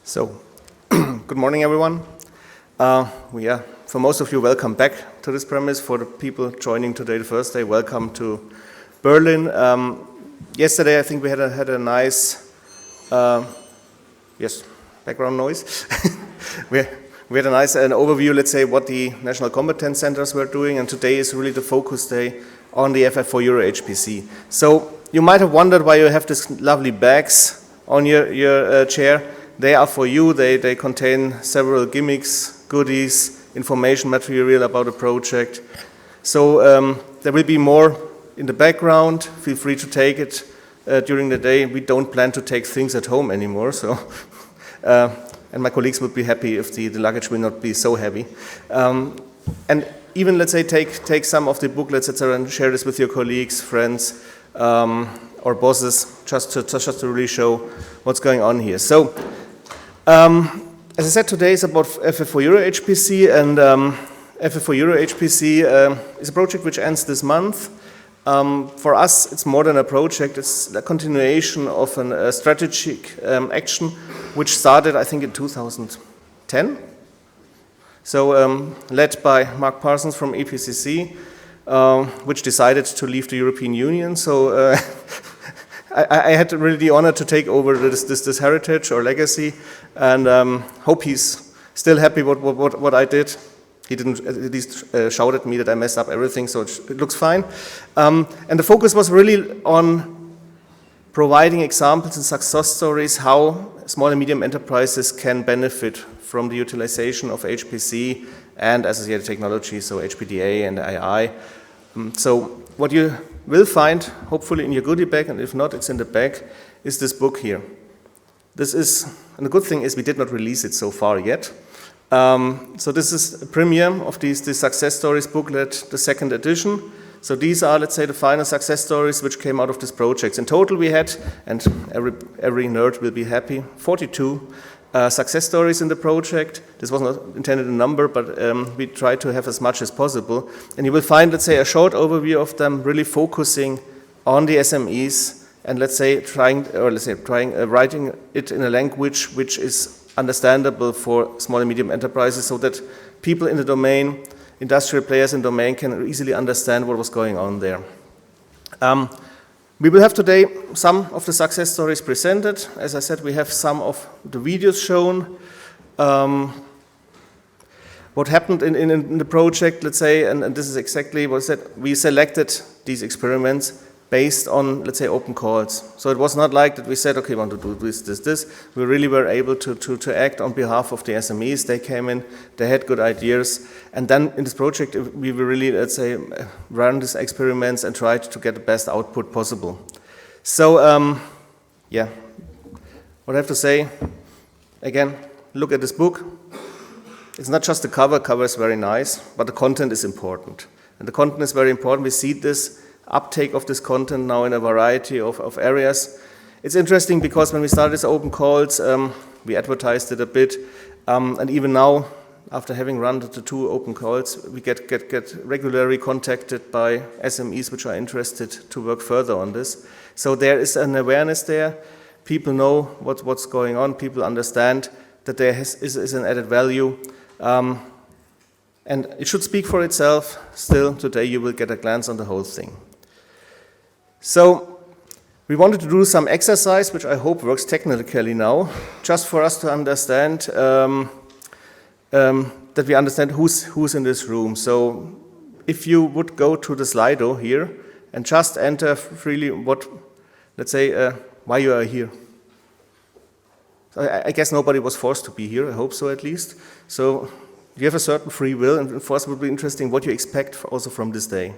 So, good morning, everyone. For most of you, welcome back to this premise. For the people joining today, the first day, welcome to Berlin. Yesterday, I think we had a nice, background noise. we had a nice overview, let's say, what the national competence centers were doing, and today is really the focus day on the FF4EuroHPC. So, you might have wondered why you have these lovely bags on your chair. They are for you. They contain several gimmicks, goodies, information material about the project. So there will be more in the background. Feel free to take it during the day. We don't plan to take things at home anymore. So, and my colleagues would be happy if the luggage will not be so heavy. And even, let's say, take some of the booklets, etc., and share this with your colleagues, friends, or bosses, just to really show what's going on here. So, as I said, today is about FF4EuroHPC, and FF4EuroHPC is a project which ends this month. For us, it's more than a project, it's a continuation of a strategic action which started, I think, in 2010. So, led by Mark Parsons from EPCC, which decided to leave the European Union. So, I had really the honor to take over this heritage or legacy, and hope he's still happy what I did. He didn't at least shout at me that I messed up everything, so it looks fine. And the focus was really on providing examples and success stories how small and medium enterprises can benefit from the utilization of HPC and associated technology, so HPDA and AI. So what you will find, hopefully in your goodie bag, and if not, it's in the back, is this book here. This is, and the good thing is we did not release it so far yet. So this is a premiere of the success stories booklet, the second edition. So these are, let's say, the final success stories which came out of this project. In total we had, and every nerd will be happy, 42 success stories in the project. This was not intended a number, but we tried to have as much as possible. And you will find, let's say, a short overview of them, really focusing on the SMEs, and writing it in a language which is understandable for small and medium enterprises, so that people in the domain, industrial players in the domain, can easily understand what was going on there. We will have today some of the success stories presented. As I said, we have some of the videos shown. What happened in the project, let's say, and this is exactly what I said, we selected these experiments based on, let's say, open calls. So it was not like that we said, okay, we want to do this. We really were able to act on behalf of the SMEs. They came in, they had good ideas. And then in this project, we will really, let's say, run these experiments and try to get the best output possible. So, what I have to say, again, look at this book. It's not just the cover is very nice, but the content is important. And the content is very important. We see this uptake of this content now in a variety of areas. It's interesting because when we started these open calls, we advertised it a bit, and even now, after having run the 2 open calls, we get regularly contacted by SMEs which are interested to work further on this. So there is an awareness there. People know what's going on. People understand that there is an added value. And it should speak for itself. Still, today you will get a glance on the whole thing. So, we wanted to do some exercise, which I hope works technically now, just for us to understand that we understand who's in this room. So, if you would go to the Slido here and just enter freely why you are here. So I guess nobody was forced to be here, I hope so at least. So, you have a certain free will, and for us it would be interesting what you expect also from this day.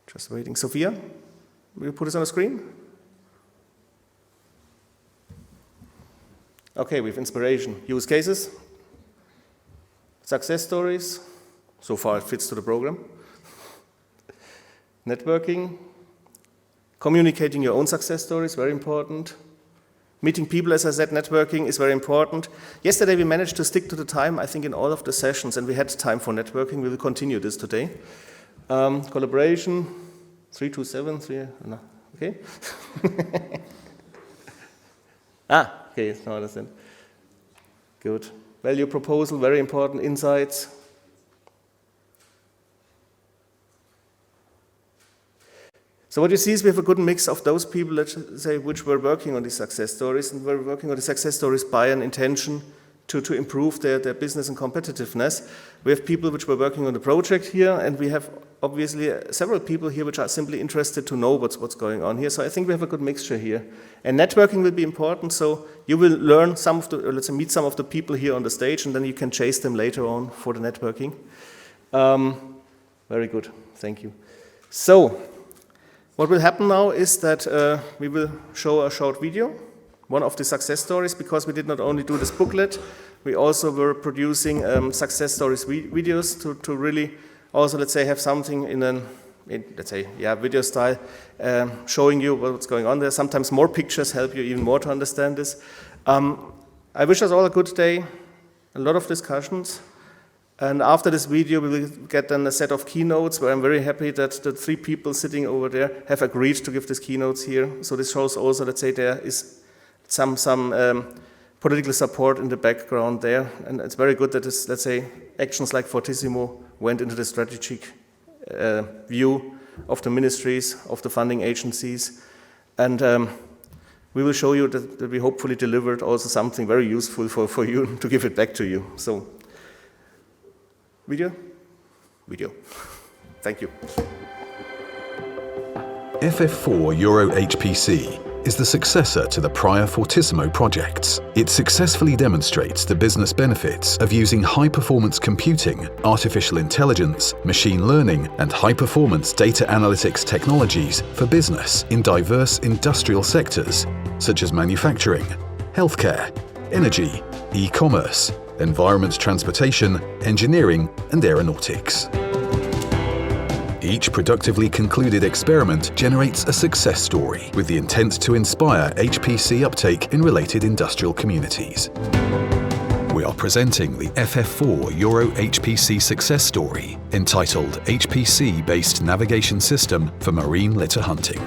Just waiting. Sophia, will you put this on the screen? Okay, we have inspiration. Use cases, success stories. So far it fits to the program. Networking, communicating your own success stories, very important. Meeting people, as I said, networking is very important. Yesterday we managed to stick to the time, I think, in all of the sessions, and we had time for networking. We will continue this today. Collaboration, 327, no, okay. Okay, now I understand. Good. Value proposal, very important, insights. So what you see is we have a good mix of those people, let's say, which were working on these success stories, and were working on the success stories by an intention to improve their business and competitiveness. We have people which were working on the project here, and we have obviously several people here which are simply interested to know what's going on here. So I think we have a good mixture here. And networking will be important, so you will learn some of the, or let's say meet some of the people here on the stage, and then you can chase them later on for the networking. Very good, thank you. So, what will happen now is that we will show a short video, one of the success stories, because we did not only do this booklet, we also were producing success stories videos to really also, let's say, have something in video style, showing you what's going on there. Sometimes more pictures help you even more to understand this. I wish us all a good day, a lot of discussions. And after this video, we will get then a set of keynotes where I'm very happy that the 3 people sitting over there have agreed to give these keynotes here. So this shows also, let's say, there is some political support in the background there. And it's very good that this, let's say, actions like Fortissimo went into the strategic view of the ministries, of the funding agencies. And we will show you that we hopefully delivered also something very useful for you to give it back to you. So. Video? Thank you. FF4EuroHPC is the successor to the prior Fortissimo projects. It successfully demonstrates the business benefits of using high-performance computing, artificial intelligence, machine learning, and high-performance data analytics technologies for business in diverse industrial sectors, such as manufacturing, healthcare, energy, e-commerce, environment, transportation, engineering, and aeronautics. Each productively concluded experiment generates a success story with the intent to inspire HPC uptake in related industrial communities. We are presenting the FF4EuroHPC Success Story, entitled HPC-based navigation system for marine litter hunting.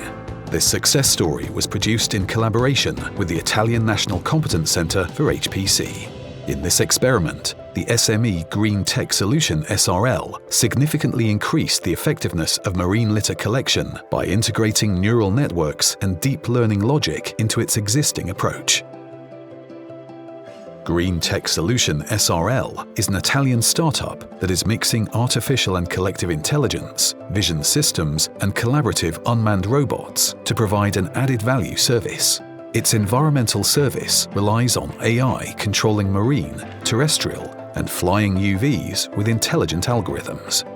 This success story was produced in collaboration with the Italian National Competence Center for HPC. In this experiment, the SME Green Tech Solution SRL significantly increased the effectiveness of marine litter collection by integrating neural networks and deep learning logic into its existing approach. Green Tech Solution SRL is an Italian startup that is mixing artificial and collective intelligence, vision systems, and collaborative unmanned robots to provide an added value service. Its environmental service relies on AI controlling marine, terrestrial, and flying UVs with intelligent algorithms.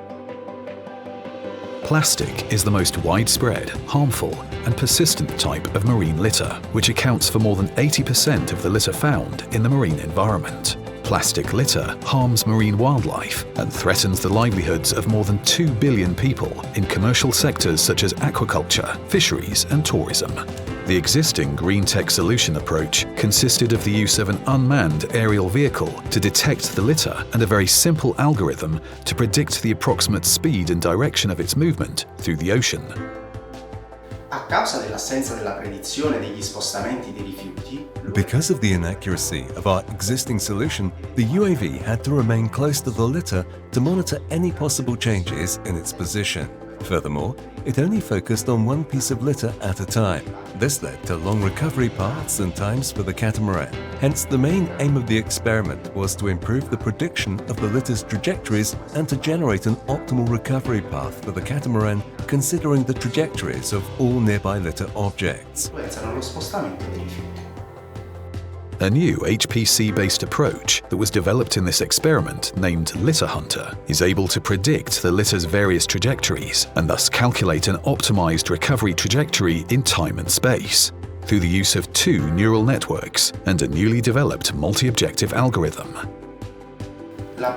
Plastic is the most widespread, harmful, and persistent type of marine litter, which accounts for more than 80% of the litter found in the marine environment. Plastic litter harms marine wildlife and threatens the livelihoods of more than 2 billion people in commercial sectors such as aquaculture, fisheries, and tourism. The existing Green Tech Solution approach consisted of the use of an unmanned aerial vehicle to detect the litter and a very simple algorithm to predict the approximate speed and direction of its movement through the ocean. Because of the inaccuracy of our existing solution, the UAV had to remain close to the litter to monitor any possible changes in its position. Furthermore, it only focused on one piece of litter at a time. This led to long recovery paths and times for the catamaran. Hence, the main aim of the experiment was to improve the prediction of the litter's trajectories and to generate an optimal recovery path for the catamaran, considering the trajectories of all nearby litter objects. A new HPC-based approach that was developed in this experiment, named Litter Hunter, is able to predict the litter's various trajectories and thus calculate an optimized recovery trajectory in time and space through the use of 2 neural networks and a newly developed multi-objective algorithm. The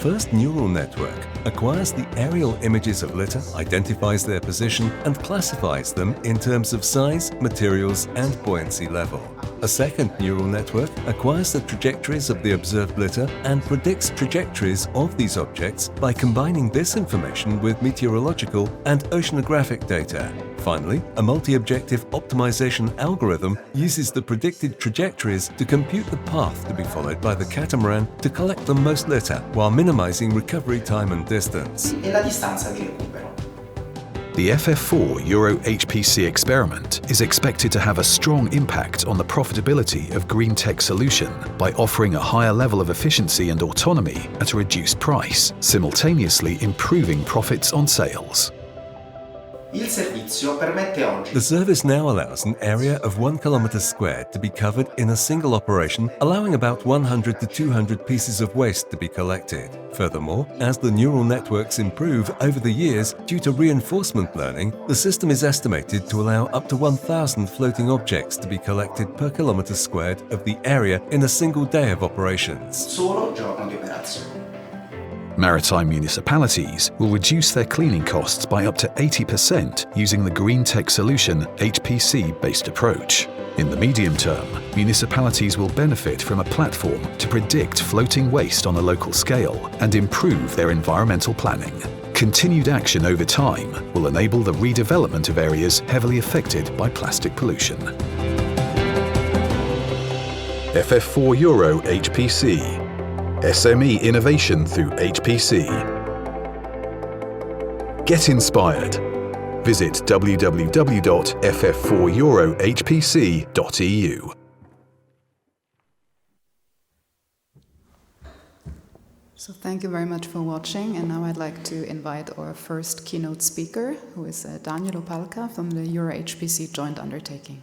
first neural network acquires the aerial images of litter, identifies their position, and classifies them in terms of size, materials, and buoyancy level. A second neural network acquires the trajectories of the observed litter and predicts trajectories of these objects by combining this information with meteorological and oceanographic data. Finally, a multi-objective optimization algorithm uses the predicted trajectories to compute the path to be followed by the catamaran to collect the most litter while minimizing recovery time and distance. E la distanza di recupero. The FF4EuroHPC experiment is expected to have a strong impact on the profitability of green tech solution by offering a higher level of efficiency and autonomy at a reduced price, simultaneously improving profits on sales. Il servizio permette oggi. The service now allows an area of 1 kilometer squared to be covered in a single operation, allowing about 100 to 200 pieces of waste to be collected. Furthermore, as the neural networks improve over the years due to reinforcement learning, the system is estimated to allow up to 1,000 floating objects to be collected per kilometer squared of the area in a single day of operations. Solo giorno di operazione. Maritime municipalities will reduce their cleaning costs by up to 80% using the green tech solution HPC-based approach. In the medium term, municipalities will benefit from a platform to predict floating waste on a local scale and improve their environmental planning. Continued action over time will enable the redevelopment of areas heavily affected by plastic pollution. FF4EuroHPC. SME innovation through HPC. Get inspired. Visit www.ff4eurohpc.eu. So thank you very much for watching, and now I'd like to invite our first keynote speaker, who is Daniel Opalka from the EuroHPC joint undertaking.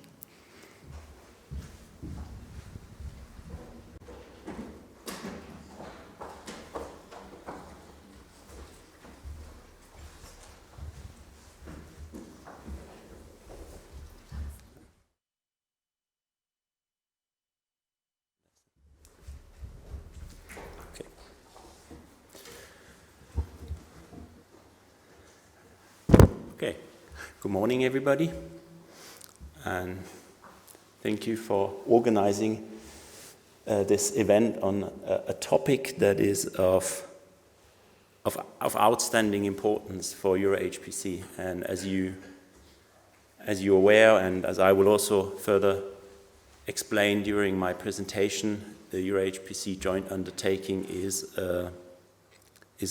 Okay, good morning everybody, and thank you for organizing this event on a topic that is of outstanding importance for EuroHPC. And as you're aware, and as I will also further explain during my presentation, the EuroHPC joint undertaking is a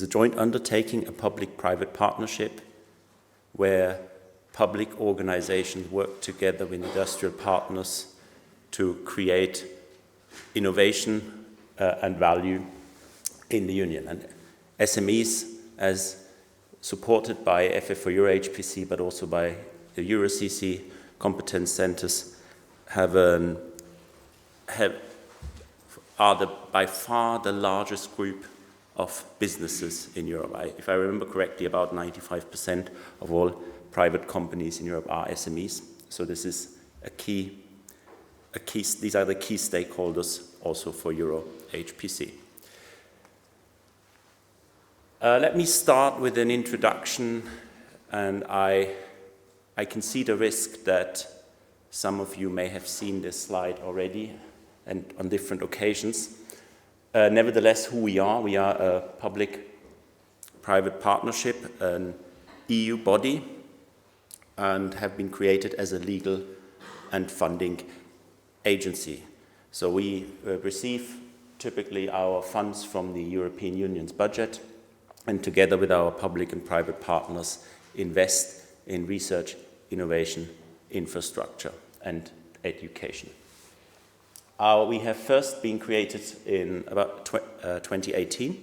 joint undertaking, a public-private partnership, where public organizations work together with industrial partners to create innovation and value in the Union. And SMEs, as supported by FF4EuroHPC, but also by the EuroCC competence centers, are by far the largest group of businesses in Europe. If I remember correctly, about 95% of all private companies in Europe are SMEs. So this is these are the key stakeholders also for EuroHPC. Let me start with an introduction, and I can see the risk that some of you may have seen this slide already and on different occasions. Nevertheless, who we are a public-private partnership, an EU body, and have been created as a legal and funding agency. So we receive typically our funds from the European Union's budget, and together with our public and private partners invest in research, innovation, infrastructure, and education. We have first been created in about 2018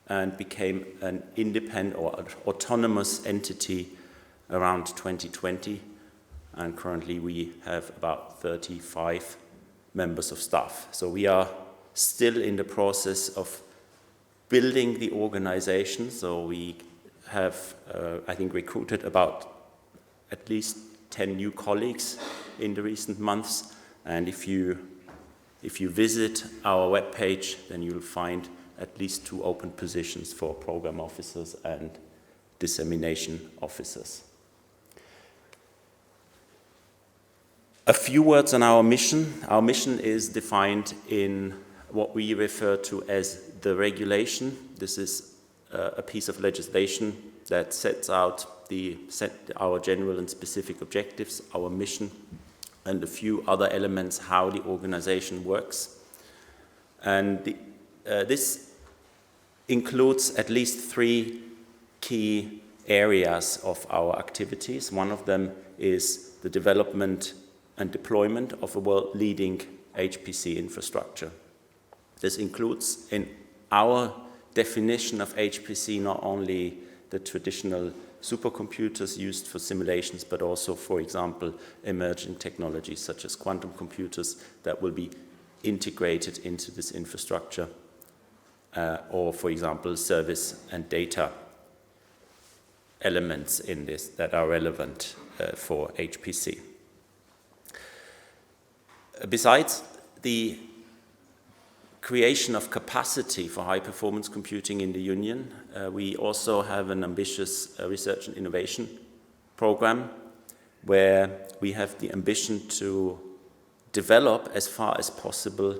and became an independent or autonomous entity around 2020, and currently we have about 35 members of staff. So we are still in the process of building the organization. So we have, I think, recruited about at least 10 new colleagues in the recent months, and if you visit our webpage, then you'll find at least 2 open positions for program officers and dissemination officers. A few words on our mission. Our mission is defined in what we refer to as the regulation. This is a piece of legislation that sets out our general and specific objectives, our mission, and a few other elements, how the organization works. And this includes at least 3 key areas of our activities. One of them is the development and deployment of a world-leading HPC infrastructure. This includes, in our definition of HPC, not only the traditional supercomputers used for simulations, but also, for example, emerging technologies such as quantum computers that will be integrated into this infrastructure, or, for example, service and data elements in this that are relevant for HPC. Besides the creation of capacity for high-performance computing in the Union, we also have an ambitious research and innovation program where we have the ambition to develop as far as possible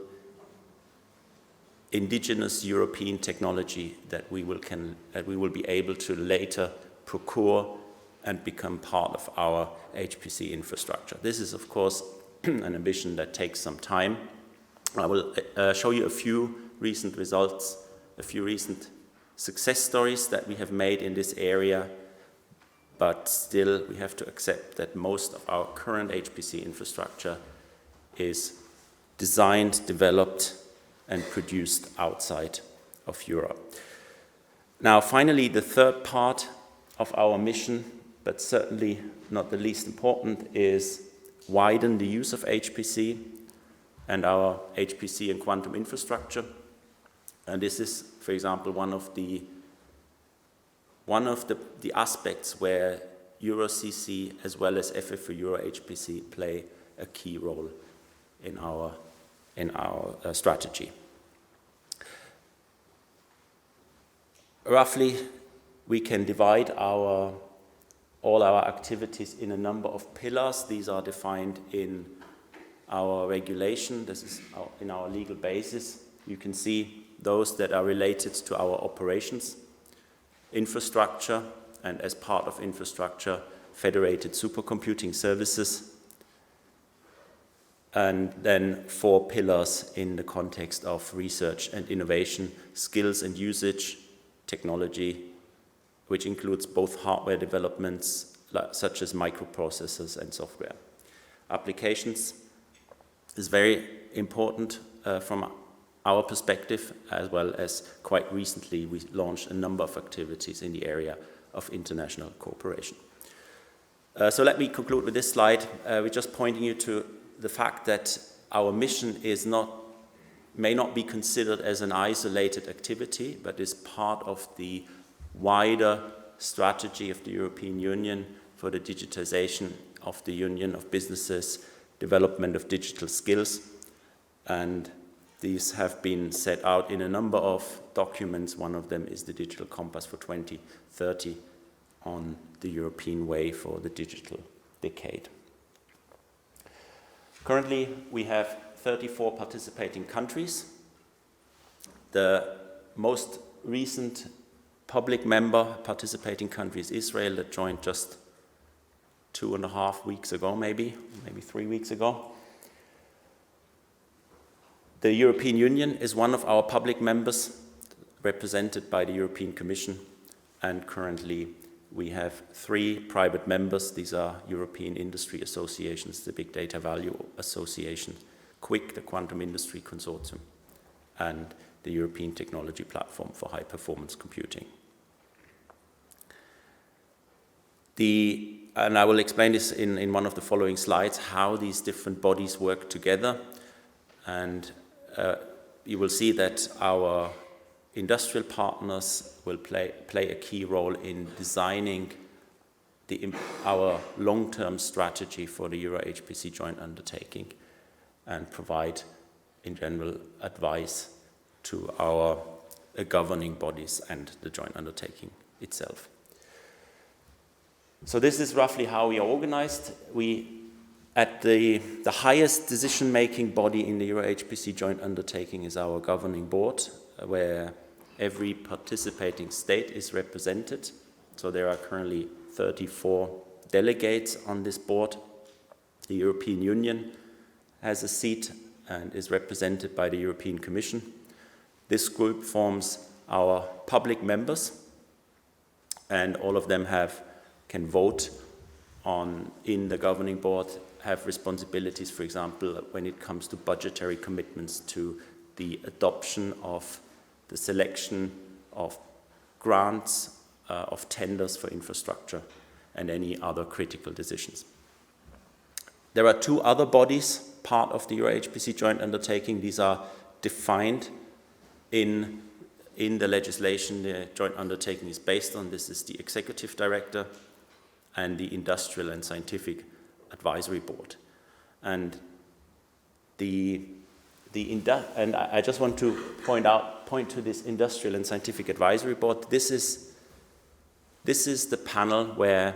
indigenous European technology that we will be able to later procure and become part of our HPC infrastructure. This is, of course, an ambition that takes some time. I will show you a few recent results, a few recent success stories that we have made in this area, but still we have to accept that most of our current HPC infrastructure is designed, developed, and produced outside of Europe. Now, finally, the third part of our mission, but certainly not the least important, is widen the use of HPC and our HPC and quantum infrastructure. And this is, for example, one of the aspects where EuroCC as well as FF4EuroHPC play a key role in our strategy. Roughly, we can divide all our activities in a number of pillars. These are defined in our regulation. This is in our legal basis. You can see those that are related to our operations, infrastructure, and as part of infrastructure, federated supercomputing services, and then 4 pillars in the context of research and innovation, skills and usage, technology, which includes both hardware developments such as microprocessors and software. Applications is very important from our perspective, as well as quite recently we launched a number of activities in the area of international cooperation. So let me conclude with this slide. We're just pointing you to the fact that our mission may not be considered as an isolated activity, but is part of the wider strategy of the European Union for the digitization of the Union of businesses, development of digital skills, and these have been set out in a number of documents. One of them is the Digital Compass for 2030 on the European way for the digital decade. Currently, we have 34 participating countries. The most recent public member participating country is Israel, that joined just 2.5 weeks ago, maybe 3 weeks ago. The European Union is one of our public members, represented by the European Commission, and currently we have 3 private members. These are European industry associations, the Big Data Value Association, QUIC, the Quantum Industry Consortium, and the European Technology Platform for High Performance Computing. And I will explain this in one of the following slides, how these different bodies work together. And you will see that our industrial partners will play a key role in designing our long-term strategy for the EuroHPC joint undertaking and provide, in general, advice to our governing bodies and the joint undertaking itself. So this is roughly how we are organized. We At the highest decision-making body in the EuroHPC joint undertaking is our governing board, where every participating state is represented. So there are currently 34 delegates on this board. The European Union has a seat and is represented by the European Commission. This group forms our public members, and all of them can vote in the governing board, have responsibilities, for example, when it comes to budgetary commitments, to the adoption of the selection of grants, of tenders for infrastructure, and any other critical decisions. There are two other bodies, part of the EuroHPC joint undertaking. These are defined in the legislation the joint undertaking is based on. This is the Executive Director and the Industrial and Scientific Advisory Board. And I just want to point to this Industrial and Scientific Advisory Board. This is the panel where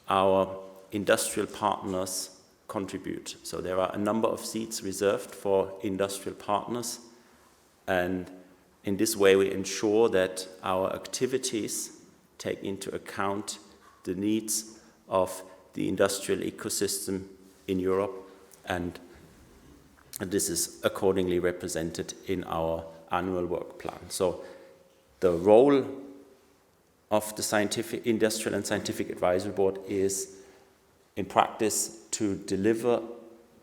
our industrial partners contribute. So there are a number of seats reserved for industrial partners, and in this way we ensure that our activities take into account the needs of the industrial ecosystem in Europe, and this is accordingly represented in our annual work plan. So the role of the Industrial and Scientific Advisory Board is, in practice, to deliver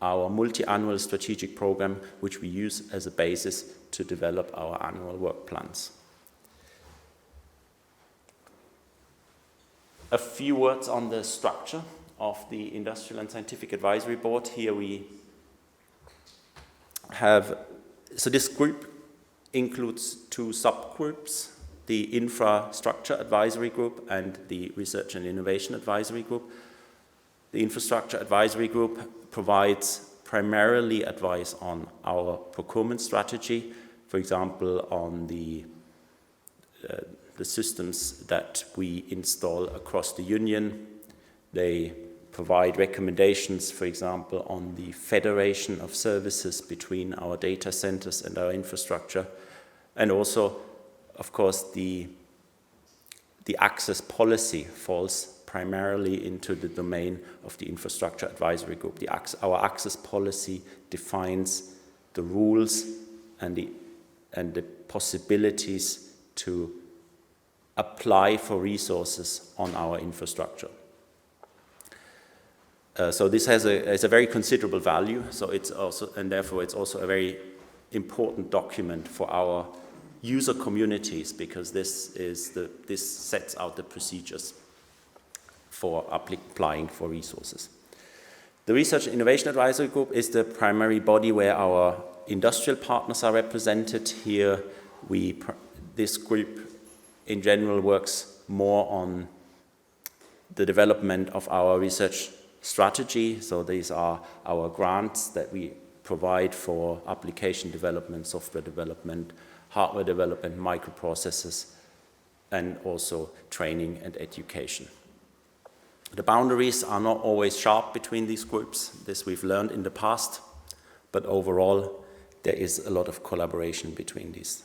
our multi-annual strategic program, which we use as a basis to develop our annual work plans. A few words on the structure of the Industrial and Scientific Advisory Board. Here we have, so this group includes two subgroups, the Infrastructure Advisory Group and the Research and Innovation Advisory Group. The Infrastructure Advisory Group provides primarily advice on our procurement strategy, for example, on the systems that we install across the Union. They provide recommendations, for example, on the federation of services between our data centers and our infrastructure, and also, of course, the access policy falls primarily into the domain of the Infrastructure Advisory Group. Our access policy defines the rules and the possibilities to apply for resources on our infrastructure. So this has a very considerable value. So it's also, and therefore it's also a very important document for our user communities, because this sets out the procedures for applying for resources. The Research and Innovation Advisory Group is the primary body where our industrial partners are represented. Here, this group in general works more on the development of our research strategy. So these are our grants that we provide for application development, software development, hardware development, microprocessors, and also training and education. The boundaries are not always sharp between these groups. This we've learned in the past, but overall there is a lot of collaboration between these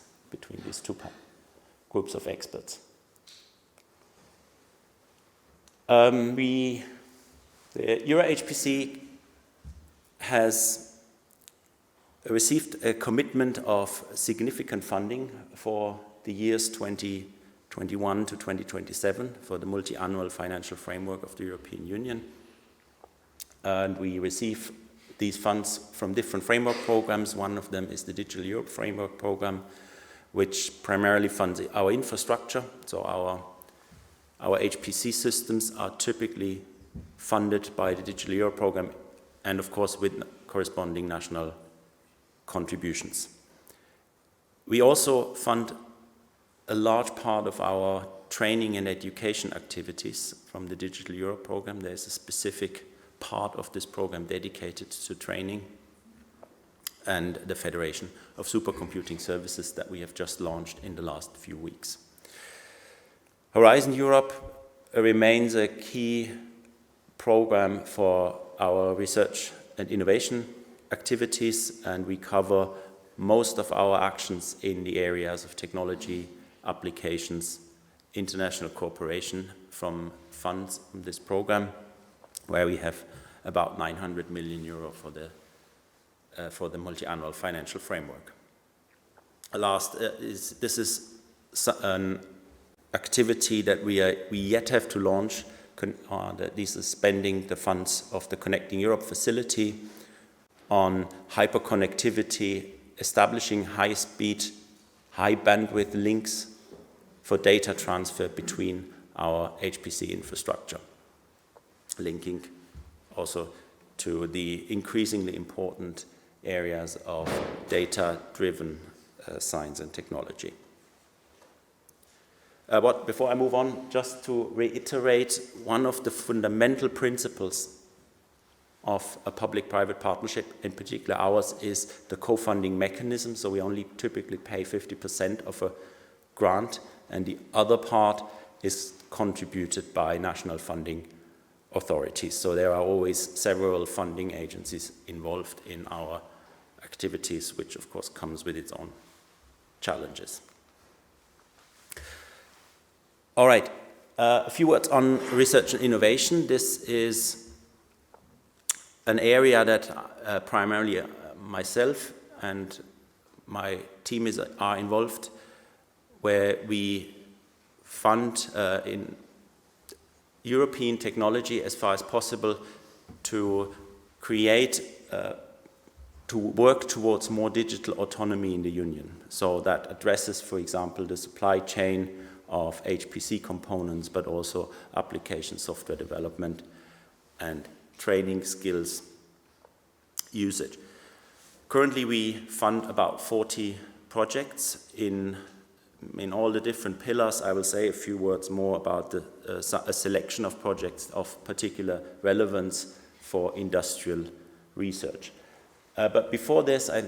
two groups of experts. The EuroHPC has received a commitment of significant funding for the years 2021 to 2027 for the multi-annual financial framework of the European Union. And we receive these funds from different framework programs. One of them is the Digital Europe Framework Program, which primarily funds our infrastructure. So our HPC systems are typically funded by the Digital Europe Program, and of course with corresponding national contributions. We also fund a large part of our training and education activities from the Digital Europe Program. There's a specific part of this program dedicated to training, and the Federation of Supercomputing Services that we have just launched in the last few weeks. Horizon Europe remains a key program for our research and innovation activities, and we cover most of our actions in the areas of technology, applications, international cooperation from funds from this program, where we have about 900 million euro for the multi-annual financial framework. This is an activity that we yet have to launch. This is spending the funds of the Connecting Europe facility on hyperconnectivity, establishing high-speed, high-bandwidth links for data transfer between our HPC infrastructure, linking also to the increasingly important areas of data-driven science and technology. Before I move on, just to reiterate, one of the fundamental principles of a public-private partnership, in particular ours, is the co-funding mechanism. So we only typically pay 50% of a grant, and the other part is contributed by national funding authorities. So there are always several funding agencies involved in our activities, which of course comes with its own challenges. All right, a few words on research and innovation. This is an area that primarily myself and my team are involved, where we fund in European technology as far as possible to create, to work towards more digital autonomy in the Union. So that addresses, for example, the supply chain of HPC components, but also application software development and training skills usage. Currently, we fund about 40 projects in all the different pillars. I will say a few words more about a selection of projects of particular relevance for industrial research. But before this, I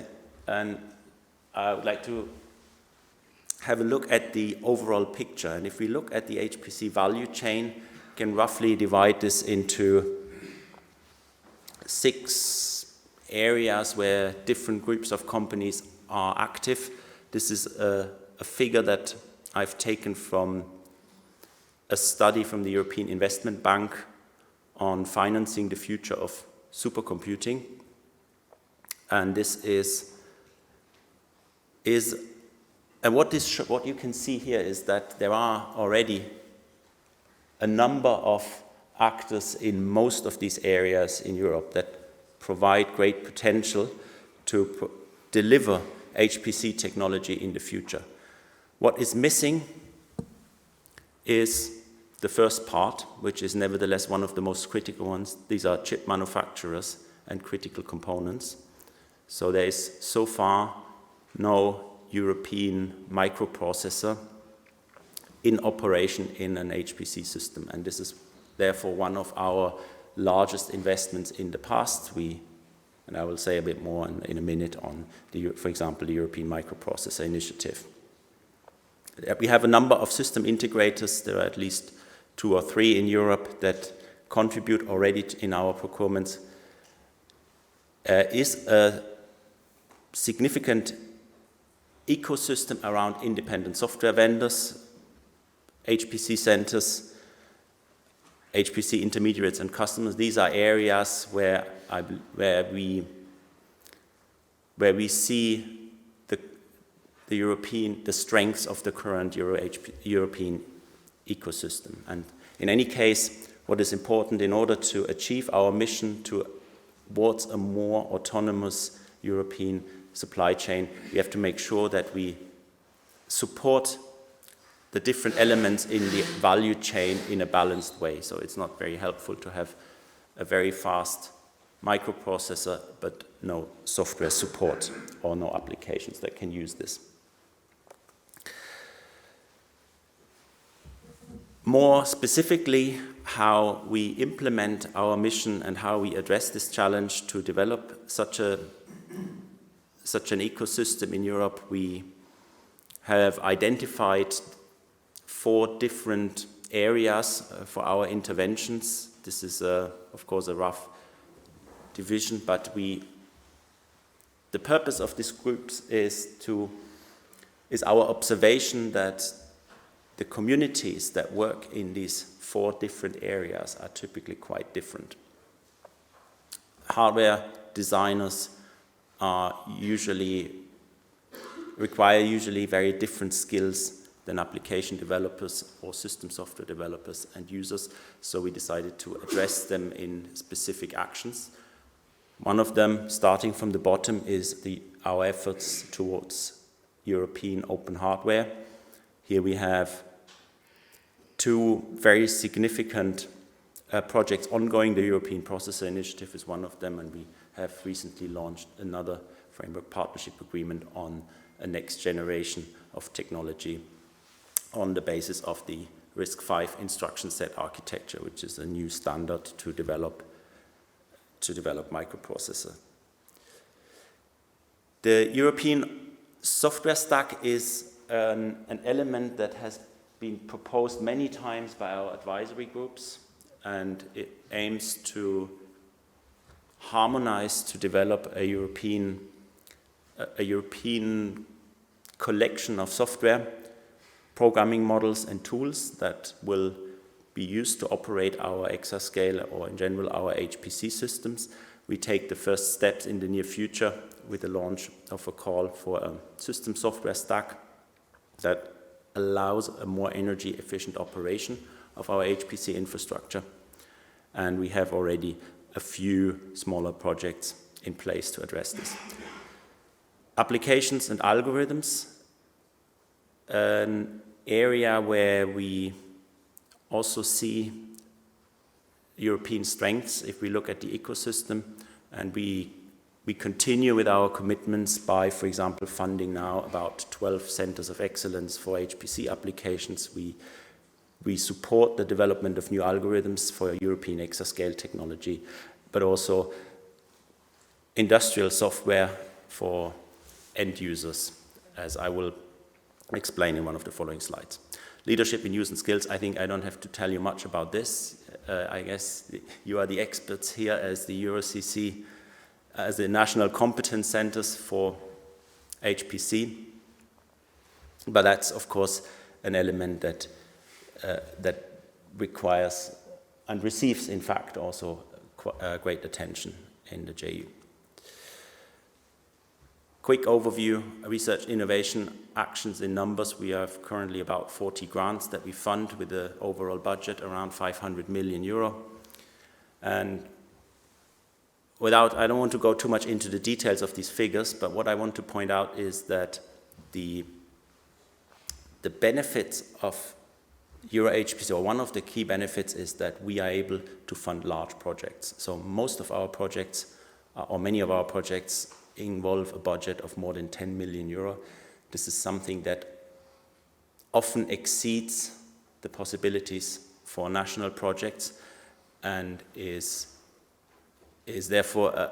would like to have a look at the overall picture. And if we look at the HPC value chain, we can roughly divide this into 6 areas where different groups of companies are active. This is a figure that I've taken from a study from the European Investment Bank on financing the future of supercomputing. And this what you can see here is that there are already a number of actors in most of these areas in Europe that provide great potential to deliver HPC technology in the future. What is missing is the first part, which is nevertheless one of the most critical ones. These are chip manufacturers and critical components. So there is so far no European microprocessor in operation in an HPC system. And this is therefore one of our largest investments in the past. And I will say a bit more in a minute on, for example, the European Microprocessor Initiative. We have a number of system integrators. There are at least 2 or 3 in Europe that contribute already in our procurements. Is a significant ecosystem around independent software vendors, HPC centers, HPC intermediaries and customers. These are areas where we see the strengths of the current European ecosystem. And in any case, what is important in order to achieve our mission towards a more autonomous European supply chain, we have to make sure that we support the different elements in the value chain in a balanced way. So it's not very helpful to have a very fast microprocessor, but no software support or no applications that can use this. More specifically, how we implement our mission and how we address this challenge to develop such an ecosystem in Europe, we have identified 4 different areas for our interventions. This is, of course, a rough division, but the purpose of these groups is our observation that the communities that work in these 4 different areas are typically quite different. Hardware designers require usually very different skills than application developers or system software developers and users, so we decided to address them in specific actions. One of them, starting from the bottom, is our efforts towards European open hardware. Here we have 2 very significant projects ongoing. The European Processor Initiative is one of them, and we have recently launched another framework partnership agreement on a next generation of technology on the basis of the RISC-V instruction set architecture, which is a new standard to develop microprocessor. The European software stack is an element that has been proposed many times by our advisory groups, and it aims to harmonize, to develop a European collection of software, programming models and tools that will be used to operate our exascale or in general our HPC systems. We take the first steps in the near future with the launch of a call for a system software stack that allows a more energy efficient operation of our HPC infrastructure. And we have already a few smaller projects in place to address this. Applications and algorithms, an area where we also see European strengths if we look at the ecosystem, and we continue with our commitments by, for example, funding now about 12 centers of excellence for HPC applications. We support the development of new algorithms for European exascale technology, but also industrial software for end users, as I will explain in one of the following slides. Leadership in use and skills, I think I don't have to tell you much about this. I guess you are the experts here as the EuroCC, as the national competence centers for HPC. But that's, of course, an element that requires and receives, in fact, also great attention in the JU. Quick overview, research innovation actions in numbers. We have currently about 40 grants that we fund with the overall budget around 500 million euro. And I don't want to go too much into the details of these figures, but what I want to point out is that the benefits of EuroHPC, or one of the key benefits, is that we are able to fund large projects. So most of our projects, or many of our projects, involve a budget of more than 10 million euro. This is something that often exceeds the possibilities for national projects and is therefore,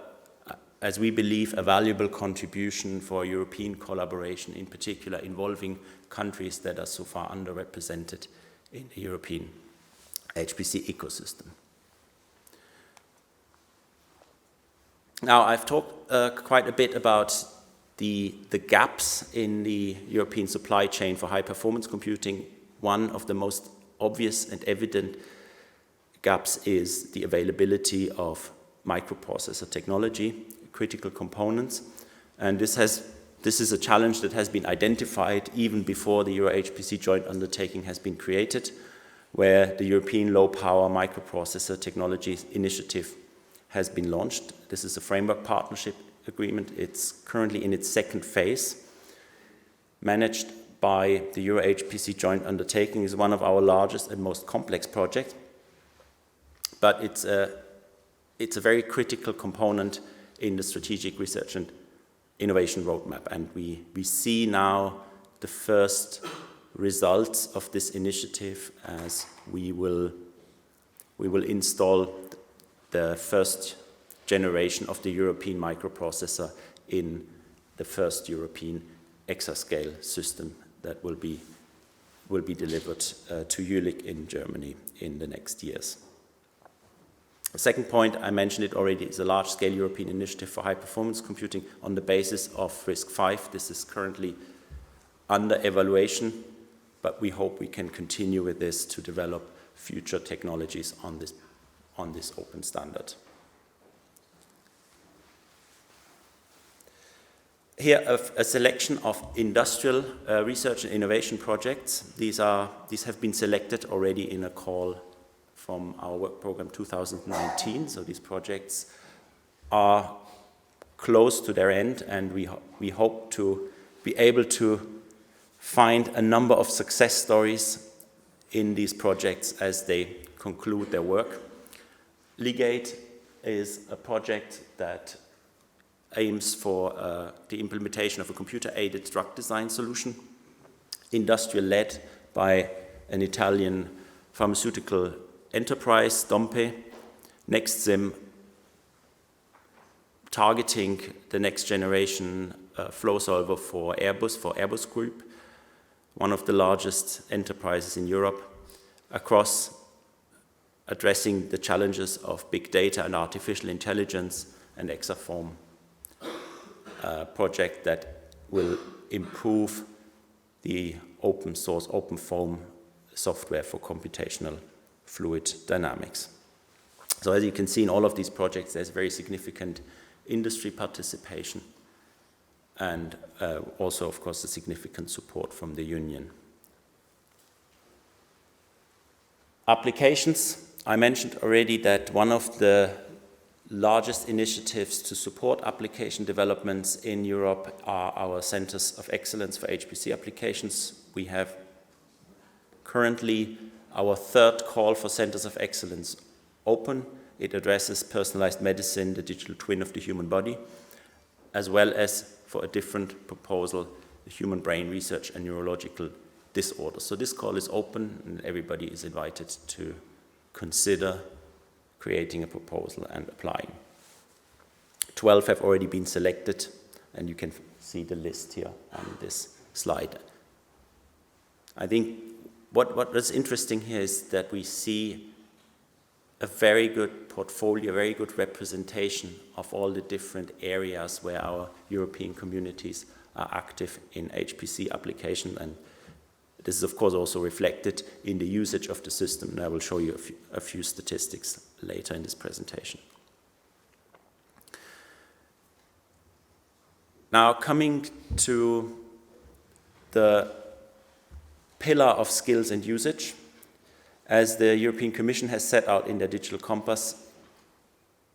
as we believe, a valuable contribution for European collaboration, in particular involving countries that are so far underrepresented in the European HPC ecosystem. Now, I've talked quite a bit about the gaps in the European supply chain for high-performance computing. One of the most obvious and evident gaps is the availability of microprocessor technology, critical components, and this is a challenge that has been identified even before the EuroHPC joint undertaking has been created, where the European Low-Power Microprocessor Technology Initiative has been launched. This is a framework partnership agreement. It's currently in its second phase, managed by the EuroHPC joint undertaking. Is one of our largest and most complex projects, but it's a very critical component in the strategic research and innovation roadmap, and we see now the first results of this initiative as we will install the first generation of the European microprocessor in the first European exascale system that will be delivered to Jülich in Germany in the next years. The second point, I mentioned it already, is a large-scale European initiative for high-performance computing on the basis of RISC-V. This is currently under evaluation, but we hope we can continue with this to develop future technologies on this open standard. Here, a selection of industrial research and innovation projects. These have been selected already in a call from our work program 2019. So these projects are close to their end, and we hope to be able to find a number of success stories in these projects as they conclude their work. Ligate is a project that aims for the implementation of a computer-aided drug design solution, industrial-led by an Italian pharmaceutical enterprise, Dompe. NextSim, targeting the next generation flow solver for Airbus Group, one of the largest enterprises in Europe, across addressing the challenges of big data and artificial intelligence, and Exaform, project that will improve the open source, open foam software for computational fluid dynamics. So as you can see in all of these projects, there's very significant industry participation and also, of course, a significant support from the union. Applications. I mentioned already that one of the largest initiatives to support application developments in Europe are our Centers of Excellence for HPC applications. We have currently our third call for Centers of Excellence open. It addresses personalized medicine, the digital twin of the human body, as well as for a different proposal, the human brain research and neurological disorders. So this call is open and everybody is invited to consider creating a proposal and applying. 12 have already been selected, and you can see the list here on this slide. I think what is interesting here is that we see a very good portfolio, a very good representation of all the different areas where our European communities are active in HPC application, and this is of course also reflected in the usage of the system, and I will show you a few statistics later in this presentation. Now coming to the pillar of skills and usage, as the European Commission has set out in their Digital Compass,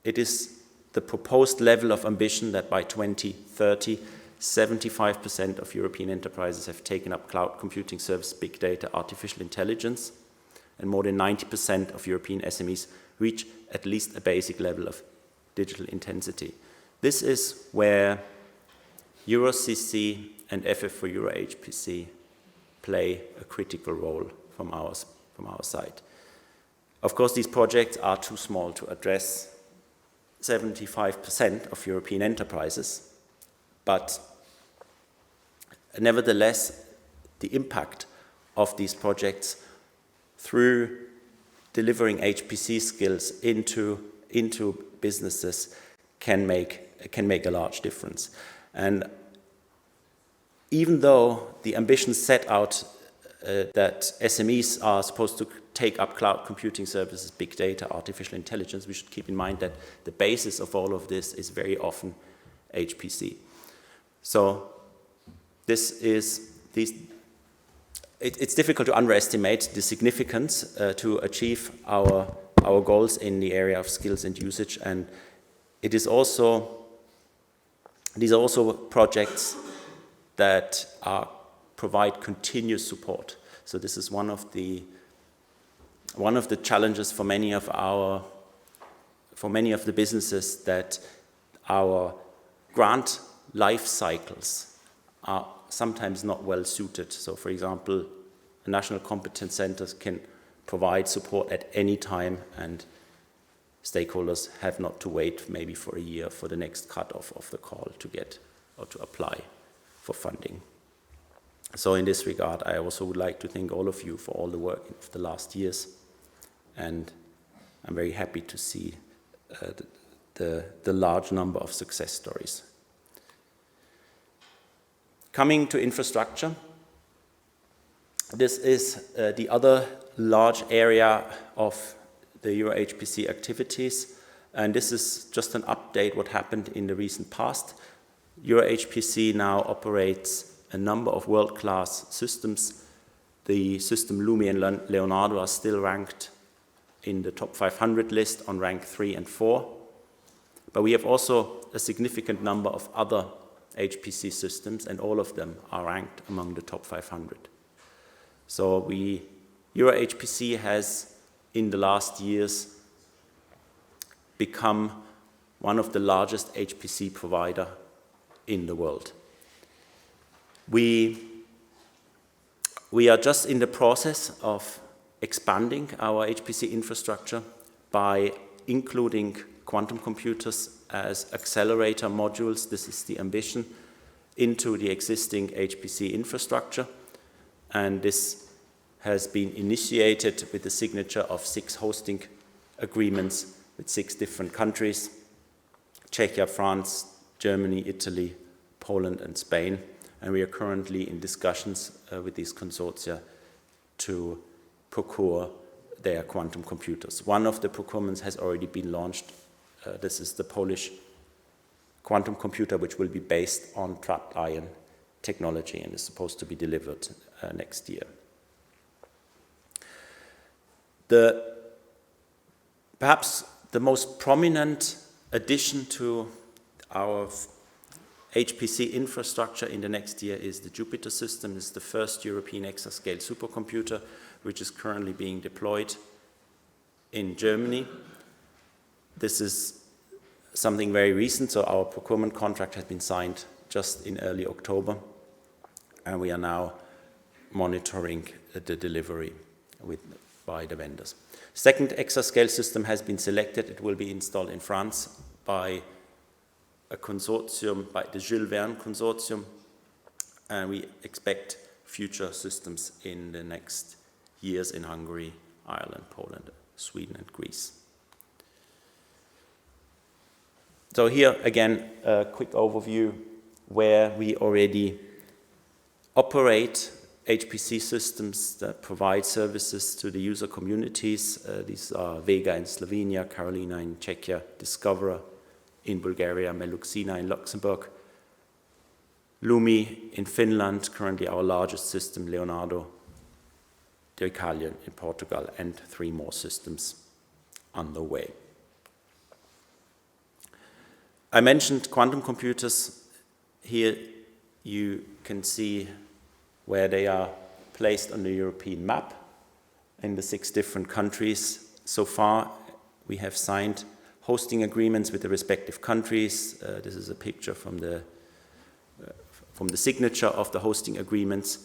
it is the proposed level of ambition that by 2030, 75% of European enterprises have taken up cloud computing service, big data, artificial intelligence, and more than 90% of European SMEs reach at least a basic level of digital intensity. This is where EuroCC and FF4EuroHPC play a critical role from our side. Of course, these projects are too small to address 75% of European enterprises, but nevertheless, the impact of these projects through delivering HPC skills into businesses can make a large difference. And even though the ambitions set out that SMEs are supposed to take up cloud computing services, big data, artificial intelligence, we should keep in mind that the basis of all of this is very often HPC. So it's difficult to underestimate the significance to achieve our goals in the area of skills and usage, and these are also projects that provide continuous support. So this is one of the challenges for many of the businesses, that our grant life cycles are sometimes not well suited. So for example, a national competence center can provide support at any time, and stakeholders have not to wait maybe for a year for the next cut-off of the call to get or to apply for funding. So in this regard, I also would like to thank all of you for all the work of the last years, and I'm very happy to see the large number of success stories. Coming to infrastructure, this is the other large area of the EuroHPC activities, and this is just an update what happened in the recent past. EuroHPC now operates a number of world-class systems. The system Lumi and Leonardo are still ranked in the top 500 list on rank 3 and 4, but we have also a significant number of other HPC systems, and all of them are ranked among the top 500. So EuroHPC has, in the last years, become one of the largest HPC provider in the world. We are just in the process of expanding our HPC infrastructure by including quantum computers as accelerator modules, this is the ambition, into the existing HPC infrastructure. And this has been initiated with the signature of 6 hosting agreements with 6 different countries: Czechia, France, Germany, Italy, Poland, and Spain. And we are currently in discussions with these consortia to procure their quantum computers. One of the procurements has already been launched. This is the Polish quantum computer, which will be based on trapped ion technology and is supposed to be delivered next year. Perhaps the most prominent addition to our HPC infrastructure in the next year is the Jupiter system. This is the first European exascale supercomputer, which is currently being deployed in Germany. This is something very recent, so our procurement contract has been signed just in early October, and we are now monitoring the delivery by the vendors. Second exascale system has been selected. It will be installed in France by a consortium, by the Jules Verne consortium, and we expect future systems in the next years in Hungary, Ireland, Poland, Sweden, and Greece. So here again, a quick overview where we already operate HPC systems that provide services to the user communities. These are Vega in Slovenia, Carolina in Czechia, Discoverer in Bulgaria, Meluxina in Luxembourg, Lumi in Finland, currently our largest system, Leonardo, Deicalion in Portugal, and 3 more systems on the way. I mentioned quantum computers. Here you can see where they are placed on the European map in the 6 different countries. So far, we have signed hosting agreements with the respective countries. This is a picture from the signature of the hosting agreements,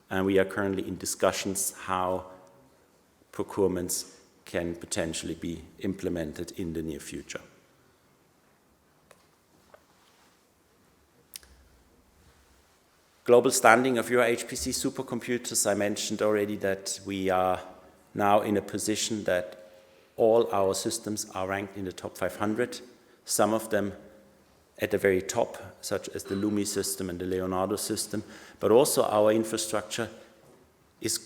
and we are currently in discussions how procurements can potentially be implemented in the near future. Global standing of EuroHPC supercomputers. I mentioned already that we are now in a position that all our systems are ranked in the top 500, some of them at the very top, such as the Lumi system and the Leonardo system, but also our infrastructure is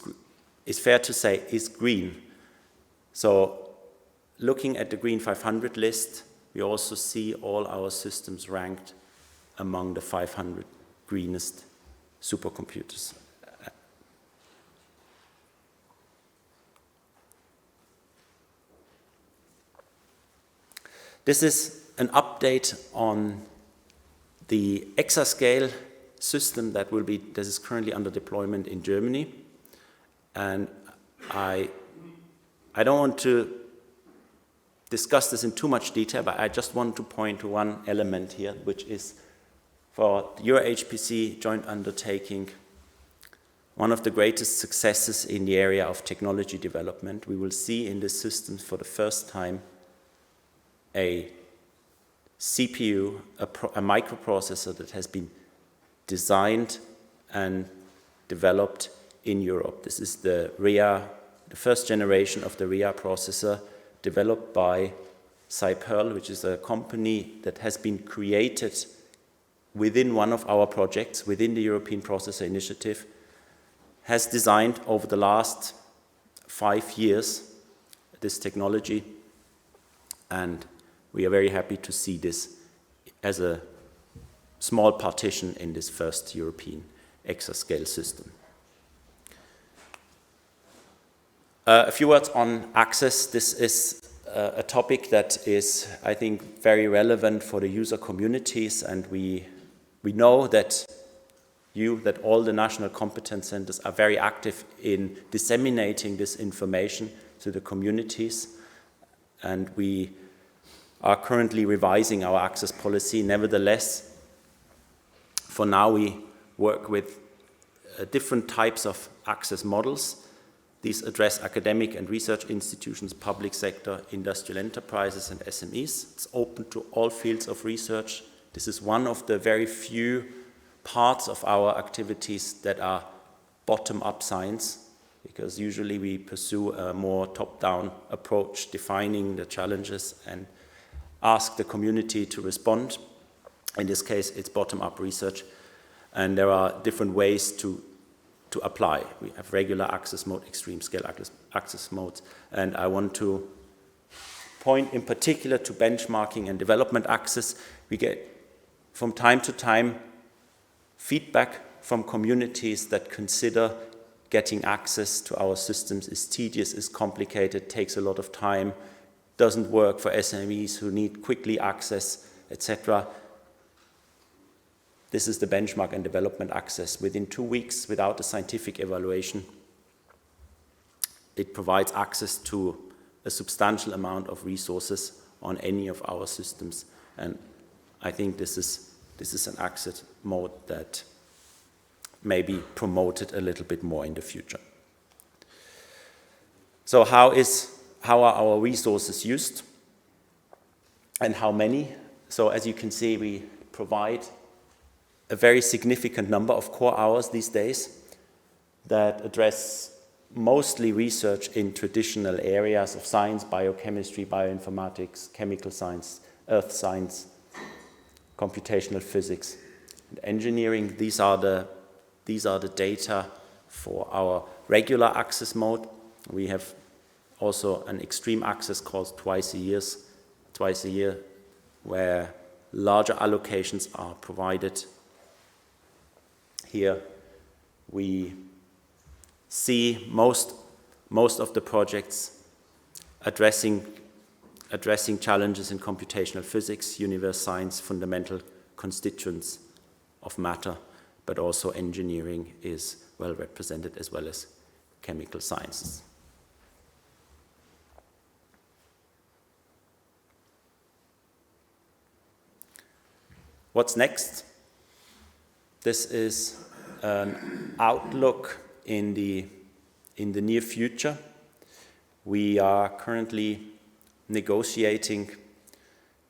fair to say, is green. So looking at the Green 500 list, we also see all our systems ranked among the 500 greenest supercomputers. This is an update on the exascale system that is currently under deployment in Germany. And I don't want to discuss this in too much detail, but I just want to point to one element here, which is for the EuroHPC joint undertaking, one of the greatest successes in the area of technology development. We will see in this system for the first time a CPU, a microprocessor that has been designed and developed in Europe. This is the first generation of the RIA processor developed by Cyperl, which is a company that has been created within one of our projects, within the European Processor Initiative, has designed over the last 5 years this technology, and we are very happy to see this as a small partition in this first European exascale system. A few words on access. This is a topic that is, I think, very relevant for the user communities, and we know that all the national competence centers are very active in disseminating this information to the communities, and we are currently revising our access policy. Nevertheless, for now we work with different types of access models. These address academic and research institutions, public sector, industrial enterprises, and SMEs. It's open to all fields of research. This is one of the very few parts of our activities that are bottom-up science, because usually we pursue a more top-down approach, defining the challenges and ask the community to respond. In this case, it's bottom-up research, and there are different ways to apply. We have regular access mode, extreme scale access modes, and I want to point in particular to benchmarking and development access. We get from time to time feedback from communities that consider getting access to our systems is tedious, is complicated, takes a lot of time, doesn't work for SMEs who need quickly access, etc. This is the benchmark and development access. Within 2 weeks, without a scientific evaluation, it provides access to a substantial amount of resources on any of our systems. And I think this is an access mode that may be promoted a little bit more in the future. So how are our resources used and how many? So as you can see, we provide a very significant number of core hours these days that address mostly research in traditional areas of science, biochemistry, bioinformatics, chemical science, earth science, computational physics, and engineering. These are the data for our regular access mode. We have also an extreme access course twice a year, where larger allocations are provided. Here we see most of the projects addressing challenges in computational physics, universe science, fundamental constituents of matter, but also engineering is well represented, as well as chemical sciences. What's next? This is an outlook in the near future. We are currently negotiating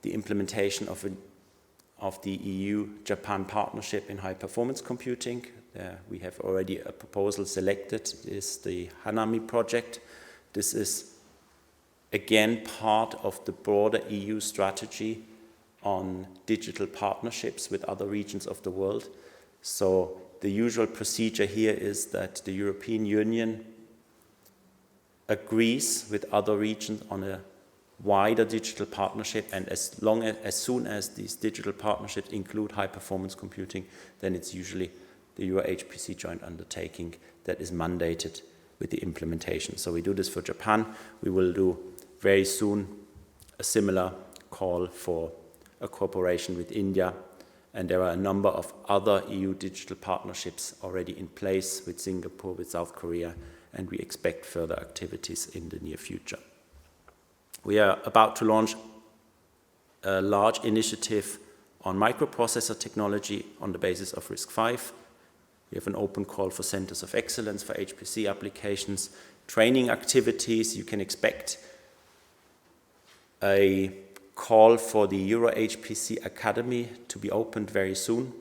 the implementation of the EU-Japan partnership in high-performance computing. We have already a proposal selected. It is the Hanami project. This is, again, part of the broader EU strategy on digital partnerships with other regions of the world. So the usual procedure here is that the European Union agrees with other regions on a wider digital partnership, and as soon as these digital partnerships include high-performance computing, then it's usually the EuroHPC joint undertaking that is mandated with the implementation. So we do this for Japan. We will do very soon a similar call for a cooperation with India, and there are a number of other EU digital partnerships already in place with Singapore, with South Korea, and we expect further activities in the near future. We are about to launch a large initiative on microprocessor technology on the basis of RISC-V. We have an open call for centers of excellence for HPC applications, training activities. You can expect a call for the EuroHPC Academy to be opened very soon,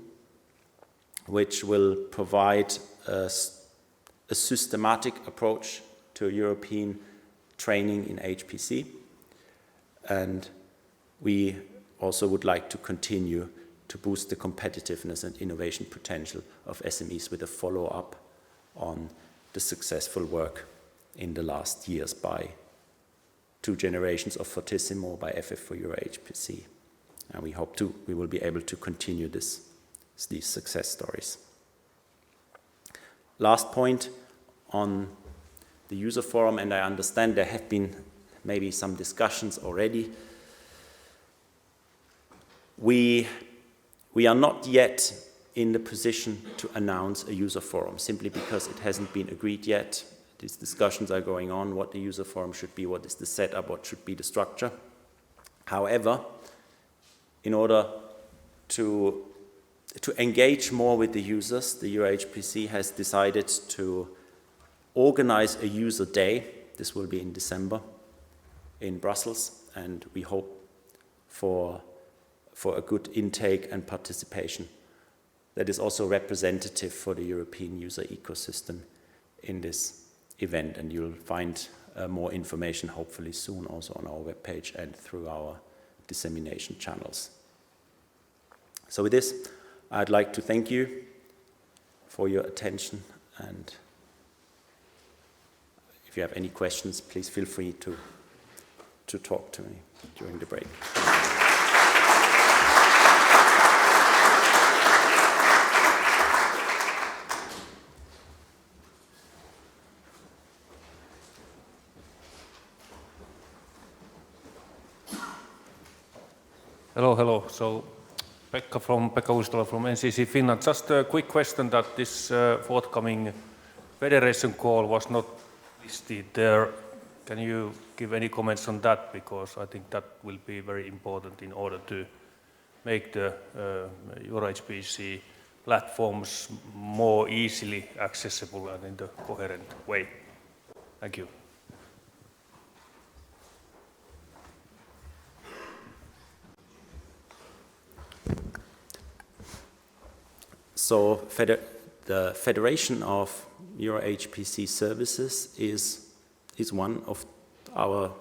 which will provide a systematic approach to European training in HPC. And we also would like to continue to boost the competitiveness and innovation potential of SMEs with a follow-up on the successful work in the last years by 2 generations of Fortissimo, by FF4EuroHPC. And we will be able to continue these success stories. Last point on the user forum, and I understand there have been maybe some discussions already. We are not yet in the position to announce a user forum, simply because it hasn't been agreed yet. These discussions are going on, what the user forum should be, what is the setup, what should be the structure. However, in order to engage more with the users, the EuroHPC has decided to organize a user day. This will be in December in Brussels, and we hope for a good intake and participation that is also representative for the European user ecosystem in this event. And you'll find more information hopefully soon also on our webpage and through our dissemination channels. So with this, I'd like to thank you for your attention, and if you have any questions, please feel free to talk to me during the break. Hello. So, Pekka Uistola from NCC Finland. Just a quick question that this forthcoming federation call was not listed there. Can you give any comments on that? Because I think that will be very important in order to make the EuroHPC platforms more easily accessible and in a coherent way. Thank you. So the Federation of EuroHPC Services is one of our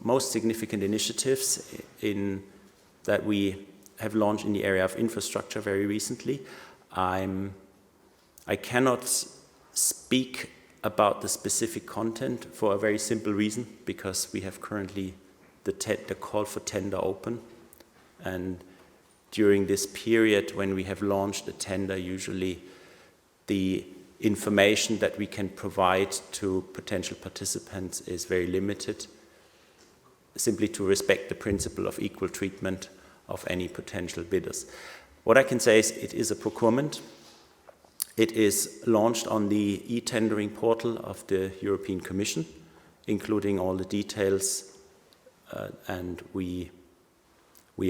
most significant initiatives that we have launched in the area of infrastructure very recently. I cannot speak about the specific content for a very simple reason, because we have currently the call for tender open. And during this period when we have launched the tender, usually the information that we can provide to potential participants is very limited, simply to respect the principle of equal treatment of any potential bidders. What I can say is it is a procurement. It is launched on the e-tendering portal of the European Commission, including all the details, and we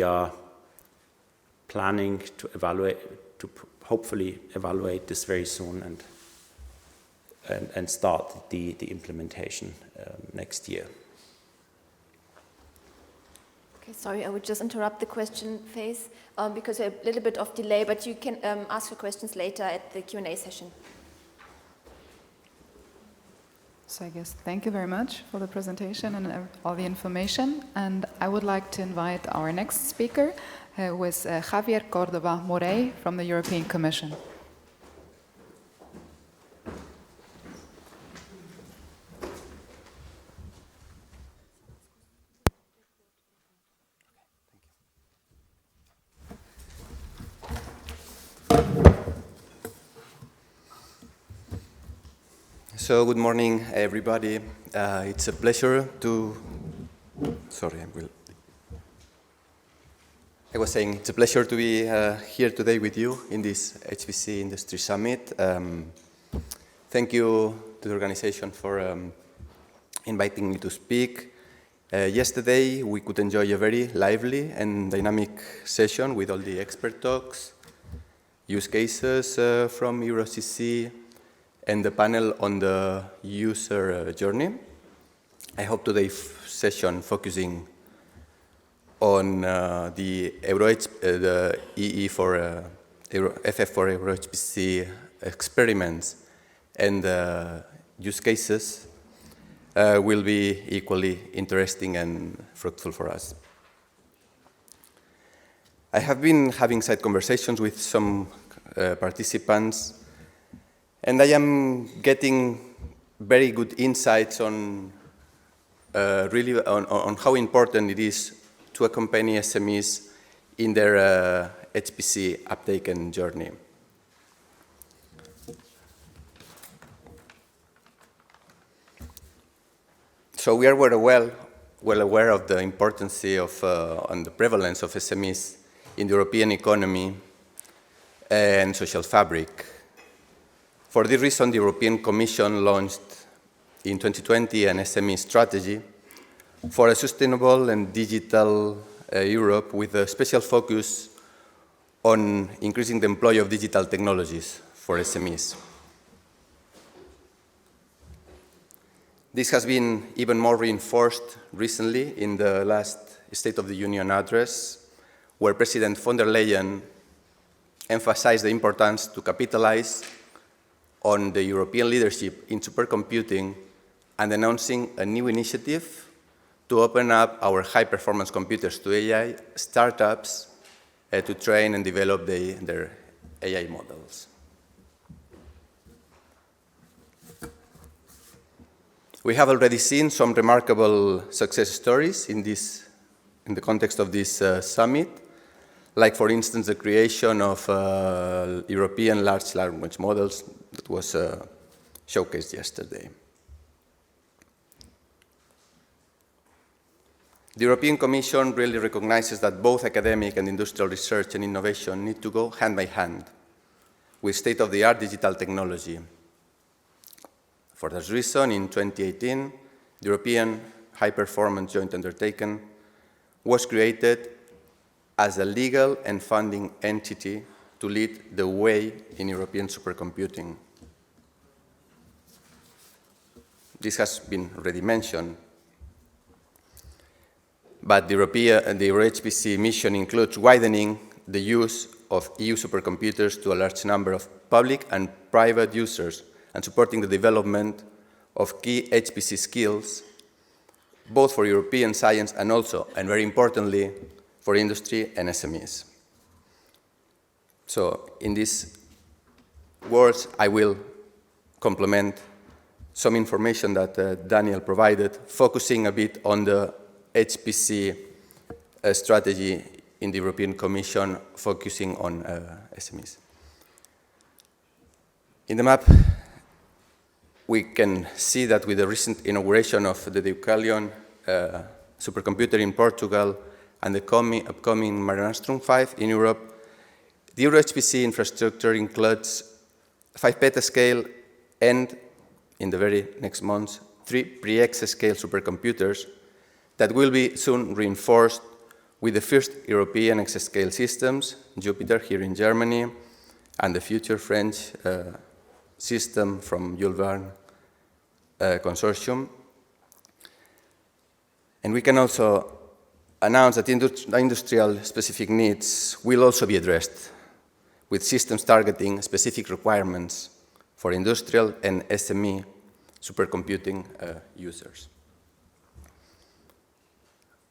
are planning to hopefully evaluate this very soon and start the implementation next year. Okay, sorry, I would just interrupt the question phase because we have a little bit of delay, but you can ask your questions later at the Q&A session. So I guess thank you very much for the presentation and all the information. And I would like to invite our next speaker, who is Javier Cordova Morey from the European Commission. So good morning, everybody. It's a pleasure to. Sorry, I was saying it's a pleasure to be here today with you in this HPC Industry Summit. Thank you to the organization for inviting me to speak. Yesterday, we could enjoy a very lively and dynamic session with all the expert talks, use cases from EuroHPC, and the panel on the user journey. I hope today's session focusing on the EE for FF4EuroHPC experiments and use cases will be equally interesting and fruitful for us. I have been having side conversations with some participants, and I am getting very good insights on really on how important it is to accompany SMEs in their HPC uptake and journey. So we are well aware of the importance of and the prevalence of SMEs in the European economy and social fabric. For this reason, the European Commission launched in 2020 an SME strategy for a sustainable and digital Europe with a special focus on increasing the employ of digital technologies for SMEs. This has been even more reinforced recently in the last State of the Union address, where President von der Leyen emphasized the importance to capitalize on the European leadership in supercomputing and announcing a new initiative to open up our high-performance computers to AI startups to train and develop their AI models. We have already seen some remarkable success stories in the context of this summit, like, for instance, the creation of European large language models that was showcased yesterday. The European Commission really recognizes that both academic and industrial research and innovation need to go hand by hand with state-of-the-art digital technology. For this reason, in 2018, the European High-Performance Joint Undertaking was created as a legal and funding entity to lead the way in European supercomputing. This has been already mentioned, but the EuroHPC mission includes widening the use of EU supercomputers to a large number of public and private users and supporting the development of key HPC skills, both for European science and also, and very importantly, for industry and SMEs. So in these words, I will complement some information that Daniel provided, focusing a bit on the HPC strategy in the European Commission, focusing on SMEs. In the map, we can see that with the recent inauguration of the Deucalion supercomputer in Portugal and the upcoming Maranastrum 5 in Europe, the EuroHPC infrastructure includes 5 petascale and, in the very next months, 3 pre-exascale supercomputers that will be soon reinforced with the first European exascale systems, Jupiter here in Germany, and the future French system from Jules Verne consortium. And we can also announce that industrial specific needs will also be addressed with systems targeting specific requirements for industrial and SME supercomputing users.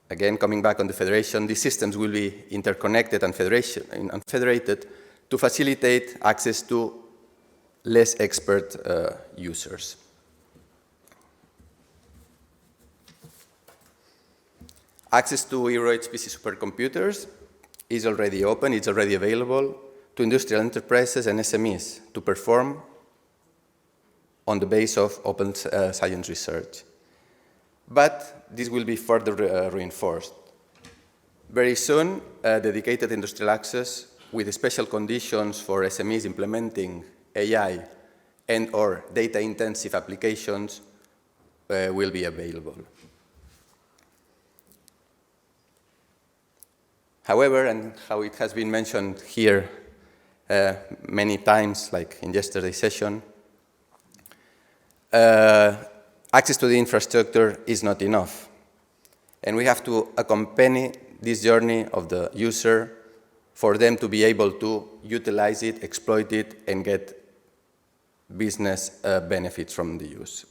Again, coming back on the federation, these systems will be interconnected and federated to facilitate access to less expert users. Access to EuroHPC supercomputers is already open, it's already available to industrial enterprises and SMEs to perform on the base of open science research. But this will be further reinforced. Very soon, dedicated industrial access with special conditions for SMEs implementing AI and/or data-intensive applications will be available. However, and how it has been mentioned here many times, like in yesterday's session, access to the infrastructure is not enough. And we have to accompany this journey of the user for them to be able to utilize it, exploit it, and get business benefits from the use.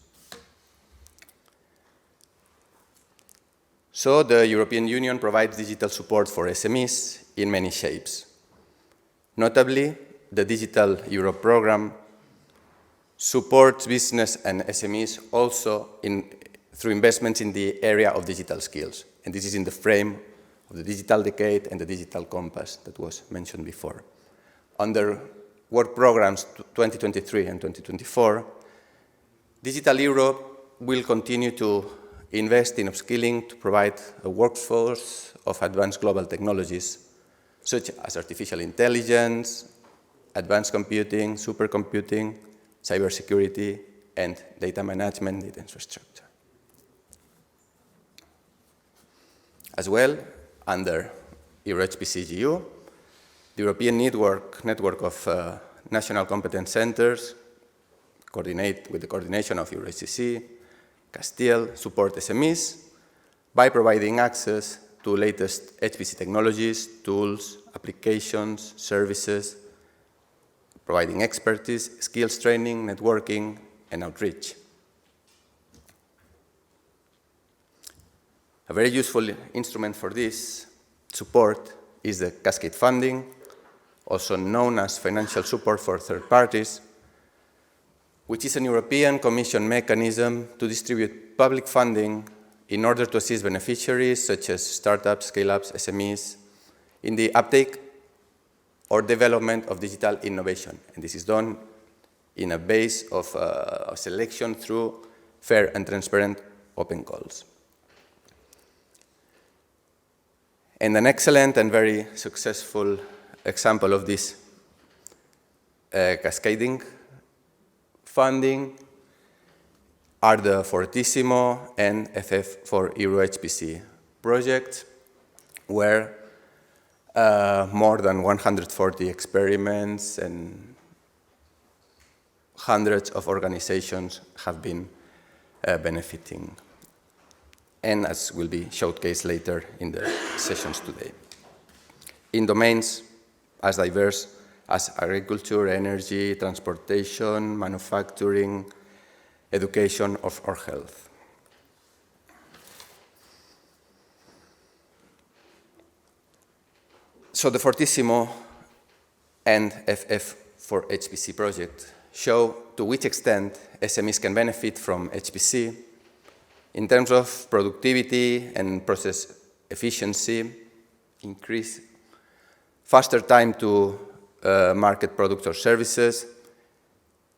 So the European Union provides digital support for SMEs in many shapes. Notably, the Digital Europe program supports business and SMEs also through investments in the area of digital skills. And this is in the frame of the digital decade and the digital compass that was mentioned before. Under work programs 2023 and 2024, Digital Europe will continue to invest in upskilling to provide a workforce of advanced global technologies, such as artificial intelligence, advanced computing, supercomputing, cybersecurity, and data management data infrastructure. As well, under EuroHPC GU, the European network of national competence centers coordinate with the coordination of EuroHPC, Castile, support SMEs by providing access to latest HPC technologies, tools, applications, services, providing expertise, skills training, networking, and outreach. A very useful instrument for this support is the cascade funding, also known as financial support for third parties, which is an European Commission mechanism to distribute public funding in order to assist beneficiaries such as startups, scale-ups, SMEs in the uptake or development of digital innovation. And this is done in a base of selection through fair and transparent open calls. And an excellent and very successful example of this cascading funding are the Fortissimo and FF4EuroHPC projects, where more than 140 experiments and hundreds of organizations have been benefiting, and as will be showcased later in the sessions today, in domains as diverse as agriculture, energy, transportation, manufacturing, education, or health. So the Fortissimo and FF4HPC project show to which extent SMEs can benefit from HPC in terms of productivity and process efficiency, increase faster time to market products or services,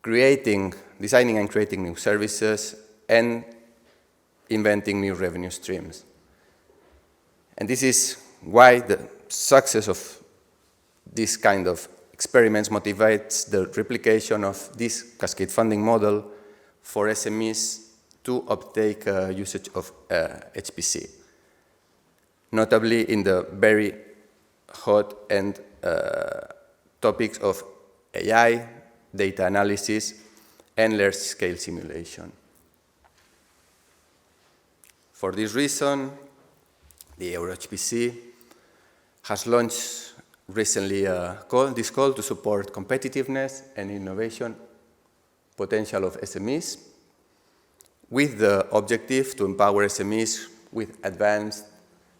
designing and creating new services, and inventing new revenue streams. And this is why the success of this kind of experiments motivates the replication of this cascade funding model for SMEs to uptake usage of HPC, notably in the very hot and topics of AI, data analysis, and large-scale simulation. For this reason, the EuroHPC has launched recently this call to support competitiveness and innovation potential of SMEs, with the objective to empower SMEs with advanced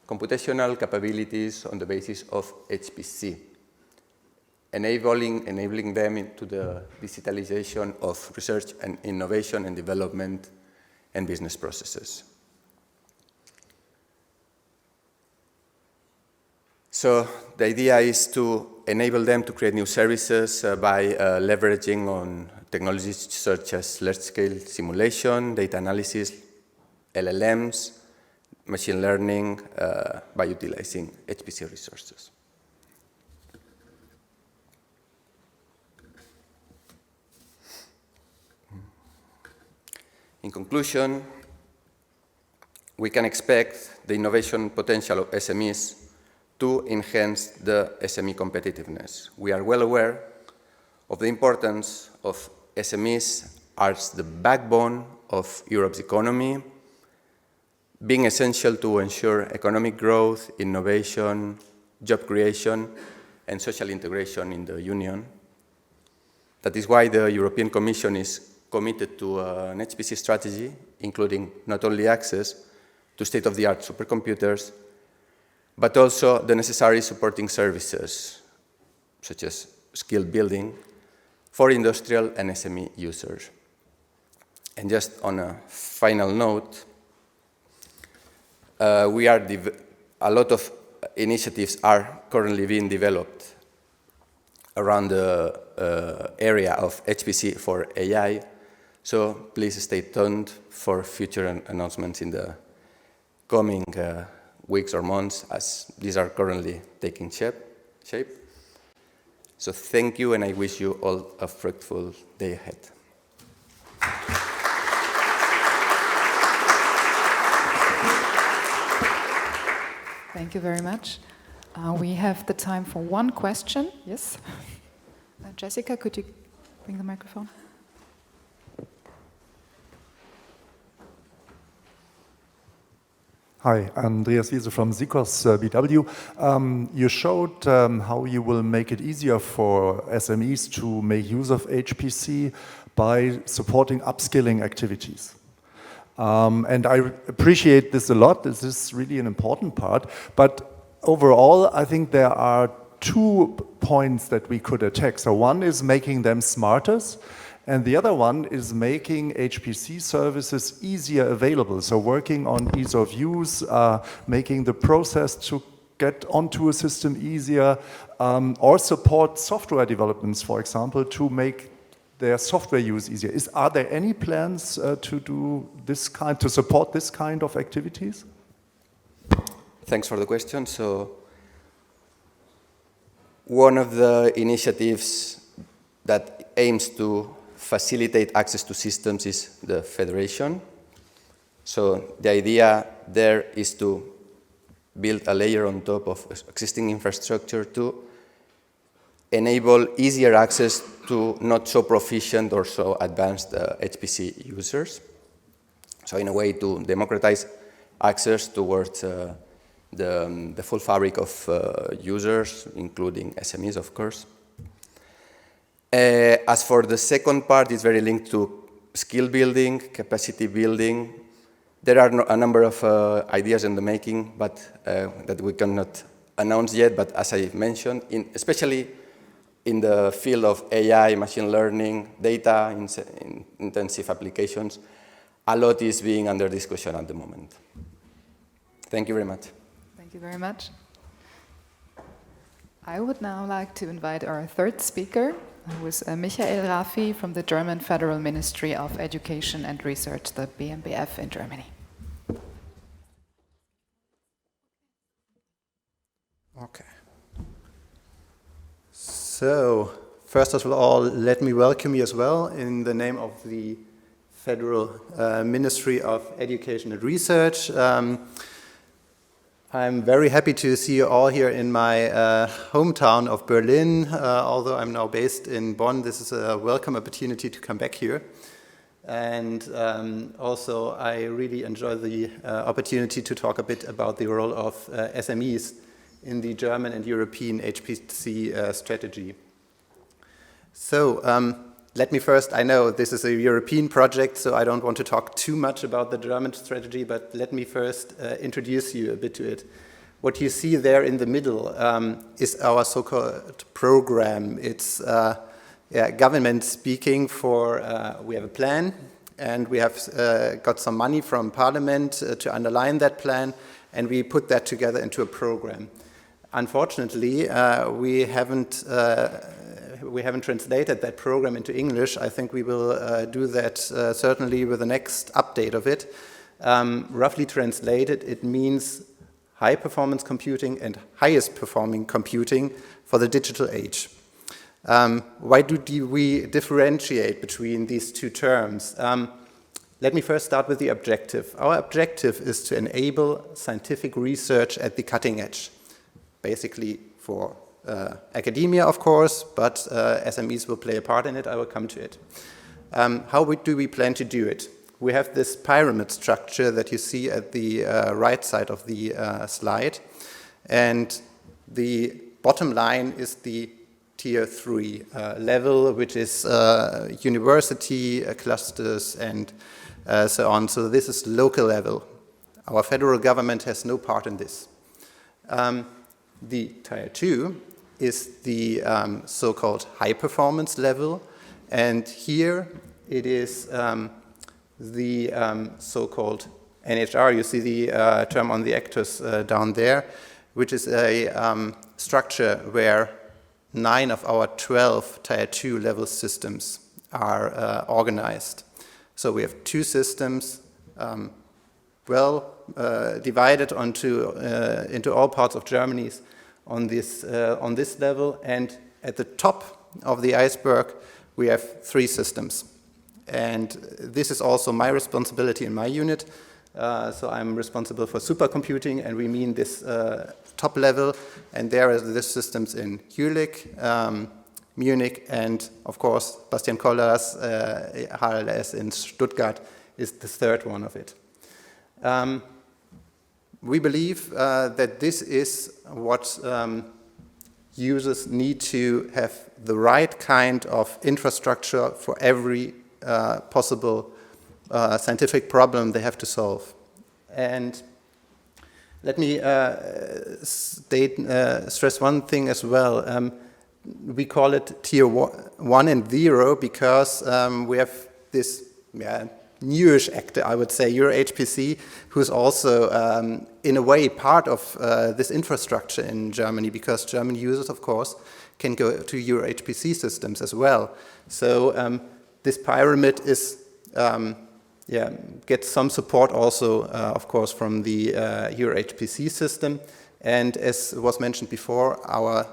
computational capabilities on the basis of HPC, enabling them into the digitalization of research and innovation and development and business processes. So the idea is to enable them to create new services by leveraging on technologies such as large-scale simulation, data analysis, LLMs, machine learning, by utilizing HPC resources. In conclusion, we can expect the innovation potential of SMEs to enhance the SME competitiveness. We are well aware of the importance of SMEs as the backbone of Europe's economy, being essential to ensure economic growth, innovation, job creation, and social integration in the Union. That is why the European Commission is committed to an HPC strategy, including not only access to state-of-the-art supercomputers, but also the necessary supporting services, such as skill building for industrial and SME users. And just on a final note, a lot of initiatives are currently being developed around the area of HPC for AI. So please stay tuned for future announcements in the coming weeks or months, as these are currently taking shape. So thank you, and I wish you all a fruitful day ahead. Thank you very much. We have the time for one question. Yes? Jessica, could you bring the microphone? Hi, Andreas Wiese from Sikos BW. You showed how you will make it easier for SMEs to make use of HPC by supporting upskilling activities. And I appreciate this a lot. This is really an important part. But overall, I think there are 2 points that we could attack. So one is making them smarter, and the other one is making HPC services easier available. So working on ease of use, making the process to get onto a system easier, or support software developments, for example, to make their software use easier. Are there any plans to do this to support this kind of activities? Thanks for the question. So one of the initiatives that aims to facilitate access to systems is the federation. So the idea there is to build a layer on top of existing infrastructure to enable easier access to not so proficient or so advanced HPC users. So in a way to democratize access towards the full fabric of users, including SMEs, of course. As for the second part, it's very linked to skill building, capacity building. There are a number of ideas in the making, but that we cannot announce yet. But as I mentioned, especially in the field of AI, machine learning, data intensive applications, a lot is being under discussion at the moment. Thank you very much. Thank you very much. I would now like to invite our third speaker, who is Michael Rafi from the German Federal Ministry of Education and Research, the BMBF in Germany. Okay. So, first of all, let me welcome you as well in the name of the Federal Ministry of Education and Research. I'm very happy to see you all here in my hometown of Berlin. Although I'm now based in Bonn, this is a welcome opportunity to come back here. And also, I really enjoy the opportunity to talk a bit about the role of SMEs in the German and European HPC strategy. So, let me first, I know this is a European project, so I don't want to talk too much about the German strategy, but let me first introduce you a bit to it. What you see there in the middle is our so-called program. It's government speaking for, we have a plan, and we have got some money from Parliament to underline that plan, and we put that together into a program. Unfortunately, we haven't translated that program into English. I think we will do that certainly with the next update of it. Roughly translated, it means high performance computing and highest performing computing for the digital age. Why do we differentiate between these two terms? Let me first start with the objective. Our objective is to enable scientific research at the cutting edge, basically for academia, of course, but SMEs will play a part in it. I will come to it. How do we plan to do it? We have this pyramid structure that you see at the right side of the slide, and the bottom line is the Tier 3 level, which is university clusters and so on. So this is local level. Our federal government has no part in this. The Tier 2 is the so-called high performance level, and here it is the so-called NHR. You see the term on the actors down there, which is a structure where 9 of our 12 Tier 2 level systems are organized. So we have 2 systems divided into all parts of Germany on this level, and at the top of the iceberg we have 3 systems. And this is also my responsibility in my unit. So I'm responsible for supercomputing, and we mean this top level, and there are the systems in Jülich, Munich, and of course Bastian Koller's HLRS in Stuttgart is the third one of it. We believe that this is what users need to have the right kind of infrastructure for every possible scientific problem they have to solve. And let me stress one thing as well. We call it Tier 1 and 0 because we have this newish actor, I would say, EuroHPC, who's also in a way part of this infrastructure in Germany, because German users, of course, can go to EuroHPC systems as well. So this pyramid is gets some support also, of course, from the EuroHPC system. And as was mentioned before, our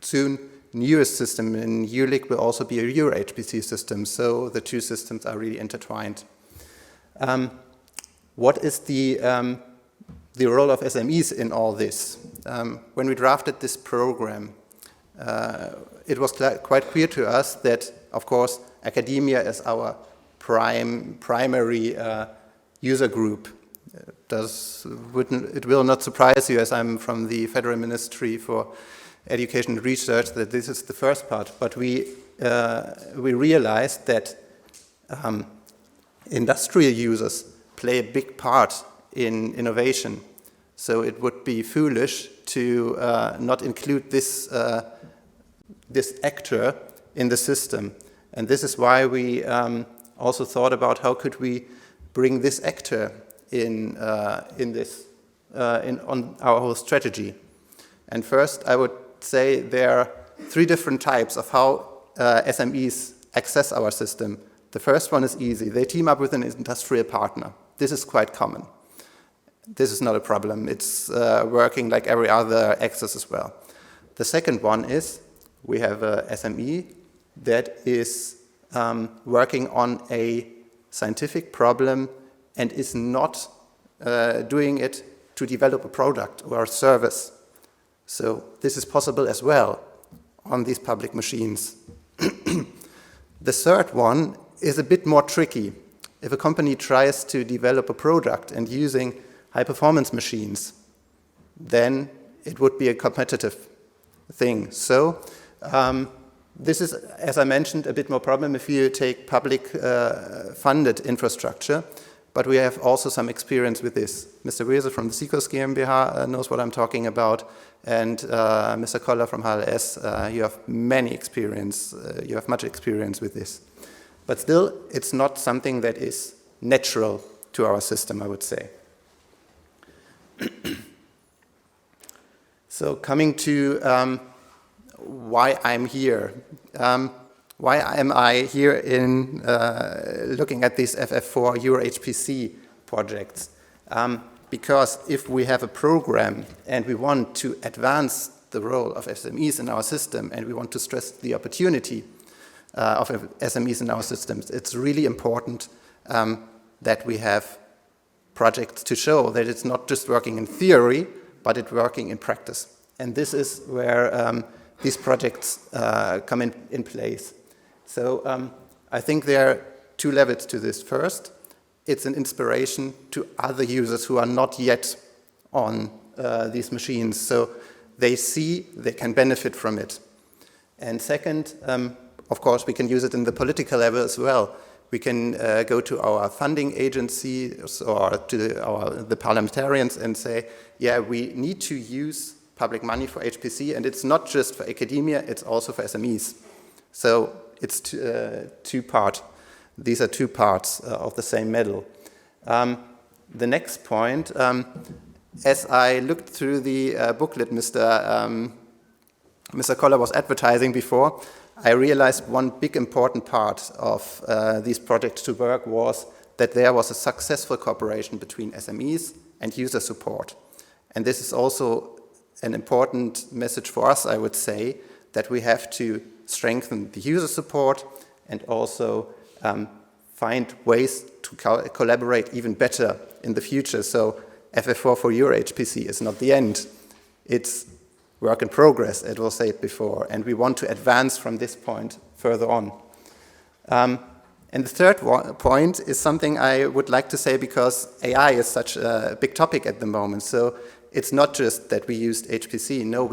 soon newest system in Jülich will also be a EuroHPC system, so the 2 systems are really intertwined. What is the role of SMEs in all this? When we drafted this program, it was quite clear to us that, of course, academia is our primary user group. It will not surprise you, as I'm from the Federal Ministry for Education and Research, that this is the first part. But we realized that industrial users play a big part in innovation. So it would be foolish to not include this actor in the system. And this is why we also thought about how could we bring this actor on our whole strategy. And first, I would say there are 3 different types of how SMEs access our system. The first one is easy. They team up with an industrial partner. This is quite common. This is not a problem. It's working like every other access as well. The second one is we have a SME that is working on a scientific problem and is not doing it to develop a product or a service. So this is possible as well on these public machines. The third one is a bit more tricky. If a company tries to develop a product and using high-performance machines, then it would be a competitive thing. So this is, as I mentioned, a bit more problem if you take public funded infrastructure, but we have also some experience with this. Mr. Weser from the Seekers GmbH knows what I'm talking about, and Mr. Koller from HLRS, you have much experience with this. But still, it's not something that is natural to our system, I would say. So coming to why I'm here. Why am I here in looking at these FF4EuroHPC projects? Because if we have a program and we want to advance the role of SMEs in our system and we want to stress the opportunity of SMEs in our systems, it's really important that we have projects to show that it's not just working in theory, but it's working in practice. And this is where these projects come in place. So I think there are 2 levels to this. First, it's an inspiration to other users who are not yet on these machines, so they see they can benefit from it. And second, of course, we can use it in the political level as well, we can go to our funding agencies or to the parliamentarians and say, yeah, we need to use public money for HPC, and it's not just for academia, it's also for SMEs. So it's two-part. These are two parts of the same medal. The next point, as I looked through the booklet Mr. Koller was advertising before, I realized one big important part of these projects to work was that there was a successful cooperation between SMEs and user support. And this is also an important message for us, I would say, that we have to strengthen the user support and also find ways to collaborate even better in the future. So FF4 for EuroHPC is not the end. It's work in progress, it was said before, and we want to advance from this point further on. And the third point is something I would like to say because AI is such a big topic at the moment. So it's not just that we used HPC. No,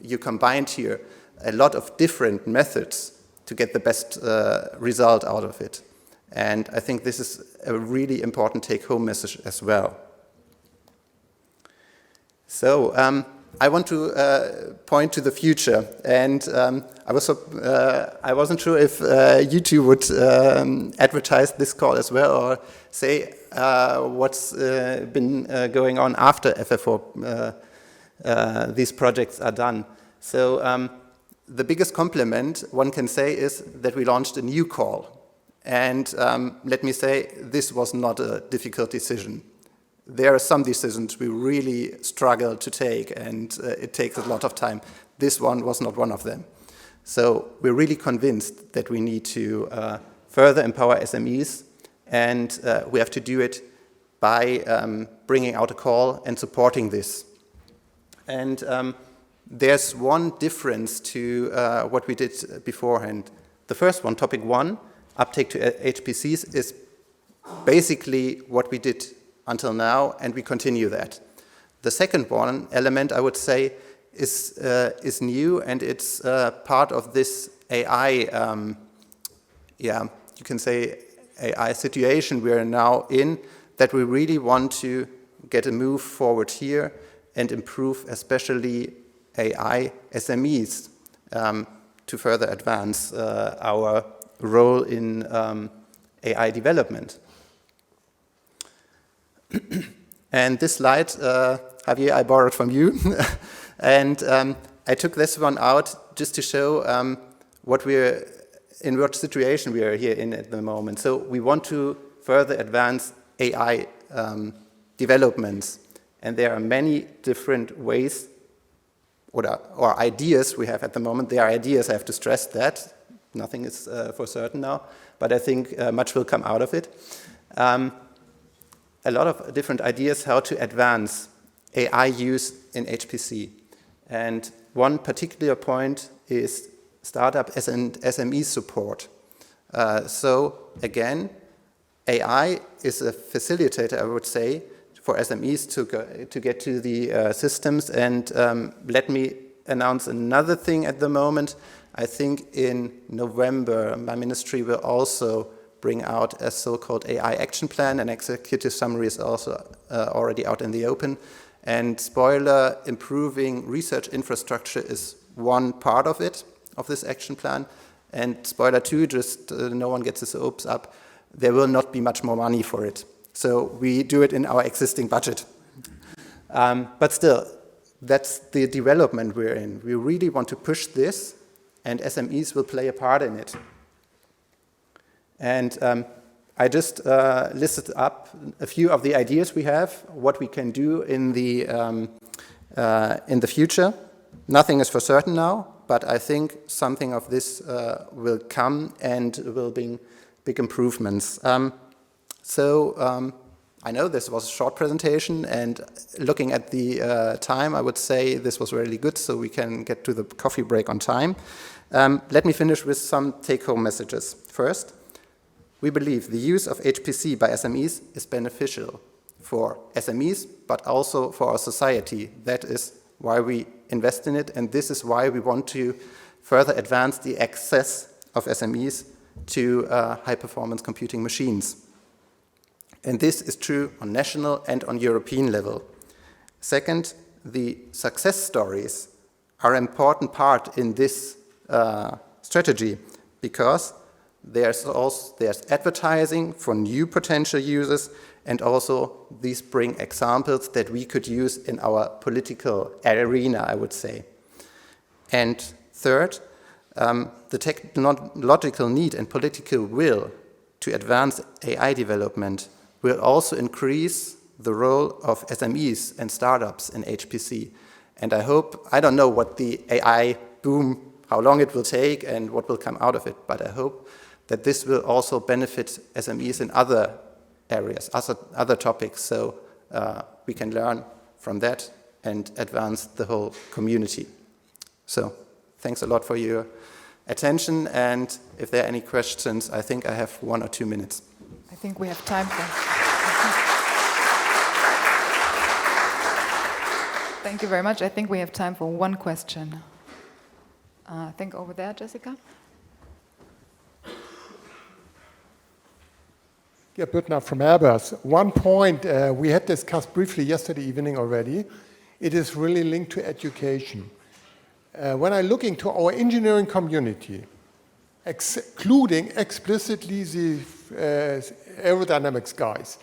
you combined here a lot of different methods to get the best result out of it. And I think this is a really important take-home message as well. So I want to point to the future, and I wasn't sure if you two would advertise this call as well, or say what's been going on after FF4 these projects are done. So the biggest compliment one can say is that we launched a new call, and let me say this was not a difficult decision. There are some decisions we really struggle to take, and it takes a lot of time. This one was not one of them. So we're really convinced that we need to further empower SMEs, and we have to do it by bringing out a call and supporting this. And there's one difference to what we did beforehand. The first one, topic 1, uptake to HPCs, is basically what we did until now, and we continue that. The second one element, I would say, is new, and it's part of this AI, you can say AI situation we are now in, that we really want to get a move forward here and improve especially AI SMEs to further advance our role in AI development. And this slide, Javier, I borrowed from you. And I took this one out just to show in what situation we are here in at the moment. So we want to further advance AI developments. And there are many different ways or ideas we have at the moment. They are ideas, I have to stress that. Nothing is for certain now, but I think much will come out of it. A lot of different ideas how to advance AI use in HPC. And one particular point is startup and SME support. So again, AI is a facilitator, I would say, for SMEs to get to the systems. And let me announce another thing at the moment. I think in November, my ministry will also bring out a so-called AI action plan. An executive summary is also already out in the open. And spoiler, improving research infrastructure is one part of it, of this action plan. And spoiler 2, just no one gets his hopes up, there will not be much more money for it. So we do it in our existing budget. But still, that's the development we're in. We really want to push this, and SMEs will play a part in it. And I just listed up a few of the ideas we have, what we can do in the future. Nothing is for certain now, but I think something of this will come and will bring big improvements. I know this was a short presentation, and looking at the time, I would say this was really good, so we can get to the coffee break on time. Let me finish with some take-home messages. First, we believe the use of HPC by SMEs is beneficial for SMEs, but also for our society. That is why we invest in it, and this is why we want to further advance the access of SMEs to high-performance computing machines. And this is true on national and on European level. Second, the success stories are an important part in this strategy because there's advertising for new potential users, and also these bring examples that we could use in our political arena, I would say. And third, the technological need and political will to advance AI development will also increase the role of SMEs and startups in HPC. And I don't know what the AI boom, how long it will take and what will come out of it, but I hope that this will also benefit SMEs in other areas, other topics, so we can learn from that and advance the whole community. So thanks a lot for your attention, and if there are any questions, I think I have 1 or 2 minutes. I think we have time for... Thank you very much. I think we have time for one question. I think over there, Jessica. Yeah, Büttner from Airbus. One point we had discussed briefly yesterday evening already. It is really linked to education. When I look into our engineering community, excluding explicitly the aerodynamics guys,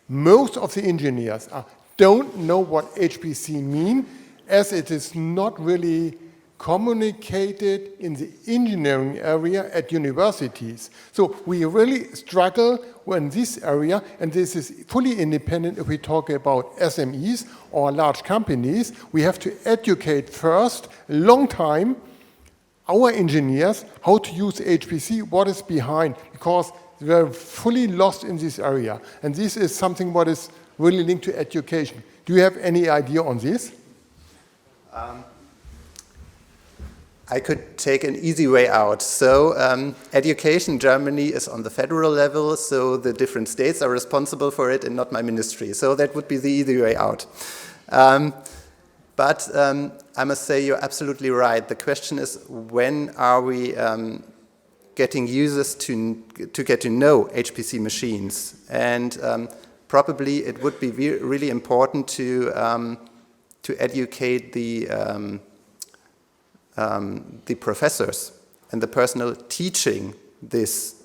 most of the engineers don't know what HPC means, as it is not really communicated in the engineering area at universities. So we really struggle in this area, and this is fully independent if we talk about SMEs or large companies. We have to educate first, long time, our engineers how to use HPC, what is behind, because they are fully lost in this area. And this is something what is really linked to education. Do you have any idea on this? I could take an easy way out. So education in Germany is on the federal level, so the different states are responsible for it and not my ministry. So that would be the easy way out. But I must say you're absolutely right. The question is, when are we getting users to get to know HPC machines? And probably it would be really important to educate the professors and the personnel teaching these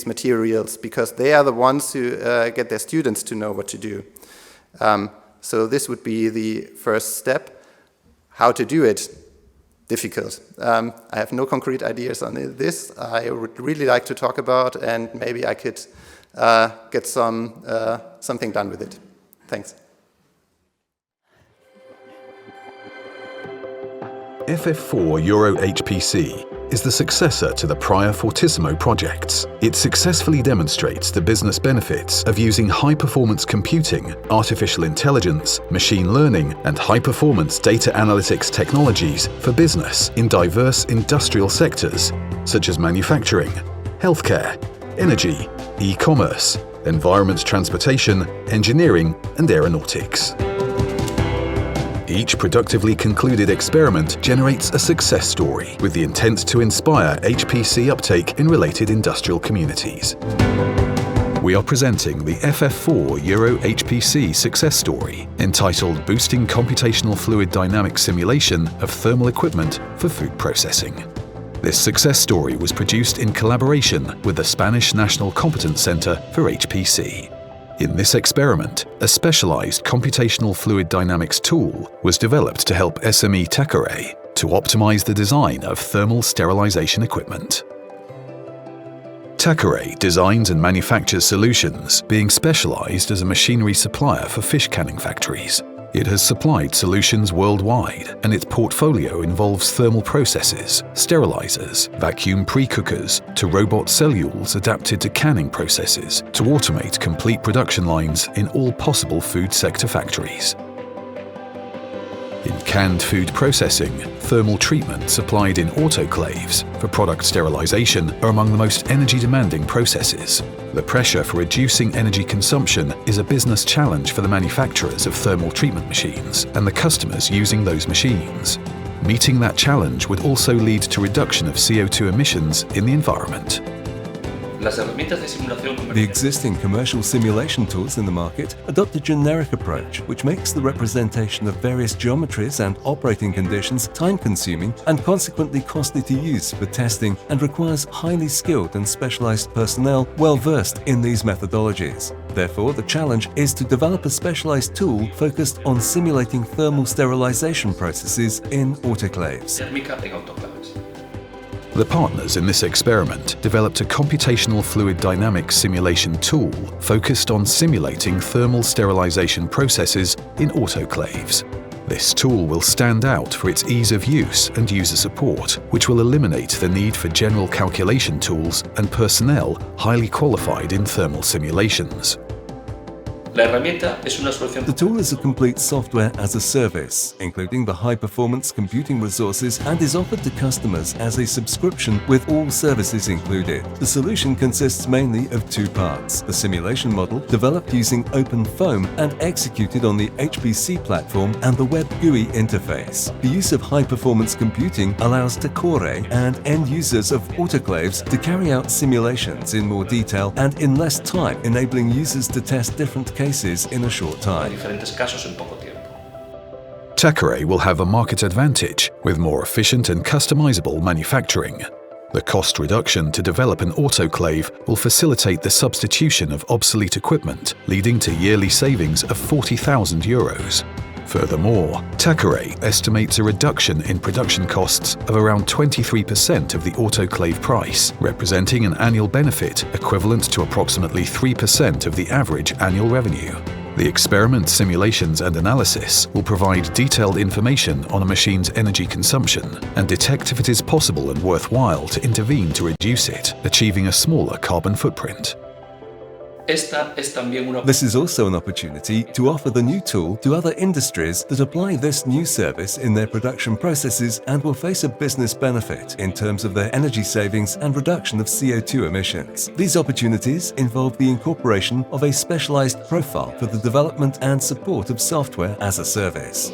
materials, because they are the ones who get their students to know what to do. So this would be the first step. How to do it? Difficult. I have no concrete ideas on this. I would really like to talk about, and maybe I could get something done with it. Thanks. FF4EuroHPC is the successor to the prior Fortissimo projects. It successfully demonstrates the business benefits of using high-performance computing, artificial intelligence, machine learning, and high-performance data analytics technologies for business in diverse industrial sectors, such as manufacturing, healthcare, energy, e-commerce, environment transportation, engineering, and aeronautics. Each productively concluded experiment generates a success story with the intent to inspire HPC uptake in related industrial communities. We are presenting the FF4EuroHPC Success Story, entitled Boosting Computational Fluid Dynamics Simulation of Thermal Equipment for Food Processing. This success story was produced in collaboration with the Spanish National Competence Center for HPC. In this experiment, a specialized computational fluid dynamics tool was developed to help SME Takare to optimize the design of thermal sterilization equipment. Takare designs and manufactures solutions, being specialized as a machinery supplier for fish canning factories. It has supplied solutions worldwide, and its portfolio involves thermal processes, sterilizers, vacuum pre-cookers, to robot cellules adapted to canning processes to automate complete production lines in all possible food sector factories. In canned food processing, thermal treatment supplied in autoclaves for product sterilization are among the most energy-demanding processes. The pressure for reducing energy consumption is a business challenge for the manufacturers of thermal treatment machines and the customers using those machines. Meeting that challenge would also lead to reduction of CO2 emissions in the environment. The existing commercial simulation tools in the market adopt a generic approach, which makes the representation of various geometries and operating conditions time-consuming and consequently costly to use for testing, and requires highly skilled and specialized personnel well-versed in these methodologies. Therefore, the challenge is to develop a specialized tool focused on simulating thermal sterilization processes in autoclaves. The partners in this experiment developed a computational fluid dynamics simulation tool focused on simulating thermal sterilization processes in autoclaves. This tool will stand out for its ease of use and user support, which will eliminate the need for general calculation tools and personnel highly qualified in thermal simulations. The tool is a complete software as a service, including the high-performance computing resources, and is offered to customers as a subscription with all services included. The solution consists mainly of two parts: the simulation model, developed using OpenFOAM and executed on the HPC platform, and the web GUI interface. The use of high-performance computing allows Koller and end users of autoclaves to carry out simulations in more detail and in less time, enabling users to test different cases in a short time. Koller will have a market advantage with more efficient and customizable manufacturing. The cost reduction to develop an autoclave will facilitate the substitution of obsolete equipment, leading to yearly savings of €40,000. Furthermore, Koller estimates a reduction in production costs of around 23% of the autoclave price, representing an annual benefit equivalent to approximately 3% of the average annual revenue. The experiment simulations and analysis will provide detailed information on a machine's energy consumption and detect if it is possible and worthwhile to intervene to reduce it, achieving a smaller carbon footprint. This is also an opportunity to offer the new tool to other industries that apply this new service in their production processes and will face a business benefit in terms of their energy savings and reduction of CO2 emissions. These opportunities involve the incorporation of a specialized profile for the development and support of software as a service.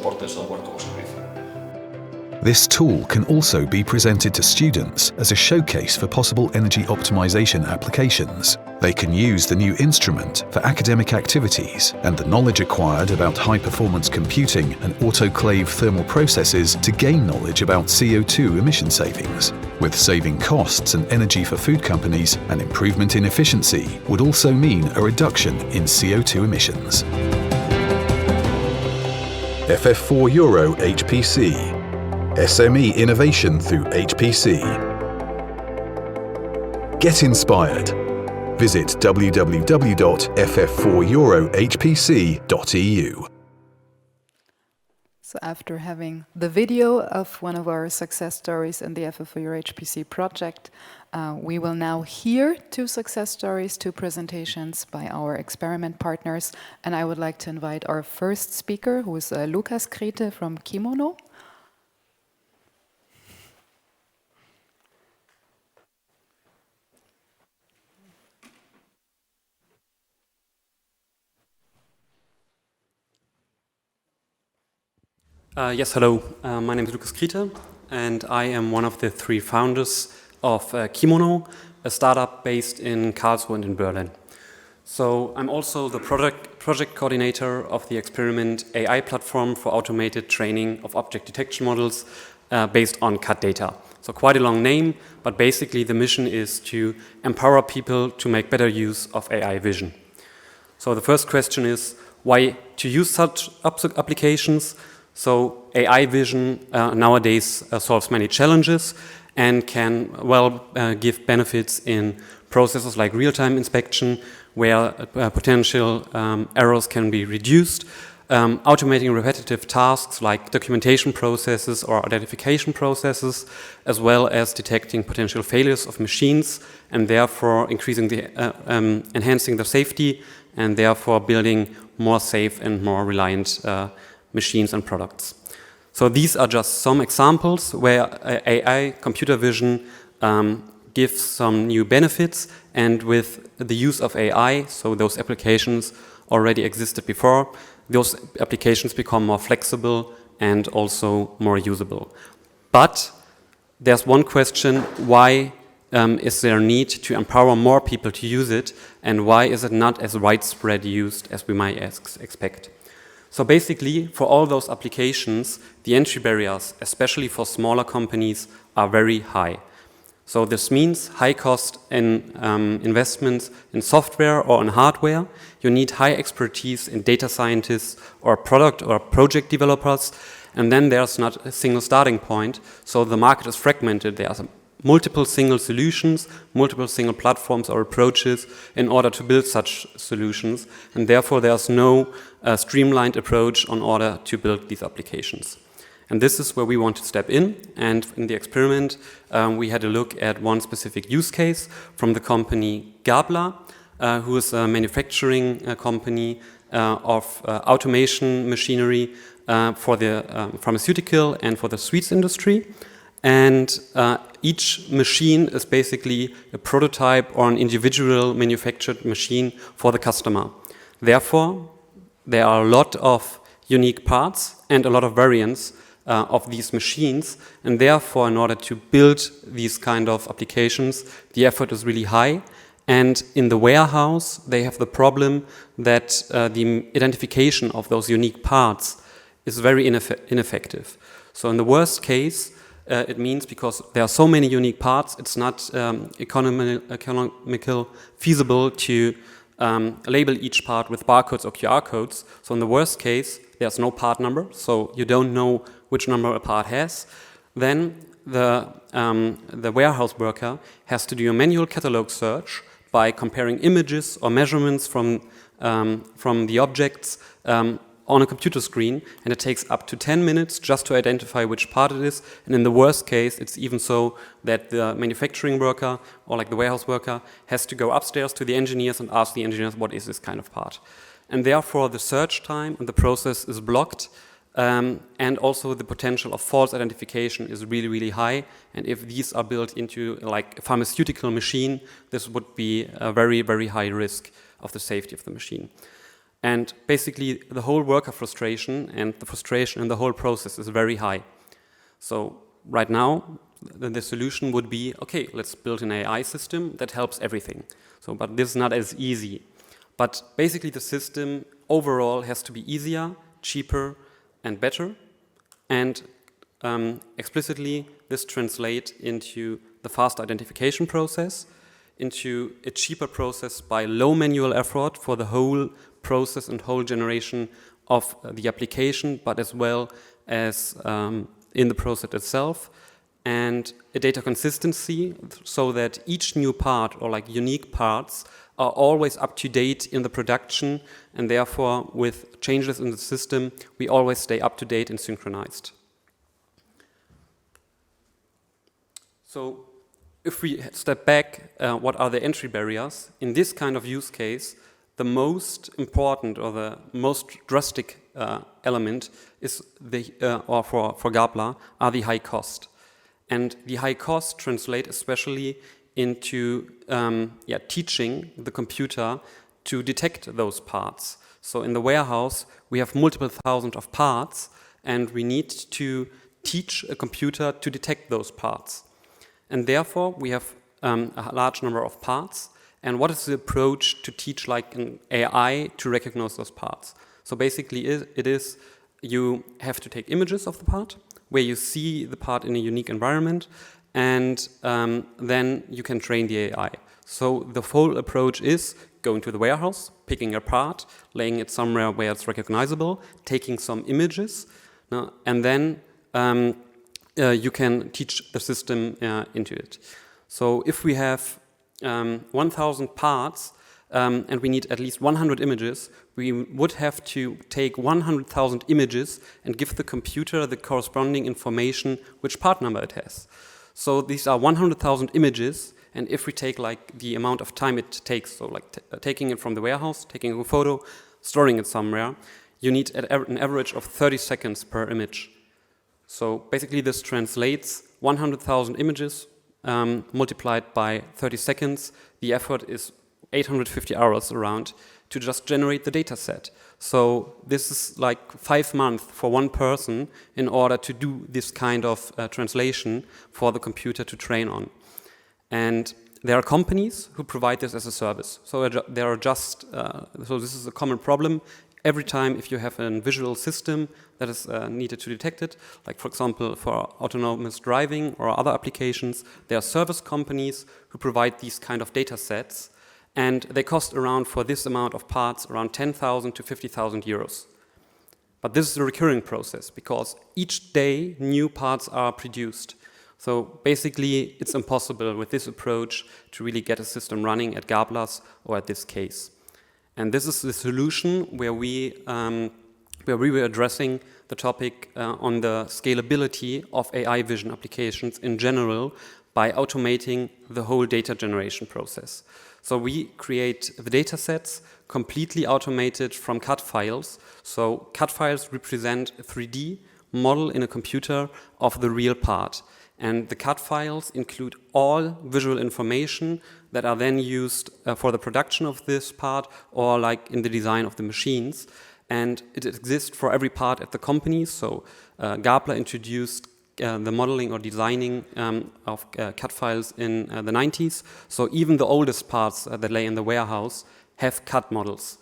This tool can also be presented to students as a showcase for possible energy optimization applications. They can use the new instrument for academic activities and the knowledge acquired about high-performance computing and autoclave thermal processes to gain knowledge about CO2 emission savings. With saving costs and energy for food companies, an improvement in efficiency would also mean a reduction in CO2 emissions. FF4EuroHPC. SME innovation through HPC. Get inspired. Visit www.ff4EuroHPC.eu. So after having the video of one of our success stories in the FF4EuroHPC project, we will now hear two success stories, two presentations by our experiment partners, and I would like to invite our first speaker, who is Lukas Krete from Kimono. Yes, hello. My name is Lukas Krete, and I am one of the three founders of Kimono, a startup based in Karlsruhe and in Berlin. So I'm also the project coordinator of the experiment AI platform for automated training of object detection models based on CAD data. So quite a long name, but basically the mission is to empower people to make better use of AI vision. So the first question is, why to use such applications? So AI vision nowadays solves many challenges and can give benefits in processes like real-time inspection, where potential errors can be reduced, automating repetitive tasks like documentation processes or identification processes, as well as detecting potential failures of machines and therefore enhancing the safety and therefore building more safe and more reliant machines and products. So these are just some examples where AI, computer vision, gives some new benefits, and with the use of AI, so those applications already existed before, those applications become more flexible and also more usable. But there's one question: why is there a need to empower more people to use it, and why is it not as widespread used as we might expect? So basically, for all those applications, the entry barriers, especially for smaller companies, are very high. So this means high cost in investments in software or in hardware. You need high expertise in data scientists or product or project developers, and then there's not a single starting point. So the market is fragmented. There are multiple single solutions, multiple single platforms or approaches in order to build such solutions, and therefore there's no streamlined approach in order to build these applications. And this is where we want to step in, and in the experiment we had a look at one specific use case from the company Gabler, who is a manufacturing company of automation machinery for the pharmaceutical and for the sweets industry. And each machine is basically a prototype or an individual manufactured machine for the customer. Therefore, there are a lot of unique parts and a lot of variants of these machines, and therefore, in order to build these kind of applications, the effort is really high. And in the warehouse, they have the problem that the identification of those unique parts is very ineffective. So in the worst case, it means because there are so many unique parts, it's not economical feasible to label each part with barcodes or QR codes. So in the worst case, there's no part number, so you don't know which number a part has. Then the warehouse worker has to do a manual catalog search by comparing images or measurements from the objects on a computer screen, and it takes up to 10 minutes just to identify which part it is. And in the worst case, it's even so that the manufacturing worker or like the warehouse worker has to go upstairs to the engineers and ask the engineers, what is this kind of part? And therefore the search time and the process is blocked, and also the potential of false identification is really, really high. And if these are built into like a pharmaceutical machine, this would be a very, very high risk of the safety of the machine. And basically, the whole worker frustration and the frustration in the whole process is very high. So right now, the solution would be, okay, let's build an AI system that helps everything. So, but this is not as easy. But basically, the system overall has to be easier, cheaper, and better. And explicitly, this translates into the fast identification process, into a cheaper process by low manual effort for the whole process and whole generation of the application, but as well as in the process itself, and a data consistency so that each new part or like unique parts are always up to date in the production, and therefore with changes in the system we always stay up to date and synchronized. So if we step back, what are the entry barriers? In this kind of use case, the most important or the most drastic element is or for Gabler are the high cost. And the high cost translate especially into teaching the computer to detect those parts. So in the warehouse, we have multiple thousands of parts, and we need to teach a computer to detect those parts. And therefore, we have a large number of parts. And what is the approach to teach like an AI to recognize those parts? So basically, it is you have to take images of the part, where you see the part in a unique environment, and then you can train the AI. So the full approach is going to the warehouse, picking a part, laying it somewhere where it's recognizable, taking some images, and then you can teach the system into it. So if we have 1,000 parts and we need at least 100 images, we would have to take 100,000 images and give the computer the corresponding information which part number it has. So these are 100,000 images, and if we take like the amount of time it takes, so like taking it from the warehouse, taking a photo, storing it somewhere, you need an average of 30 seconds per image. So basically this translates 100,000 images multiplied by 30 seconds. The effort is 850 hours around to just generate the data set. So this is like 5 months for one person in order to do this kind of translation for the computer to train on. And there are companies who provide this as a service. So there are just, so this is a common problem. Every time if you have a visual system that is needed to detect it, like for example for autonomous driving or other applications, there are service companies who provide these kind of data sets, and they cost around, for this amount of parts, around 10,000 to 50,000 euros. But this is a recurring process because each day new parts are produced. So basically it's impossible with this approach to really get a system running at Gabler's or at this case. And this is the solution where we were addressing the topic on the scalability of AI vision applications in general by automating the whole data generation process. So we create the data sets completely automated from CAD files. So CAD files represent a 3D model in a computer of the real part. And the CAD files include all visual information that are then used for the production of this part or like in the design of the machines. And it exists for every part at the company. So Gabler introduced the modeling or designing of CAD files in the 90s. So even the oldest parts that lay in the warehouse have CAD models.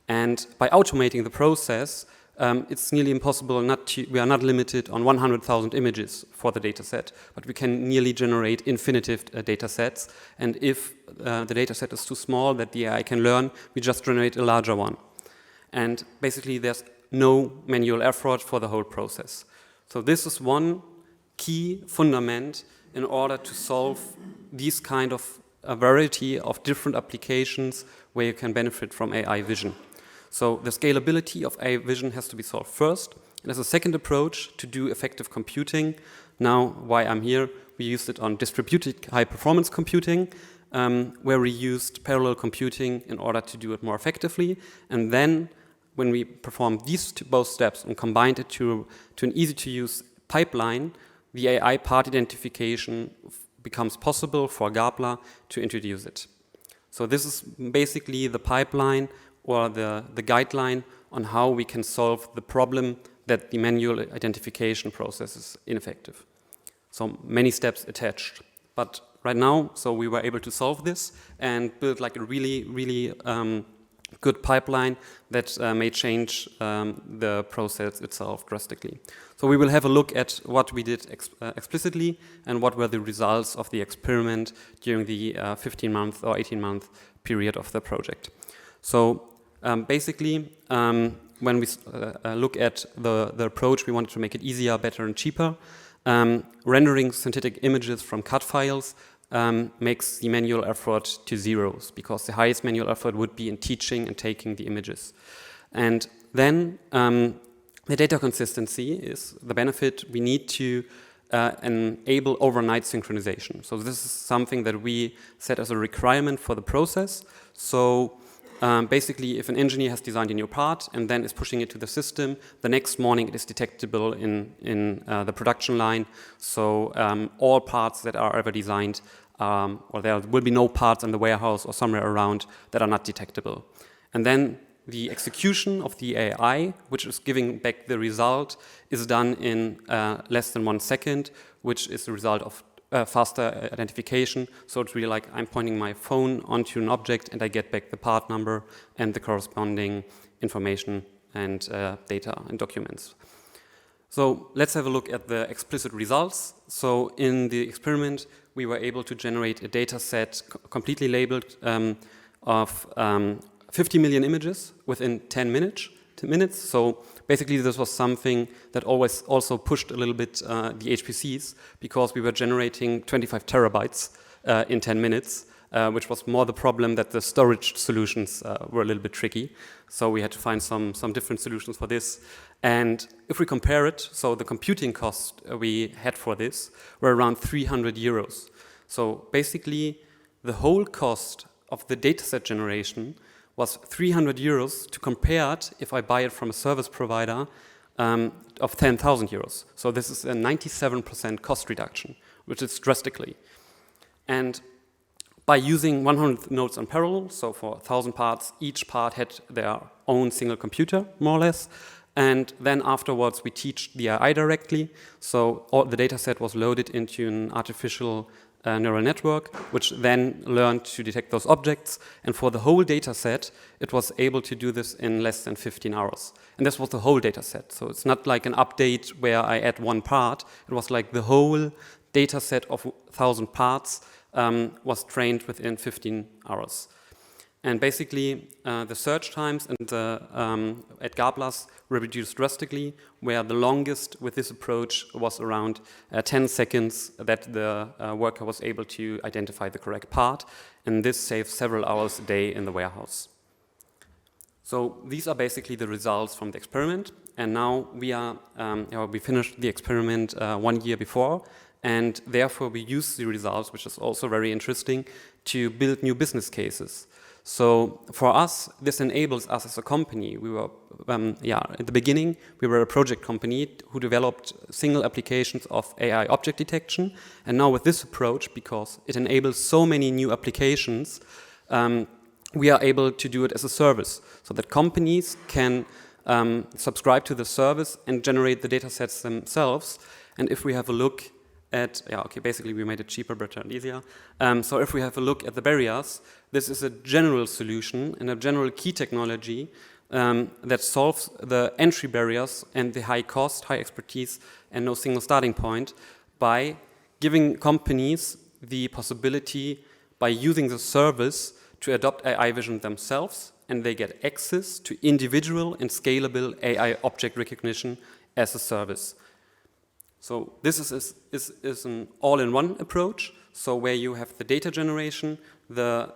And by automating the process, it's nearly impossible we are not limited on 100,000 images for the data set, but we can nearly generate infinitive data sets. And if the data set is too small that the AI can learn, we just generate a larger one. And basically there's no manual effort for the whole process. So this is one key fundament in order to solve these kind of a variety of different applications where you can benefit from AI vision. So the scalability of AI vision has to be solved first. And as a second approach to do effective computing, now why I'm here, we used it on distributed high-performance computing, where we used parallel computing in order to do it more effectively. And then when we performed these both steps and combined it to an easy-to-use pipeline, the AI part identification becomes possible for Gabler to introduce it. So this is basically the pipeline or the guideline on how we can solve the problem that the manual identification process is ineffective. So many steps attached. But right now, so we were able to solve this and build like a really, really good pipeline that may change the process itself drastically. So we will have a look at what we did explicitly and what were the results of the experiment during the 15-month or 18-month period of the project. So basically, when we look at the approach, we wanted to make it easier, better, and cheaper. Rendering synthetic images from CAD files makes the manual effort to zeros, because the highest manual effort would be in teaching and taking the images. And then the data consistency is the benefit we need to enable overnight synchronization. So this is something that we set as a requirement for the process. So basically, if an engineer has designed a new part and then is pushing it to the system, the next morning it is detectable in the production line. So all parts that are ever designed, or there will be no parts in the warehouse or somewhere around that are not detectable. And then the execution of the AI, which is giving back the result, is done in less than 1 second, which is the result of faster identification. So it's really like I'm pointing my phone onto an object and I get back the part number and the corresponding information and data and documents. So let's have a look at the explicit results. So in the experiment, we were able to generate a data set completely labeled of 50 million images within 10 minutes. So basically this was something that always also pushed a little bit the HPCs, because we were generating 25 terabytes in 10 minutes, which was more the problem that the storage solutions were a little bit tricky. So we had to find some different solutions for this. And if we compare it, so the computing cost we had for this were around 300 euros. So basically the whole cost of the dataset generation was 300 euros to compare it if I buy it from a service provider of 10,000 euros. So this is a 97% cost reduction, which is drastically. And by using 100 nodes in parallel, so for 1,000 parts, each part had their own single computer, more or less. And then afterwards, we teach the AI directly. So all the data set was loaded into an artificial neural network, which then learned to detect those objects. And for the whole data set, it was able to do this in less than 15 hours. And this was the whole data set. So it's not like an update where I add one part. It was like the whole data set of 1,000 parts was trained within 15 hours. And basically, the search times and at Gablas were reduced drastically, where the longest with this approach was around 10 seconds that the worker was able to identify the correct part. And this saves several hours a day in the warehouse. So these are basically the results from the experiment. And now we finished the experiment 1 year before. And therefore, we use the results, which is also very interesting, to build new business cases. So for us, this enables us as a company. We were, at the beginning, we were a project company who developed single applications of AI object detection. And now with this approach, because it enables so many new applications, we are able to do it as a service, so that companies can subscribe to the service and generate the data sets themselves. And if we have a look at, basically we made it cheaper, better, and easier. So if we have a look at the barriers, this is a general solution and a general key technology that solves the entry barriers and the high cost, high expertise, and no single starting point by giving companies the possibility, by using the service, to adopt AI vision themselves, and they get access to individual and scalable AI object recognition as a service. So this is an all-in-one approach, so where you have the data generation, the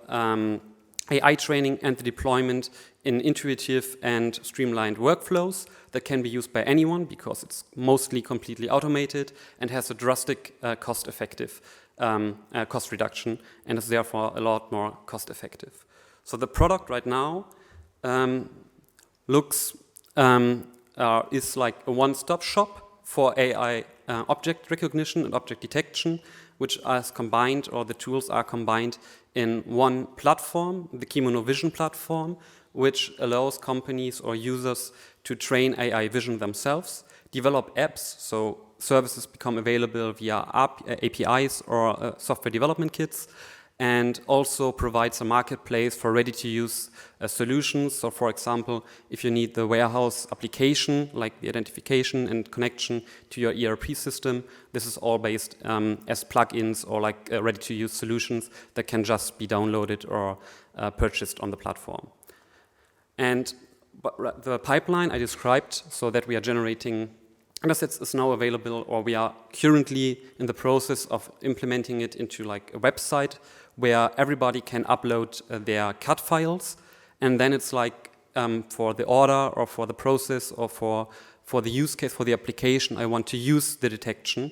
AI training, and the deployment in intuitive and streamlined workflows that can be used by anyone because it's mostly completely automated and has a drastic cost-effective cost reduction and is therefore a lot more cost-effective. So the product right now is like a one-stop shop for AI object recognition and object detection, which is combined, or the tools are combined in one platform, the Keynote Vision platform, which allows companies or users to train AI vision themselves, develop apps, so services become available via APIs or software development kits, and also provides a marketplace for ready-to-use solutions. So for example, if you need the warehouse application, like the identification and connection to your ERP system, this is all based as plugins or like ready-to-use solutions that can just be downloaded or purchased on the platform. And the pipeline I described, so that we are generating datasets, is now available, or we are currently in the process of implementing it into like a website where everybody can upload their CAD files, and then it's like for the order or for the process or for the use case, for the application I want to use the detection,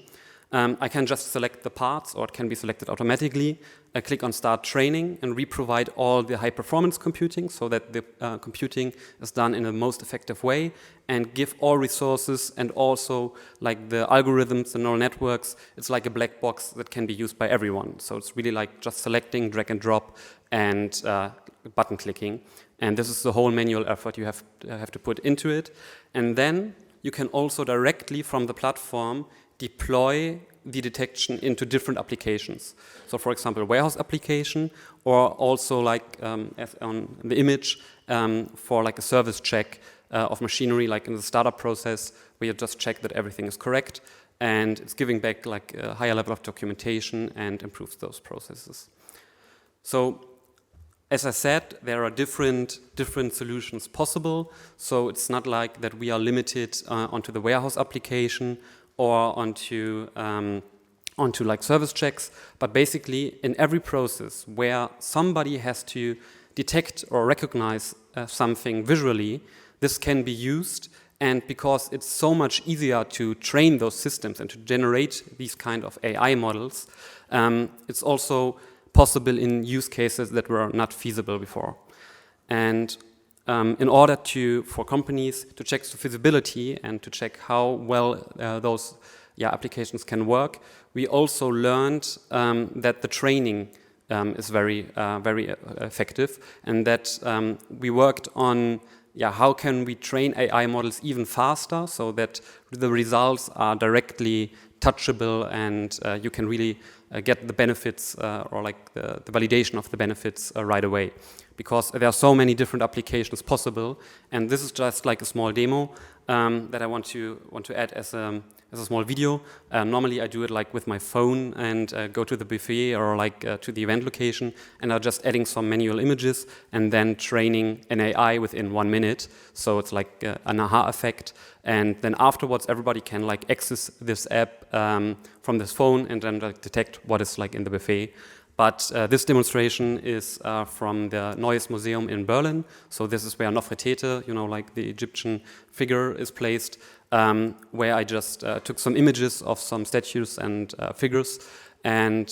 I can just select the parts, or it can be selected automatically. I click on Start Training, and we provide all the high-performance computing so that the computing is done in the most effective way, and give all resources and also like the algorithms, the neural networks. It's like a black box that can be used by everyone. So it's really like just selecting, drag and drop, and button clicking. And this is the whole manual effort you have to put into it. And then you can also directly from the platform deploy the detection into different applications. So for example, a warehouse application, or also like as on the image for like a service check of machinery, like in the startup process, where you just check that everything is correct, and it's giving back like a higher level of documentation and improves those processes. So as I said, there are different solutions possible. So it's not like that we are limited onto the warehouse application or onto like service checks, but basically in every process where somebody has to detect or recognize something visually, this can be used. And because it's so much easier to train those systems and to generate these kind of AI models, it's also possible in use cases that were not feasible before. And in order for companies to check the feasibility and to check how well those applications can work, we also learned that the training is very effective, and that we worked on how can we train AI models even faster so that the results are directly touchable and you can really get the benefits or like the validation of the benefits right away, because there are so many different applications possible. And this is just like a small demo that I want to add as a small video. Normally I do it like with my phone and go to the buffet or like to the event location, and I'm just adding some manual images and then training an AI within 1 minute. So it's like an aha effect. And then afterwards, everybody can like access this app from this phone and then like detect what is like in the buffet. But this demonstration is from the Neues Museum in Berlin. So this is where Nofretete, like the Egyptian figure, is placed, where I just took some images of some statues and figures. And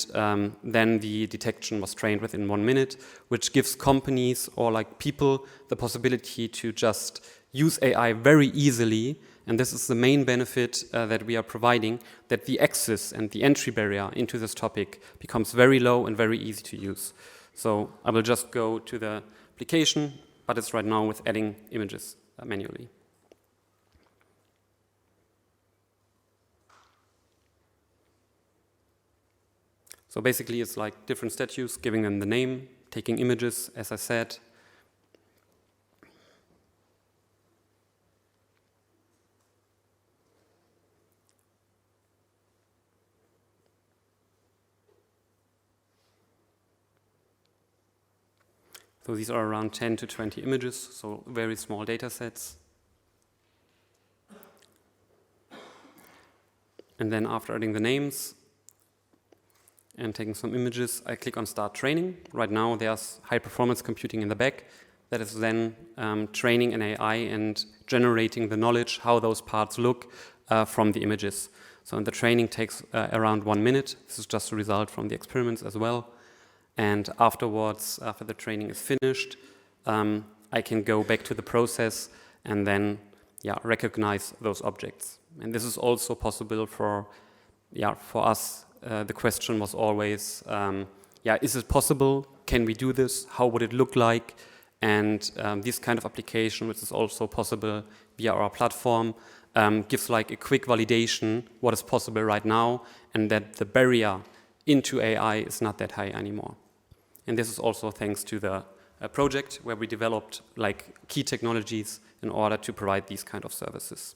then the detection was trained within 1 minute, which gives companies or like people the possibility to just use AI very easily. And this is the main benefit that we are providing, that the access and the entry barrier into this topic becomes very low and very easy to use. So I will just go to the application, but it's right now with adding images manually. So basically it's like different statues, giving them the name, taking images, as I said. So these are around 10 to 20 images, so very small data sets. And then after adding the names and taking some images, I click on Start Training. Right now there's high performance computing in the back that is then training an AI and generating the knowledge how those parts look from the images. So the training takes around 1 minute. This is just a result from the experiments as well. And afterwards, after the training is finished, I can go back to the process and then recognize those objects. And this is also possible for us. The question was always, is it possible? Can we do this? How would it look like? And this kind of application, which is also possible via our platform, gives like a quick validation what is possible right now, and that the barrier into AI is not that high anymore. And this is also thanks to the project where we developed like key technologies in order to provide these kind of services.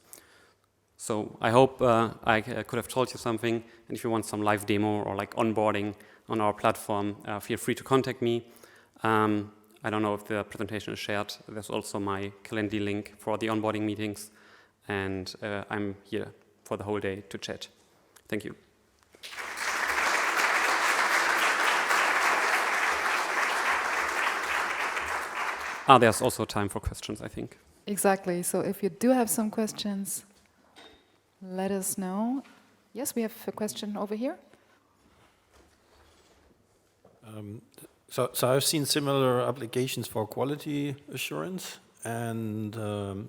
So I hope I could have told you something, and if you want some live demo or like onboarding on our platform, feel free to contact me. I don't know if the presentation is shared. There's also my Calendly link for the onboarding meetings, and I'm here for the whole day to chat. Thank you. There's also time for questions, I think. Exactly. So if you do have some questions, let us know. Yes, we have a question over here. So I've seen similar applications for quality assurance, and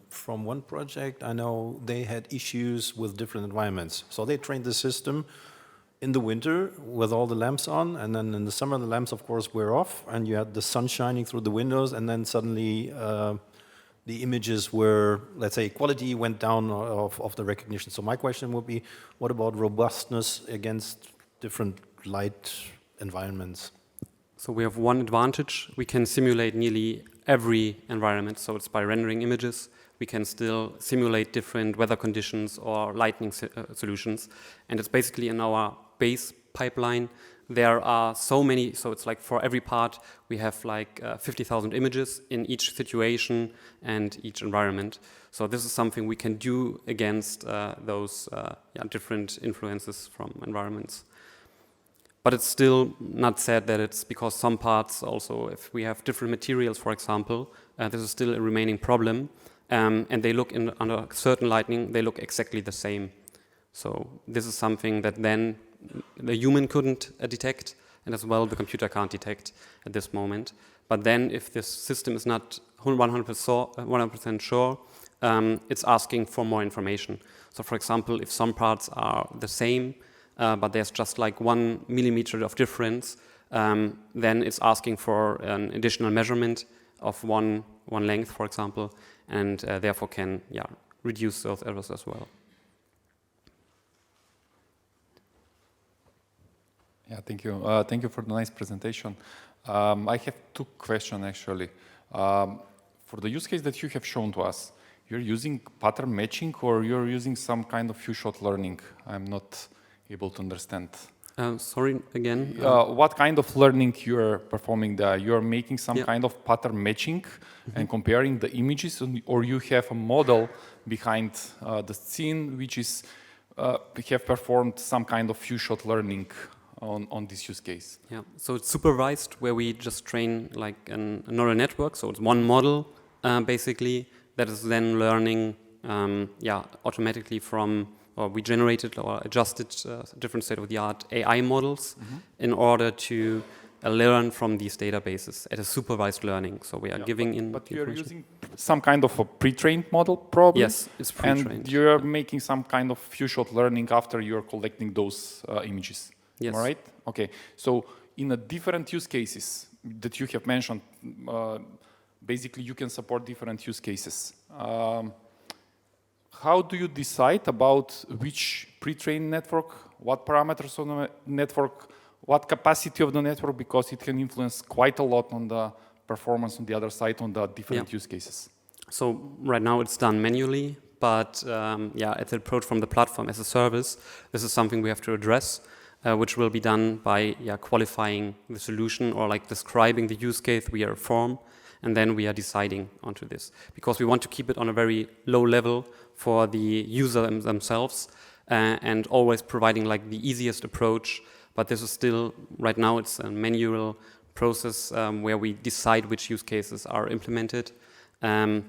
from one project I know they had issues with different environments. So they trained the system in the winter with all the lamps on, and then in the summer the lamps of course were off, and you had the sun shining through the windows, and then suddenly the images were, let's say, quality went down of the recognition. So my question would be, what about robustness against different light environments? So we have one advantage. We can simulate nearly every environment. So it's by rendering images. We can still simulate different weather conditions or lighting solutions. And it's basically in our base pipeline. There are so many, so it's like for every part, we have like 50,000 images in each situation and each environment. So this is something we can do against those different influences from environments. But it's still not said that it's because some parts also, if we have different materials, for example, this is still a remaining problem. And they look under certain lighting, they look exactly the same. So this is something that then the human couldn't detect, and as well the computer can't detect at this moment. But then if this system is not 100% sure, it's asking for more information. So for example, if some parts are the same, but there's just like 1 millimeter of difference, then it's asking for an additional measurement of one length, for example, and therefore can reduce those errors as well. Yeah, thank you. Thank you for the nice presentation. I have two questions actually. For the use case that you have shown to us, you're using pattern matching or you're using some kind of few-shot learning? I'm not able to understand. Sorry, again? What kind of learning you're performing there? You're making some kind of pattern matching and comparing the images, or you have a model behind the scene which is have performed some kind of few-shot learning on this use case? Yeah, so it's supervised, where we just train like a neural network. So it's one model, basically, that is then learning, automatically from, or we generated or adjusted different state-of-the-art AI models in order to learn from these databases at a supervised learning. So we are giving in. But you're using some kind of a pre-trained model, probably? Yes, it's pre-trained. And you're making some kind of few-shot learning after you're collecting those images. Yes. All right? Okay. So in a different use cases that you have mentioned, basically you can support different use cases. How do you decide about which pre-trained network, what parameters on the network, what capacity of the network, because it can influence quite a lot on the performance on the other side on the different use cases? So right now it's done manually, but at the approach from the platform as a service, this is something we have to address. Which will be done by qualifying the solution or like describing the use case we are from, and then we are deciding onto this. Because we want to keep it on a very low level for the user themselves, and always providing like the easiest approach. But this is still, right now it's a manual process where we decide which use cases are implemented,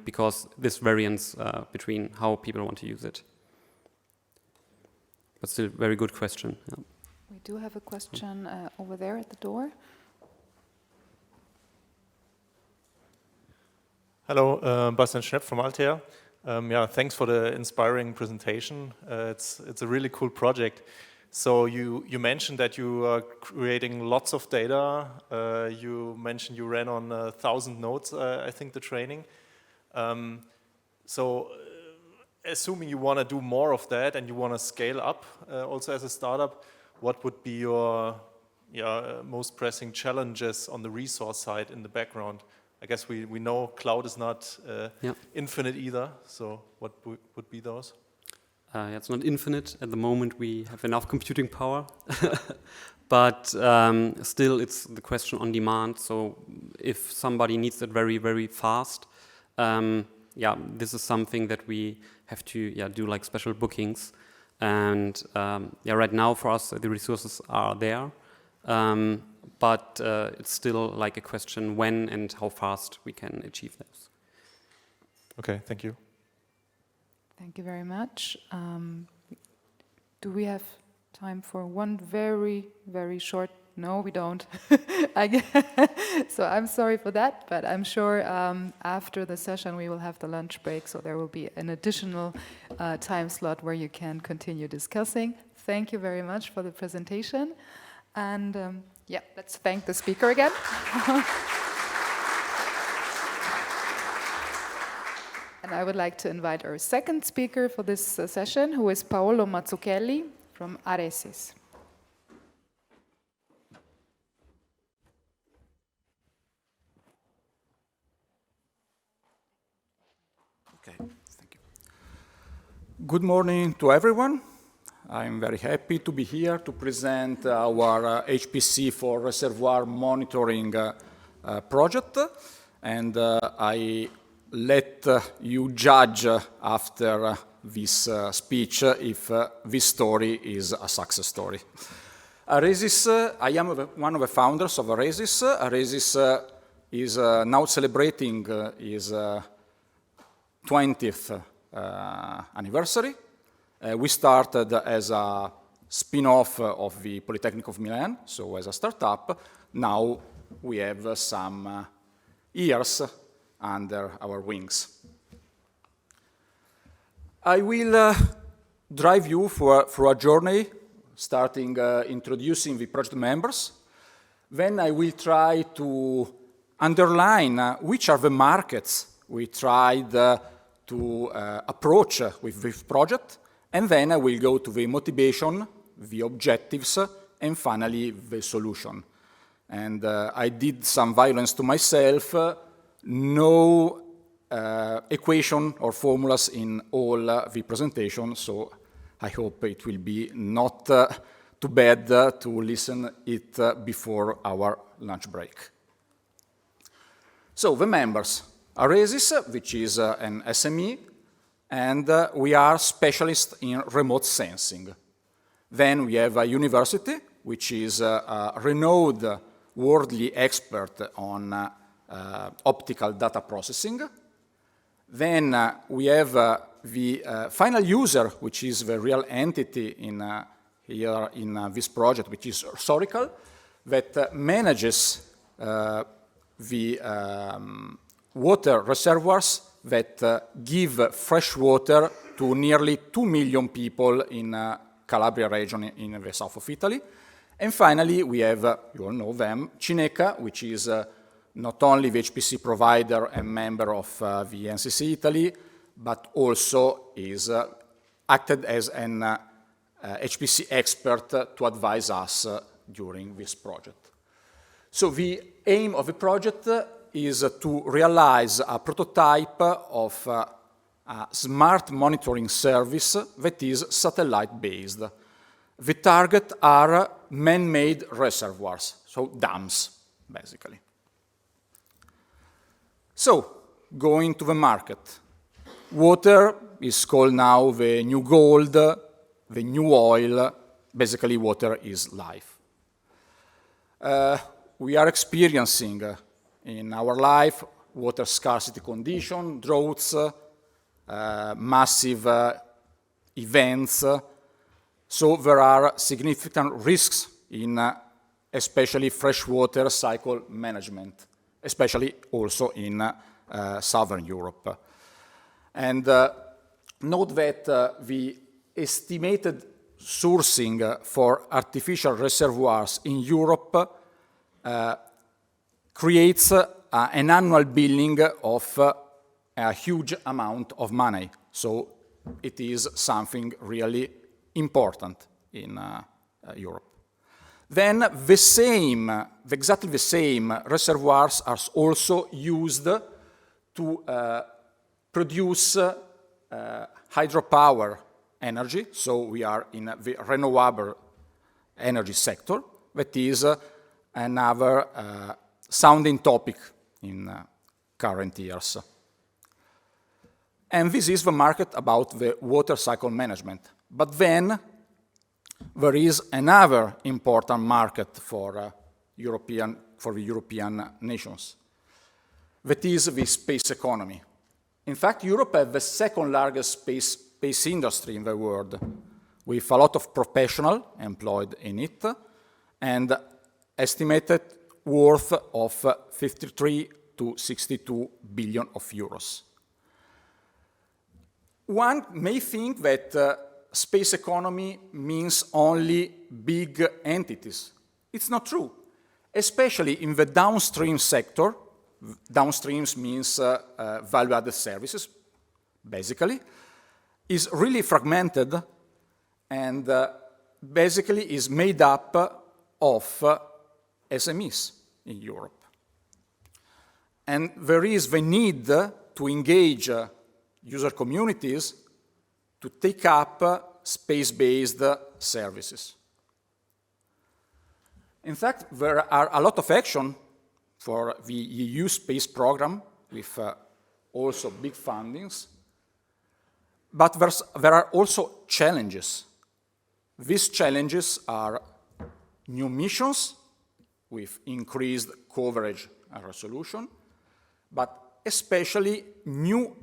because this variance between how people want to use it. But still, very good question. Yeah. We do have a question over there at the door. Hello, Bastian from Altair. Thanks for the inspiring presentation. It's a really cool project. So you mentioned that you are creating lots of data. You mentioned you ran on 1,000 nodes, I think, the training. Assuming you want to do more of that and you want to scale up also as a startup, what would be your most pressing challenges on the resource side in the background? I guess we know cloud is not infinite either, so what would be those? It's not infinite. At the moment we have enough computing power, but still it's the question on demand. So if somebody needs it very, very fast, this is something that we have to do like special bookings. And right now for us the resources are there, but it's still like a question when and how fast we can achieve this. Okay, thank you. Thank you very much. Do we have time for one very, very short? No, we don't. So I'm sorry for that, but I'm sure after the session we will have the lunch break, so there will be an additional time slot where you can continue discussing. Thank you very much for the presentation. And let's thank the speaker again. And I would like to invite our second speaker for this session, who is Paolo Mazzucchelli from Aresis. Okay, thank you. Good morning to everyone. I'm very happy to be here to present our HPC for reservoir monitoring project, and I let you judge after this speech if this story is a success story. Aresis, I am one of the founders of Aresis. Aresis is now celebrating its 20th anniversary. We started as a spin-off of the Polytechnic of Milan, so as a startup. Now we have some years under our wings. I will drive you through a journey, starting introducing the project members. Then I will try to underline which are the markets we tried to approach with this project, and then I will go to the motivation, the objectives, and finally the solution. And I did some violence to myself, no equation or formulas in all the presentation, so I hope it will be not too bad to listen it before our lunch break. So the members are ARESIS, which is an SME, and we are specialists in remote sensing. Then we have a university, which is a renowned worldly expert on optical data processing. Then we have the final user, which is the real entity here in this project, which is Historical, that manages the water reservoirs that give fresh water to nearly 2 million people in Calabria region in the south of Italy. And finally, we have, you all know them, Cineca, which is not only the HPC provider and member of the NCC Italy, but also is acted as an HPC expert to advise us during this project. So the aim of the project is to realize a prototype of a smart monitoring service that is satellite-based. The target are man-made reservoirs, so dams, basically. So, going to the market. Water is called now the new gold, the new oil. Basically, water is life. We are experiencing in our life water scarcity condition, droughts, massive events. So there are significant risks in especially freshwater cycle management, especially also in Southern Europe. And note that the estimated sourcing for artificial reservoirs in Europe creates an annual billing of a huge amount of money. So it is something really important in Europe. Then exactly the same reservoirs are also used to produce hydropower energy. So we are in the renewable energy sector. That is another sounding topic in current years. And this is the market about the water cycle management. But then there is another important market for the European nations. That is the space economy. In fact, Europe has the second largest space industry in the world, with a lot of professionals employed in it, and estimated worth of 53 to 62 billion of euros. One may think that space economy means only big entities. It's not true, especially in the downstream sector. Downstreams means value-added services, basically, is really fragmented and basically is made up of SMEs in Europe. And there is the need to engage user communities to take up space-based services. In fact, there are a lot of action for the EU space program with also big fundings, but there are also challenges. These challenges are new missions with increased coverage and resolution, but especially new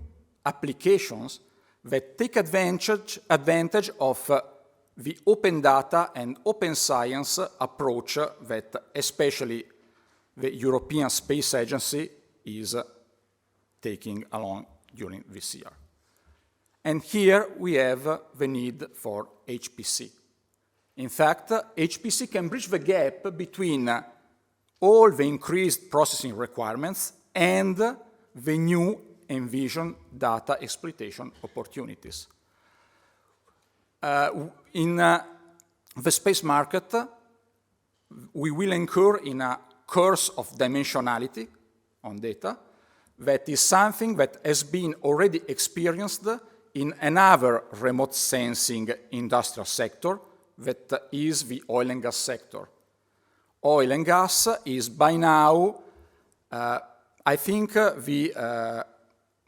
applications that take advantage of the open data and open science approach that especially the European Space Agency is taking along during this year. And here we have the need for HPC. In fact, HPC can bridge the gap between all the increased processing requirements and the new envisioned data exploitation opportunities. In the space market, we will incur in a curse of dimensionality on data that is something that has been already experienced in another remote sensing industrial sector, that is the oil and gas sector. Oil and gas is by now, I think, the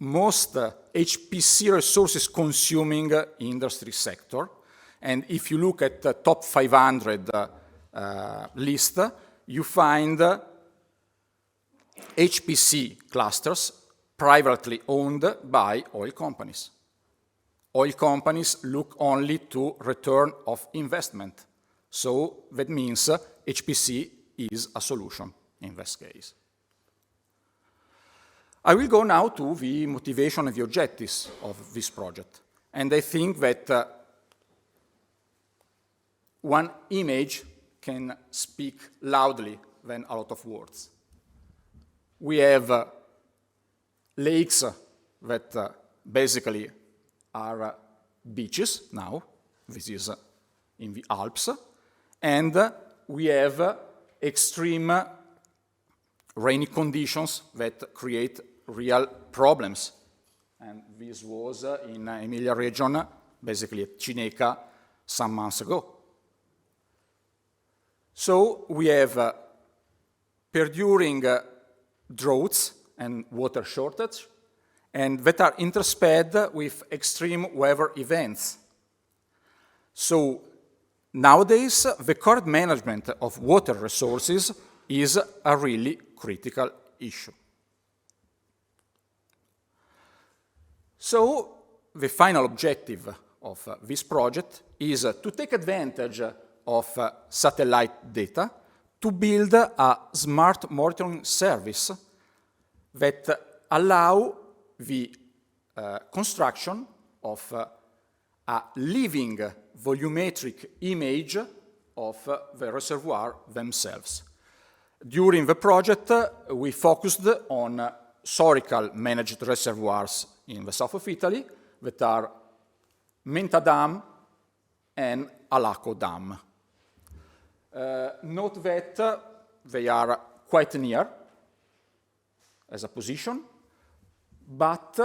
most HPC resources consuming industry sector. And if you look at the top 500 list, you find HPC clusters privately owned by oil companies. Oil companies look only to return of investment. So that means HPC is a solution in this case. I will go now to the motivation and the objectives of this project. And I think that one image can speak loudly than a lot of words. We have lakes that basically are beaches now. This is in the Alps. And we have extreme rainy conditions that create real problems. And this was in Emilia region, basically at Cineca, some months ago. So we have perduring droughts and water shortage, and that are intersped with extreme weather events. So nowadays, the current management of water resources is a really critical issue. So the final objective of this project is to take advantage of satellite data to build a smart monitoring service that allow the construction of a living volumetric image of the reservoir themselves. During the project, we focused on Sorical managed reservoirs in the south of Italy that are Menta Dam and Alaco Dam. Note that they are quite near as a position, but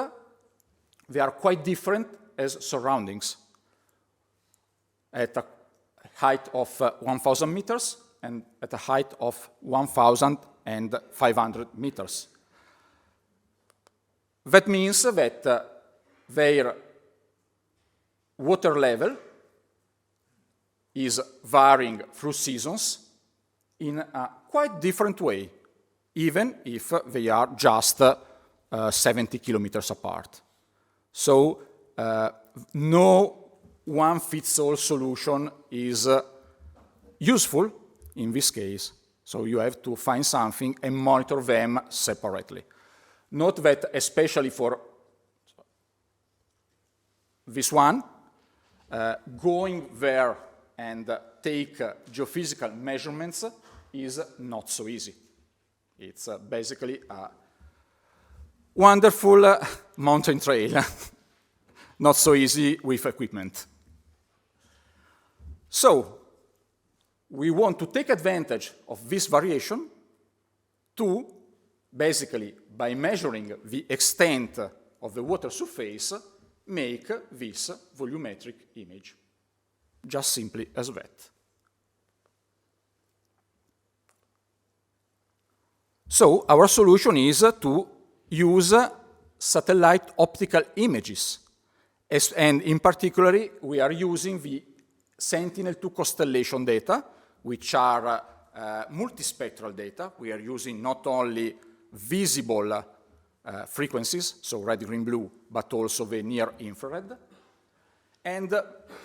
they are quite different as surroundings. At a height of 1,000 meters and at a height of 1,500 meters. That means that their water level is varying through seasons in a quite different way, even if they are just 70 kilometers apart. So no one-fits-all solution is useful in this case. So you have to find something and monitor them separately. Note that especially for this one, going there and take geophysical measurements is not so easy. It's basically a wonderful mountain trail, not so easy with equipment. So, we want to take advantage of this variation to, basically, by measuring the extent of the water surface, make this volumetric image. Just simply as that. So, our solution is to use satellite optical images. And in particular, we are using the Sentinel-2 constellation data, which are multispectral data. We are using not only visible frequencies, so red, green, blue, but also the near infrared. And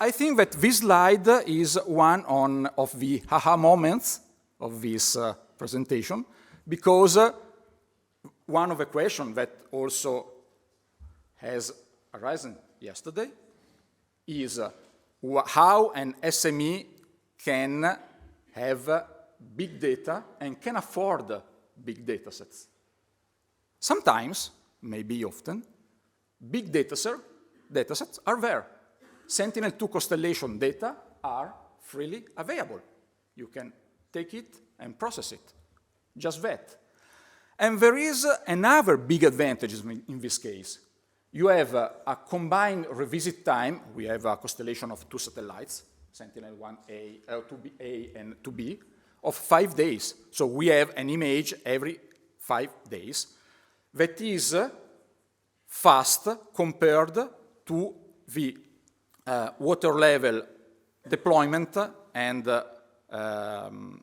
I think that this slide is one of the aha moments of this presentation, because one of the questions that also has arisen yesterday is how an SME can have big data and can afford big data sets. Sometimes, maybe often, big data sets are there. Sentinel-2 constellation data are freely available. You can take it and process it, just that. And there is another big advantage in this case. You have a combined revisit time. We have a constellation of 2 satellites, Sentinel-1A, 2A and 2B, of 5 days. So we have an image every 5 days that is fast compared to the water level deployment and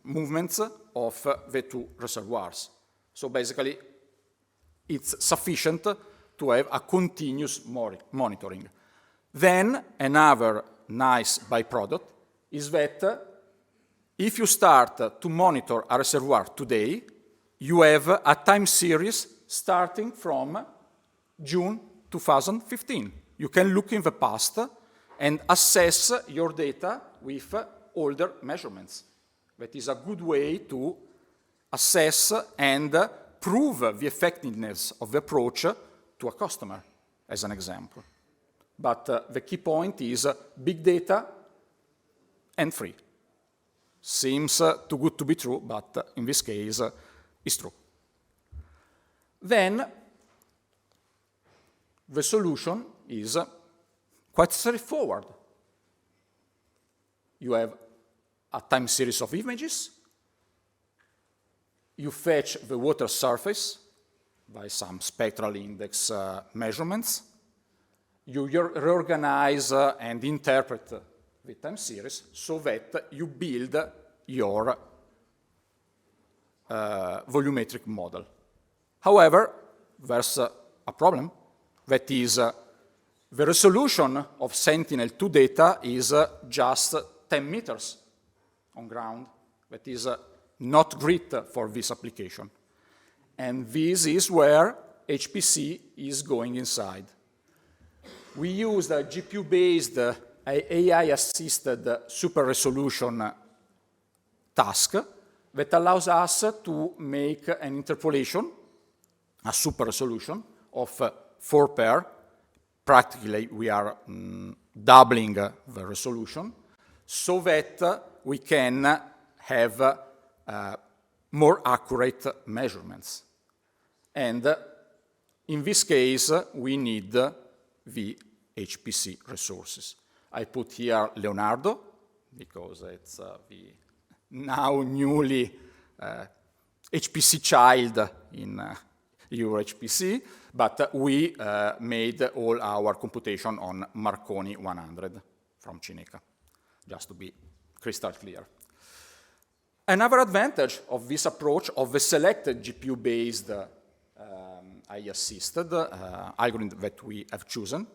movements of the 2 reservoirs. So basically, it's sufficient to have a continuous monitoring. Then another nice byproduct is that if you start to monitor a reservoir today, you have a time series starting from June 2015. You can look in the past and assess your data with older measurements. That is a good way to assess and prove the effectiveness of the approach to a customer, as an example. But the key point is big data and free. Seems too good to be true, but in this case, it's true. Then, the solution is quite straightforward. You have a time series of images. You fetch the water surface by some spectral index measurements. You reorganize and interpret the time series so that you build your volumetric model. However, there's a problem. That is, the resolution of Sentinel-2 data is just 10 meters on ground. That is not great for this application. And this is where HPC is going inside. We used a GPU-based AI-assisted super resolution task that allows us to make an interpolation, a super resolution of 4 pair. Practically, we are doubling the resolution so that we can have more accurate measurements. And in this case, we need the HPC resources. I put here Leonardo, because it's the now newly HPC child in EuroHPC, but we made all our computation on Marconi 100 from Cineca, just to be crystal clear. Another advantage of this approach of the selected GPU-based AI-assisted algorithm that we have chosen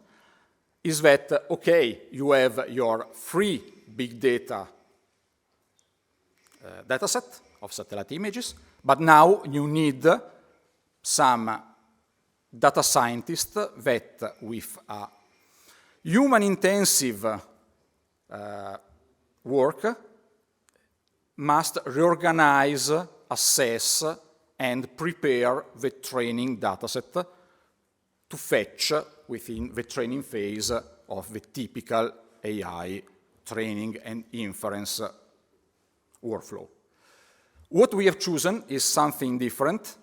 is that, okay, you have your free big data dataset of satellite images, but now you need some data scientists that with a human-intensive work must reorganize, assess, and prepare the training dataset to fetch within the training phase of the typical AI training and inference workflow. What we have chosen is something different.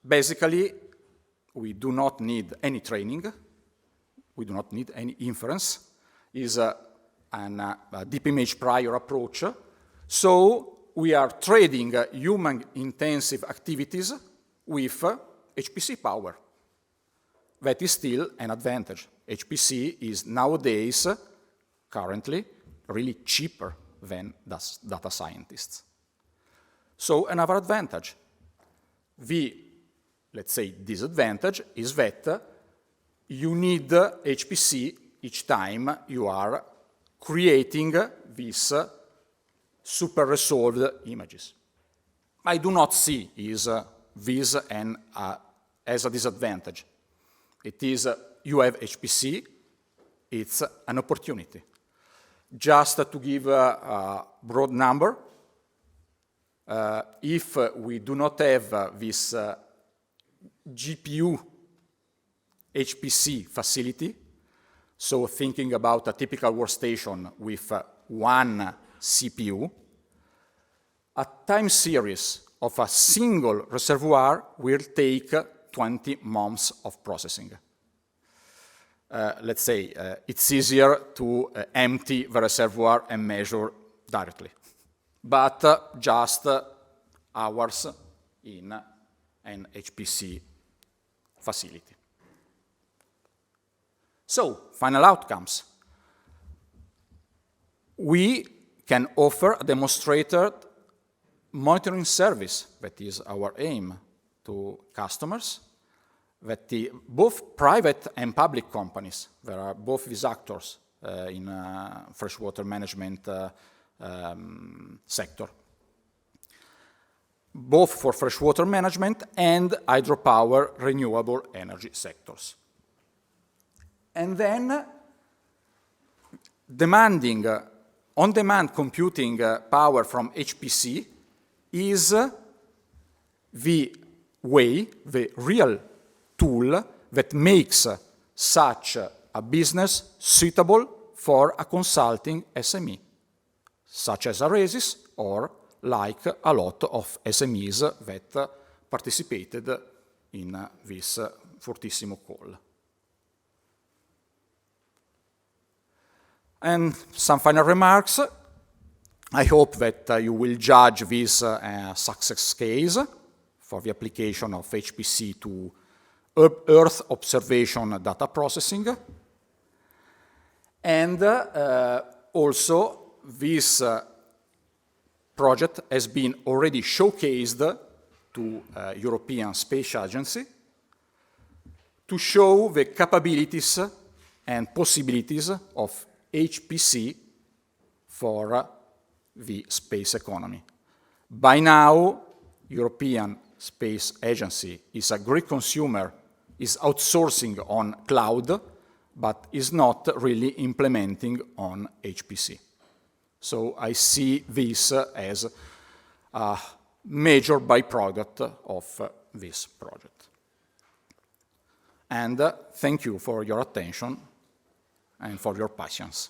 Basically, we do not need any training. We do not need any inference. It's a deep image prior approach. So we are trading human-intensive activities with HPC power. That is still an advantage. HPC is nowadays, currently, really cheaper than data scientists. So another advantage. The, let's say, disadvantage is that you need HPC each time you are creating these super resolved images. I do not see this as a disadvantage. It is, you have HPC, it's an opportunity. Just to give a broad number, if we do not have this GPU HPC facility, so thinking about a typical workstation with one CPU, a time series of a single reservoir will take 20 months of processing. Let's say it's easier to empty the reservoir and measure directly, but just hours in an HPC facility. So, final outcomes. We can offer a demonstrated monitoring service, that is our aim, to customers, that both private and public companies, there are both these actors in freshwater management sector, both for freshwater management and hydropower renewable energy sectors. And then demanding on-demand computing power from HPC is the way, the real tool that makes such a business suitable for a consulting SME, such as Aresis or like a lot of SMEs that participated in this Fortissimo call. And some final remarks. I hope that you will judge this success case for the application of HPC to Earth observation data processing. And also, this project has been already showcased to European Space Agency to show the capabilities and possibilities of HPC for the space economy. By now, European Space Agency is a great consumer, is outsourcing on cloud, but is not really implementing on HPC. So I see this as a major byproduct of this project. And thank you for your attention and for your patience.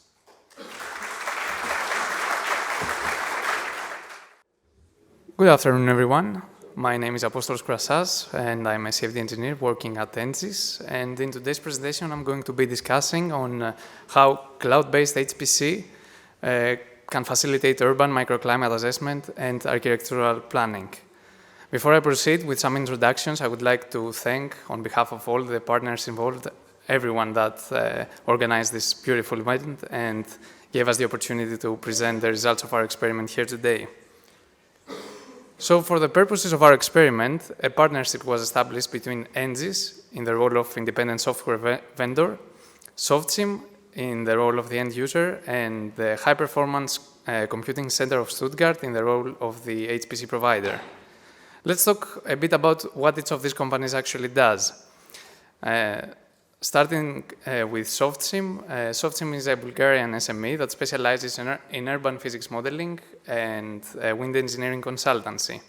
Good afternoon, everyone. My name is Apostolos Krasas, and I'm a safety engineer working at ENSYS. And in today's presentation, I'm going to be discussing on how cloud-based HPC can facilitate urban microclimate assessment and architectural planning. Before I proceed with some introductions, I would like to thank, on behalf of all the partners involved, everyone that organized this beautiful event and gave us the opportunity to present the results of our experiment here today. So for the purposes of our experiment, a partnership was established between ENSYS in the role of independent software vendor, SoftSim in the role of the end user, and the High Performance Computing Center of Stuttgart in the role of the HPC provider. Let's talk a bit about what each of these companies actually does. Starting with SoftSim. SoftSim is a Bulgarian SME that specializes in urban physics modeling and wind engineering consultancy.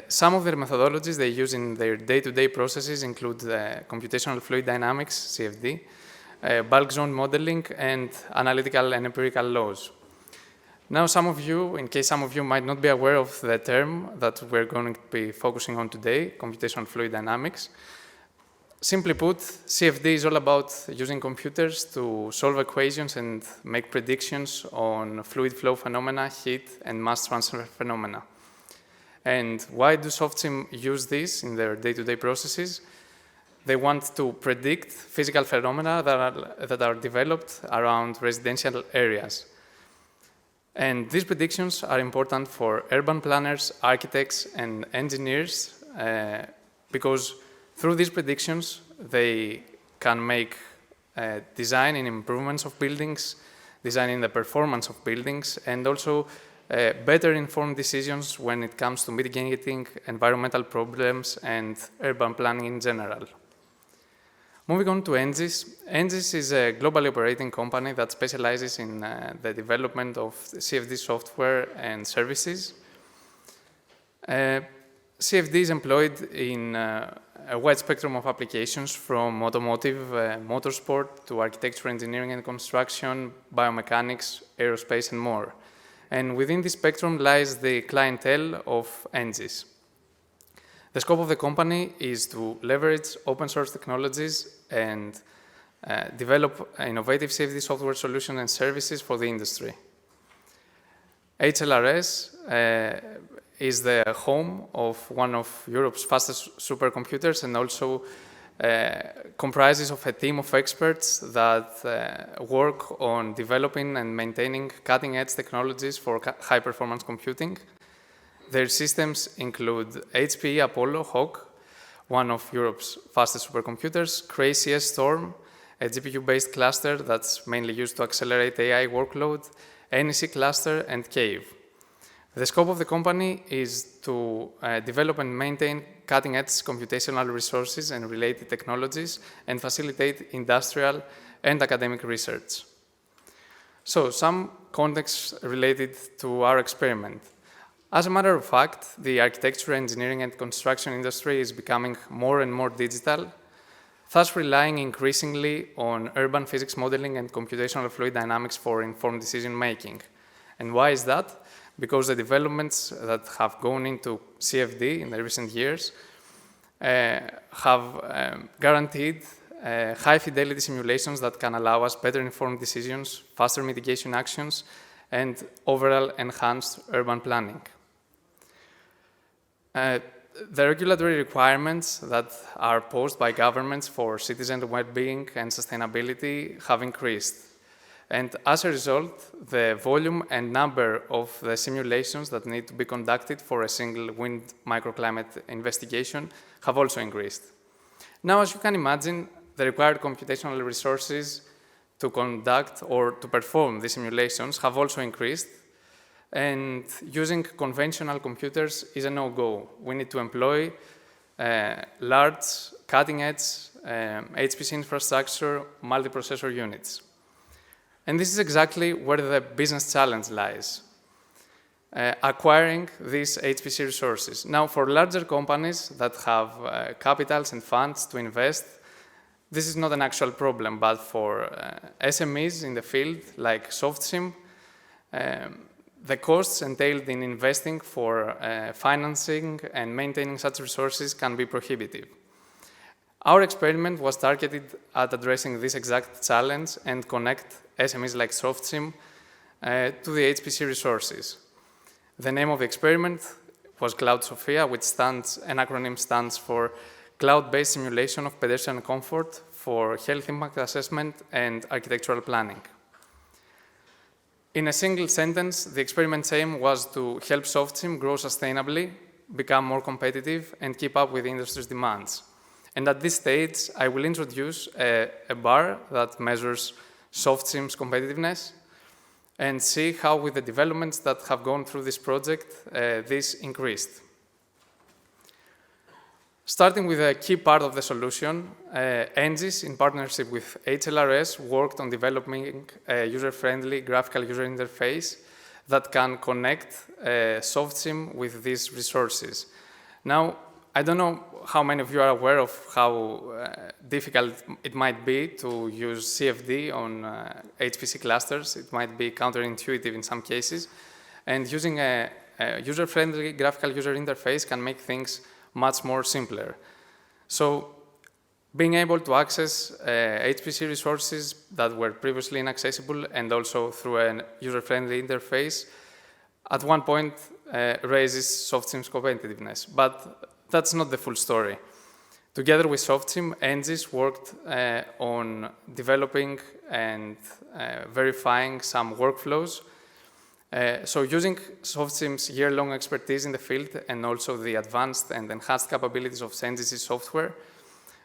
Some of their methodologies they use in their day-to-day processes include computational fluid dynamics, CFD, bulk zone modeling, and analytical and empirical laws. Now, some of you, in case some of you might not be aware of the term that we're going to be focusing on today, computational fluid dynamics. Simply put, CFD is all about using computers to solve equations and make predictions on fluid flow phenomena, heat, and mass transfer phenomena. And why do SoftSim use this in their day-to-day processes? They want to predict physical phenomena that are developed around residential areas. And these predictions are important for urban planners, architects, and engineers because through these predictions, they can make design and improvements of buildings, designing the performance of buildings, and also better informed decisions when it comes to mitigating environmental problems and urban planning in general. Moving on to ENSYS. ENSYS is a globally operating company that specializes in the development of CFD software and services. CFD is employed in a wide spectrum of applications from automotive, motorsport, to architecture, engineering and construction, biomechanics, aerospace, and more. And within this spectrum lies the clientele of ENGIEs. The scope of the company is to leverage open source technologies and develop innovative CFD software solutions and services for the industry. HLRS is the home of one of Europe's fastest supercomputers and also comprises of a team of experts that work on developing and maintaining cutting-edge technologies for high-performance computing. Their systems include HPE Apollo Hawk, one of Europe's fastest supercomputers, Cray CS Storm, a GPU-based cluster that's mainly used to accelerate AI workload, NEC cluster, and Cave. The scope of the company is to develop and maintain cutting-edge computational resources and related technologies and facilitate industrial and academic research. So, some context related to our experiment. As a matter of fact, the architecture, engineering, and construction industry is becoming more and more digital, thus relying increasingly on urban physics modeling and computational fluid dynamics for informed decision-making. And why is that? Because the developments that have gone into CFD in the recent years have guaranteed high-fidelity simulations that can allow us better informed decisions, faster mitigation actions, and overall enhanced urban planning. The regulatory requirements that are posed by governments for citizen well-being and sustainability have increased. And as a result, the volume and number of the simulations that need to be conducted for a single wind microclimate investigation have also increased. Now, as you can imagine, the required computational resources to conduct or to perform the simulations have also increased, and using conventional computers is a no-go. We need to employ large, cutting-edge HPC infrastructure, multiprocessor units. And this is exactly where the business challenge lies, acquiring these HPC resources. Now, for larger companies that have capitals and funds to invest, this is not an actual problem, but for SMEs in the field, like SoftSim, the costs entailed in investing for financing and maintaining such resources can be prohibitive. Our experiment was targeted at addressing this exact challenge and connect SMEs like SoftSim to the HPC resources. The name of the experiment was Cloud Sophia, which an acronym stands for Cloud-Based Simulation of Pedestrian Comfort for Health Impact Assessment and Architectural Planning. In a single sentence, the experiment's aim was to help SoftSim grow sustainably, become more competitive, and keep up with the industry's demands. And at this stage, I will introduce a bar that measures SoftSim's competitiveness and see how, with the developments that have gone through this project, this increased. Starting with a key part of the solution, ENGIEs, in partnership with HLRS, worked on developing a user-friendly graphical user interface that can connect SoftSim with these resources. Now, I don't know how many of you are aware of how difficult it might be to use CFD on HPC clusters. It might be counterintuitive in some cases. And using a user-friendly graphical user interface can make things much more simpler. So being able to access HPC resources that were previously inaccessible and also through a user-friendly interface at one point raises SoftSim's competitiveness. But that's not the full story. Together with SoftSim, ENGIEs worked on developing and verifying some workflows. So using SoftSim's year-long expertise in the field and also the advanced and enhanced capabilities of ENGIE's software,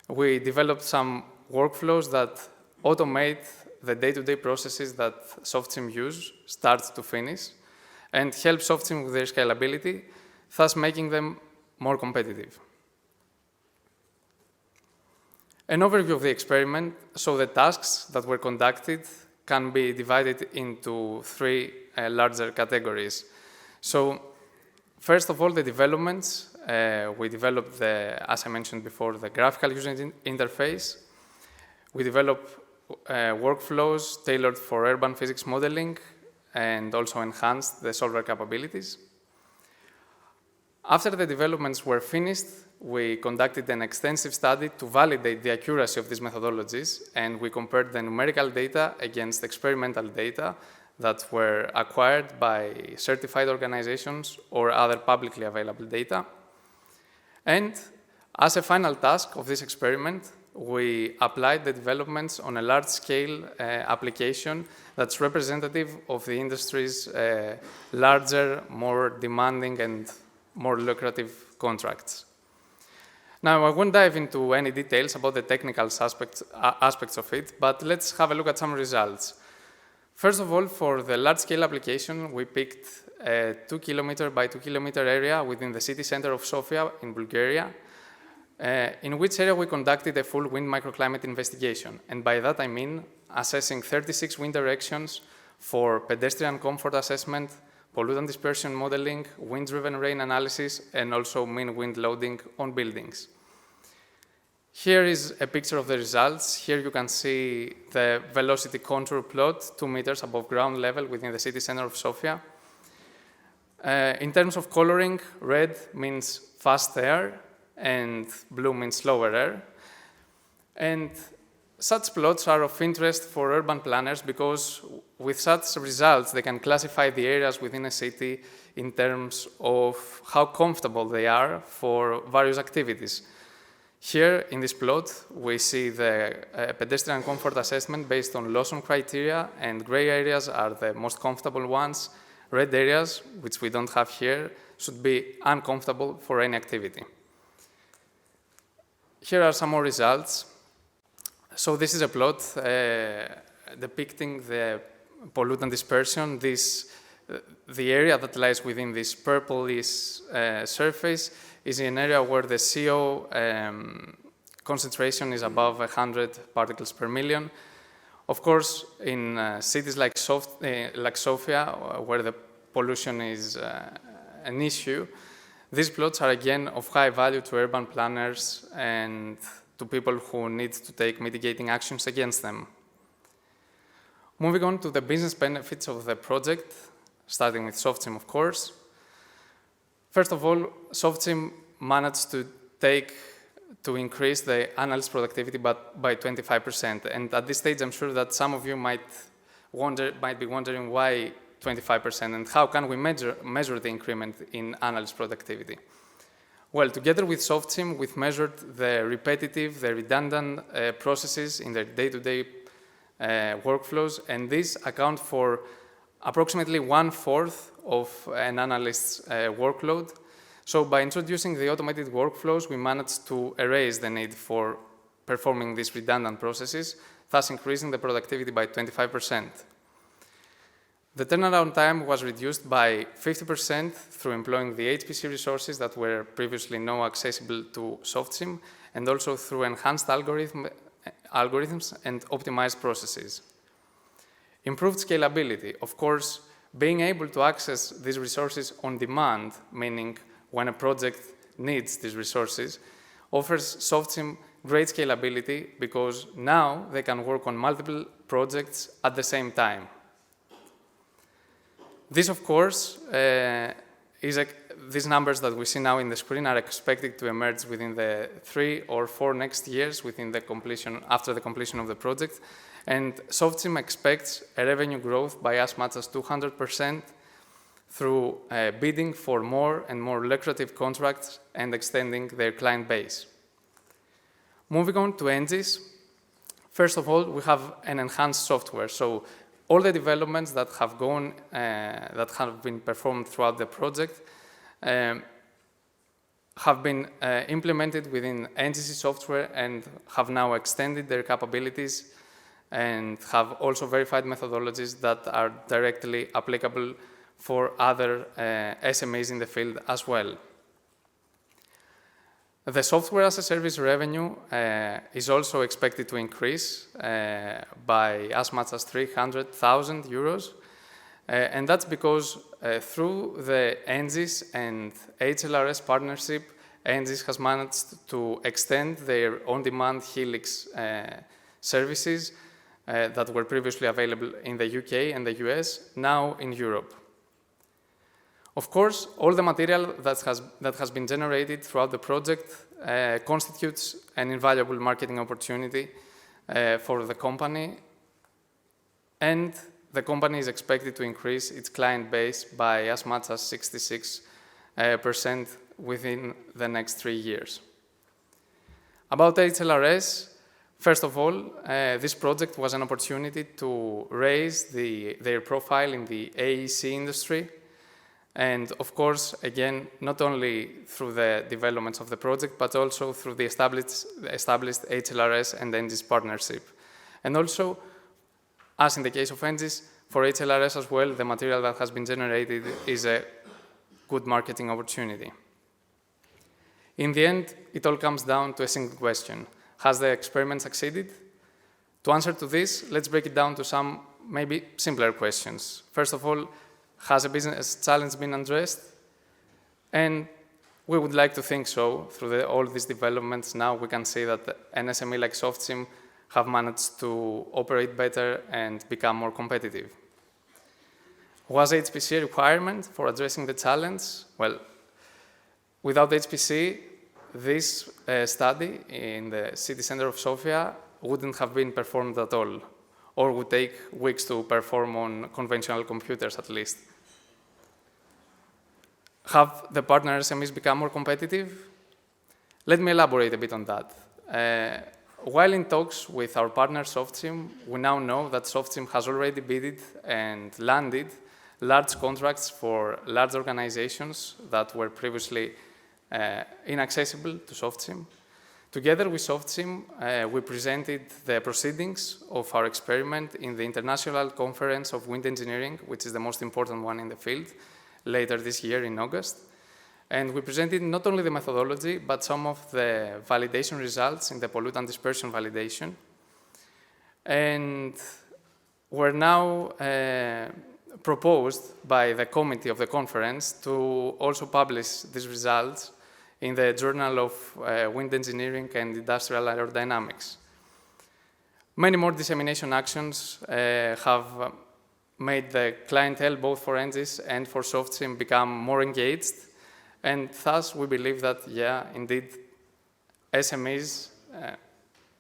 we developed some workflows that automate the day-to-day processes that SoftSim use, start to finish, and help SoftSim with their scalability, thus making them more competitive. An overview of the experiment. So the tasks that were conducted can be divided into three larger categories. So First of all, the developments. We developed, as I mentioned before, the graphical user interface. We developed workflows tailored for urban physics modeling and also enhanced the solver capabilities. After the developments were finished, we conducted an extensive study to validate the accuracy of these methodologies, and we compared the numerical data against experimental data that were acquired by certified organizations or other publicly available data. And as a final task of this experiment, we applied the developments on a large-scale application that's representative of the industry's larger, more demanding, and more lucrative contracts. Now, I won't dive into any details about the technical aspects of it, but let's have a look at some results. First of all, for the large-scale application, we picked a 2 kilometer by 2 kilometer area within the city center of Sofia in Bulgaria, in which area we conducted a full wind microclimate investigation. And by that I mean assessing 36 wind directions for pedestrian comfort assessment, pollutant dispersion modeling, wind-driven rain analysis, and also mean wind loading on buildings. Here is a picture of the results. Here you can see the velocity contour plot, 2 meters above ground level within the city center of Sofia. In terms of coloring, red means fast air, and blue means slower air. And such plots are of interest for urban planners because with such results, they can classify the areas within a city in terms of how comfortable they are for various activities. Here, in this plot, we see the pedestrian comfort assessment based on Lawson criteria, and gray areas are the most comfortable ones. Red areas, which we don't have here, should be uncomfortable for any activity. Here are some more results. So this is a plot depicting the pollutant dispersion. The area that lies within this purplish surface is an area where the CO concentration is above 100 particles per million. Of course, in cities like Sofia, where the pollution is an issue, these plots are again of high value to urban planners and to people who need to take mitigating actions against them. Moving on to the business benefits of the project, starting with SoftSim, of course. First of all, SoftSim managed to increase the analyst productivity by 25%. And at this stage, I'm sure that some of you might be wondering why 25%, and how can we measure the increment in analyst productivity? Well, together with SoftSim, we've measured the repetitive, the redundant processes in their day-to-day workflows, and these account for approximately 1/4 of an analyst's workload. So by introducing the automated workflows, we managed to erase the need for performing these redundant processes, thus increasing the productivity by 25%. The turnaround time was reduced by 50% through employing the HPC resources that were previously not accessible to SoftSim, and also through enhanced algorithms and optimized processes. Improved scalability. Of course, being able to access these resources on demand, meaning when a project needs these resources, offers SoftSim great scalability because now they can work on multiple projects at the same time. This, of course, these numbers that we see now in the screen are expected to emerge within the 3 or 4 next years after the completion of the project. And SoftSim expects a revenue growth by as much as 200% through bidding for more and more lucrative contracts and extending their client base. Moving on to ENGIES. First of all, we have an enhanced software. So all the developments that have been performed throughout the project have been implemented within NGC software and have now extended their capabilities and have also verified methodologies that are directly applicable for other SMEs in the field as well. The software as a service revenue is also expected to increase by as much as 300,000 euros. And that's because through the ENGIES and HLRS partnership, ENGIES has managed to extend their on-demand Helix services that were previously available in the UK and the US, now in Europe. Of course, all the material that has been generated throughout the project constitutes an invaluable marketing opportunity for the company, and the company is expected to increase its client base by as much as 66% within the next 3 years. About HLRS, first of all, this project was an opportunity to raise their profile in the AEC industry. And of course, again, not only through the developments of the project, but also through the established HLRS and ENGIES partnership. And also, as in the case of ENGIES, for HLRS as well, the material that has been generated is a good marketing opportunity. In the end, it all comes down to a single question. Has the experiment succeeded? To answer to this, let's break it down to some maybe simpler questions. First of all, has a business challenge been addressed? And we would like to think so. Through all these developments, now we can see that an SME like SoftSim have managed to operate better and become more competitive. Was HPC a requirement for addressing the challenge? Well, without HPC, this study in the city center of Sofia wouldn't have been performed at all, or would take weeks to perform on conventional computers at least. Have the partner SMEs become more competitive? Let me elaborate a bit on that. While in talks with our partner SoftSim, we now know that SoftSim has already bid and landed large contracts for large organizations that were previously inaccessible to SoftSim. Together with SoftSim, we presented the proceedings of our experiment in the International Conference of Wind Engineering, which is the most important one in the field, later this year in August. And we presented not only the methodology, but some of the validation results in the pollutant dispersion validation. And we're now proposed by the committee of the conference to also publish these results in the Journal of Wind Engineering and Industrial Aerodynamics. Many more dissemination actions have made the clientele, both for ENGIES and for SoftSim, become more engaged. And thus, we believe that, yeah, indeed, SMEs,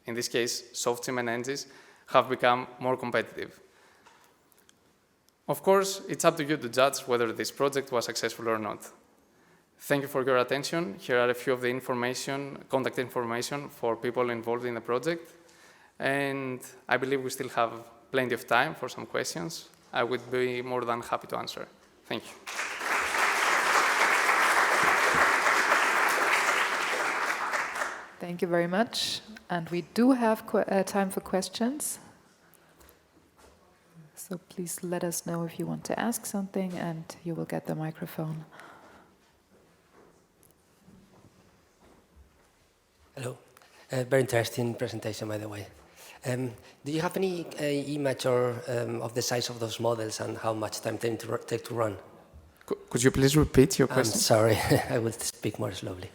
in this case, SoftSim and ENGIES, have become more competitive. Of course, it's up to you to judge whether this project was successful or not. Thank you for your attention. Here are a few of the contact information for people involved in the project. And I believe we still have plenty of time for some questions. I would be more than happy to answer. Thank you. Thank you very much. And we do have time for questions. So please let us know if you want to ask something, and you will get the microphone. Hello. Very interesting presentation, by the way. Do you have any image of the size of those models and how much time they take to run? Could you please repeat your question? I'm sorry, I will speak more slowly.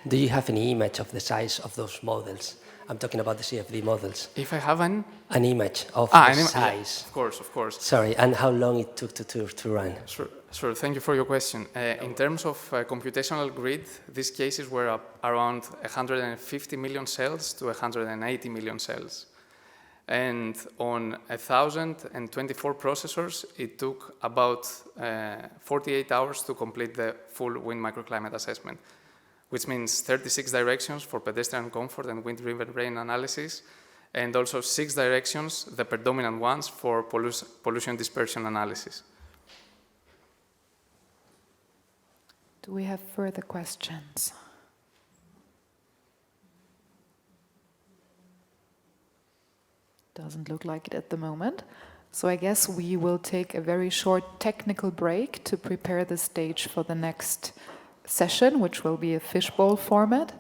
Do you have any image of the size of those models? I'm talking about the CFD models. If I have an image of the size. Yeah, of course. Sorry, and how long it took to run? Sure. Thank you for your question. In terms of computational grid, these cases were around 150 million cells to 180 million cells. And on 1,024 processors, it took about 48 hours to complete the full wind microclimate assessment, which means 36 directions for pedestrian comfort and wind-driven rain analysis, and also 6 directions, the predominant ones, for pollution dispersion analysis. Do we have further questions? Doesn't look like it at the moment. So I guess we will take a very short technical break to prepare the stage for the next session, which will be a fishbowl format.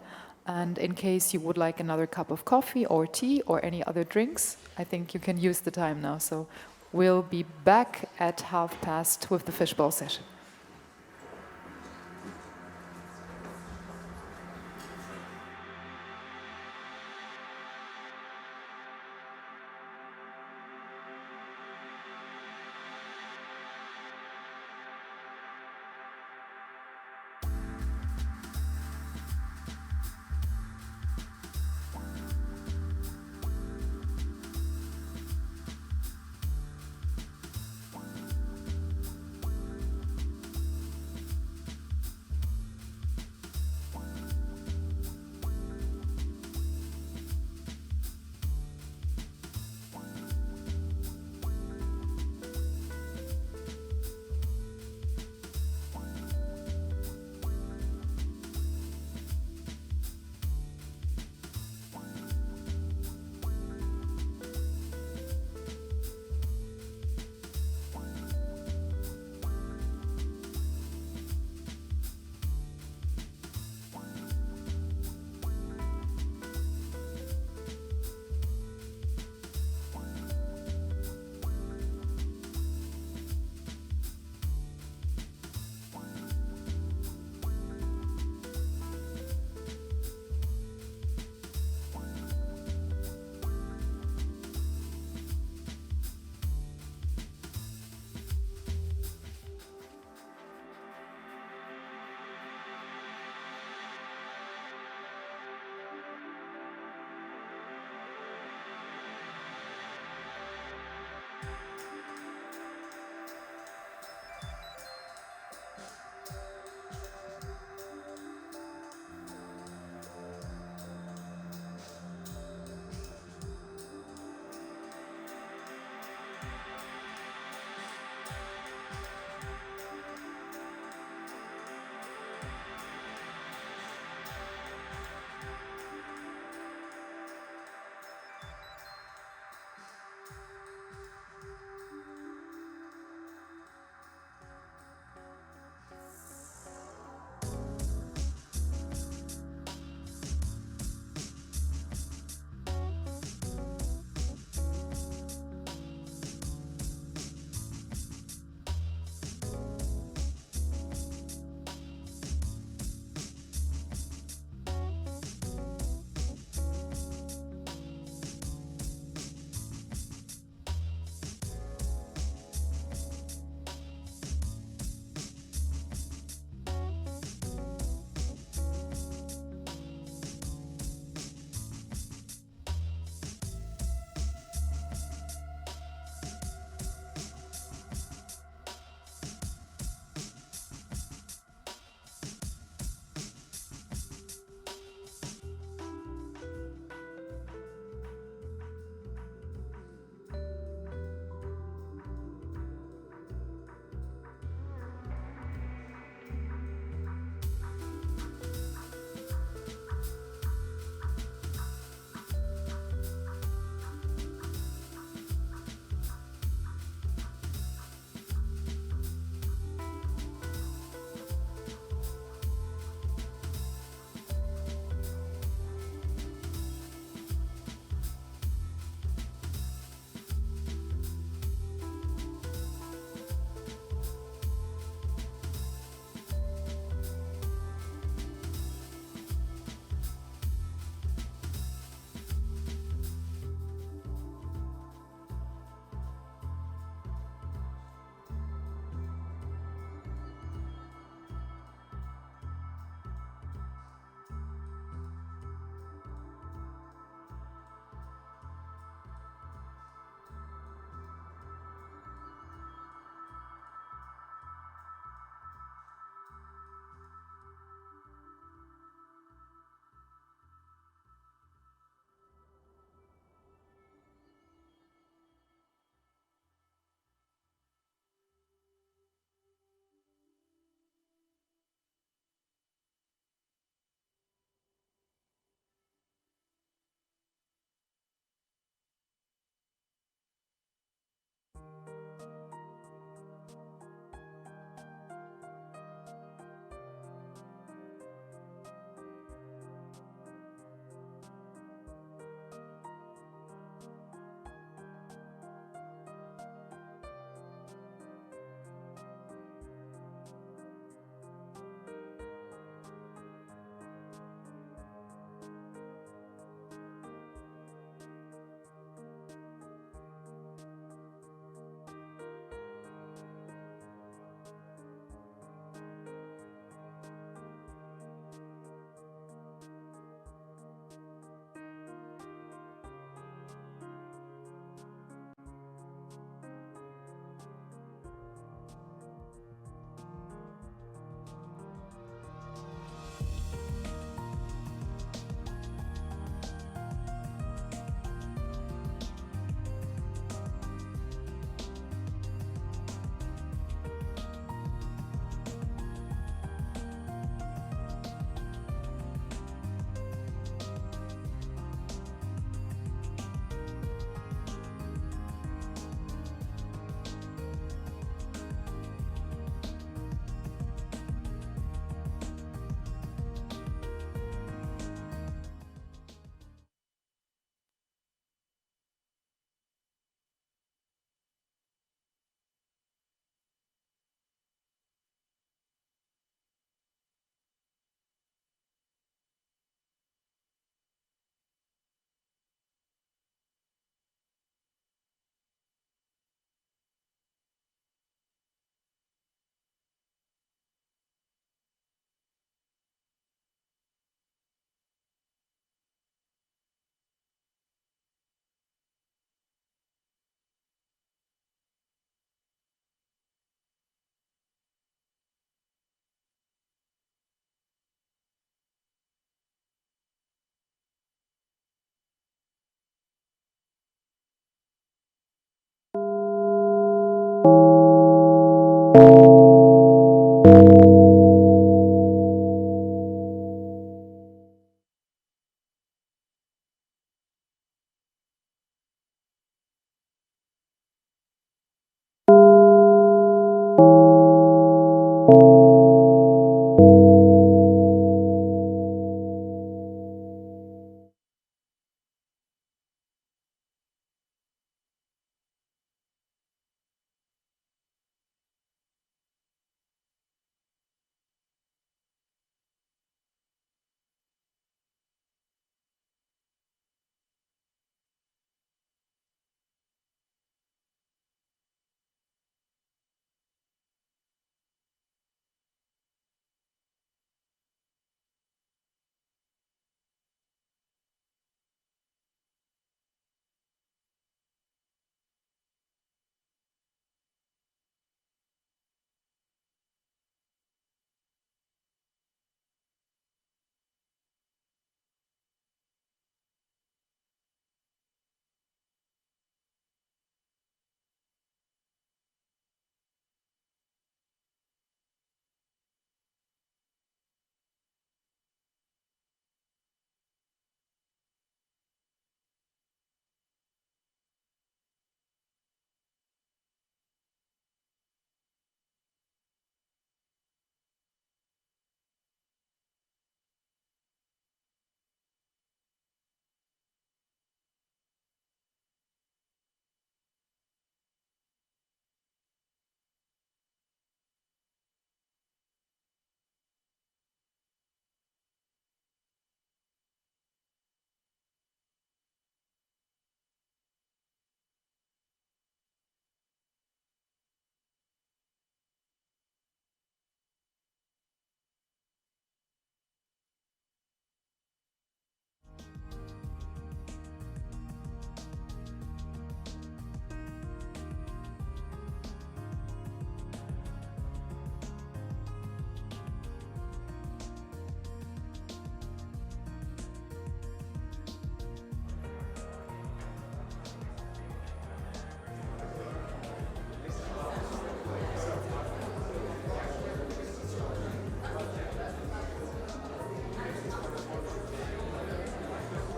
And in case you would like another cup of coffee or tea or any other drinks, I think you can use the time now. So We'll be back at 12:30 with the Fishbowl session.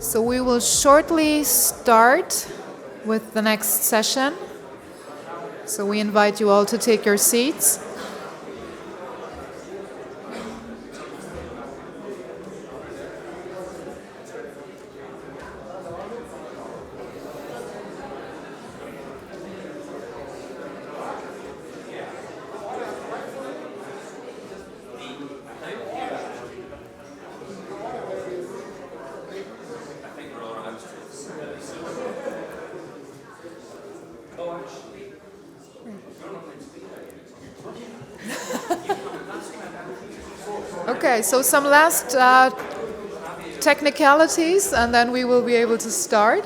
So we will shortly start with the next session. So we invite you all to take your seats. Okay, so some last technicalities, and then we will be able to start.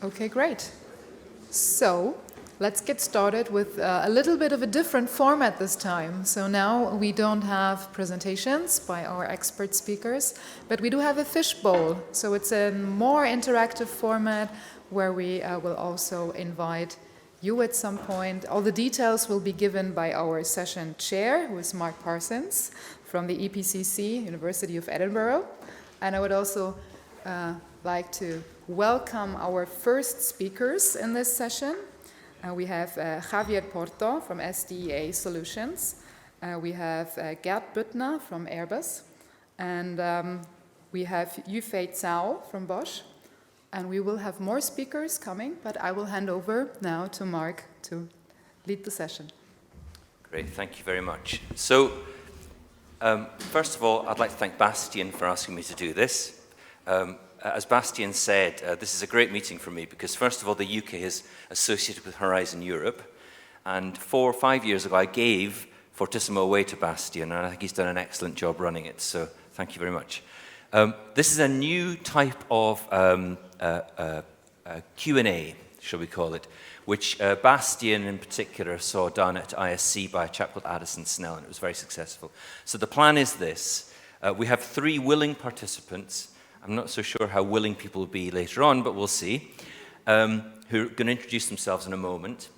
Okay, great. So let's get started with a little bit of a different format this time. So now we don't have presentations by our expert speakers, but we do have a fishbowl. So it's a more interactive format where we will also invite you at some point. All the details will be given by our session chair, who is Mark Parsons from the EPCC, University of Edinburgh. And I would also like to welcome our first speakers in this session. We have Javier Porto from SDEA Solutions. We have Gert Büttner from Airbus. And we have Yufei Cao from Bosch. And we will have more speakers coming, but I will hand over now to Mark to lead the session. Great, thank you very much. So, first of all, I'd like to thank Bastian for asking me to do this. As Bastian said, this is a great meeting for me because, first of all, the UK is associated with Horizon Europe. And 4 or 5 years ago, I gave Fortissimo away to Bastian, and I think he's done an excellent job running it. So thank you very much. This is a new type of Q&A, shall we call it, which Bastian in particular saw done at ISC by a chap called Addison Snell, and it was very successful. So the plan is this. We have 3 willing participants. I'm not so sure how willing people will be later on, but we'll see, who are going to introduce themselves in a moment.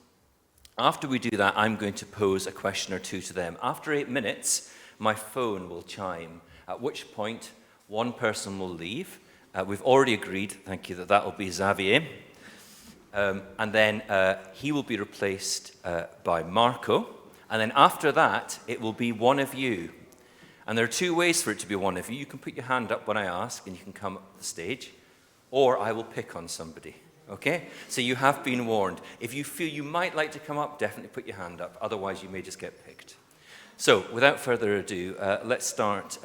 After we do that, I'm going to pose a question or two to them. After 8 minutes, my phone will chime, at which point one person will leave. We've already agreed, thank you, that will be Xavier. And then he will be replaced by Marco. And then after that, it will be one of you. And there are 2 ways for it to be one of you. You can put your hand up when I ask, and you can come up the stage, or I will pick on somebody, okay? So you have been warned. If you feel you might like to come up, definitely put your hand up. Otherwise, you may just get picked. So without further ado, let's start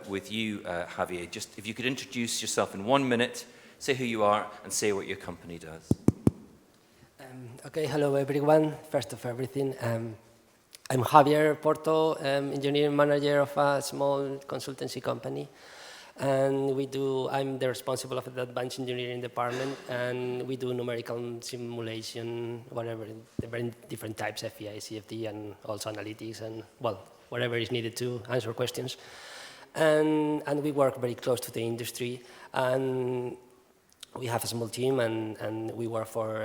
with you, Javier. Just if you could introduce yourself in 1 minute, say who you are, and say what your company does. Okay, hello everyone. First of everything, I'm Javier Porto, engineering manager of a small consultancy company, and I'm the responsible of the advanced engineering department, and we do numerical simulation, whatever, different types, FEI, CFD, and also analytics, and well, whatever is needed to answer questions. And we work very close to the industry, and we have a small team, and we work for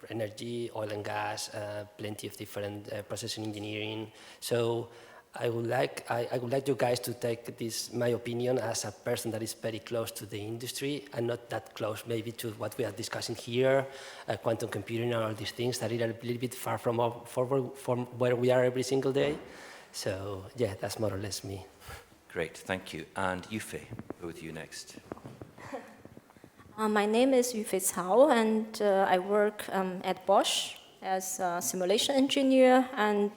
energy, oil and gas, plenty of different processing engineering. So I would like you guys to take this, my opinion, as a person that is very close to the industry and not that close maybe to what we are discussing here, quantum computing and all these things that are a little bit far from where we are every single day. So yeah, that's more or less me. Great, thank you. And Yufei, go with you next. My name is Yufei Cao, and I work at Bosch as a simulation engineer. And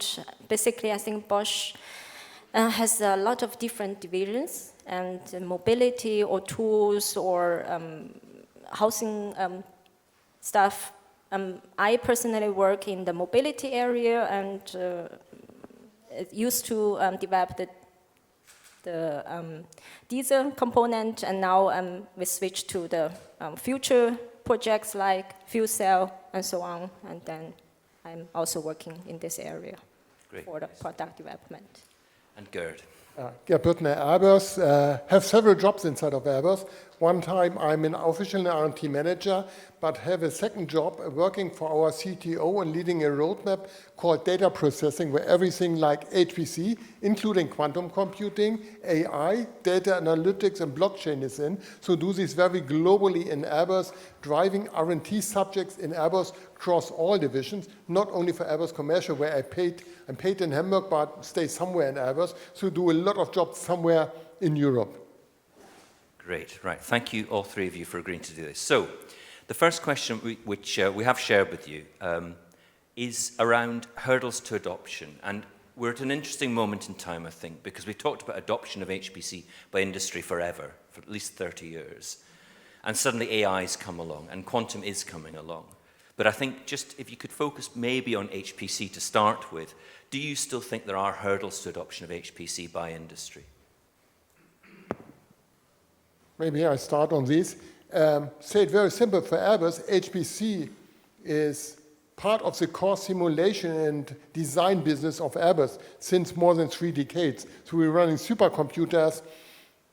basically, I think Bosch has a lot of different divisions, and mobility or tools or housing stuff. I personally work in the mobility area and used to develop the diesel component, and now we switch to the future projects like fuel cell and so on, and then I'm also working in this area for the product development. And Gerd. Gerd Büttner, Airbus, have several jobs inside of Airbus. One time I'm an official R&T manager, but have a second job working for our CTO and leading a roadmap called data processing, where everything like HPC, including quantum computing, AI, data analytics, and blockchain is in. So do this very globally in Airbus, driving R&T subjects in Airbus across all divisions, not only for Airbus Commercial, where I'm paid in Hamburg, but stay somewhere in Airbus, so do a lot of jobs somewhere in Europe. Great, right. Thank you, all three of you, for agreeing to do this. So, the first question which we have shared with you is around hurdles to adoption. And we're at an interesting moment in time, I think, because we've talked about adoption of HPC by industry forever, for at least 30 years. And suddenly AI's come along, and quantum is coming along. But I think just if you could focus maybe on HPC to start with, do you still think there are hurdles to adoption of HPC by industry? Maybe I start on this. Say it very simple for Airbus, HPC is part of the core simulation and design business of Airbus since more than 3 decades. So we're running supercomputers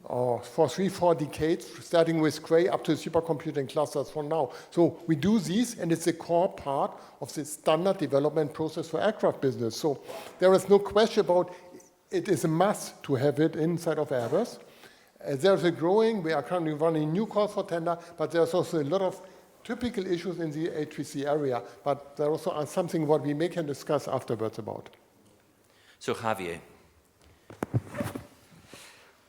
for 3-4 decades, starting with Cray up to supercomputing clusters for now. So we do this, and it's a core part of the standard development process for aircraft business. So there is no question about it is a must to have it inside of Airbus. There's a growing, we are currently running new calls for tender, but there's also a lot of typical issues in the HPC area, but there also are something what we may can discuss afterwards about. So Javier.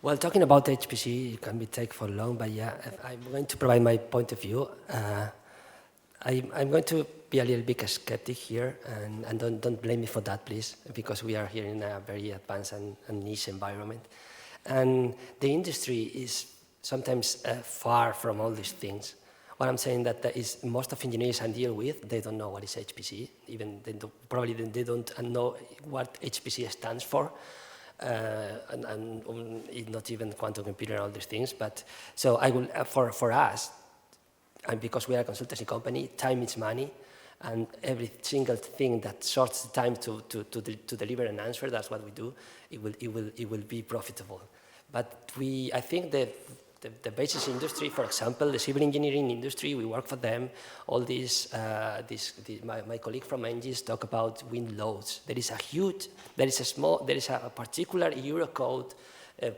Well, talking about HPC, it can be take for long, but yeah, I'm going to provide my point of view. I'm going to be a little bit skeptic here, and don't blame me for that, please, because we are here in a very advanced and niche environment. And the industry is sometimes far from all these things. What I'm saying that is most of engineers I deal with, they don't know what is HPC. Even they probably they don't know what HPC stands for, and not even quantum computer and all these things. But so I will for us, and because we are a consultancy company, time is money, and every single thing that shorts the time to deliver an answer, that's what we do. It will be profitable. But I think the basis industry, for example, the civil engineering industry, we work for them. All these, my colleague from Engis talk about wind loads. There is a particular Eurocode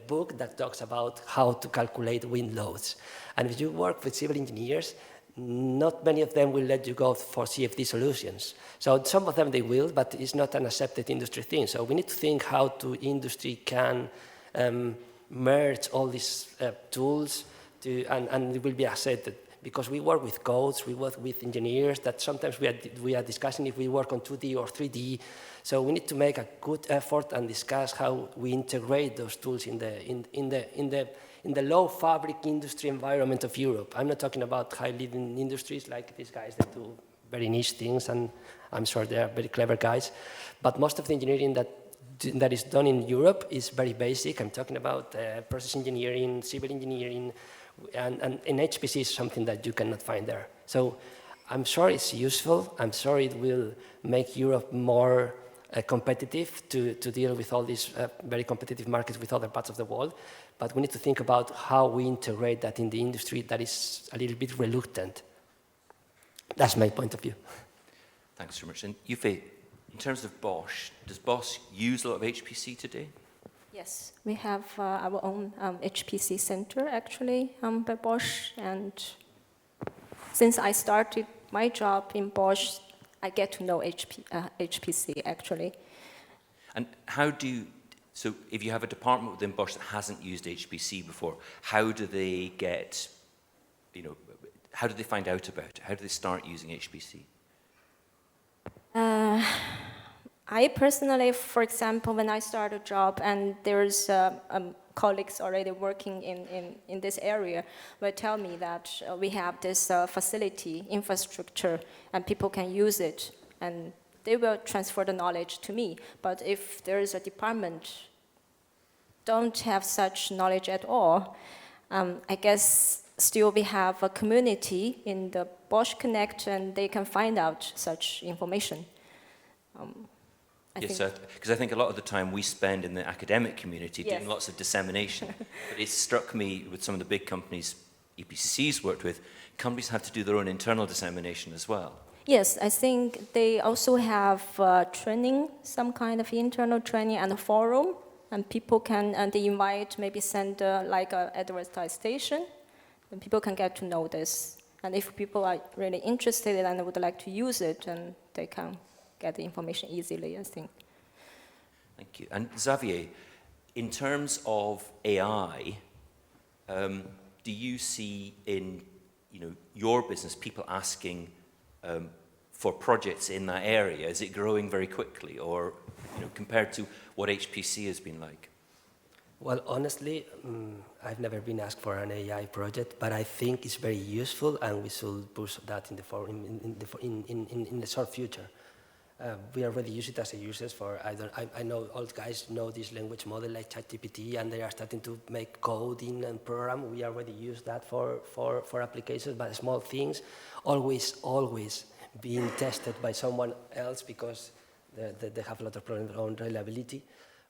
book that talks about how to calculate wind loads. And if you work with civil engineers, not many of them will let you go for CFD solutions. So some of them they will, but it's not an accepted industry thing. So we need to think how industry can merge all these tools and it will be accepted. Because we work with codes, we work with engineers that sometimes we are discussing if we work on 2D or 3D. So we need to make a good effort and discuss how we integrate those tools in the low fabric industry environment of Europe. I'm not talking about high leading industries like these guys that do very niche things, and I'm sure they are very clever guys. But most of the engineering that is done in Europe is very basic. I'm talking about process engineering, civil engineering, and HPC is something that you cannot find there. So I'm sure it's useful. I'm sure it will make Europe more competitive to deal with all these very competitive markets with other parts of the world. But we need to think about how we integrate that in the industry that is a little bit reluctant. That's my point of view. Thanks so much. And Yufei, in terms of Bosch, does Bosch use a lot of HPC today? Yes, we have our own HPC center actually by Bosch, and since I started my job in Bosch, I get to know HPC actually. And so if you have a department within Bosch that hasn't used HPC before, how do they how do they find out about it? How do they start using HPC? I personally, for example, when I start a job and there's colleagues already working in this area, will tell me that we have this facility, infrastructure, and people can use it, and they will transfer the knowledge to me. But if there is a department don't have such knowledge at all, I guess still we have a community in the Bosch Connect, and they can find out such information. because I think a lot of the time we spend in the academic community Yes. doing lots of dissemination. But it struck me with some of the big companies EPCC's worked with, companies have to do their own internal dissemination as well. Yes, I think they also have training, some kind of internal training and a forum, and people can, and they invite, maybe send like an advertisement, and people can get to know this. And if people are really interested and would like to use it, then they can get the information easily, I think. Thank you. And Xavier, in terms of AI, do you see in your business people asking for projects in that area? Is it growing very quickly, or compared to what HPC has been like? Well, honestly, I've never been asked for an AI project, but I think it's very useful, and we should push that in the short future. We already use it as a users for. I know all guys know this language model like ChatGPT, and they are starting to make coding and program. We already use that for applications, but small things, always being tested by someone else because they have a lot of problems around reliability.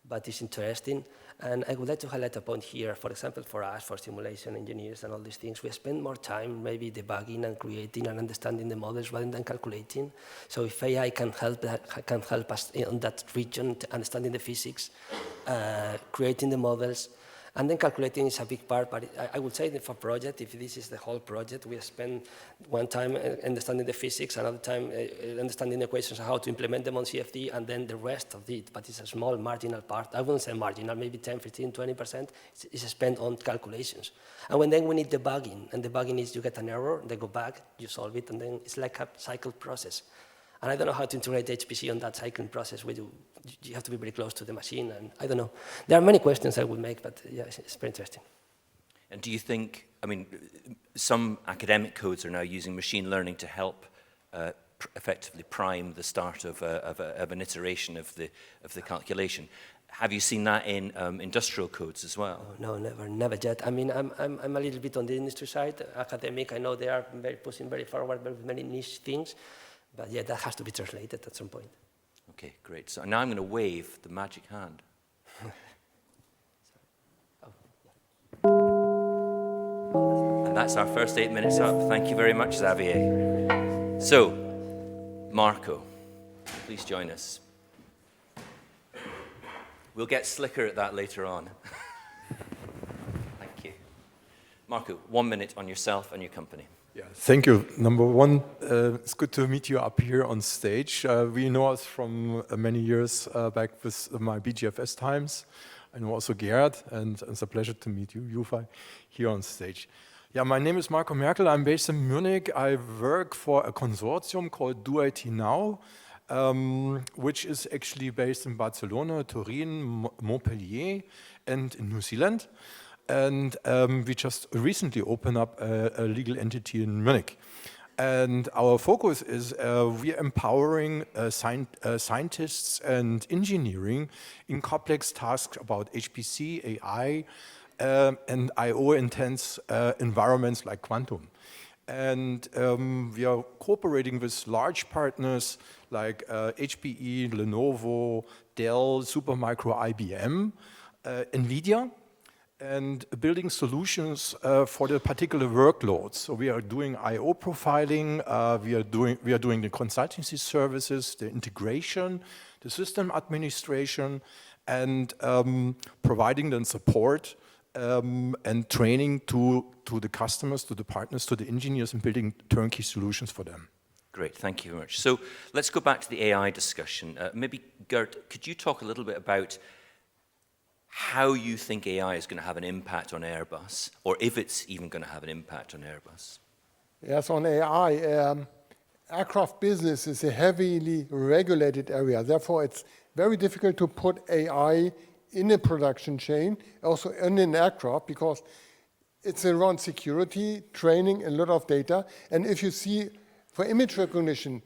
But it's interesting. And I would like to highlight a point here. For example, for us, for simulation engineers and all these things, we spend more time maybe debugging and creating and understanding the models rather than calculating. So if AI can help us in that region, understanding the physics, creating the models, and then calculating is a big part, but I would say that for project, if this is the whole project, we spend one time understanding the physics, another time understanding the equations, how to implement them on CFD, and then the rest of it, but it's a small marginal part. I wouldn't say marginal, maybe 10, 15, 20% is spent on calculations. And then we need debugging, and debugging is you get an error, they go back, you solve it, and then it's like a cycle process. And I don't know how to integrate HPC on that cycling process where you have to be very close to the machine, and I don't know. There are many questions I would make, but yeah, it's very interesting. And do you think, I mean, some academic codes are now using machine learning to help effectively prime the start of an iteration of the calculation. Have you seen that in industrial codes as well? No, never yet. I mean, I'm a little bit on the industry side. Academic, I know they are pushing very forward with many niche things. But yeah, that has to be translated at some point. Okay, great. So now I'm going to wave the magic hand. And that's our first 8 minutes up. Thank you very much, Xavier. So, Marco, please join us. We'll get slicker at that later on. Thank you. Marco, 1 minute on yourself and your company. Yeah, thank you. Number one, it's good to meet you up here on stage. We know us from many years back with my BGFS times. I know also Gerhard, and it's a pleasure to meet you, Yufai, here on stage. Yeah, my name is Marco Merkel. I'm based in Munich. I work for a consortium called Do IT Now, which is actually based in Barcelona, Turin, Montpellier, and in New Zealand. And we just recently opened up a legal entity in Munich. And our focus is we are empowering scientists and engineering in complex tasks about HPC, AI, and IO-intense environments like quantum. And we are cooperating with large partners like HPE, Lenovo, Dell, Supermicro, IBM, NVIDIA, and building solutions for the particular workloads. So we are doing I/O profiling, we are doing the consultancy services, the integration, the system administration, and providing them support and training to the customers, to the partners, to the engineers, and building turnkey solutions for them. Great, thank you very much. So let's go back to the AI discussion. Maybe Gert, could you talk a little bit about how you think AI is going to have an impact on Airbus, or if it's even going to have an impact on Airbus? Yes, on AI, aircraft business is a heavily regulated area. Therefore, it's very difficult to put AI in a production chain, also in an aircraft, because it's around security, training, a lot of data. And if you see, for image recognition,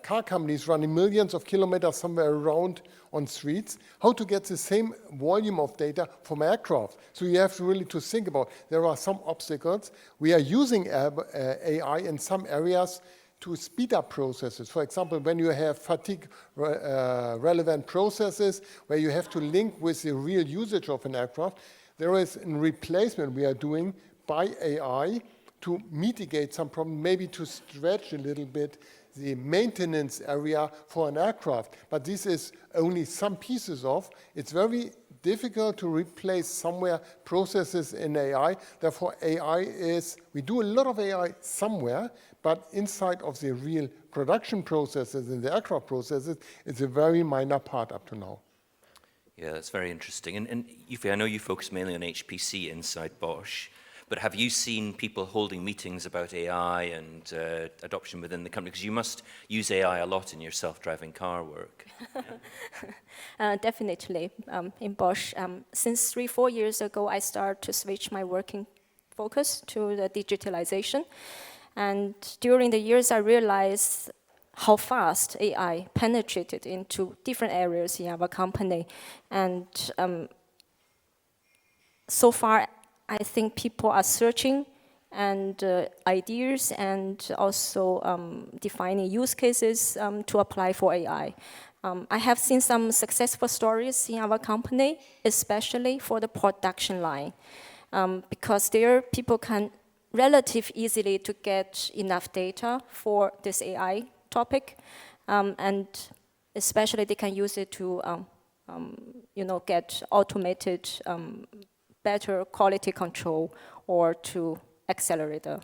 car companies running millions of kilometers somewhere around on streets, how to get the same volume of data from aircraft. So you have to really to think about, there are some obstacles. We are using AI in some areas to speed up processes. For example, when you have fatigue relevant processes where you have to link with the real usage of an aircraft, there is a replacement we are doing by AI to mitigate some problem, maybe to stretch a little bit the maintenance area for an aircraft. But this is only some pieces of. It's very difficult to replace somewhere processes in AI. Therefore, we do a lot of AI somewhere, but inside of the real production processes and the aircraft processes, it's a very minor part up to now. Yeah, that's very interesting. And Yufi, I know you focus mainly on HPC inside Bosch, but have you seen people holding meetings about AI and adoption within the company? Because you must use AI a lot in your self-driving car work. Definitely. In Bosch, since 3-4 years ago, I started to switch my working focus to the digitalization. And during the years, I realized how fast AI penetrated into different areas in our company. And so far, I think people are searching and ideas and also defining use cases to apply for AI. I have seen some successful stories in our company, especially for the production line, because there people can relatively easily to get enough data for this AI topic, and especially they can use it to get automated better quality control or to accelerate the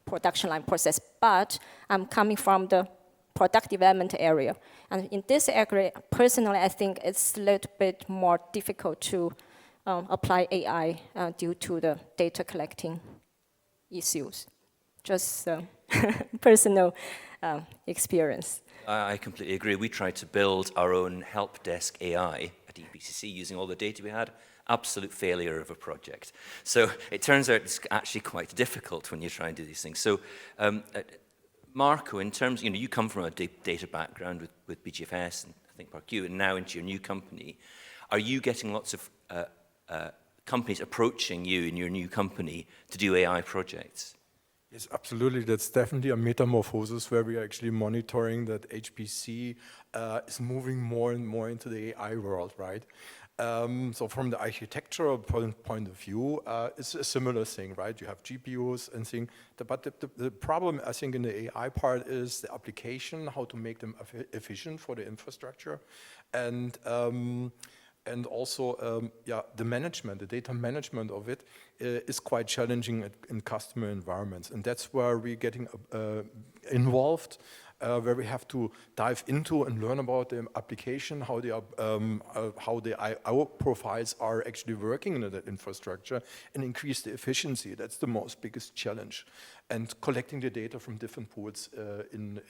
production line process. But I'm coming from the product development area. And in this area, personally, I think it's a little bit more difficult to apply AI due to the data collecting issues. Just personal experience. I completely agree. We tried to build our own help desk AI at EPCC using all the data we had. Absolute failure of a project. So it turns out it's actually quite difficult when you try and do these things. So Marco, in terms, you come from a data background with BGFS and I think ParkU, and now into your new company. Are you getting lots of companies approaching you in your new company to do AI projects? Yes, absolutely. That's definitely a metamorphosis where we are actually monitoring that HPC is moving more and more into the AI world, right? So from the architectural point of view, it's a similar thing, right? You have GPUs and things, but the problem, I think, in the AI part is the application, how to make them efficient for the infrastructure, and also, the management, the data management of it is quite challenging in customer environments, and that's where we're getting involved. Where we have to dive into and learn about the application, how the IO profiles are actually working in the infrastructure, and increase the efficiency. That's the most biggest challenge. And collecting the data from different pools into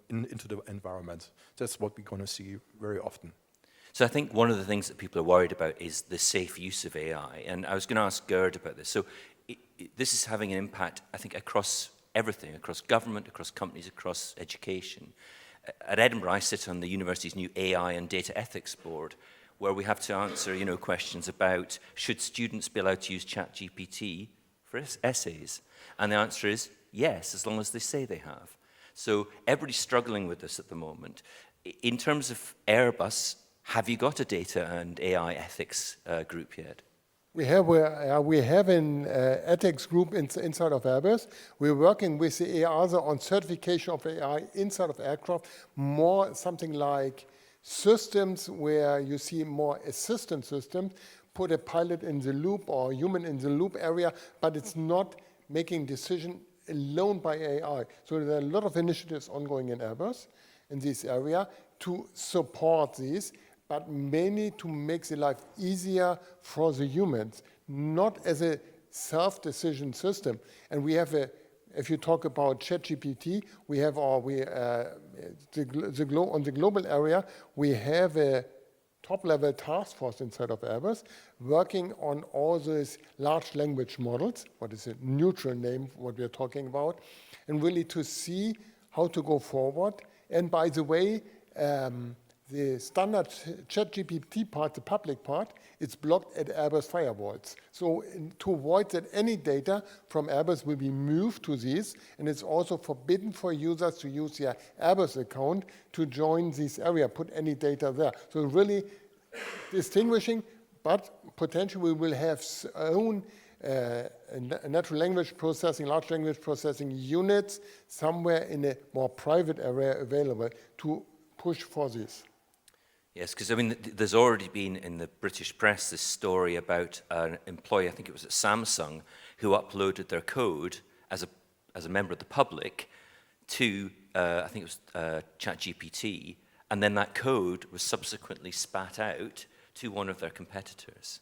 the environment. That's what we're going to see very often. So I think one of the things that people are worried about is the safe use of AI. And I was going to ask Gerd about this. So this is having an impact, I think, across everything, across government, across companies, across education. At Edinburgh, I sit on the university's new AI and Data Ethics Board, where we have to answer, questions about should students be allowed to use ChatGPT for essays? And the answer is yes, as long as they say they have. So everybody's struggling with this at the moment. In terms of Airbus, have you got a data and AI ethics group yet? We have an ethics group inside of Airbus. We're working with the EASA on certification of AI inside of aircraft, more something like systems where you see more assistant systems, put a pilot in the loop or human in the loop area, but it's not making decision alone by AI. So there are a lot of initiatives ongoing in Airbus in this area to support these, but mainly to make the life easier for the humans, not as a self-decision system. And we have if you talk about ChatGPT, we have on the global area, we have a top-level task force inside of Airbus working on all these large language models, what is a neutral name, what we're talking about, and really to see how to go forward. And by the way, the standard ChatGPT part, the public part, it's blocked at Airbus firewalls. So to avoid that any data from Airbus will be moved to these, and it's also forbidden for users to use their Airbus account to join this area, put any data there. So really distinguishing, but potentially we will have own natural language processing, large language processing units somewhere in a more private area available to push for this. Yes, because I mean, there's already been in the British press this story about an employee, I think it was at Samsung, who uploaded their code as a member of the public to, I think it was ChatGPT, and then that code was subsequently spat out to one of their competitors.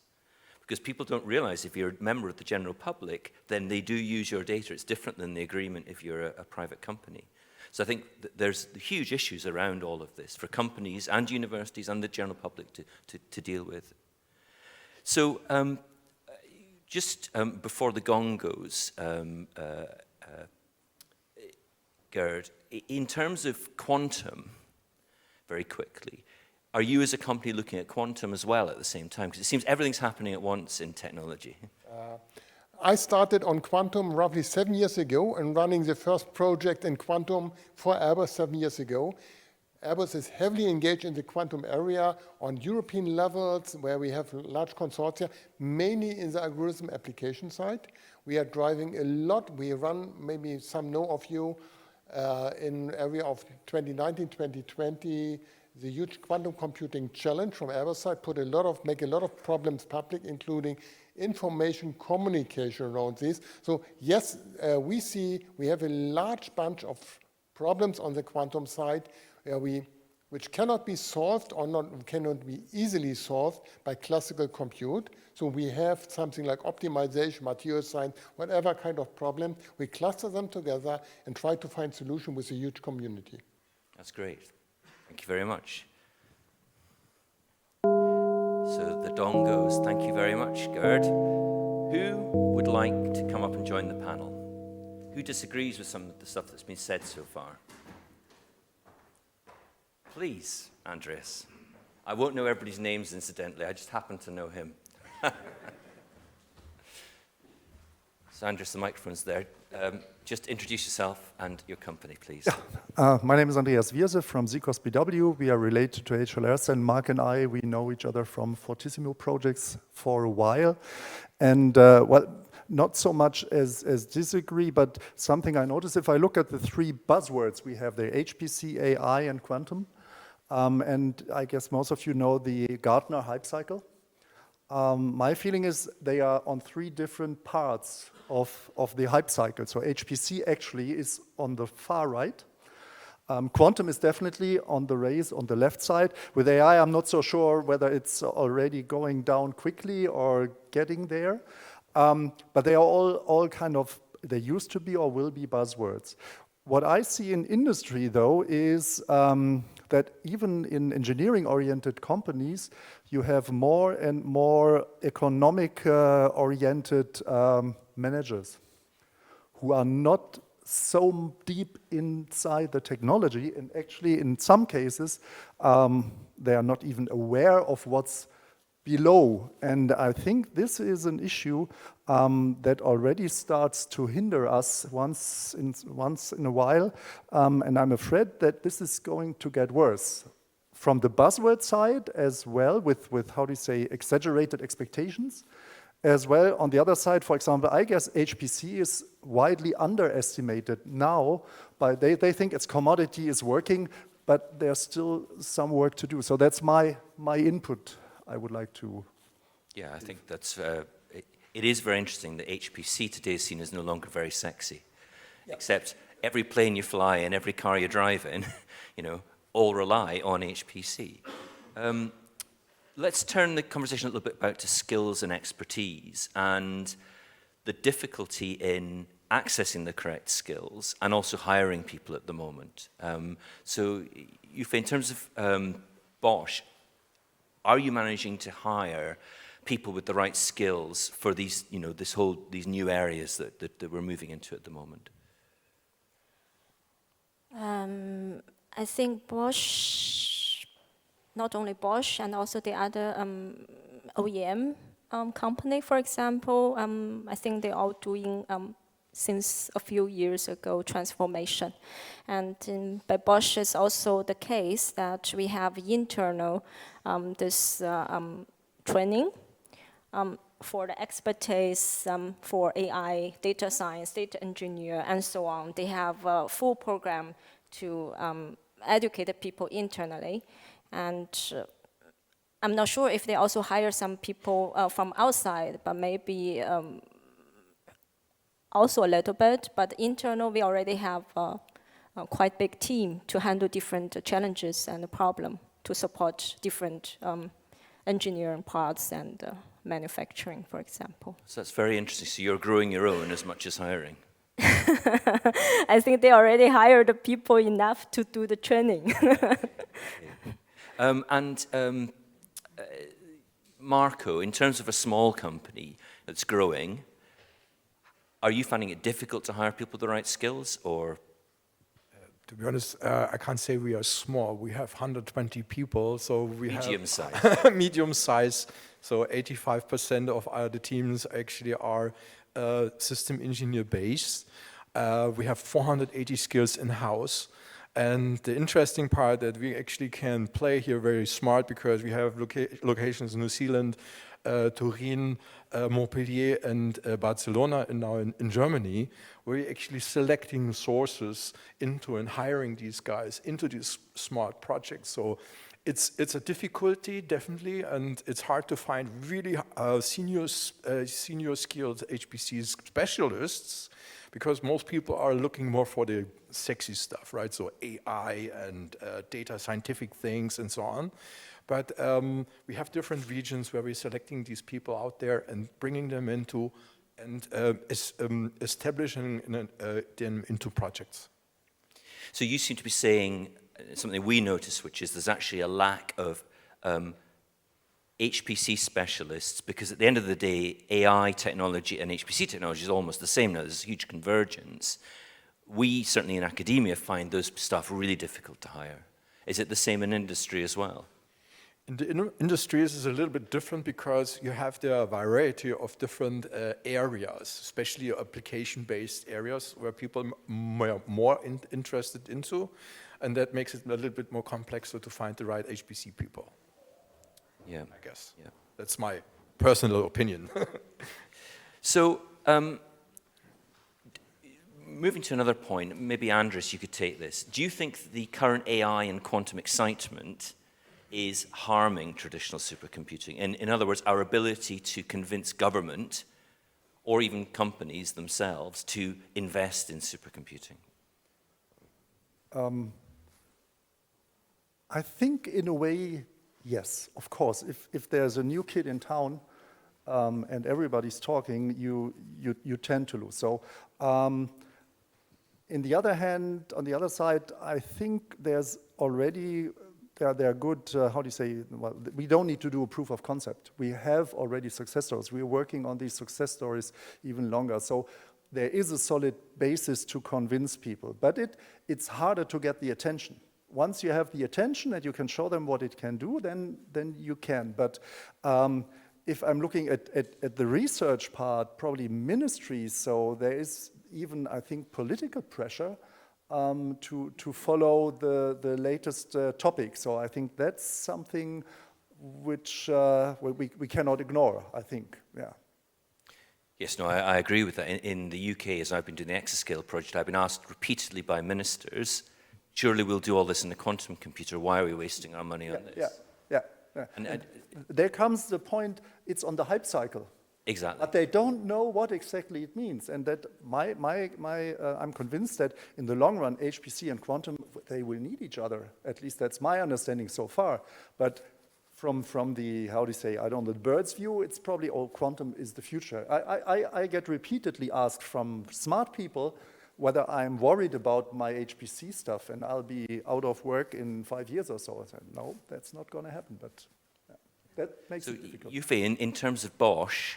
Because people don't realize if you're a member of the general public, then they do use your data. It's different than the agreement if you're a private company. So I think there's huge issues around all of this for companies and universities and the general public to deal with. So just before the gong goes, Gerd, in terms of quantum, very quickly, are you as a company looking at quantum as well at the same time? Because it seems everything's happening at once in technology. I started on quantum roughly 7 years ago and running the first project in quantum for Airbus 7 years ago. Airbus is heavily engaged in the quantum area on European levels where we have large consortia, mainly in the algorithm application side. We are driving a lot. We run, maybe some know of you, in area of 2019, 2020, the huge quantum computing challenge from Airbus side make a lot of problems public, including information communication around this. So yes, we have a large bunch of problems on the quantum side which cannot be solved or cannot be easily solved by classical compute. So we have something like optimization, material science, whatever kind of problem. We cluster them together and try to find solution with a huge community. That's great. Thank you very much. So the dong goes. Thank you very much, Gerd. Who would like to come up and join the panel? Who disagrees with some of the stuff that's been said so far? Please, Andreas. I won't know everybody's names, incidentally. I just happen to know him. So, Andreas, the microphone's there. Just introduce yourself and your company, please. Yeah. My name is Andreas Wierse from Zikos BW. We are related to HLRS, and Mark and I, we know each other from Fortissimo projects for a while. And, well, not so much as disagree, but something I noticed, if I look at the three buzzwords we have there, HPC, AI, and quantum, and I guess most of you know the Gartner hype cycle. My feeling is they are on three different parts of the hype cycle. So HPC actually is on the far right. Quantum is definitely on the race on the left side. With AI, I'm not so sure whether it's already going down quickly or getting there. But they are all kind of, they used to be or will be buzzwords. What I see in industry, though, is that even in engineering-oriented companies, you have more and more economic-oriented managers who are not so deep inside the technology, and actually, in some cases, they are not even aware of what's below. And I think this is an issue that already starts to hinder us once in a while, and I'm afraid that this is going to get worse. From the buzzword side as well, with how do you say, exaggerated expectations, as well on the other side, for example, I guess HPC is widely underestimated now, but they think its commodity is working, but there's still some work to do. So that's my input. I would like to. Yeah, I think that's, it is very interesting that HPC today is seen as no longer very sexy. Yeah. Except every plane you fly and every car you drive in, you know, all rely on HPC. Let's turn the conversation a little bit back to skills and expertise and the difficulty in accessing the correct skills and also hiring people at the moment. So, Uffe, in terms of Bosch, are you managing to hire people with the right skills for these, you know, these new areas that we're moving into at the moment? I think Bosch not only Bosch and also the other OEM company, for example, I think they're all doing since a few years ago transformation. And by Bosch is also the case that we have internal this training for the expertise for AI, data science, data engineer, and so on. They have a full program to educate the people internally. And I'm not sure if they also hire some people from outside, but maybe also a little bit. But internal, we already have a quite big team to handle different challenges and problem to support different engineering parts and manufacturing, for example. So that's very interesting. So you're growing your own as much as hiring. I think they already hired the people enough to do the training. Marco, in terms of a small company that's growing, are you finding it difficult to hire people with the right skills, or? To be honest, I can't say we are small. We have 120 people, so we medium have size. Medium size. So 85% of the teams actually are system engineer based. We have 480 skills in-house. And the interesting part that we actually can play here very smart, because we have locations in New Zealand, Turin, Montpellier, and Barcelona, and now in Germany, where we're actually selecting sources into and hiring these guys into these smart projects. So it's a difficulty, definitely, and it's hard to find really senior skilled HPC specialists, because most people are looking more for the sexy stuff, right? So AI and data scientific things and so on. But we have different regions where we're selecting these people out there and bringing them into and establishing them into projects. So you seem to be saying something we notice, which is there's actually a lack of HPC specialists, because at the end of the day, AI technology and HPC technology is almost the same now. There's a huge convergence. We, certainly in academia, find those staff really difficult to hire. Is it the same in industry as well? In the industries is a little bit different, because you have the variety of different areas, especially application-based areas where people are more interested into, and that makes it a little bit more complex to find the right HPC people. Yeah, I guess. Yeah, that's my personal opinion. So, moving to another point, maybe Andres, you could take this. Do you think the current AI and quantum excitement is harming traditional supercomputing? In other words, our ability to convince government or even companies themselves to invest in supercomputing? I think in a way, yes, of course. If there's a new kid in town and everybody's talking, you tend to lose. So in the other hand, on the other side, I think there's already, there are good, how do you say, well, we don't need to do a proof of concept. We have already success stories. We're working on these success stories even longer. So there is a solid basis to convince people, but it's harder to get the attention. Once you have the attention and you can show them what it can do, then you can. But if I'm looking at the research part, probably ministries, so there is even, I think, political pressure to follow the latest topic. So I think that's something which we cannot ignore, I think, yeah. Yes, no, I agree with that. In the UK, as I've been doing the Exascale project, I've been asked repeatedly by ministers, surely we'll do all this in the quantum computer, why are we wasting our money on this? Yeah. And there comes the point, it's on the hype cycle. Exactly. But they don't know what exactly it means. And that I'm convinced that in the long run, HPC and quantum, they will need each other. At least that's my understanding so far. But from the, how do you say, I don't know, the bird's view, it's probably all quantum is the future. I get repeatedly asked from smart people whether I'm worried about my HPC stuff and I'll be out of work in 5 years or so. I said, no, that's not going to happen. But that makes it difficult. Yufei, in terms of Bosch,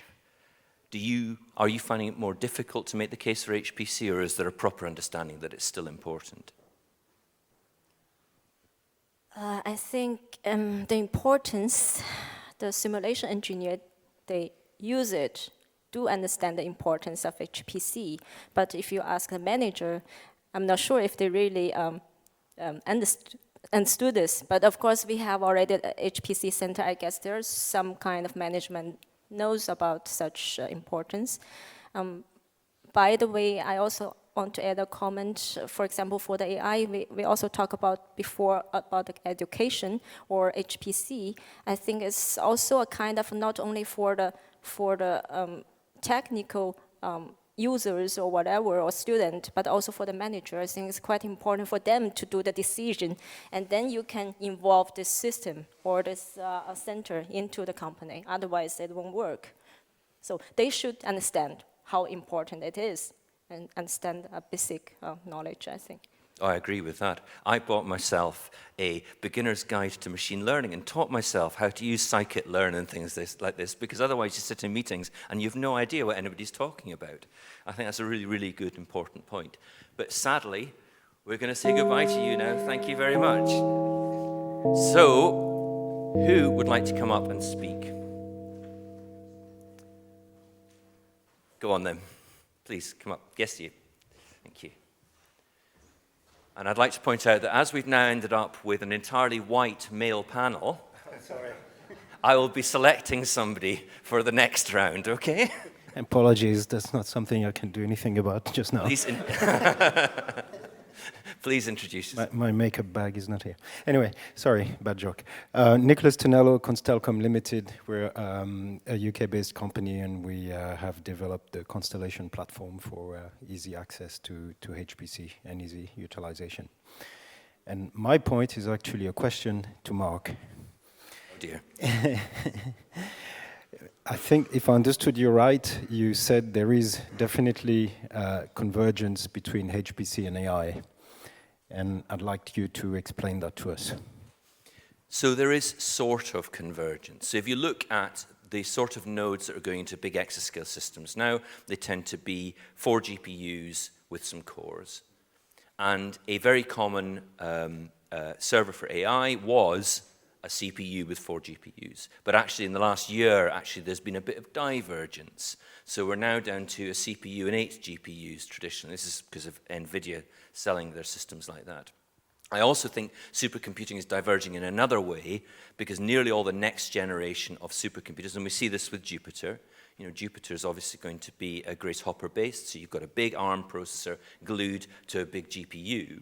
are you finding it more difficult to make the case for HPC, or is there a proper understanding that it's still important? I think the importance, the simulation engineer, they use it, do understand the importance of HPC. But if you ask the manager, I'm not sure if they really understood this. But of course, we have already an HPC center. I guess there's some kind of management knows about such importance. By the way, I also want to add a comment. For example, for the AI, we also talked about before about the education or HPC. I think it's also a kind of not only for the technical users or whatever, or student, but also for the manager. I think it's quite important for them to do the decision, and then you can involve this system or this center into the company. Otherwise, it won't work. So they should understand how important it is and understand a basic knowledge, I think. I agree with that. I bought myself a beginner's guide to machine learning and taught myself how to use scikit-learn and things like this, because otherwise you sit in meetings and you have no idea what anybody's talking about. I think that's a really, really good, important point. But sadly, we're going to say goodbye to you now. Thank you very much. So, who would like to come up and speak? Go on then. Please, come up. Yes, you. Thank you. And I'd like to point out that as we've now ended up with an entirely white male panel, sorry, I will be selecting somebody for the next round, okay? Apologies, that's not something I can do anything about just now. Please introduce yourself. My makeup bag is not here. Anyway, sorry, bad joke. Nicholas Tonello, Constelcom Limited. We're a UK-based company, and we have developed the Constellation platform for easy access to HPC and easy utilization. And my point is actually a question to Mark. Oh dear. I think if I understood you right, you said there is definitely convergence between HPC and AI. And I'd like you to explain that to us. So there is sort of convergence. So if you look at the sort of nodes that are going into big exascale systems now, they tend to be 4 GPUs with some cores. And a very common server for AI was a CPU with 4 GPUs. But actually in the last year, there's been a bit of divergence. So we're now down to a CPU and 8 GPUs traditionally. This is because of NVIDIA selling their systems like that. I also think supercomputing is diverging in another way, because nearly all the next generation of supercomputers, and we see this with Jupiter, Jupiter is obviously going to be a Grace Hopper based, so you've got a big ARM processor glued to a big GPU.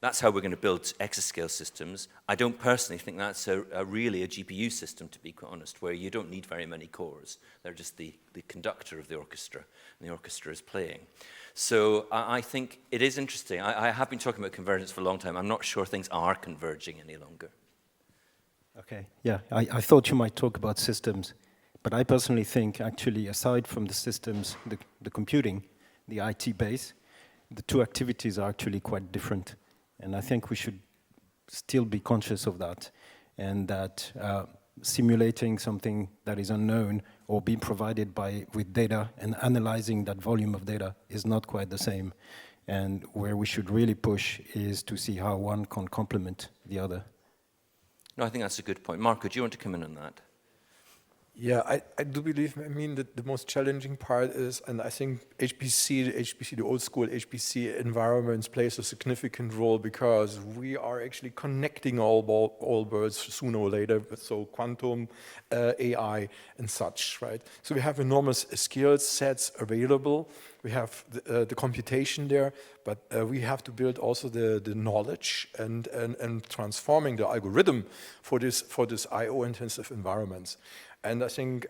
That's how we're going to build exascale systems. I don't personally think that's really a GPU system, to be quite honest, where you don't need very many cores. They're just the conductor of the orchestra, and the orchestra is playing. So I think it is interesting. I have been talking about convergence for a long time. I'm not sure things are converging any longer. Okay, yeah, I thought you might talk about systems, but I personally think actually aside from the systems, the computing, the IT base, the two activities are actually quite different. And I think we should still be conscious of that, and that simulating something that is unknown or being provided with data and analyzing that volume of data is not quite the same. And where we should really push is to see how one can complement the other. No, I think that's a good point. Marco, do you want to come in on that? Yeah, I do believe, that the most challenging part is, and I think the old school HPC environments plays a significant role, because we are actually connecting all worlds sooner or later, so quantum, AI and such, right? So we have enormous skill sets available. We have the computation there, but we have to build also the knowledge and transforming the algorithm for this IO intensive environments. And I think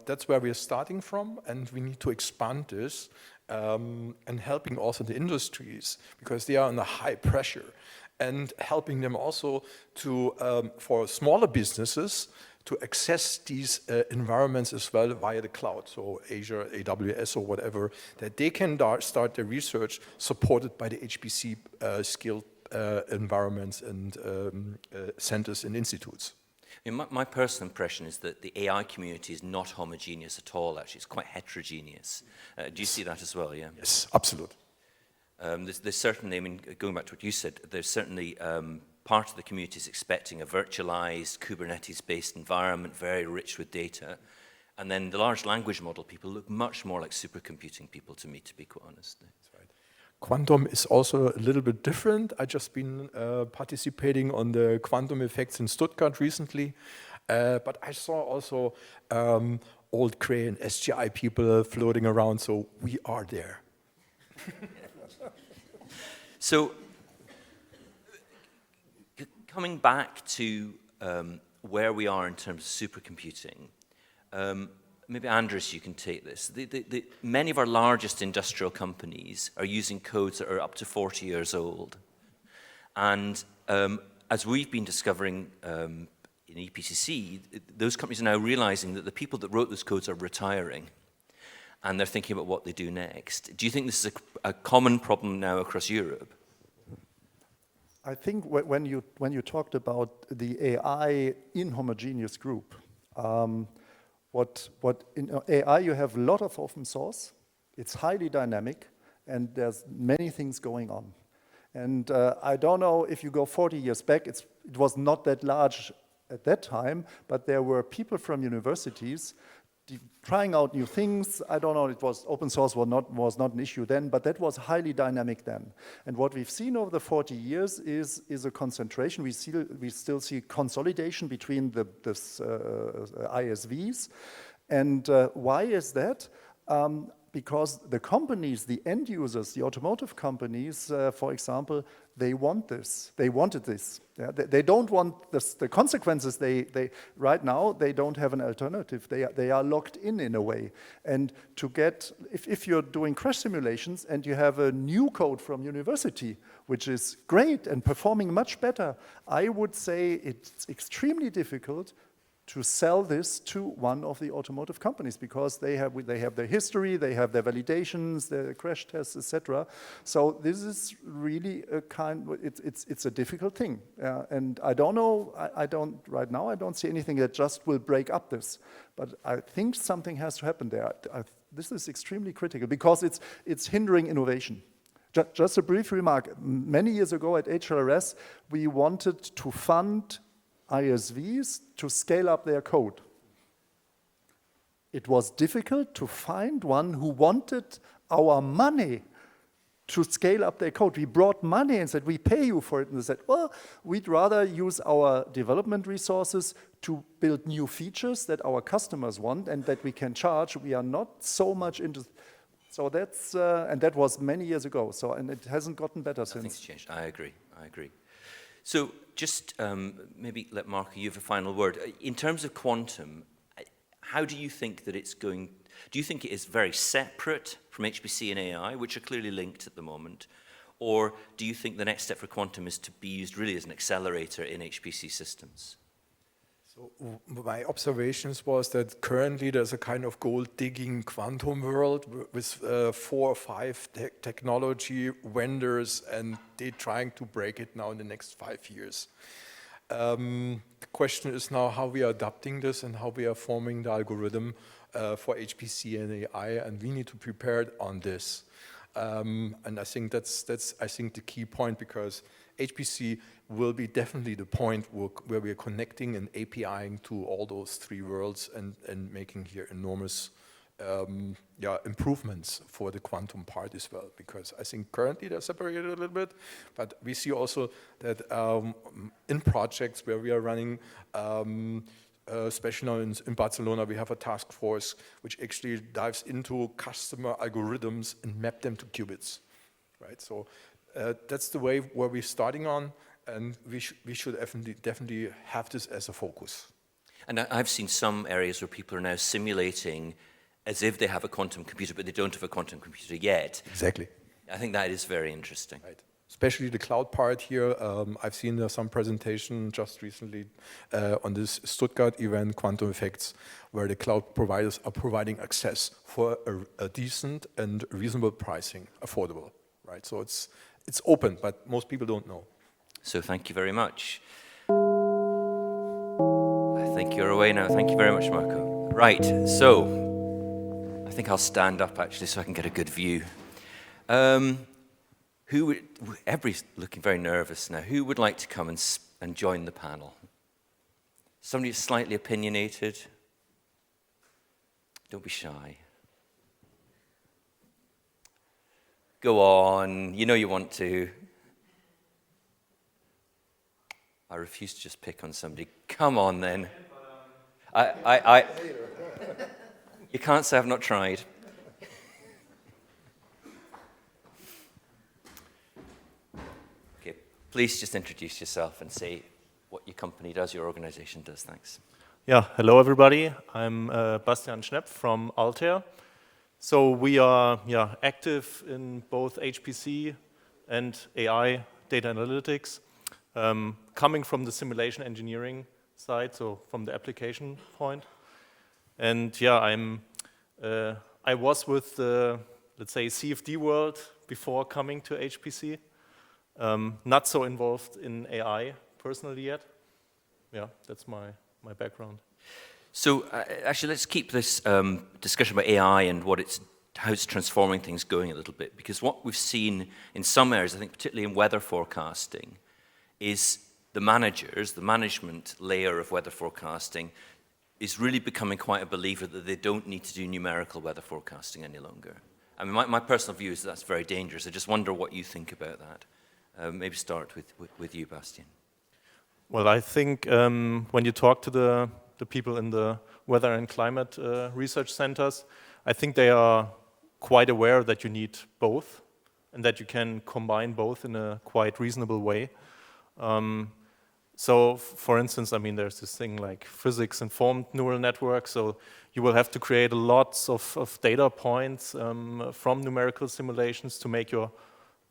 that's where we are starting from, and we need to expand this and helping also the industries, because they are under high pressure, and helping them also to, for smaller businesses, to access these environments as well via the cloud, so Azure, AWS or whatever, that they can start their research supported by the HPC skilled environments and centers and institutes. My personal impression is that the AI community is not homogeneous at all, actually. It's quite heterogeneous. Do you see that as well, yeah? Yes, absolutely. There's certainly, going back to what you said, there's certainly part of the community is expecting a virtualized, Kubernetes-based environment, very rich with data. And then the large language model people look much more like supercomputing people to me, to be quite honest. That's right. Quantum is also a little bit different. I've just been participating on the quantum effects in Stuttgart recently. But I saw also old Cray and SGI people floating around, so we are there. So, coming back to where we are in terms of supercomputing, maybe Andres, you can take this. Many of our largest industrial companies are using codes that are up to 40 years old. And as we've been discovering in EPCC, those companies are now realizing that the people that wrote those codes are retiring. And they're thinking about what they do next. Do you think this is a common problem now across Europe? I think when you talked about the AI inhomogeneous group, what in AI you have a lot of open source, it's highly dynamic, and there's many things going on. And I don't know if you go 40 years back, it was not that large at that time, but there were people from universities trying out new things. I don't know, it was open source was not an issue then, but that was highly dynamic then. And what we've seen over the 40 years is a concentration. We still see consolidation between the ISVs. And why is that? Because the companies, the end users, the automotive companies, for example, they want this. They wanted this. Yeah? They don't want this, the consequences. Right now, they don't have an alternative. They are locked in a way. And to get, if you're doing crash simulations and you have a new code from university, which is great and performing much better, I would say it's extremely difficult to sell this to one of the automotive companies because they have their history, they have their validations, their crash tests, etc. So this is really a it's a difficult thing. And I don't know, right now I don't see anything that just will break up this. But I think something has to happen there. This is extremely critical because it's hindering innovation. Just a brief remark. Many years ago at HLRS, we wanted to fund ISVs to scale up their code. It was difficult to find one who wanted our money to scale up their code. We brought money and said, we pay you for it. And they said, well, we'd rather use our development resources to build new features that our customers want and that we can charge. We are not so much into... So that's, and that was many years ago. So, and it hasn't gotten better since. Nothing's changed. I agree. So just maybe let Marco, you have a final word. In terms of quantum, how do you think that it's going, do you think it is very separate from HPC and AI, which are clearly linked at the moment? Or do you think the next step for quantum is to be used really as an accelerator in HPC systems? So my observations was that currently there's a kind of gold-digging quantum world with 4 or 5 technology vendors, and they're trying to break it now in the next 5 years. The question is now how we are adapting this and how we are forming the algorithm for HPC and AI, and we need to prepare on this. And I think that's the key point, because HPC will be definitely the point where we are connecting and APIing to all those 3 worlds and making here enormous improvements for the quantum part as well, because I think currently they're separated a little bit, but we see also that in projects where we are running, especially now in Barcelona, we have a task force which actually dives into customer algorithms and map them to qubits, right? So that's the way where we're starting on, and we should definitely have this as a focus. And I've seen some areas where people are now simulating as if they have a quantum computer, but they don't have a quantum computer yet. Exactly. I think that is very interesting. Right. Especially the cloud part here. I've seen some presentation just recently on this Stuttgart event, Quantum Effects, where the cloud providers are providing access for a decent and reasonable pricing, affordable, right? So it's open, but most people don't know. So thank you very much. I think you're away now. Thank you very much, Marco. Right, so I think I'll stand up actually so I can get a good view. everybody's looking very nervous now. Who would like to come and join the panel? Somebody who's slightly opinionated? Don't be shy. Go on, you know you want to. I refuse to just pick on somebody. Come on then. You can't say I've not tried. Okay, please just introduce yourself and say what your company does, your organization does. Thanks. Yeah, hello everybody. I'm Bastian Schnepp from Altair. So we are active in both HPC and AI data analytics, coming from the simulation engineering side, so from the application point. And yeah, I was with the, let's say, CFD world before coming to HPC. Not so involved in AI personally yet. Yeah, that's my background. So actually, let's keep this discussion about AI and how it's transforming things going a little bit, because what we've seen in some areas, I think particularly in weather forecasting, is the management layer of weather forecasting is really becoming quite a believer that they don't need to do numerical weather forecasting any longer. I mean, my personal view is that's very dangerous. I just wonder what you think about that. Maybe start with you, Bastian. Well, I think when you talk to the people in the weather and climate research centers, I think they are quite aware that you need both and that you can combine both in a quite reasonable way. So, for instance, I mean, there's this thing like physics-informed neural networks, so you will have to create lots of data points from numerical simulations to make your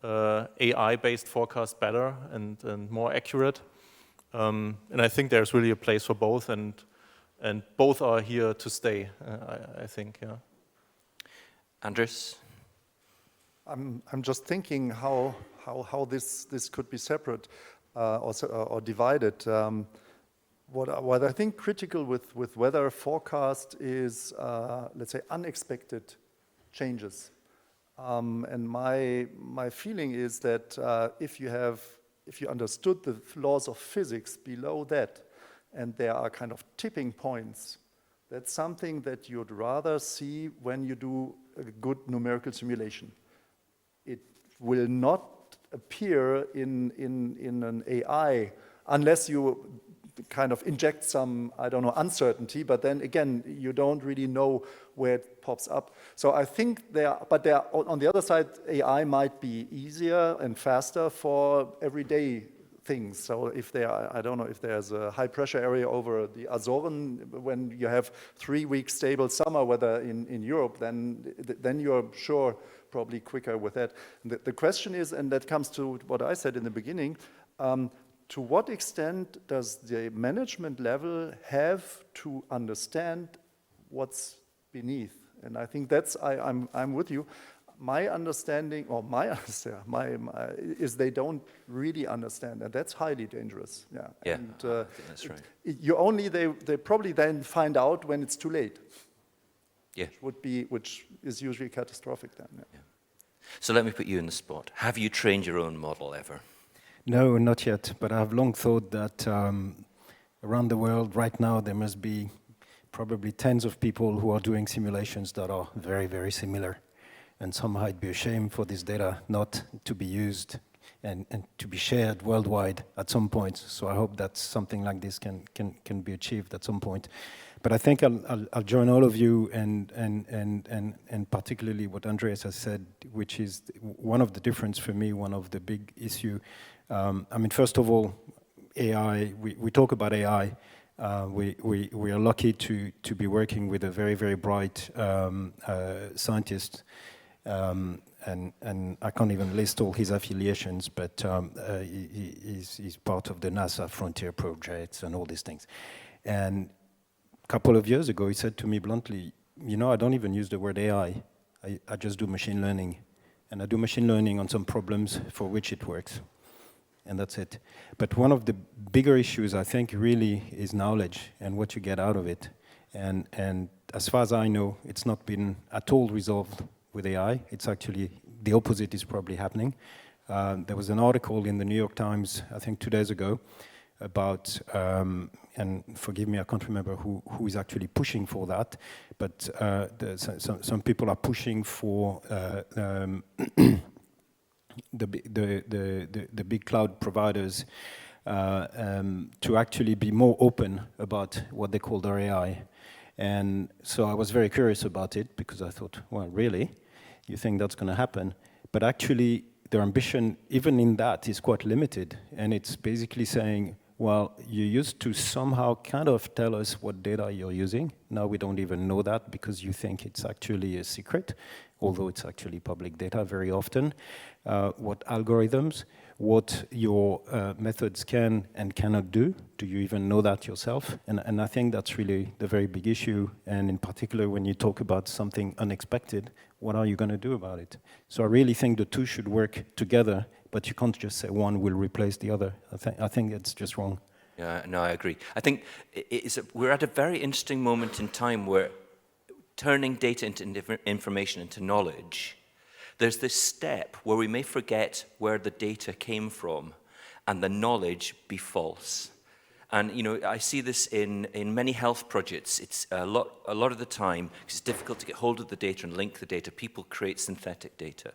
AI-based forecast better and more accurate. And I think there's really a place for both, and both are here to stay, I think, yeah. Andres? I'm just thinking how this could be separate or divided. What I think critical with weather forecast is, let's say, unexpected changes. And my feeling is that if you understood the laws of physics below that, and there are kind of tipping points, that's something that you'd rather see when you do a good numerical simulation. It will not appear in an AI unless you kind of inject some, I don't know, uncertainty, but then again, you don't really know where it pops up. So I think on the other side, AI might be easier and faster for everyday things. So if I don't know, if there's a high pressure area over the Azoren, when you have 3 weeks stable summer weather in Europe, then you're sure probably quicker with that. The question is, and that comes to what I said in the beginning, to what extent does the management level have to understand what's beneath? And I think I'm with you. My understanding, is they don't really understand, and that's highly dangerous. Yeah, yeah, and, I think that's right. They probably then find out when it's too late. Yeah, which is usually catastrophic then. Yeah. Yeah. So let me put you in the spot. Have you trained your own model ever? No, not yet. But I've long thought that around the world right now there must be probably tens of people who are doing simulations that are very, very similar. And somehow it'd be a shame for this data not to be used and to be shared worldwide at some point. So I hope that something like this can be achieved at some point. But I think I'll join all of you and particularly what Andreas has said, which is one of the difference for me, one of the big issue. I mean, first of all, AI. We talk about AI. We are lucky to be working with a very, very bright scientist. And I can't even list all his affiliations, but he's part of the NASA Frontier projects and all these things. And a couple of years ago, he said to me bluntly, you know, I don't even use the word AI. I just do machine learning. And I do machine learning on some problems for which it works. And that's it. But one of the bigger issues, I think, really is knowledge and what you get out of it. And as far as I know, it's not been at all resolved with AI. It's actually the opposite is probably happening. There was an article in the New York Times, I think 2 days ago, about, and forgive me, I can't remember who is actually pushing for that, but some people are pushing for the big cloud providers to actually be more open about what they call their AI. And so I was very curious about it, because I thought, well, really? You think that's going to happen? But actually, their ambition, even in that, is quite limited. And it's basically saying, well, you used to somehow kind of tell us what data you're using. Now we don't even know that, because you think it's actually a secret, although it's actually public data very often. What algorithms, what your methods can and cannot do. Do you even know that yourself? And I think that's really the very big issue. And in particular, when you talk about something unexpected, what are you going to do about it? So I really think the two should work together, but you can't just say one will replace the other. I think it's just wrong. Yeah, no, I agree. I think we're at a very interesting moment in time where turning data into information, into knowledge, there's this step where we may forget where the data came from and the knowledge be false. And you know, I see this in many health projects. It's a lot of the time, because it's difficult to get hold of the data and link the data, people create synthetic data.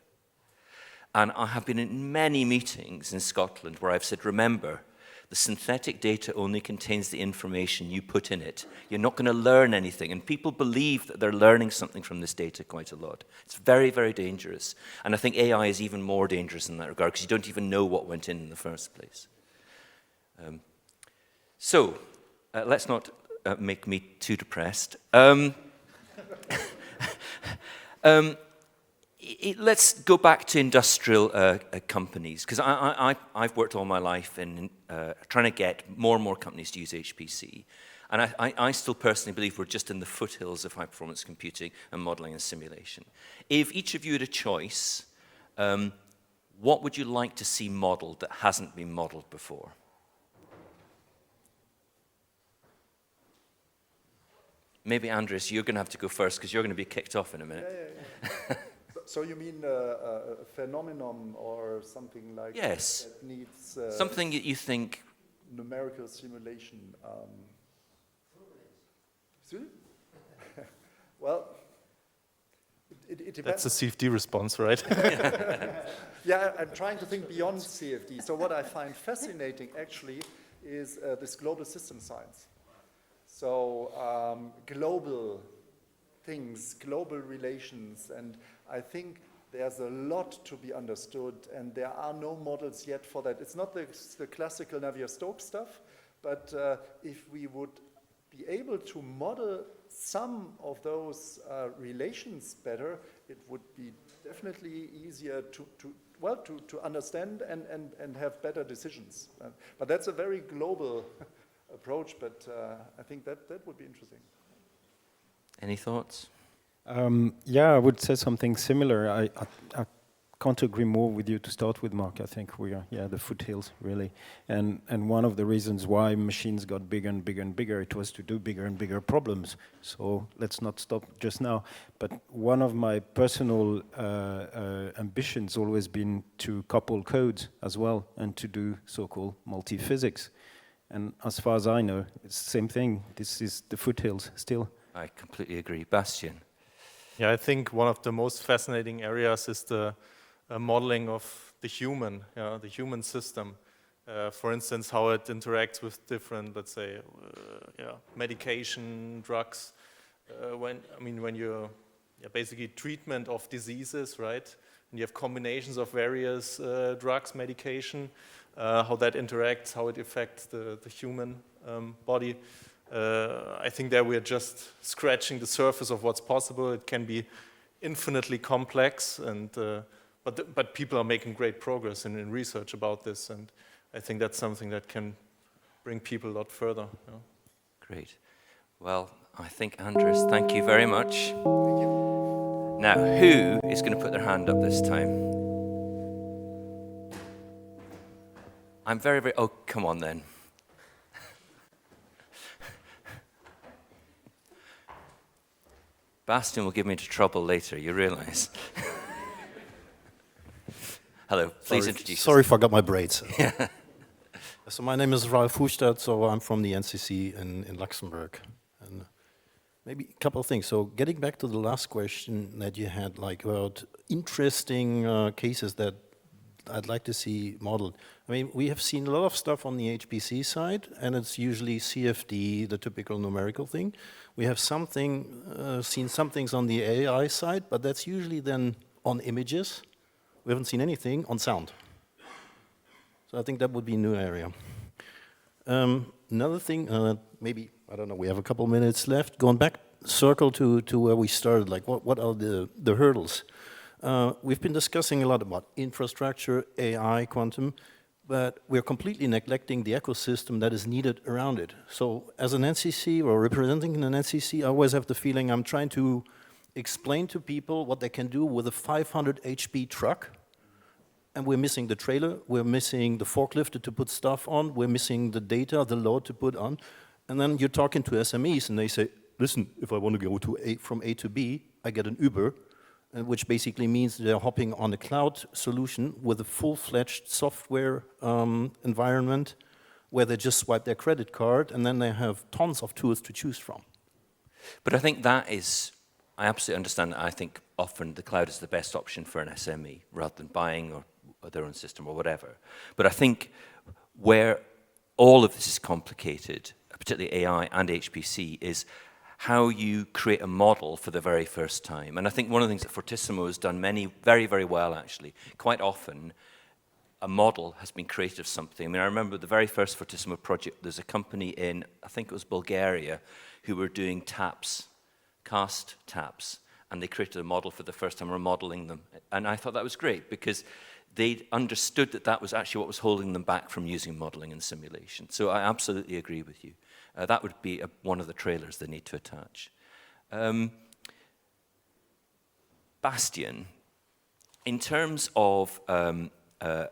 And I have been in many meetings in Scotland where I've said, remember, the synthetic data only contains the information you put in it. You're not going to learn anything. And people believe that they're learning something from this data quite a lot. It's very, very dangerous. And I think AI is even more dangerous in that regard, because you don't even know what went in the first place. So let's not make me too depressed. Let's go back to industrial companies, because I've worked all my life in trying to get more and more companies to use HPC. And I still personally believe we're just in the foothills of high-performance computing and modeling and simulation. If each of you had a choice, what would you like to see modeled that hasn't been modeled before? Maybe, Andres, you're going to have to go first, because you're going to be kicked off in a minute. Yeah. So you mean a phenomenon or something like yes. that needs something that you think numerical simulation? Well, it depends. That's a CFD response, right? Yeah, I'm trying to think beyond CFD. So what I find fascinating actually is this global system science. So global things, global relations, and I think there's a lot to be understood, and there are no models yet for that. It's not the classical Navier-Stokes stuff, but if we would be able to model some of those relations better, it would be definitely easier to understand and have better decisions. But that's a very global approach, but I think that would be interesting. Any thoughts? Yeah, I would say something similar. I can't agree more with you to start with, Mark. I think we are, the foothills, really. And one of the reasons why machines got bigger and bigger and bigger, it was to do bigger and bigger problems. So let's not stop just now. But one of my personal ambitions always been to couple codes as well, and to do so-called multi-physics. And as far as I know, it's the same thing. This is the foothills still. I completely agree. Bastian? Yeah, I think one of the most fascinating areas is the modeling of the human system. For instance, how it interacts with different, let's say, medication, drugs. When you're basically treatment of diseases, right? And you have combinations of various drugs, medication, how that interacts, how it affects the human body. I think that we're just scratching the surface of what's possible. It can be infinitely complex, and but people are making great progress in research about this, and I think that's something that can bring people a lot further. Great. Well, I think, Andres, thank you very much. Thank you. Now, who is going to put their hand up this time? I'm very, very... Oh, come on then. Bastian will give me into trouble later, you realize. Hello, please introduce Sorry, yourself. forgot my braids. So my name is Ralf Hoestad, so I'm from the NCC in Luxembourg. And maybe a couple of things. So getting back to the last question that you had, like about interesting cases that I'd like to see modeled. I mean, we have seen a lot of stuff on the HPC side, and it's usually CFD, the typical numerical thing. We have seen some things on the AI side, but that's usually then on images. We haven't seen anything on sound. So I think that would be a new area. Another thing, maybe, I don't know, we have a couple minutes left. Going back, circle to where we started, like what are the hurdles? We've been discussing a lot about infrastructure, AI, quantum, but we're completely neglecting the ecosystem that is needed around it. So as an NCC or representing an NCC, I always have the feeling I'm trying to explain to people what they can do with a 500 HP truck, and we're missing the trailer, we're missing the forklift to put stuff on, we're missing the data, the load to put on, and then you're talking to SMEs and they say, listen, if I want to go from A to B, I get an Uber, which basically means they're hopping on a cloud solution with a full-fledged software environment where they just swipe their credit card and then they have tons of tools to choose from. But I think that is, I absolutely understand that. I think often the cloud is the best option for an SME rather than buying or their own system or whatever. But I think where all of this is complicated, particularly AI and HPC, is how you create a model for the very first time. And I think one of the things that Fortissimo has done very, very well, actually, quite often, a model has been created of something. I mean, I remember the very first Fortissimo project, there's a company in, I think it was Bulgaria, who were doing taps, cast taps, and they created a model for the first time, remodeling them. And I thought that was great, because they understood that that was actually what was holding them back from using modeling and simulation. So I absolutely agree with you. That would be one of the trailers they need to attach. Bastian, in terms of AI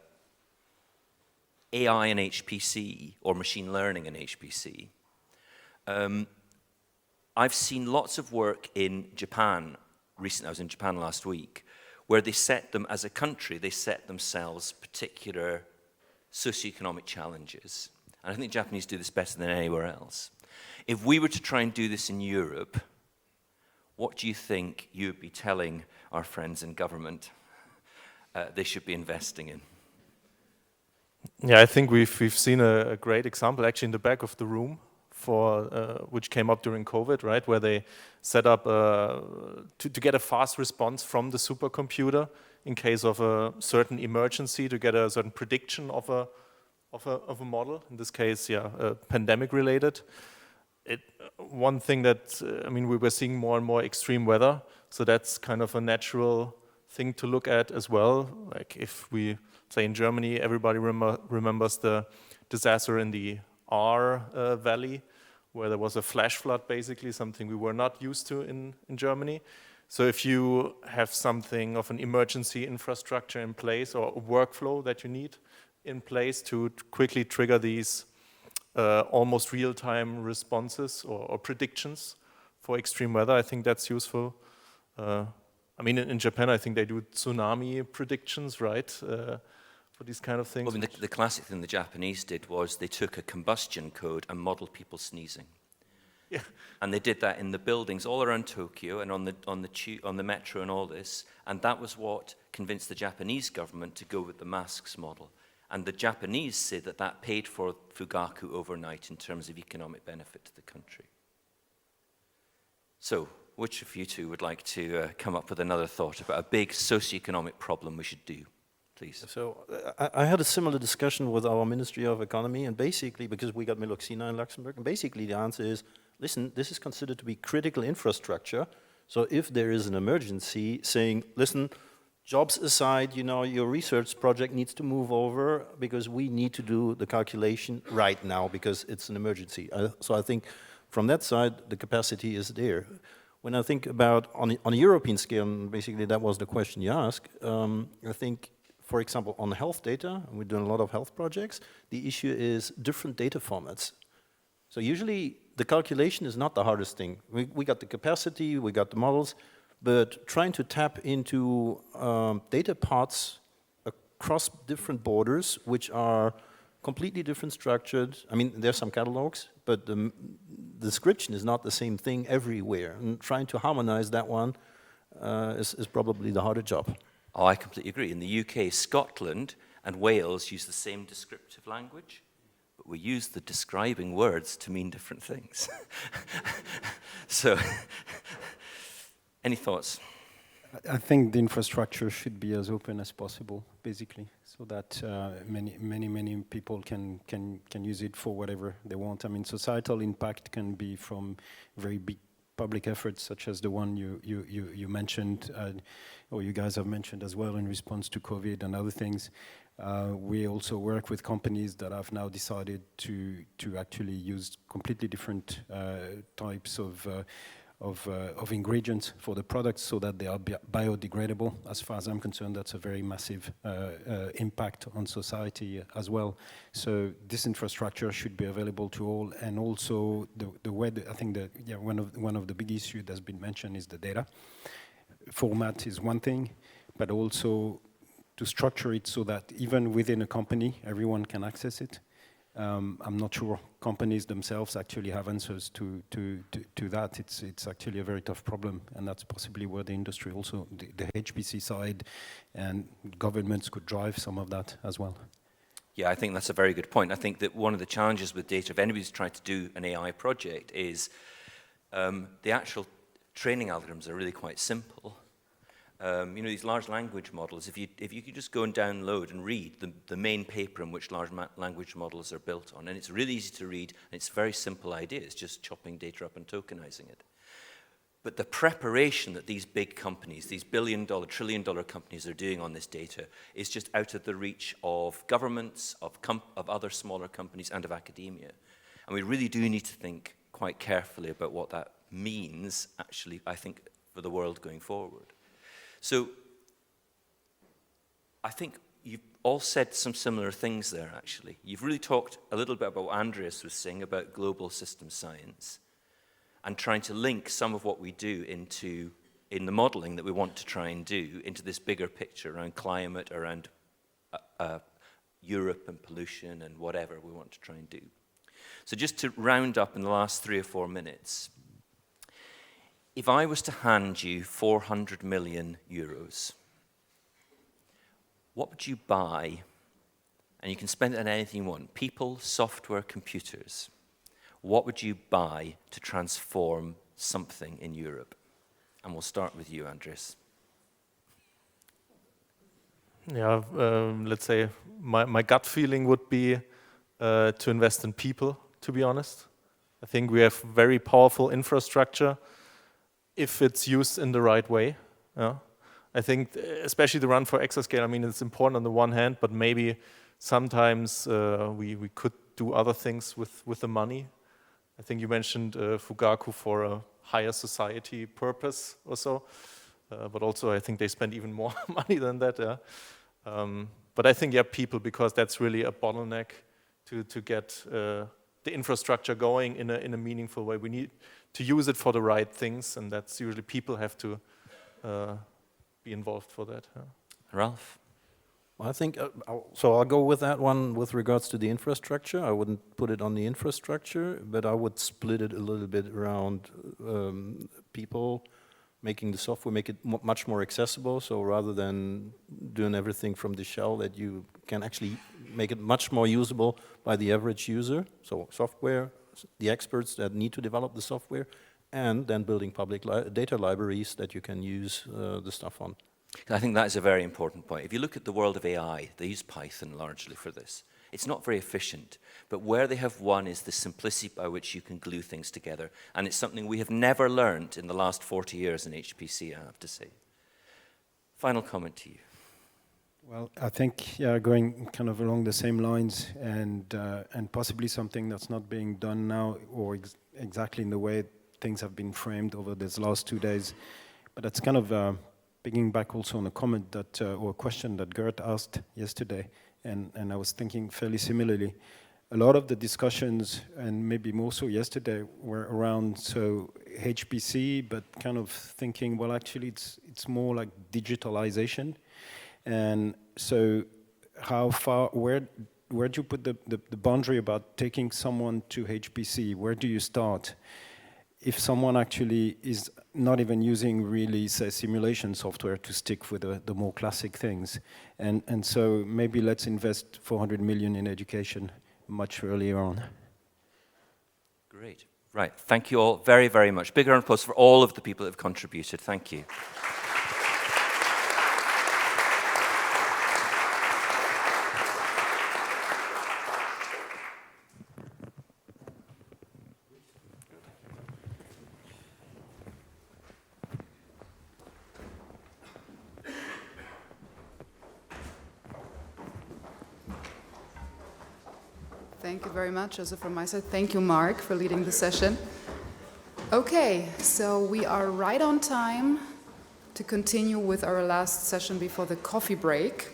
and HPC, or machine learning and HPC, I've seen lots of work in Japan recently. I was in Japan last week, where they set them, as a country, they set themselves particular socioeconomic challenges. And I think the Japanese do this better than anywhere else. If we were to try and do this in Europe, what do you think you would be telling our friends in government they should be investing in? Yeah, I think we've seen a great example actually in the back of the room for which came up during COVID, right? Where they set up to get a fast response from the supercomputer in case of a certain emergency, to get a certain prediction of a model. In this case, yeah, pandemic related. One thing that I mean, we were seeing more and more extreme weather, so that's kind of a natural thing to look at as well. Like if we say in Germany, everybody remembers the disaster in the Ahr Valley, where there was a flash flood, basically, something we were not used to in Germany. So if you have something of an emergency infrastructure in place, or a workflow that you need in place to quickly trigger these almost real-time responses or predictions for extreme weather, I think that's useful. I mean, in Japan, I think they do tsunami predictions, right? For these kind of things. Well, I mean, the classic thing the Japanese did was they took a combustion code and modeled people sneezing. Yeah. And they did that in the buildings all around Tokyo and on the metro and all this. And that was what convinced the Japanese government to go with the masks model. And the Japanese say that that paid for Fugaku overnight in terms of economic benefit to the country. So, which of you two would like to come up with another thought about a big socioeconomic problem we should do, please? So I had a similar discussion with our Ministry of Economy, and basically, because we got Meloxina in Luxembourg, and basically the answer is, listen, this is considered to be critical infrastructure. So if there is an emergency, saying, listen, jobs aside, you know, your research project needs to move over because we need to do the calculation right now because it's an emergency. So I think from that side, the capacity is there. When I think about on a European scale, and basically that was the question you asked, I think, for example, on health data, and we're doing a lot of health projects, the issue is different data formats. So usually the calculation is not the hardest thing. We got the capacity, we got the models, but trying to tap into data parts cross different borders, which are completely different structured. I mean, there's some catalogs, but the description is not the same thing everywhere. And trying to harmonize that one is probably the harder job. Oh, I completely agree. In the UK, Scotland and Wales use the same descriptive language, but we use the describing words to mean different things. So, any thoughts? I think the infrastructure should be as open as possible, basically, so that many people can use it for whatever they want. I mean, societal impact can be from very big public efforts, such as the one you mentioned, or you guys have mentioned as well in response to COVID and other things. We also work with companies that have now decided to actually use completely different types of ingredients for the products so that they are biodegradable. As far as I'm concerned, that's a very massive impact on society as well. So this infrastructure should be available to all, and also the way I think that one of the big issues that's been mentioned is the data. Format is one thing, but also to structure it so that even within a company, everyone can access it. I'm not sure companies themselves actually have answers to that. It's actually a very tough problem, and that's possibly where the industry also, the HPC side and governments could drive some of that as well. Yeah, I think that's a very good point. I think that one of the challenges with data, if anybody's trying to do an AI project, is the actual training algorithms are really quite simple. You know, these large language models, if you could just go and download and read the main paper in which large language models are built on, and it's really easy to read, and it's a very simple idea, it's just chopping data up and tokenizing it. But the preparation that these big companies, these billion-dollar, trillion-dollar companies are doing on this data is just out of the reach of governments, of other smaller companies, and of academia. And we really do need to think quite carefully about what that means, actually, I think, for the world going forward. So I think you've all said some similar things there, actually. You've really talked a little bit about what Andreas was saying about global system science and trying to link some of what we do in the modeling that we want to try and do into this bigger picture around climate, around Europe and pollution and whatever we want to try and do. So just to round up in the last 3 or 4 minutes, if I was to hand you 400 million euros, what would you buy? And you can spend it on anything you want. People, software, computers. What would you buy to transform something in Europe? And we'll start with you, Andreas. Yeah, let's say my gut feeling would be to invest in people, to be honest. I think we have very powerful infrastructure if it's used in the right way. Yeah. I think especially the run for exascale, I mean, it's important on the one hand, but maybe sometimes we could do other things with the money. I think you mentioned Fugaku for a higher society purpose or so, but also I think they spend even more money than that. Yeah. But I think, yeah, people, because that's really a bottleneck to get the infrastructure going in a meaningful way. We need to use it for the right things, and that's usually people have to be involved for that. Yeah. Ralph? Well, I think, so I'll go with that one with regards to the infrastructure. I wouldn't put it on the infrastructure, but I would split it a little bit around people, making the software, make it much more accessible. So rather than doing everything from the shell, that you can actually make it much more usable by the average user. So software, the experts that need to develop the software, and then building public data libraries that you can use the stuff on. I think that is a very important point. If you look at the world of AI, they use Python largely for this. It's not very efficient, but where they have won is the simplicity by which you can glue things together. And it's something we have never learned in the last 40 years in HPC, I have to say. Final comment to you. Well, I think, yeah, going kind of along the same lines, and possibly something that's not being done now, or exactly in the way things have been framed over these last 2 days. But that's kind of picking back also on a comment that, or a question that Gert asked yesterday, and I was thinking fairly similarly. A lot of the discussions, and maybe more so yesterday, were around HPC, but kind of thinking, well, actually, it's more like digitalization. And so how far, where do you put the boundary about taking someone to HPC? Where do you start? If someone actually is not even using really, say, simulation software to stick with the more classic things. And so maybe let's invest 400 million in education much earlier on. Great. Right. Thank you all very, very much. Big round of applause for all of the people that have contributed. Thank you. Thank you very much, also from my side. Thank you, Mark, for leading the session. Okay, so we are right on time to continue with our last session before the coffee break.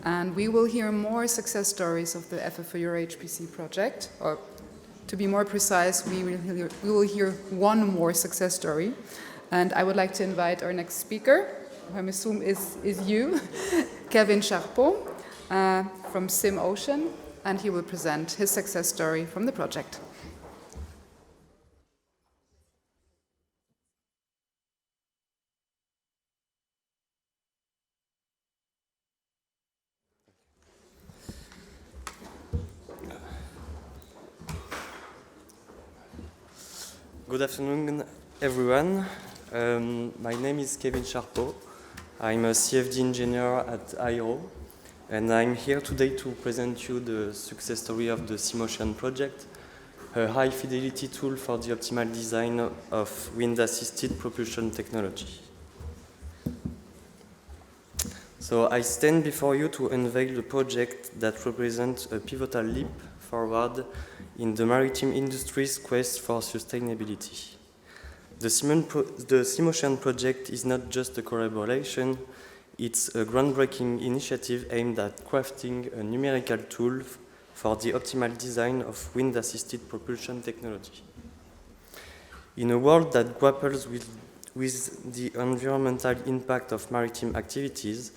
And we will hear more success stories of the FF4EuroHPC project. Or to be more precise, we will hear one more success story. And I would like to invite our next speaker, who I assume is you, Kevin Charpeau from SimOcean. And he will present his success story from the project. Good afternoon, everyone. My name is Kevin Charpeau. I'm a CFD engineer at Aero. And I'm here today to present you the success story of the SimOcean project, a high-fidelity tool for the optimal design of wind-assisted propulsion technology. So I stand before you to unveil the project that represents a pivotal leap forward in the maritime industry's quest for sustainability. The SimOcean project is not just a collaboration. It's a groundbreaking initiative aimed at crafting a numerical tool for the optimal design of wind-assisted propulsion technology. In a world that grapples with the environmental impact of maritime activities,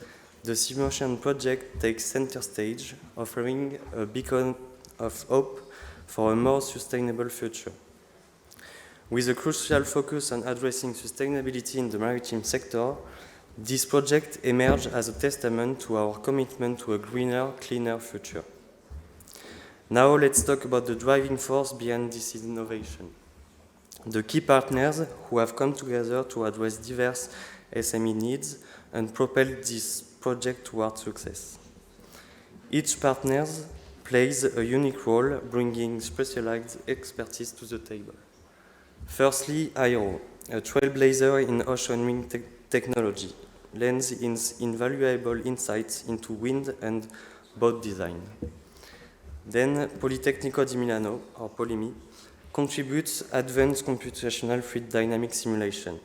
the SimOcean project takes center stage, offering a beacon of hope for a more sustainable future. With a crucial focus on addressing sustainability in the maritime sector, this project emerged as a testament to our commitment to a greener, cleaner future. Now let's talk about the driving force behind this innovation. The key partners who have come together to address diverse SME needs and propel this project towards success. Each partner plays a unique role, bringing specialized expertise to the table. Firstly, Aero, a trailblazer in ocean wind technology, lends its invaluable insights into wind and boat design. Then Politecnico di Milano, or Polimi, contributes advanced computational fluid dynamic simulation.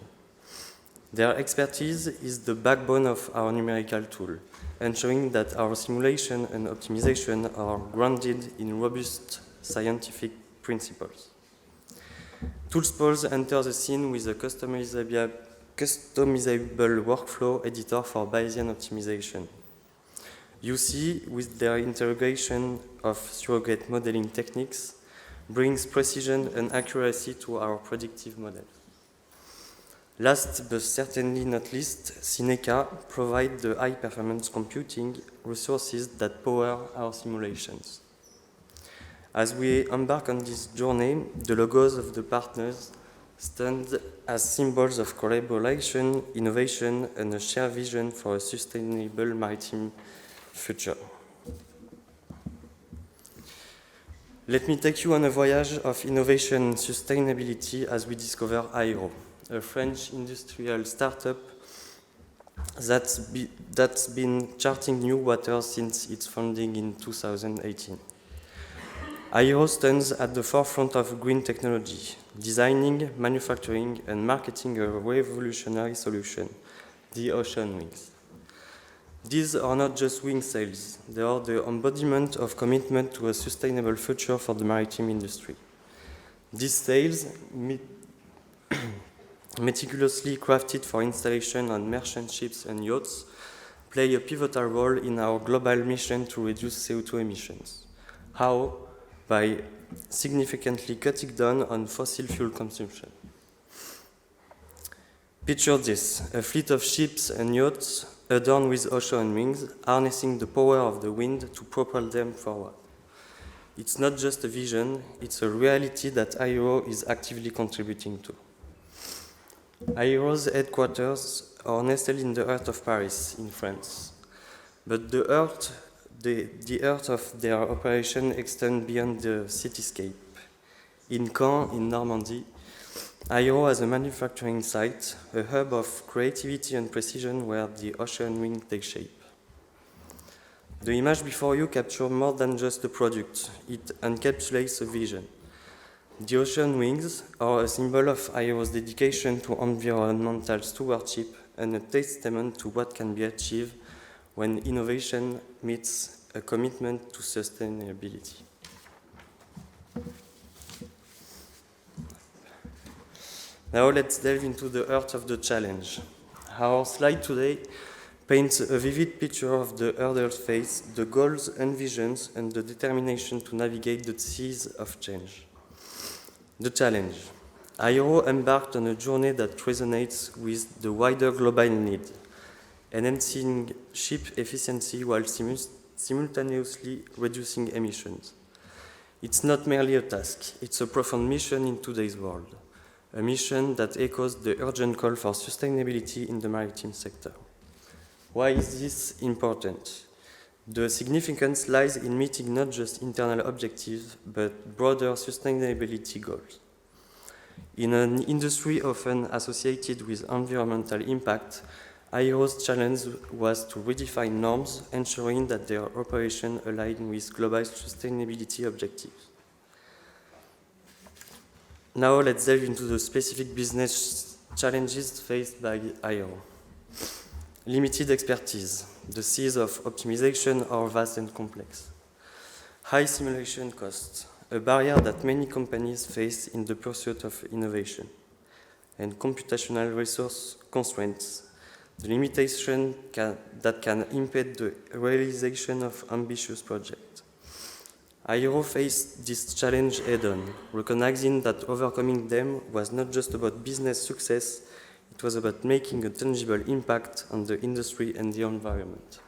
Their expertise is the backbone of our numerical tool, ensuring that our simulation and optimization are grounded in robust scientific principles. ToolsPulse enters the scene with a customizable workflow editor for Bayesian optimization. You see, with their integration of surrogate modeling techniques, brings precision and accuracy to our predictive model. Last but certainly not least, Cineca provides the high-performance computing resources that power our simulations. As we embark on this journey, the logos of the partners stand as symbols of collaboration, innovation, and a shared vision for a sustainable maritime future. Let me take you on a voyage of innovation and sustainability as we discover Aero, a French industrial startup that's been charting new waters since its founding in 2018. Aero stands at the forefront of green technology, designing, manufacturing, and marketing a revolutionary solution, the ocean wings. These are not just wing sails, they are the embodiment of commitment to a sustainable future for the maritime industry. These sails, meticulously crafted for installation on merchant ships and yachts, play a pivotal role in our global mission to reduce CO2 emissions. How? By significantly cutting down on fossil fuel consumption. Picture this, a fleet of ships and yachts adorned with ocean wings, harnessing the power of the wind to propel them forward. It's not just a vision, it's a reality that Aero is actively contributing to. Aero's headquarters are nestled in the heart of Paris, in France. But the heart of their operation extends beyond the cityscape. In Caen, in Normandy, Aero has a manufacturing site, a hub of creativity and precision where the ocean wing takes shape. The image before you captures more than just the product. It encapsulates a vision. The ocean wings are a symbol of Aero's dedication to environmental stewardship and a testament to what can be achieved when innovation meets a commitment to sustainability. Now let's delve into the heart of the challenge. Our slide today paints a vivid picture of the hurdles faced, the goals and visions, and the determination to navigate the seas of change. The challenge. Aero embarked on a journey that resonates with the wider global need, enhancing ship efficiency while simultaneously reducing emissions. It's not merely a task, it's a profound mission in today's world, a mission that echoes the urgent call for sustainability in the maritime sector. Why is this important? The significance lies in meeting not just internal objectives, but broader sustainability goals. In an industry often associated with environmental impact, Aero's challenge was to redefine norms, ensuring that their operation aligned with global sustainability objectives. Now let's delve into the specific business challenges faced by Aero. Limited expertise. The seas of optimization are vast and complex. High simulation costs, a barrier that many companies face in the pursuit of innovation. And computational resource constraints, the limitation that can impede the realization of ambitious projects. Aero faced this challenge head-on, recognizing that overcoming them was not just about business success, it was about making a tangible impact on the industry and the environment.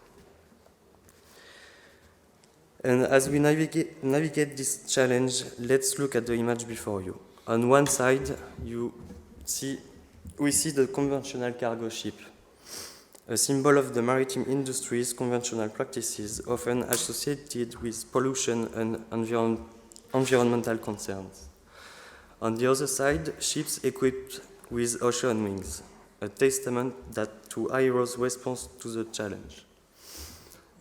And as we navigate this challenge, let's look at the image before you. On one side, we see the conventional cargo ship, a symbol of the maritime industry's conventional practices, often associated with pollution and environmental concerns. On the other side, ships equipped with ocean wings, a testament to Aero's response to the challenge.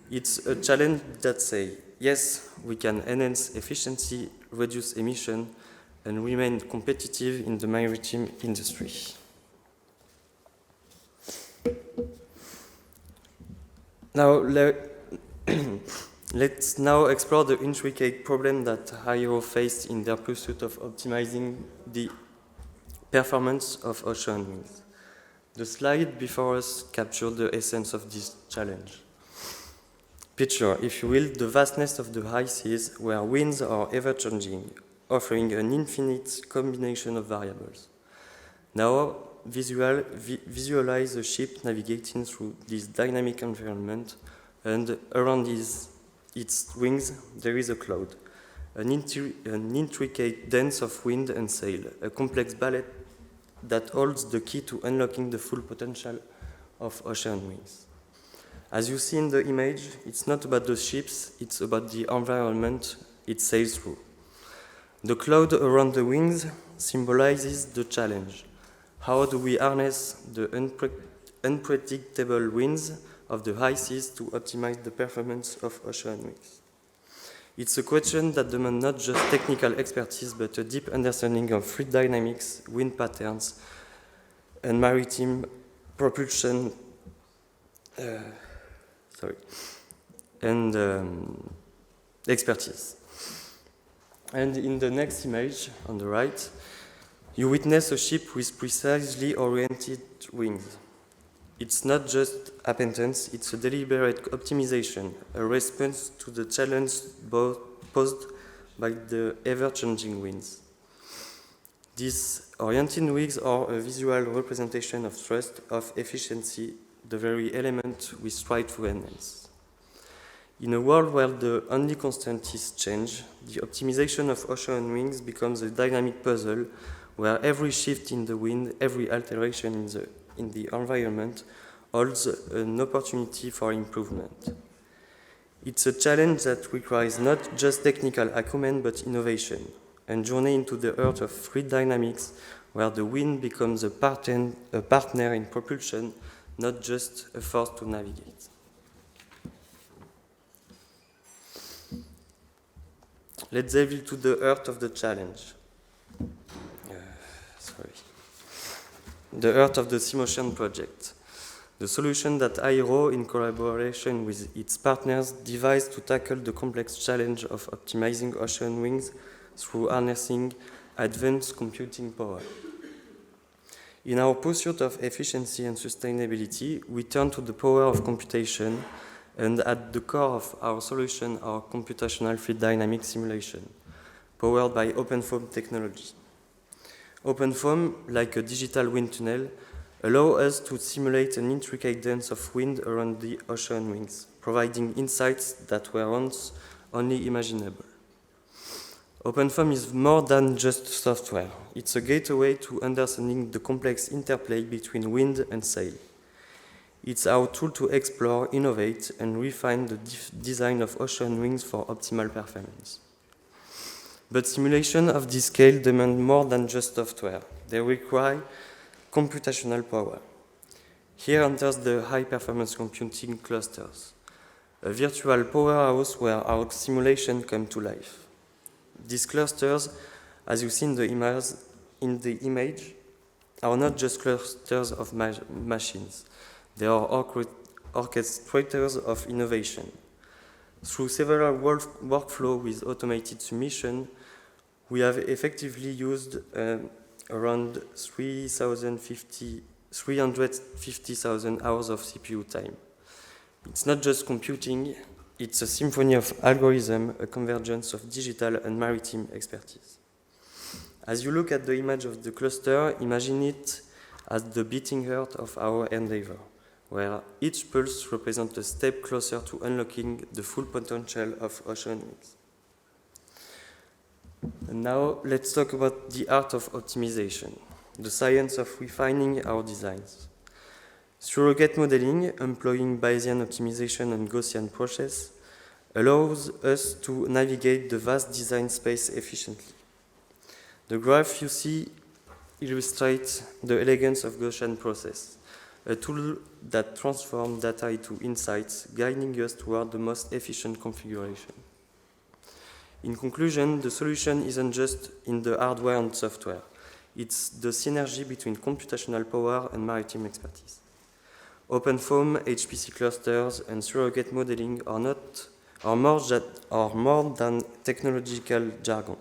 It's a challenge that says, yes, we can enhance efficiency, reduce emission, and remain competitive in the maritime industry. Now, let's now explore the intricate problem that Aero faced in their pursuit of optimizing the performance of ocean wings. The slide before us captured the essence of this challenge. Picture, if you will, the vastness of the high seas where winds are ever-changing, offering an infinite combination of variables. Now, visualize a ship navigating through this dynamic environment, and around its wings there is a cloud, an intricate dance of wind and sail, a complex ballet that holds the key to unlocking the full potential of ocean wings. As you see in the image, it's not about the ships, it's about the environment it sails through. The cloud around the wings symbolizes the challenge. How do we harness the unpredictable winds of the high seas to optimize the performance of ocean wings? It's a question that demands not just technical expertise, but a deep understanding of fluid dynamics, wind patterns, and maritime propulsion expertise. And in the next image, on the right, you witness a ship with precisely oriented wings. It's not just appendance, it's a deliberate optimization, a response to the challenge posed by the ever-changing winds. These oriented wings are a visual representation of thrust, of efficiency, the very element we strive to enhance. In a world where the only constant is change, the optimization of ocean wings becomes a dynamic puzzle where every shift in the wind, every alteration in the environment holds an opportunity for improvement. It's a challenge that requires not just technical acumen but innovation, a journey into the earth of fluid dynamics where the wind becomes a partner in propulsion, not just a force to navigate. Let's delve into the heart of the challenge. The heart of the SimOcean project. The solution that Aero, in collaboration with its partners, devised to tackle the complex challenge of optimizing ocean wings through harnessing advanced computing power. In our pursuit of efficiency and sustainability, we turn to the power of computation, and at the core of our solution are computational fluid dynamic simulation, powered by OpenFOAM technology. OpenFOAM, like a digital wind tunnel, allows us to simulate an intricate dance of wind around the ocean wings, providing insights that were once only imaginable. OpenFOAM is more than just software. It's a gateway to understanding the complex interplay between wind and sail. It's our tool to explore, innovate, and refine the design of ocean wings for optimal performance. But simulation of this scale demands more than just software. They require computational power. Here enters the high-performance computing clusters, a virtual powerhouse where our simulation comes to life. These clusters, as you see in the image, are not just clusters of machines. They are orchestrators of innovation. Through several workflows with automated submission, we have effectively used around 350,000 hours of CPU time. It's not just computing, it's a symphony of algorithms, a convergence of digital and maritime expertise. As you look at the image of the cluster, imagine it as the beating heart of our endeavor, where each pulse represents a step closer to unlocking the full potential of ocean wings. And now let's talk about the art of optimization, the science of refining our designs. Surrogate modeling, employing Bayesian optimization and Gaussian process, allows us to navigate the vast design space efficiently. The graph you see illustrates the elegance of Gaussian process, a tool that transforms data into insights, guiding us toward the most efficient configuration. In conclusion, the solution isn't just in the hardware and software. It's the synergy between computational power and maritime expertise. OpenFOAM, HPC clusters, and surrogate modeling are more than technological jargon.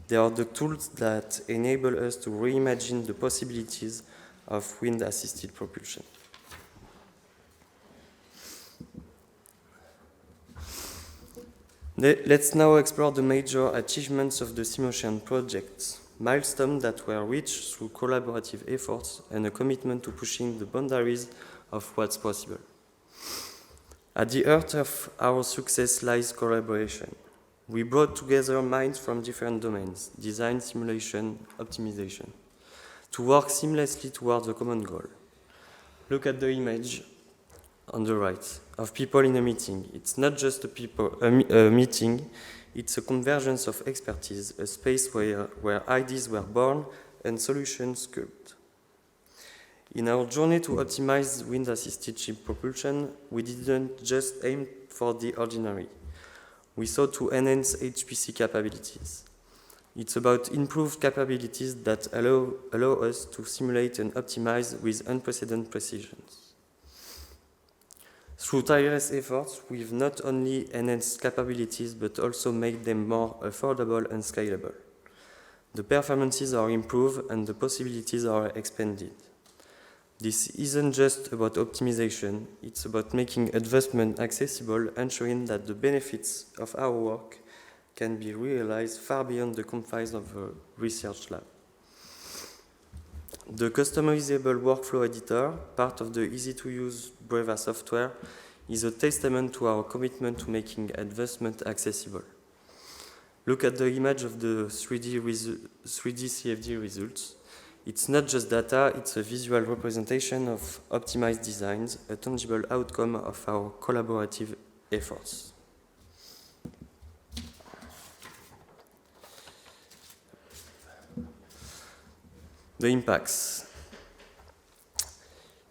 They are the tools that enable us to reimagine the possibilities of wind-assisted propulsion. Let's now explore the major achievements of the SimOcean project, milestones that were reached through collaborative efforts and a commitment to pushing the boundaries of what's possible. At the heart of our success lies collaboration. We brought together minds from different domains, design, simulation, optimization, to work seamlessly towards a common goal. Look at the image on the right of people in a meeting. It's not just a meeting, it's a convergence of expertise, a space where ideas were born and solutions sculpted. In our journey to optimize wind-assisted ship propulsion, we didn't just aim for the ordinary. We sought to enhance HPC capabilities. It's about improved capabilities that allow us to simulate and optimize with unprecedented precision. Through tireless efforts, we've not only enhanced capabilities, but also made them more affordable and scalable. The performances are improved and the possibilities are expanded. This isn't just about optimization, it's about making advancement accessible, ensuring that the benefits of our work can be realized far beyond the confines of a research lab. The customizable workflow editor, part of the easy-to-use Breva software, is a testament to our commitment to making advancement accessible. Look at the image of the 3D CFD results. It's not just data, it's a visual representation of optimized designs, a tangible outcome of our collaborative efforts. The impacts.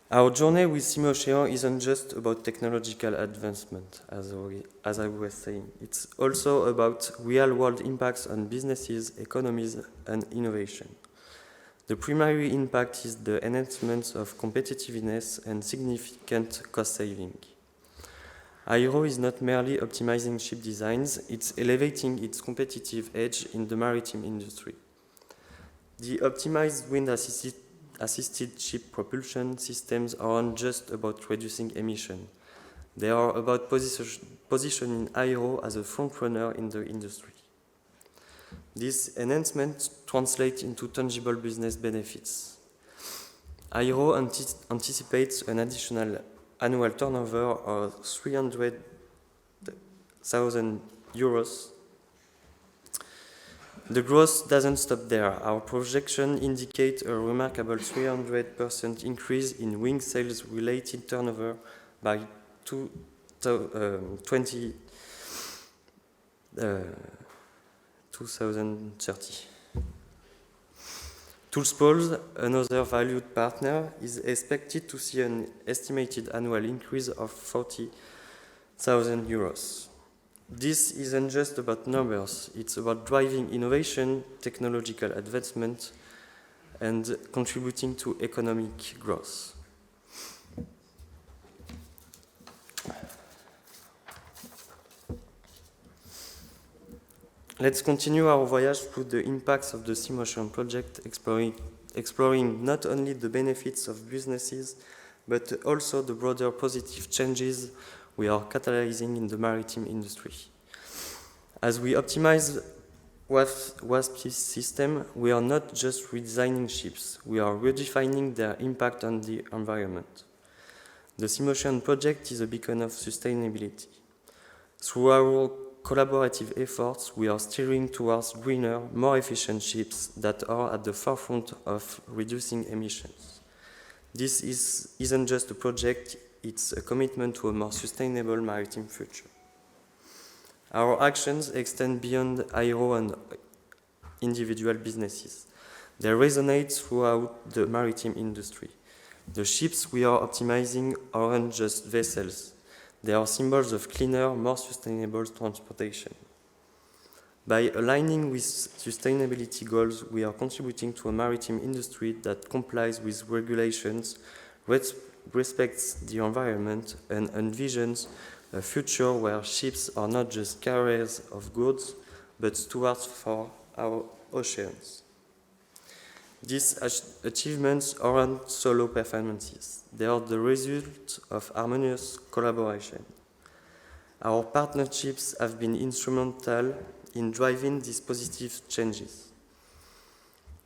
Our journey with SimOcean isn't just about technological advancement, as I was saying. It's also about real-world impacts on businesses, economies, and innovation. The primary impact is the enhancement of competitiveness and significant cost saving. Aero is not merely optimizing ship designs, it's elevating its competitive edge in the maritime industry. The optimized wind-assisted ship propulsion systems aren't just about reducing emission. They are about positioning Aero as a front-runner in the industry. This enhancement translates into tangible business benefits. Aero anticipates an additional annual turnover of 300,000 euros. The growth doesn't stop there. Our projection indicates a remarkable 300% increase in wing sales-related turnover by 2030. Toolspools, another valued partner, is expected to see an estimated annual increase of 40,000 euros. This isn't just about numbers, it's about driving innovation, technological advancement, and contributing to economic growth. Let's continue our voyage through the impacts of the SimOcean project, exploring not only the benefits of businesses, but also the broader positive changes we are catalyzing in the maritime industry. As we optimize WASP system, we are not just redesigning ships, we are redefining their impact on the environment. The SimOcean project is a beacon of sustainability. Through our collaborative efforts, we are steering towards greener, more efficient ships that are at the forefront of reducing emissions. This isn't just a project, it's a commitment to a more sustainable maritime future. Our actions extend beyond Aero and individual businesses. They resonate throughout the maritime industry. The ships we are optimizing aren't just vessels. They are symbols of cleaner, more sustainable transportation. By aligning with sustainability goals, we are contributing to a maritime industry that complies with regulations, respects the environment, and envisions a future where ships are not just carriers of goods, but stewards for our oceans. These achievements aren't solo performances. They are the result of harmonious collaboration. Our partnerships have been instrumental in driving these positive changes.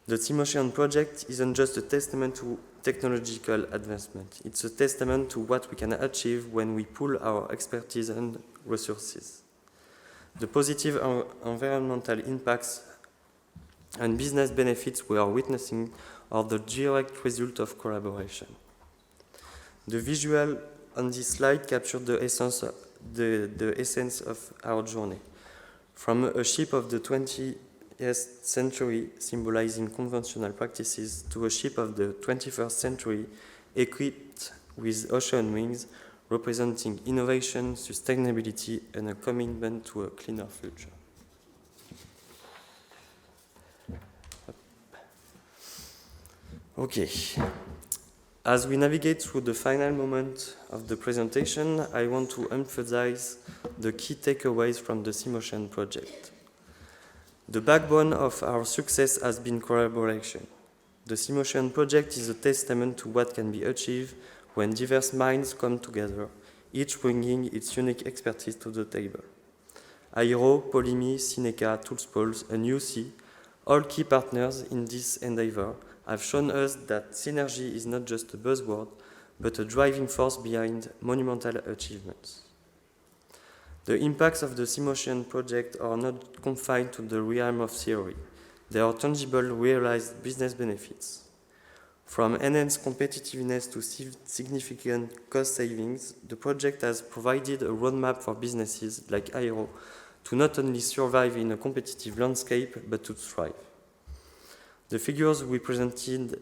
The SimOcean project isn't just a testament to technological advancement. It's a testament to what we can achieve when we pool our expertise and resources. The positive environmental impacts and business benefits we are witnessing are the direct result of collaboration. The visual on this slide captured the essence of our journey. From a ship of the 20th century symbolizing conventional practices to a ship of the 21st century equipped with ocean wings representing innovation, sustainability, and a commitment to a cleaner future. Okay. As we navigate through the final moment of the presentation, I want to emphasize the key takeaways from the SimOcean project. The backbone of our success has been collaboration. The Simotion project is a testament to what can be achieved when diverse minds come together, each bringing its unique expertise to the table. Aero, Polymi, Cineca, Toolspols, and UC, all key partners in this endeavor, have shown us that synergy is not just a buzzword, but a driving force behind monumental achievements. The impacts of the Simotion project are not confined to the realm of theory. They are tangible, realized business benefits. From enhanced competitiveness to significant cost savings, the project has provided a roadmap for businesses like Aero to not only survive in a competitive landscape, but to thrive. The figures we presented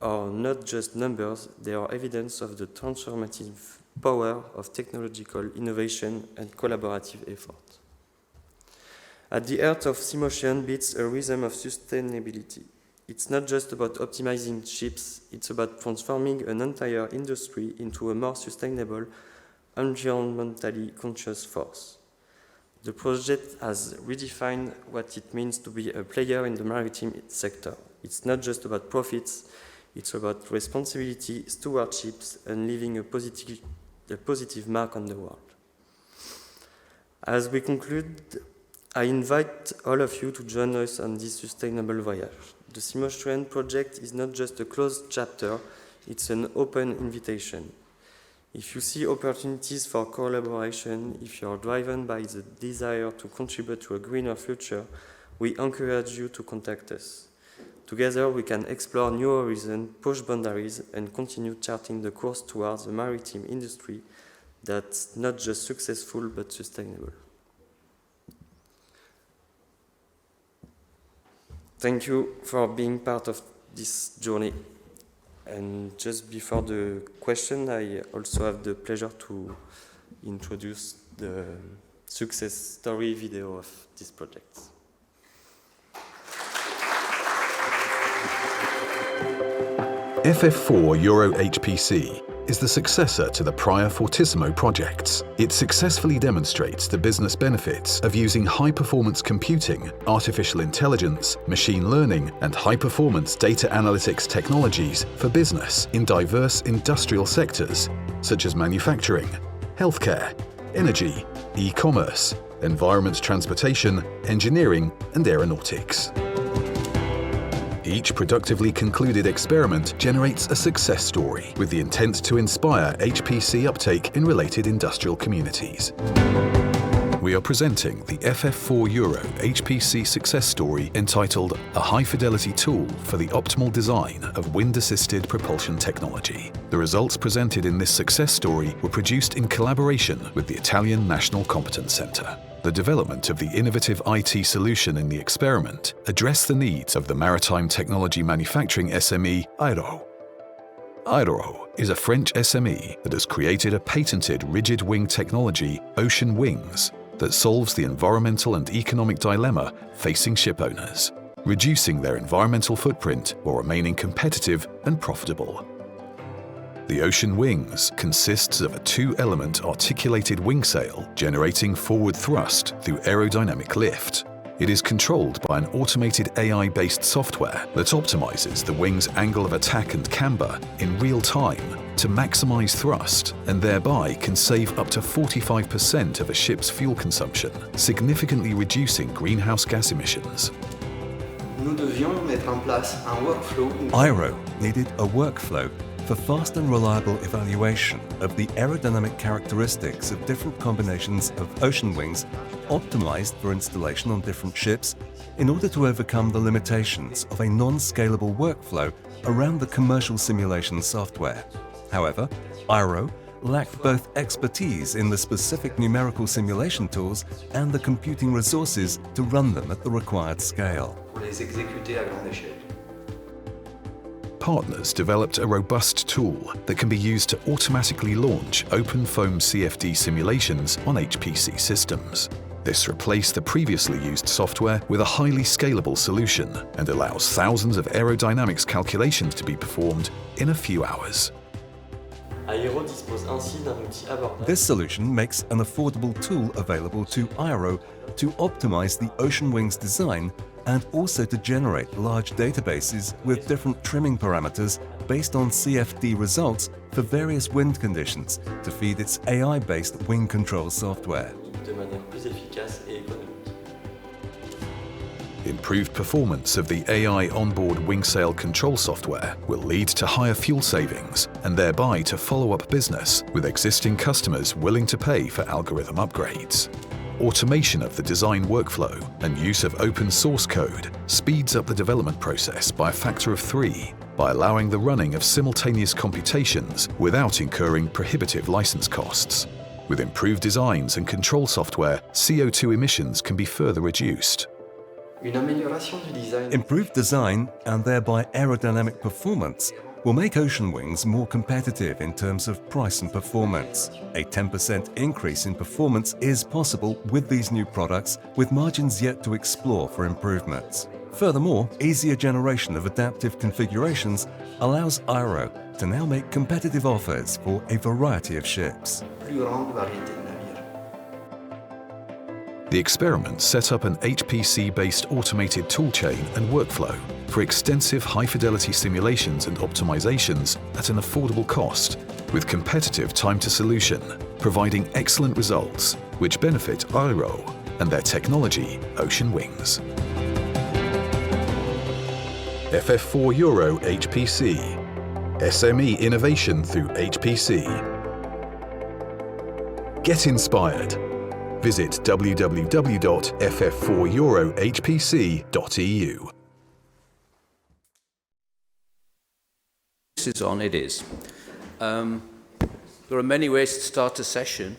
are not just numbers, they are evidence of the transformative power of technological innovation and collaborative effort. At the heart of Simotion beats a rhythm of sustainability. It's not just about optimizing chips, it's about transforming an entire industry into a more sustainable, environmentally conscious force. The project has redefined what it means to be a player in the maritime sector. It's not just about profits, it's about responsibility, stewardships, and leaving a positive mark on the world. As we conclude, I invite all of you to join us on this sustainable voyage. The Simotion project is not just a closed chapter, it's an open invitation. If you see opportunities for collaboration, if you are driven by the desire to contribute to a greener future, we encourage you to contact us. Together we can explore new horizons, push boundaries, and continue charting the course towards a maritime industry that's not just successful but sustainable. Thank you for being part of this journey. And just before the question, I also have the pleasure to introduce the success story video of this project. FF4EuroHPC is the successor to the prior Fortissimo projects. It successfully demonstrates the business benefits of using high-performance computing, artificial intelligence, machine learning, and high-performance data analytics technologies for business in diverse industrial sectors, such as manufacturing, healthcare, energy, e-commerce, environment transportation, engineering, and aeronautics. Each productively concluded experiment generates a success story with the intent to inspire HPC uptake in related industrial communities. We are presenting the FF4EuroHPC Success Story entitled A High-Fidelity Tool for the Optimal Design of Wind-Assisted Propulsion Technology. The results presented in this success story were produced in collaboration with the Italian National Competence Center. The development of the innovative IT solution in the experiment addressed the needs of the maritime technology manufacturing SME Aero. Aero is a French SME that has created a patented rigid wing technology, Ocean Wings, that solves the environmental and economic dilemma facing ship owners, reducing their environmental footprint while remaining competitive and profitable. The Ocean Wings consists of a two-element articulated wing sail generating forward thrust through aerodynamic lift. It is controlled by an automated AI-based software that optimizes the wing's angle of attack and camber in real time to maximize thrust and thereby can save up to 45% of a ship's fuel consumption, significantly reducing greenhouse gas emissions. Aero needed a workflow for fast and reliable evaluation of the aerodynamic characteristics of different combinations of ocean wings optimized for installation on different ships in order to overcome the limitations of a non-scalable workflow around the commercial simulation software. However, Aero lacked both expertise in the specific numerical simulation tools and the computing resources to run them at the required scale. Partners developed a robust tool that can be used to automatically launch open foam CFD simulations on HPC systems. This replaced the previously used software with a highly scalable solution and allows thousands of aerodynamics calculations to be performed in a few hours. This solution makes an affordable tool available to Aero to optimize the Ocean Wings design and also to generate large databases with different trimming parameters based on CFD results for various wind conditions to feed its AI-based wing control software. De manière plus efficace et économique. Improved performance of the AI onboard wing sail control software will lead to higher fuel savings and thereby to follow-up business with existing customers willing to pay for algorithm upgrades. Automation of the design workflow and use of open source code speeds up the development process by a factor of 3 by allowing the running of simultaneous computations without incurring prohibitive license costs. With improved designs and control software, CO2 emissions can be further reduced. Improved design and thereby aerodynamic performance will make ocean wings more competitive in terms of price and performance. A 10% increase in performance is possible with these new products, with margins yet to explore for improvements. Furthermore, easier generation of adaptive configurations allows Euro to now make competitive offers for a variety of ships. The experiment set up an HPC-based automated toolchain and workflow for extensive high-fidelity simulations and optimizations at an affordable cost, with competitive time to solution, providing excellent results which benefit Euro and their technology, Ocean Wings. FF4EuroHPC, SME innovation through HPC. Get inspired. Visit www.ff4EuroHPC.eu. This is on, it is. There are many ways to start a session,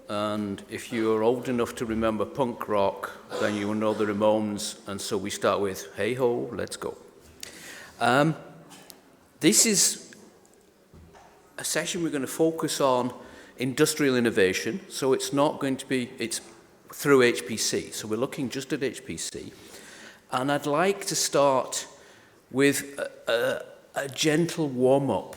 and if you're old enough to remember punk rock, then you will know the Ramones, and so we start with, hey ho, let's go. This is a session we're going to focus on industrial innovation, so it's not going to be, it's through HPC, so we're looking just at HPC. And I'd like to start with a gentle warm-up.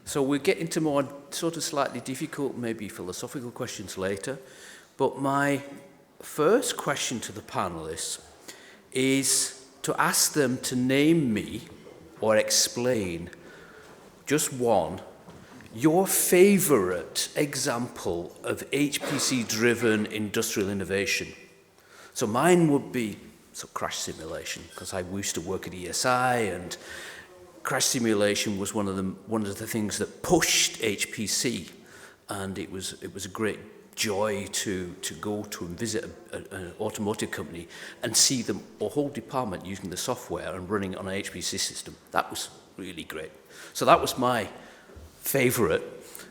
So we'll get into more sort of slightly difficult, maybe philosophical questions later, but my first question to the panelists is to ask them to name me or explain just one your favorite example of HPC-driven industrial innovation. So mine would be crash simulation, because I used to work at ESI, and crash simulation was one of the things that pushed HPC, and it was a great joy to go to and visit an automotive company and see them, a whole department using the software and running on an HPC system. That was really great. So that was my favorite.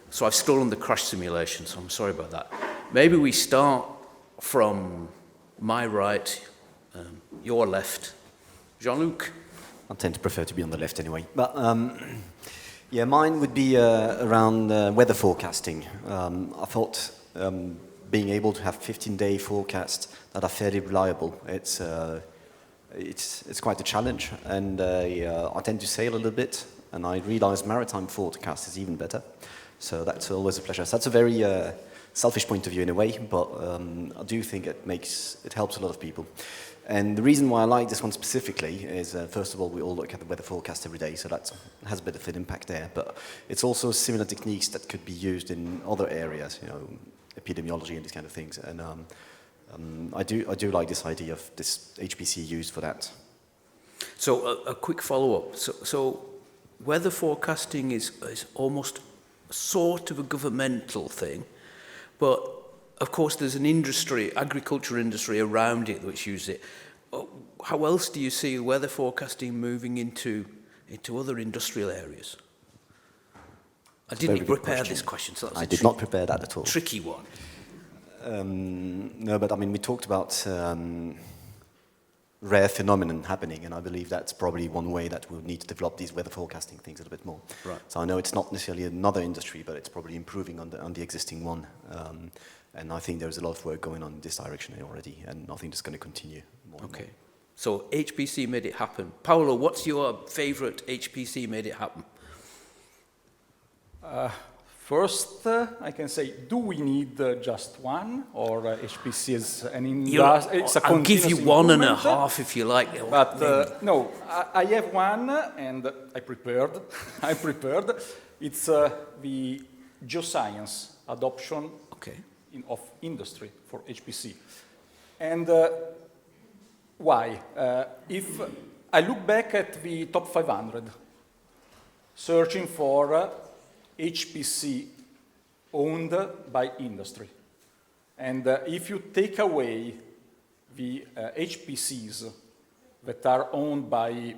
So I've stolen the crash simulation, so I'm sorry about that. Maybe we start from my right, your left. Jean-Luc. I tend to prefer to be on the left anyway. But yeah, mine would be around weather forecasting. I thought being able to have 15-day forecasts that are fairly reliable, it's quite a challenge. And I tend to sail a little bit, and I realize maritime forecast is even better. So that's always a pleasure. So that's a very selfish point of view in a way, but I do think it helps a lot of people. And the reason why I like this one specifically is, first of all, we all look at the weather forecast every day, so that has a bit of an impact there. But it's also similar techniques that could be used in other areas, you know, epidemiology and these kind of things. And I do like this idea of this HPC used for that. So a quick follow-up. So weather forecasting is almost sort of a governmental thing, but of course there's an industry, agriculture industry around it which uses it. How else do you see weather forecasting moving into other industrial areas? I didn't prepare this question, so that's I did not prepare that at all. Tricky one. No, but I mean, we talked about rare phenomenon happening, and I believe that's probably one way that we'll need to develop these weather forecasting things a little bit more. Right. So I know it's not necessarily another industry, but it's probably improving on the existing one. And I think there's a lot of work going on in this direction already, and I think it's going to continue more and more. So HPC made it happen. Paolo, what's your favorite HPC made it happen? First, I can say, do we need just one, or HPC is an it's a I'll give you continuous 1.5 improvement? if you like. But no, I have one, and I prepared. It's the geoscience adoption of industry for HPC. And why? If I look back at the top 500, searching for HPC owned by industry. And if you take away the HPCs that are owned by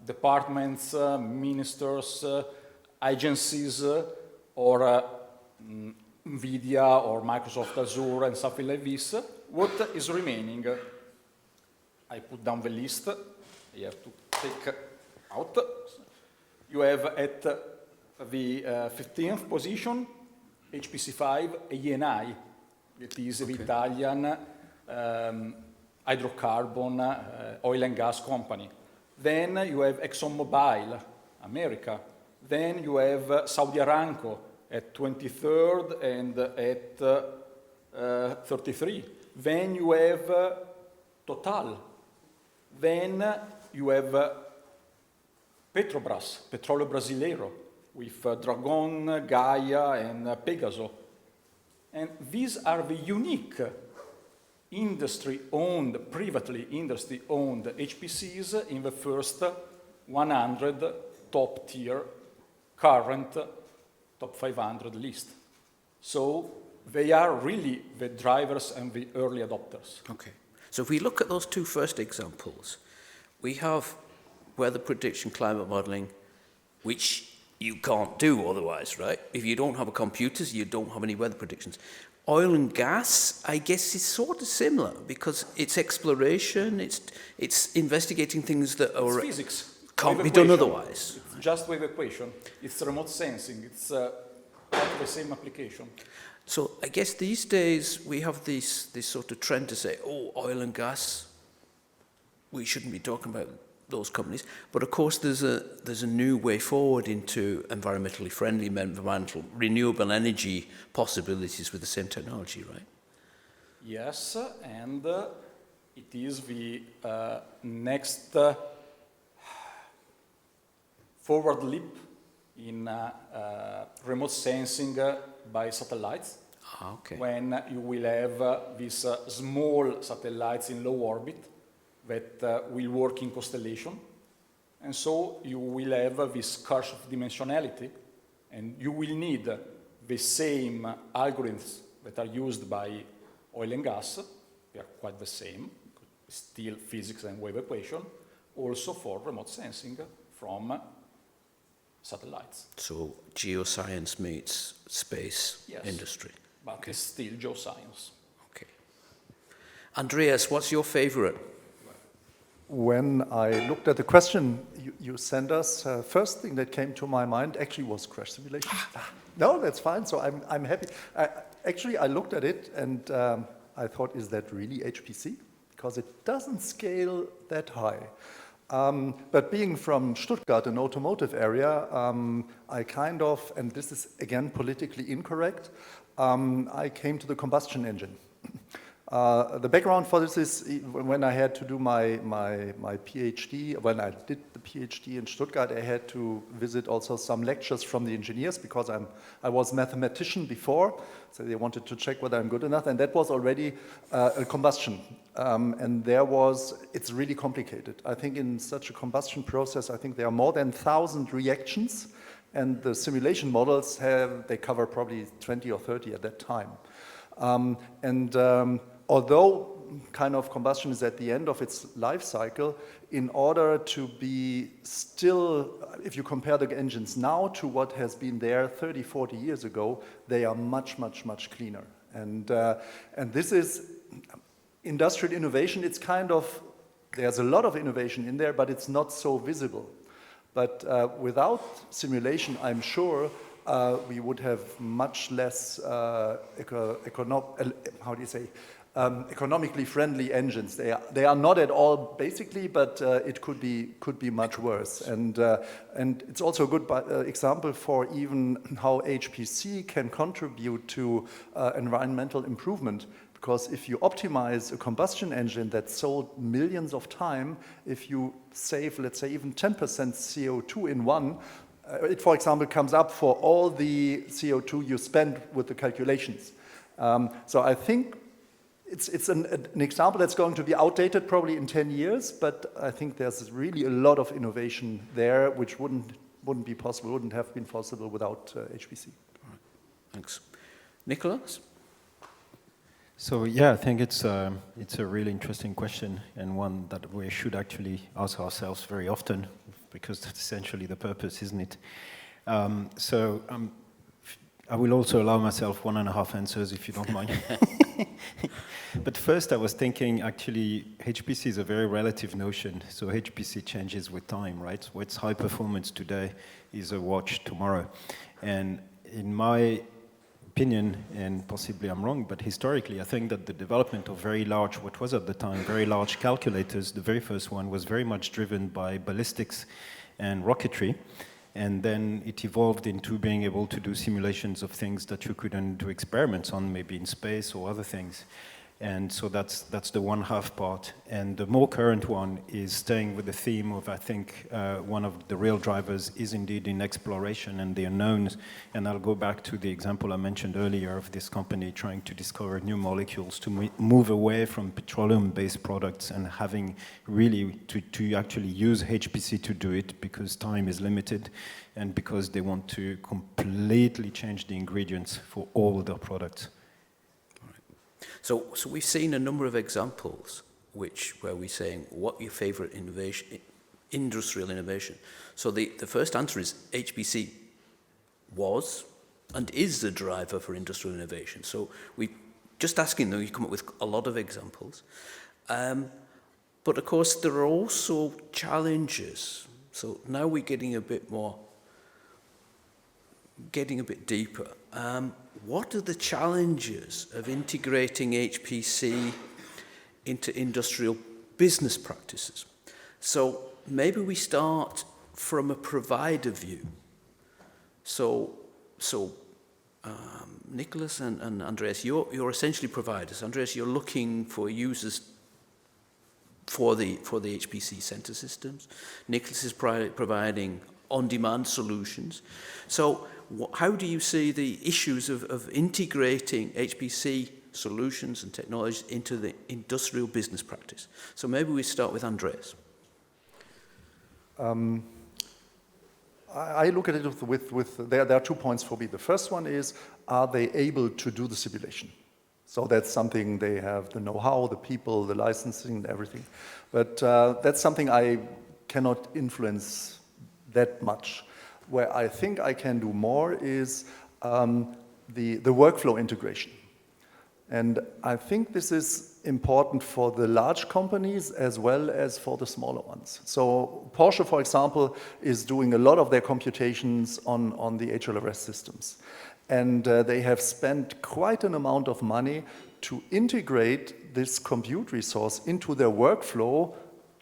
departments, ministers, agencies, or NVIDIA or Microsoft Azure and something like this, what is remaining? I put down the list. You have to take out. You have at the 15th position, HPC5 ENI. It is the Italian hydrocarbon oil and gas company. Then you have ExxonMobil, America. Then you have Saudi Aramco at 23rd and at 33. Then you have Total. Then you have Petrobras, Petróleo Brasileiro, with Dragon, Gaia, and Pegaso. And these are the unique industry-owned, privately industry-owned HPCs in the first 100 top-tier current top 500 list. So they are really the drivers and the early adopters. Okay. So if we look at those two first examples, we have weather prediction, climate modeling, which you can't do otherwise, right? If you don't have computers, you don't have any weather predictions. Oil and gas, I guess, is sort of similar because it's exploration, it's investigating things that are physics. Can't be done otherwise. It's just with equation. It's remote sensing. It's the same application. So I guess these days we have this sort of trend to say, oh, oil and gas, we shouldn't be talking about those companies. But of course there's a new way forward into environmentally friendly, environmental, renewable energy possibilities with the same technology, right? Yes, and it is the next forward leap in remote sensing by satellites. Okay. When you will have these small satellites in low orbit that will work in constellation. And so you will have this curse of dimensionality, and you will need the same algorithms that are used by oil and gas. They are quite the same, still physics and wave equation, also for remote sensing from satellites. So geoscience meets space industry. But it's still geoscience. Okay. Andreas, what's your favorite? When I looked at the question you sent us, first thing that came to my mind actually was crash simulation. No, that's fine. So I'm happy. Actually, I looked at it and I thought, is that really HPC? Because it doesn't scale that high. But being from Stuttgart, an automotive area, I kind of, and this is again politically incorrect, I came to the combustion engine. The background for this is when I had to do my PhD, when I did the PhD in Stuttgart, I had to visit also some lectures from the engineers because I was a mathematician before, so they wanted to check whether I'm good enough, and that was already a combustion. And it's really complicated. I think in such a combustion process, I think there are more than 1,000 reactions, and the simulation models they cover probably 20 or 30 at that time. Although kind of combustion is at the end of its life cycle, in order to be still, if you compare the engines now to what has been there 30, 40 years ago, they are much, much, much cleaner. And this is industrial innovation. It's kind of, there's a lot of innovation in there, but it's not so visible. But without simulation, I'm sure we would have much less, economically friendly engines. They are not at all basically, but it could be much worse. And it's also a good example for even how HPC can contribute to environmental improvement. Because if you optimize a combustion engine that sold millions of time, if you save, let's say, even 10% CO2 in one, it, for example, comes up for all the CO2 you spend with the calculations. So I think it's an example that's going to be outdated probably in 10 years, but I think there's really a lot of innovation there which wouldn't be possible, wouldn't have been possible without HPC. All right. Thanks. Nicholas? So yeah, I think it's a really interesting question, and one that we should actually ask ourselves very often, because that's essentially the purpose, isn't it? I will also allow myself 1.5 answers, if you don't mind. But first I was thinking, actually, HPC is a very relative notion. So HPC changes with time, right? What's high performance today is a watch tomorrow. And in my opinion, and possibly I'm wrong, but historically I think that the development of very large, what was at the time, very large calculators, the very first one was very much driven by ballistics and rocketry. And then it evolved into being able to do simulations of things that you couldn't do experiments on, maybe in space or other things. And so that's the one half part. And the more current one is staying with the theme of, I think, one of the real drivers is indeed in exploration and the unknowns. And I'll go back to the example I mentioned earlier of this company trying to discover new molecules to move away from petroleum-based products and having really to actually use HPC to do it because time is limited and because they want to completely change the ingredients for all their products. So we've seen a number of examples where we're saying what your favorite innovation, industrial innovation. So the first answer is HPC was and is the driver for industrial innovation. So we just asking them, you come up with a lot of examples. But of course there are also challenges. So now we're getting a bit deeper. What are the challenges of integrating HPC into industrial business practices? So maybe we start from a provider view. So Nicholas and Andreas, you're essentially providers. Andreas, you're looking for users for the HPC center systems. Nicholas is providing on-demand solutions. So how do you see the issues of integrating HPC solutions and technologies into the industrial business practice? So maybe we start with Andreas. I look at it there are 2 points for me. The first one is, are they able to do the simulation? So that's something they have the know-how, the people, the licensing, everything. But that's something I cannot influence that much. Where I think I can do more is the workflow integration. And I think this is important for the large companies as well as for the smaller ones. So Porsche, for example, is doing a lot of their computations on the HLRS systems. And they have spent quite an amount of money to integrate this compute resource into their workflow,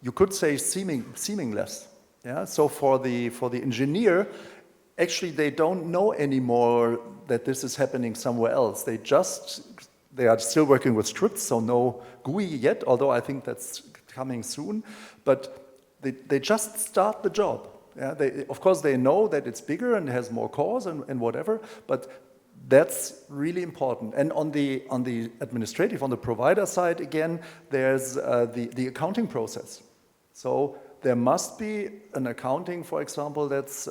you could say seamless. Yeah? So for the engineer, actually they don't know anymore that this is happening somewhere else. They are still working with scripts, so no GUI yet, although I think that's coming soon. But they just start the job. Yeah? Of course, they know that it's bigger and has more cores and whatever, but that's really important. And on the administrative, on the provider side, again, there's the accounting process. So there must be an accounting, for example, that's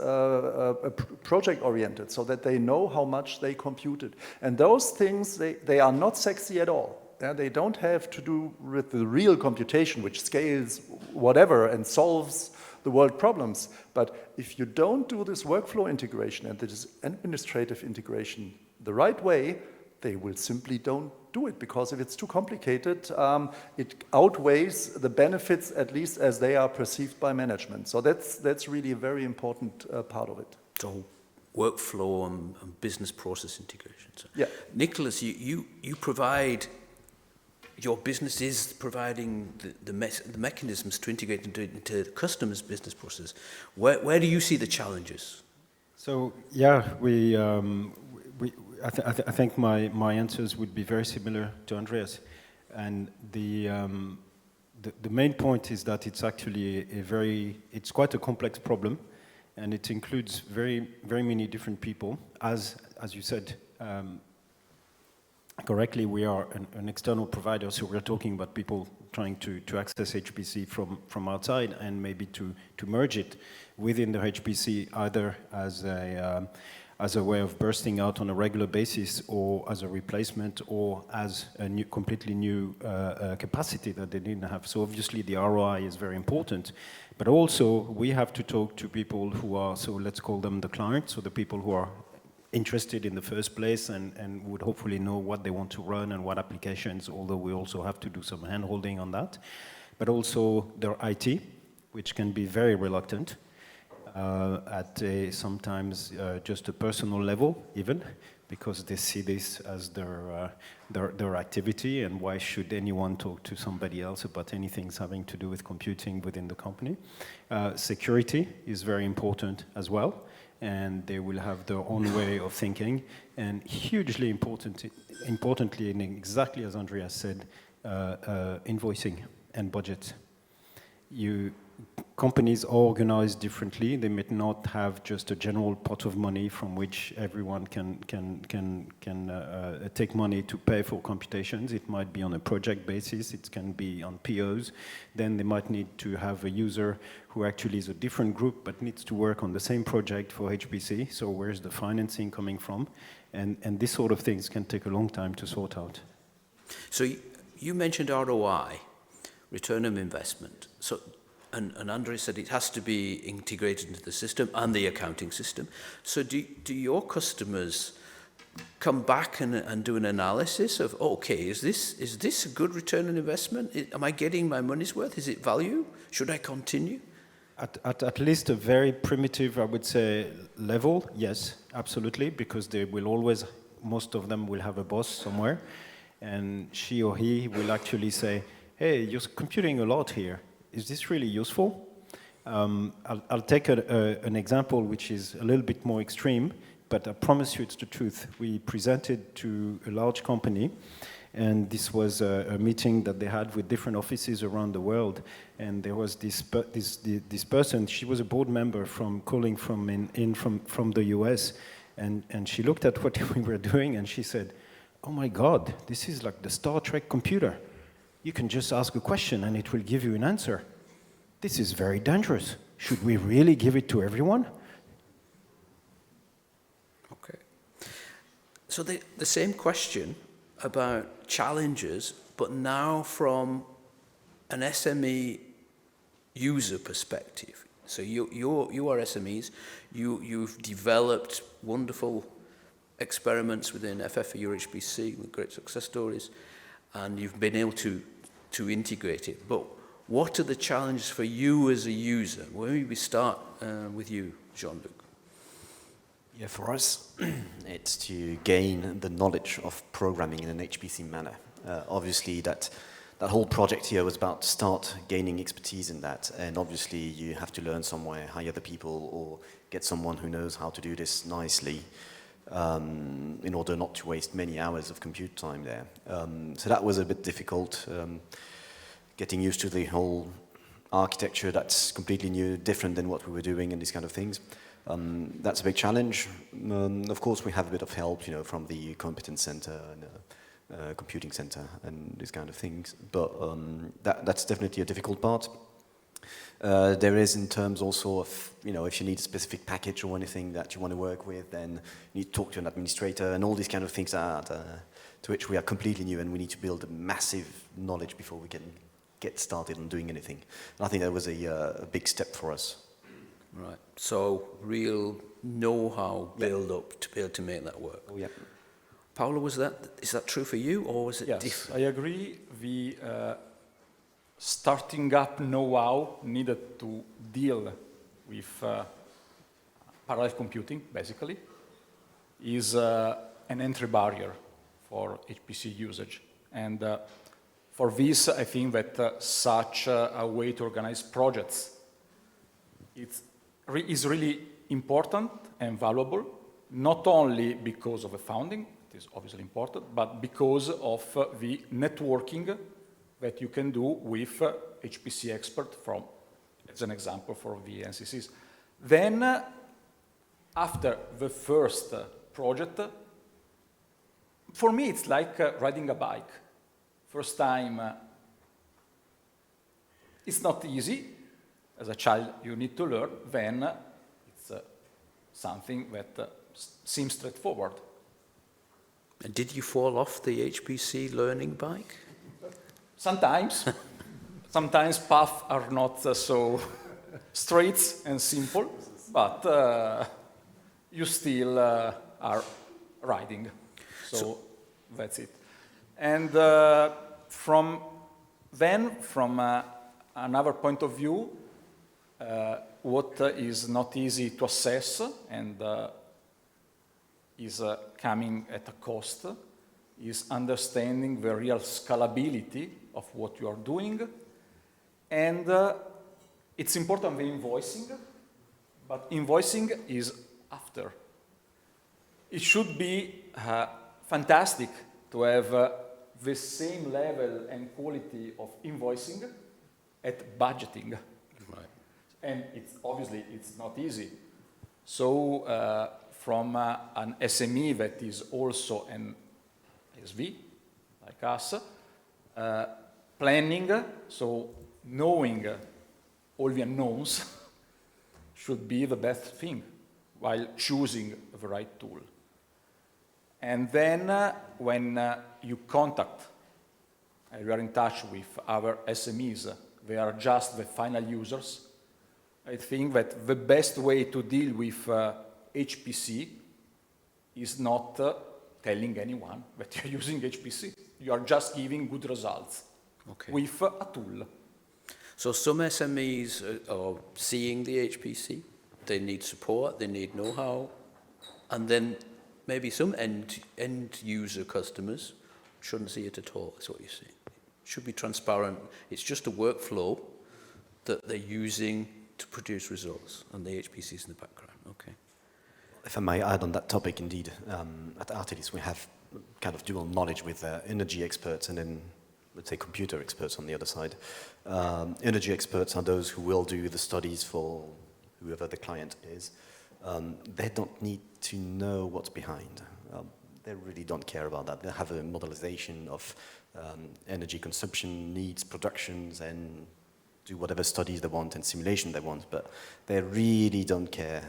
project-oriented, so that they know how much they computed. And those things, they are not sexy at all. Yeah? They don't have to do with the real computation, which scales whatever and solves the world problems. But if you don't do this workflow integration and this administrative integration the right way, they will simply don't do it, because if it's too complicated, it outweighs the benefits, at least as they are perceived by management. So that's really a very important part of it. So workflow and business process integration. So yeah. Nicholas, you provide your business is providing the mechanisms to integrate into the customer's business process. Where do you see the challenges? So yeah, I think my answers would be very similar to Andreas, and the main point is that it's actually it's quite a complex problem, and it includes very many different people. As you said correctly, we are an external provider, so we're talking about people trying to access HPC from outside and maybe to merge it within the HPC, either as a way of bursting out on a regular basis, or as a replacement, or as a completely new capacity that they didn't have. So obviously the ROI is very important, but also we have to talk to people who are, so let's call them the clients, so the people who are interested in the first place and would hopefully know what they want to run and what applications, although we also have to do some hand-holding on that. But also their IT, which can be very reluctant at sometimes just a personal level even, because they see this as their activity, and why should anyone talk to somebody else about anything having to do with computing within the company. Security is very important as well, and they will have their own way of thinking, and hugely importantly, and exactly as Andreas said, invoicing and budget. Companies are organized differently. They may not have just a general pot of money from which everyone can take money to pay for computations. It might be on a project basis. It can be on POs. Then they might need to have a user who actually is a different group but needs to work on the same project for HPC. So where's the financing coming from? And this sort of things can take a long time to sort out. So you mentioned ROI, return on investment. So and Andre said it has to be integrated into the system and the accounting system. So do your customers come back and do an analysis of, okay, is this a good return on investment? Am I getting my money's worth? Is it value? Should I continue? At least a very primitive, I would say, level, yes, absolutely, because they will always, most of them will have a boss somewhere, and she or he will actually say, hey, you're computing a lot here. Is this really useful? I'll take an example which is a little bit more extreme, but I promise you it's the truth. We presented to a large company, and this was a meeting that they had with different offices around the world, and there was this person. She was a board member calling from the US, and she looked at what we were doing, and she said, oh my God, this is like the Star Trek computer. You can just ask a question and it will give you an answer. This is very dangerous. Should we really give it to everyone? Okay. So the same question about challenges, but now from an SME user perspective. So you are SMEs. You've developed wonderful experiments within FF4EuroHPC with great success stories, and you've been able to integrate it. But what are the challenges for you as a user? Maybe we start with you, Jean-Luc. Yeah, for us, it's to gain the knowledge of programming in an HPC manner. Obviously, that whole project here was about to start gaining expertise in that, and obviously you have to learn somewhere, hire the people, or get someone who knows how to do this nicely, in order not to waste many hours of compute time there. So that was a bit difficult, getting used to the whole architecture that's completely new, different than what we were doing and these kind of things. That's a big challenge. Of course, we have a bit of help, from the competence center and computing center and these kind of things, but that's definitely a difficult part. There is in terms also of, if you need a specific package or anything that you want to work with, then you need to talk to an administrator, and all these kind of things to which we are completely new, and we need to build a massive knowledge before we can get started on doing anything. And I think that was a big step for us. Right. So real know-how build up to be able to make that work. Oh, yeah. Paolo, is that true for you, or was it Yes, different? I agree. The starting up know-how needed to deal with parallel computing, basically, is an entry barrier for HPC usage. And For this, I think that such a way to organize projects is really important and valuable, not only because of the funding, it is obviously important, but because of the networking that you can do with HPC experts from, as an example, for the NCCs. Then, after the first project, for me it's like riding a bike. First time, it's not easy. As a child, you need to learn. Then, it's something that seems straightforward. And did you fall off the HPC learning bike? Sometimes. Sometimes paths are not so straight and simple, but you still are riding. So that's it. And from another point of view, what is not easy to assess and is coming at a cost is understanding the real scalability of what you are doing. And it's important the invoicing, but invoicing is after. It should be fantastic to have the same level and quality of invoicing at budgeting. Right. And obviously it's not easy. So from an SME that is also an SV, like us, planning, so knowing all the unknowns should be the best thing while choosing the right tool. And then when you contact, you are in touch with our SMEs, they are just the final users. I think that the best way to deal with HPC is not telling anyone that you're using HPC. You are just giving good results with a tool. So some SMEs are seeing the HPC, they need support, they need know-how, and then maybe some end user customers shouldn't see it at all, is what you're saying. It should be transparent. It's just a workflow that they're using to produce results, and the HPC is in the background. Okay. If I may add on that topic, indeed, at Artelis we have kind of dual knowledge with energy experts and then, let's say, computer experts on the other side. Energy experts are those who will do the studies for whoever the client is. They don't need to know what's behind. They really don't care about that. They have a modelization of energy consumption needs, productions, and do whatever studies they want and simulation they want, but they really don't care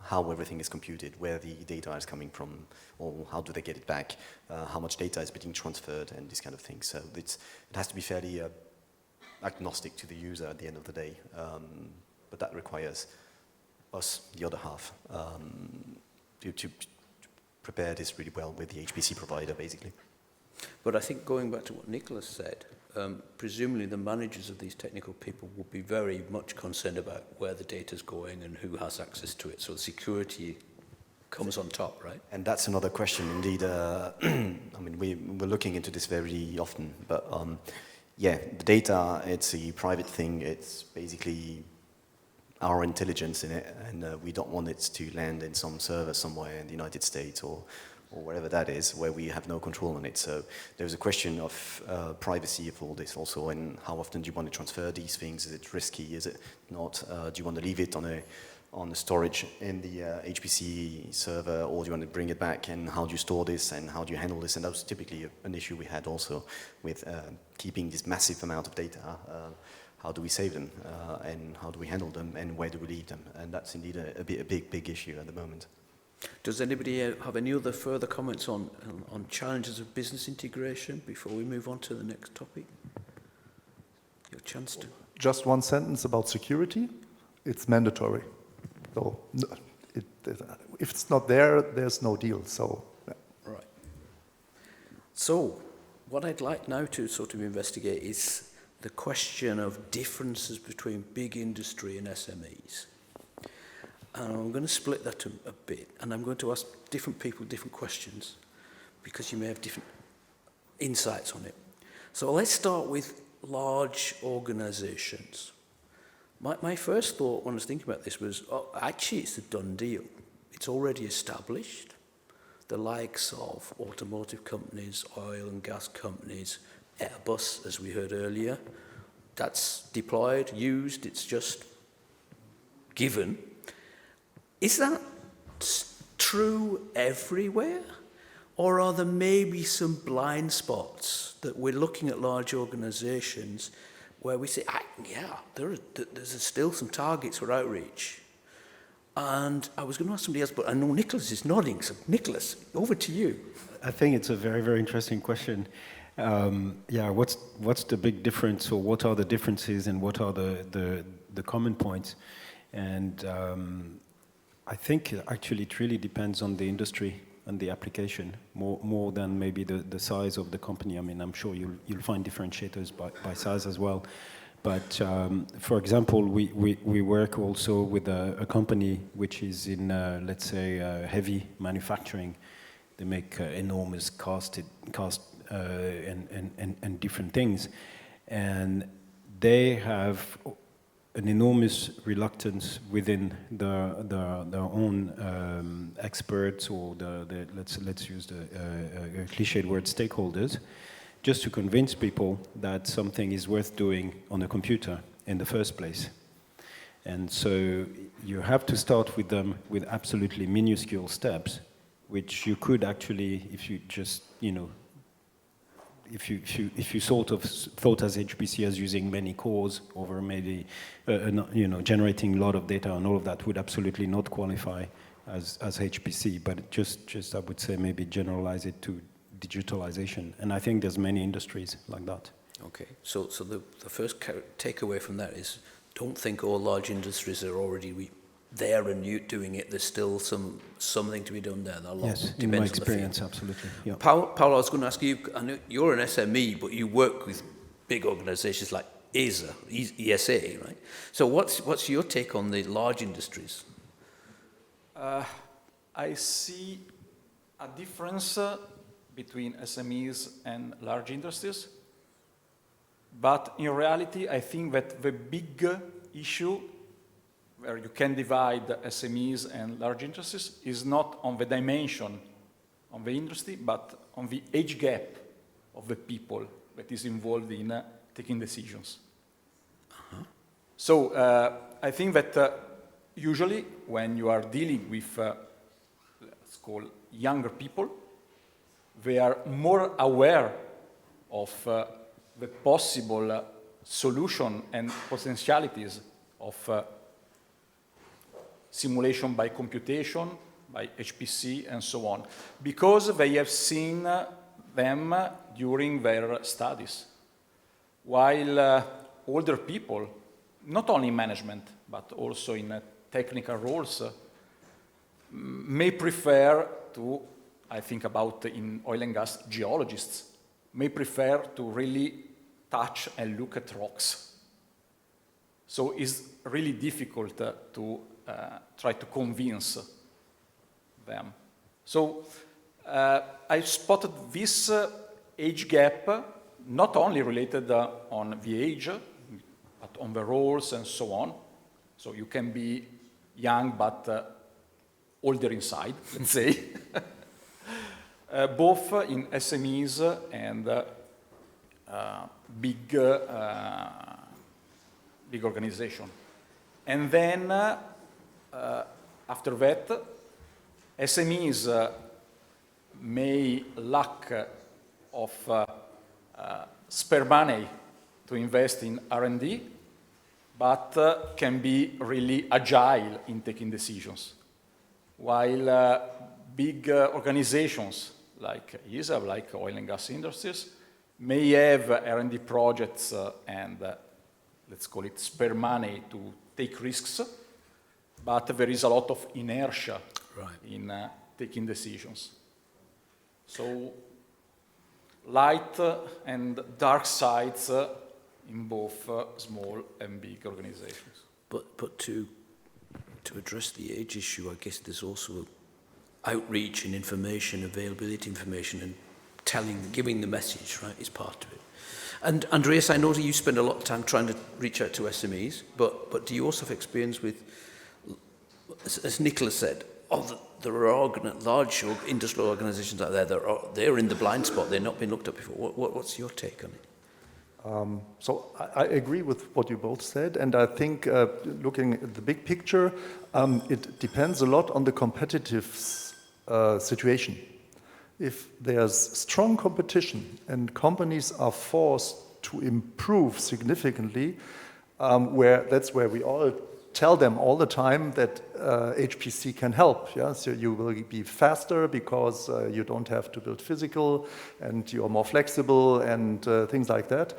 how everything is computed, where the data is coming from, or how do they get it back, how much data is being transferred, and this kind of thing. So it has to be fairly agnostic to the user at the end of the day, but that requires us, the other half, to prepare this really well with the HPC provider, basically. But I think going back to what Nicholas said, presumably the managers of these technical people will be very much concerned about where the data is going and who has access to it. So security comes on top, right? And that's another question, indeed. I mean, we're looking into this very often, but yeah, the data, it's a private thing. It's basically our intelligence in it, and we don't want it to land in some server somewhere in the United States or wherever that is, where we have no control on it. So there's a question of privacy of all this also, and how often do you want to transfer these things? Is it risky? Is it not? Do you want to leave it on the storage in the HPC server, or do you want to bring it back, and how do you store this, and how do you handle this? And that was typically an issue we had also with keeping this massive amount of data. How do we save them, and how do we handle them, and where do we leave them? And that's indeed a big issue at the moment. Does anybody have any other further comments on challenges of business integration before we move on to the next topic? Your chance to. Just one sentence about security. It's mandatory. So if it's not there, there's no deal. So yeah. Right. So what I'd like now to sort of investigate is the question of differences between big industry and SMEs. And I'm going to split that a bit, and I'm going to ask different people different questions because you may have different insights on it. So let's start with large organizations. My first thought when I was thinking about this was, oh, actually it's a done deal. It's already established. The likes of automotive companies, oil and gas companies, Airbus, as we heard earlier, that's deployed, used, it's just given. Is that true everywhere? Or are there maybe some blind spots that we're looking at large organizations where we say, yeah, there's still some targets for outreach? And I was going to ask somebody else, but I know Nicholas is nodding, so Nicholas, over to you. I think it's a very, very interesting question. Yeah, what's the big difference, or what are the differences, and what are the common points? And I think actually it really depends on the industry and the application, more than maybe the size of the company. I mean, I'm sure you'll find differentiators by size as well. But for example, we work also with a company which is in, let's say, heavy manufacturing. They make enormous cast and different things. And they have an enormous reluctance within their own experts, or let's use the cliched word stakeholders, just to convince people that something is worth doing on a computer in the first place. And so you have to start with them with absolutely minuscule steps, which you could actually, if you just, if you sort of thought as HPC as using many cores over maybe, generating a lot of data and all of that would absolutely not qualify as HPC, but just I would say maybe generalize it to digitalization. And I think there's many industries like that. Okay, so the first takeaway from that is, don't think all large industries are already there and you doing it. There's still something to be done there. Yes, in my experience, absolutely. Yeah. Paolo, I was going to ask you, I know you're an SME, but you work with big organizations like ESA, right? So what's your take on the large industries? I see a difference between SMEs and large industries. But in reality, I think that the big issue where you can divide SMEs and large industries is not on the dimension of the industry, but on the age gap of the people that is involved in taking decisions. So I think that usually when you are dealing with, let's call younger people, they are more aware of the possible solution and potentialities of simulation by computation, by HPC, and so on, because they have seen them during their studies. While older people, not only in management, but also in technical roles, may prefer to, I think about in oil and gas geologists, may prefer to really touch and look at rocks. So it's really difficult to try to convince them. So I spotted this age gap, not only related on the age, but on the roles and so on. So you can be young but older inside, let's say. Both in SMEs and big organization. And then after that, SMEs may lack of spare money to invest in R&D, but can be really agile in taking decisions. While big organizations like ESA, like oil and gas industries, may have R&D projects and let's call it spare money to take risks, but there is a lot of inertia in taking decisions. So light and dark sides in both small and big organizations. But to address the age issue, I guess there's also outreach and information, availability information, and giving the message, right, is part of it. And Andreas, I know that you spend a lot of time trying to reach out to SMEs, but do you also have experience with, as Nicola said, there are large industrial organisations out there they're in the blind spot, they're not being looked at before. What's your take on it? So I agree with what you both said, and I think looking at the big picture, it depends a lot on the competitive situation. If there's strong competition and companies are forced to improve significantly, that's where we all tell them all the time that HPC can help. Yeah? So you will be faster because you don't have to build physical and you're more flexible and things like that.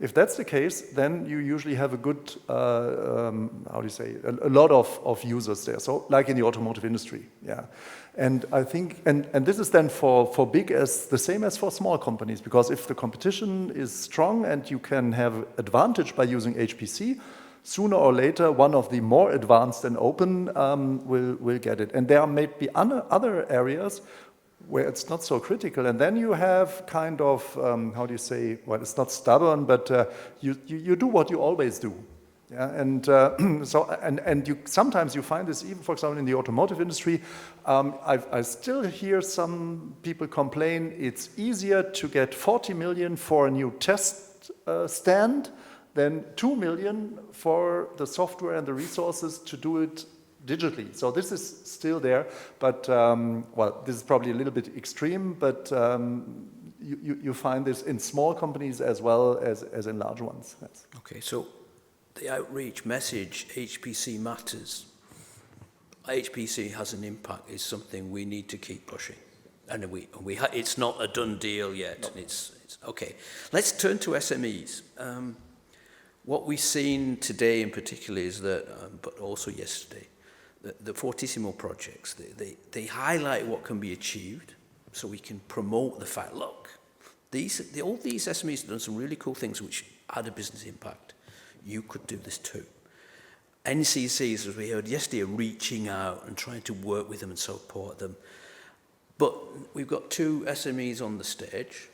If that's the case, then you usually have a good, how do you say, a lot of users there. So like in the automotive industry, yeah. And I think, and this is then for big as the same as for small companies, because if the competition is strong and you can have advantage by using HPC, sooner or later, one of the more advanced and open will get it. And there may be other areas where it's not so critical. And then you have kind of, how do you say, well, it's not stubborn, but you do what you always do. Yeah, and sometimes you find this even, for example, in the automotive industry. I still hear some people complain it's easier to get 40 million for a new test stand than 2 million for the software and the resources to do it digitally. So this is still there, but well, this is probably a little bit extreme, but you find this in small companies as well as in large ones. Yes. Okay, so the outreach message, HPC matters, HPC has an impact, is something we need to keep pushing. And it's not a done deal yet. No. It's okay. Let's turn to SMEs. What we've seen today in particular is that, but also yesterday, the Fortissimo projects, they highlight what can be achieved so we can promote the fact, look, all these SMEs have done some really cool things which had a business impact. You could do this too. NCCs, as we heard yesterday, are reaching out and trying to work with them and support them. But we've got two SMEs on the stage.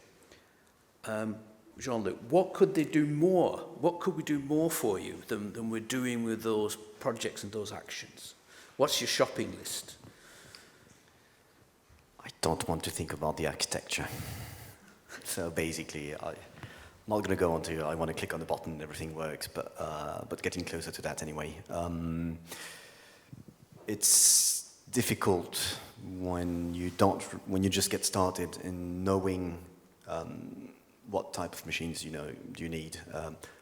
Jean-Luc, what could they do more? What could we do more for you than we're doing with those projects and those actions? What's your shopping list? I don't want to think about the architecture. So basically, I'm not going to go on to, I want to click on the button and everything works, but getting closer to that anyway. It's difficult when you just get started in knowing what type of machines do you need,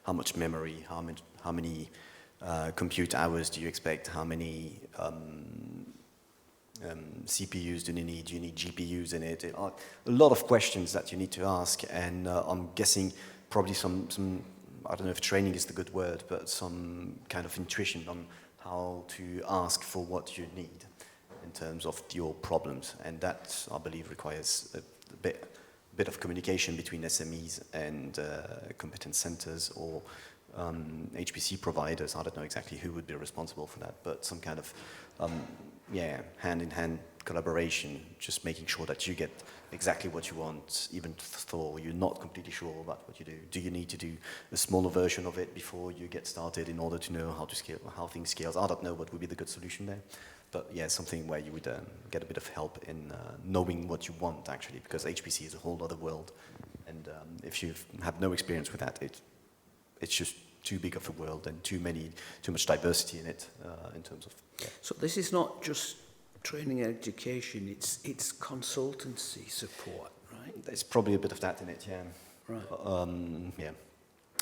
how much memory, how many compute hours do you expect, how many CPUs do you need? Do you need GPUs in it? A lot of questions that you need to ask, and I'm guessing probably some, I don't know if training is the good word, but some kind of intuition on how to ask for what you need in terms of your problems, and that, I believe, requires a bit of communication between SMEs and competence centers or HPC providers. I don't know exactly who would be responsible for that, but some kind of hand-in-hand collaboration, just making sure that you get exactly what you want, even though you're not completely sure about what you do. Do you need to do a smaller version of it before you get started in order to know how to scale, how things scale? I don't know what would be the good solution there, but yeah, something where you would get a bit of help in knowing what you want, actually, because HPC is a whole other world, and if you have no experience with that, it's just too big of a world and too much diversity in it in terms of. Yeah. So this is not just training and education; it's consultancy support, right? There's probably a bit of that in it, yeah. Right. Yeah.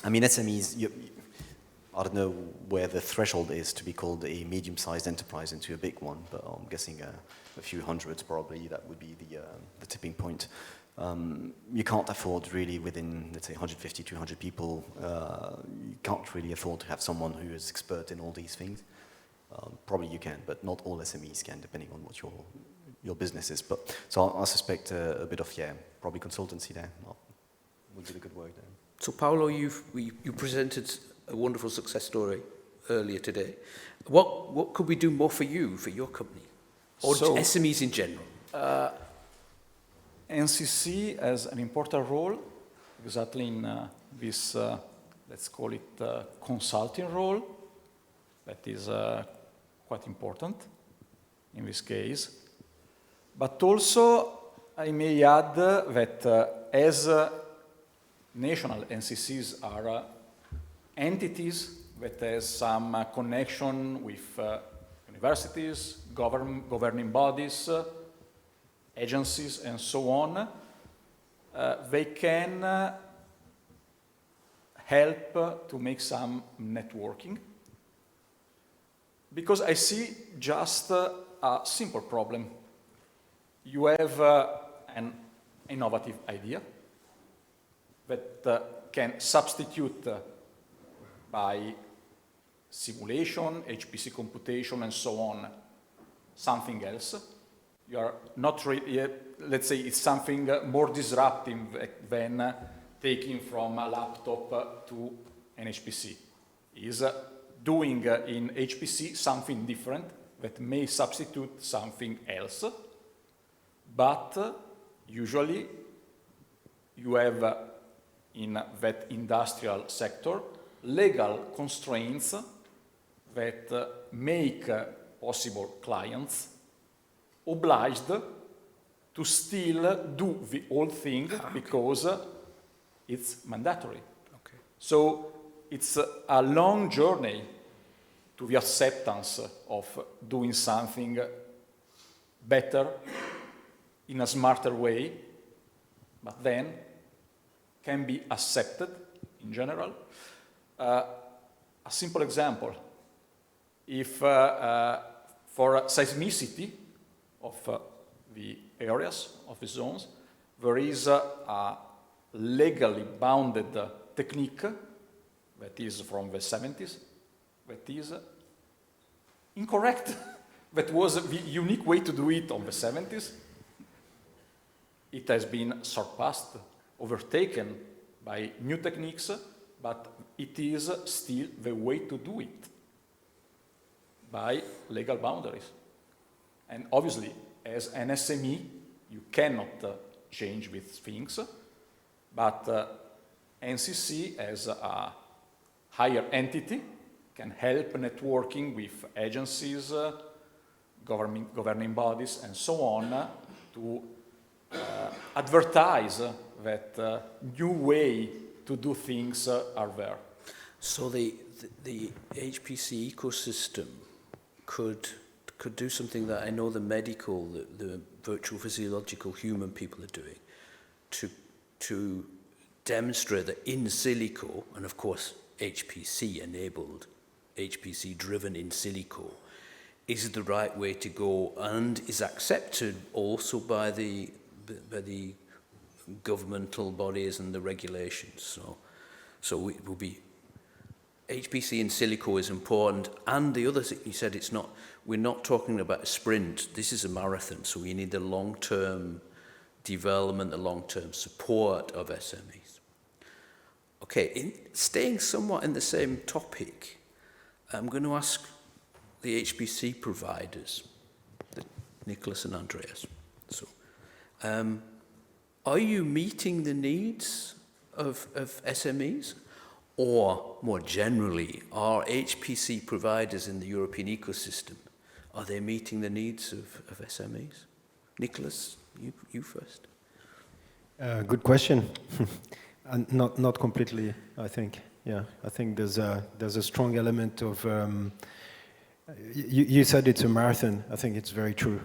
I mean, SMEs. I don't know where the threshold is to be called a medium-sized enterprise into a big one, but I'm guessing a few hundreds probably. That would be the tipping point. You can't afford really within, let's say, 150, 200 people, you can't really afford to have someone who is expert in all these things. Probably you can, but not all SMEs can, depending on what your business is. But so I suspect a bit of, probably consultancy there would be the good word there. So Paolo, you presented a wonderful success story earlier today. What could we do more for you, for your company, or SMEs in general? NCC has an important role exactly in this, let's call it consulting role, that is quite important in this case. But also, I may add that as national NCCs are entities that has some connection with universities, governing bodies, agencies, and so on, they can help to make some networking. Because I see just a simple problem. You have an innovative idea that can substitute by simulation, HPC computation, and so on, something else. You are not really, let's say it's something more disruptive than taking from a laptop to an HPC. Is doing in HPC something different that may substitute something else, but usually you have in that industrial sector legal constraints that make possible clients obliged to still do the whole thing because it's mandatory. Okay. So it's a long journey to the acceptance of doing something better in a smarter way, but then can be accepted in general. A simple example, if for seismicity of the areas, of the zones, there is a legally bounded technique that is from the 70s, that is incorrect. That was the unique way to do it on the 70s. It has been surpassed, overtaken by new techniques, but it is still the way to do it by legal boundaries. And obviously, as an SME, you cannot change with things, but NCC as a higher entity can help networking with agencies, governing bodies, and so on to advertise that new way to do things are there. So the HPC ecosystem could do something that I know the medical, the virtual physiological human people are doing, to demonstrate that in silico, and of course HPC enabled, HPC driven in silico, is the right way to go and is accepted also by the governmental bodies and the regulations. So it will be HPC in silico is important, and the other thing you said, we're not talking about a sprint. This is a marathon, so we need the long-term development, the long-term support of SMEs. Okay, staying somewhat in the same topic, I'm going to ask the HPC providers, Nicholas and Andreas. So, are you meeting the needs of SMEs? Or more generally, are HPC providers in the European ecosystem, are they meeting the needs of SMEs? Nicholas, you first. Good question. And not completely, I think. Yeah, I think there's a strong element of, you said it's a marathon. I think it's very true.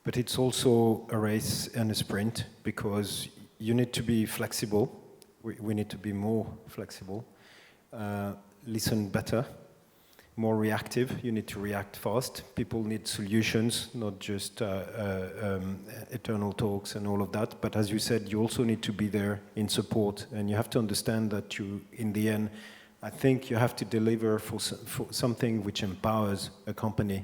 But it's also a race and a sprint, because you need to be flexible. We need to be more flexible. Listen better, more reactive. You need to react fast. People need solutions, not just eternal talks and all of that. But as you said, you also need to be there in support, and you have to understand that you, in the end, I think you have to deliver for something which empowers a company.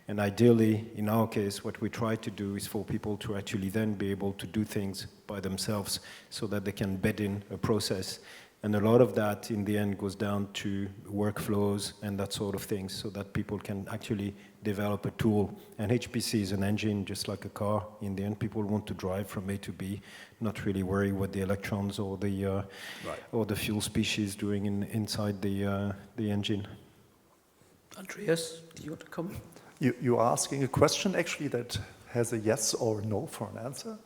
And ideally, in our case, what we try to do is for people to actually then be able to do things by themselves, so that they can bed in a process And a lot of that, in the end, goes down to workflows and that sort of things, so that people can actually develop a tool. And HPC is an engine, just like a car. In the end, people want to drive from A to B, not really worry what the electrons or the or the fuel species doing inside the engine. Andreas, do you want to comment? You're asking a question actually that has a yes or no for an answer.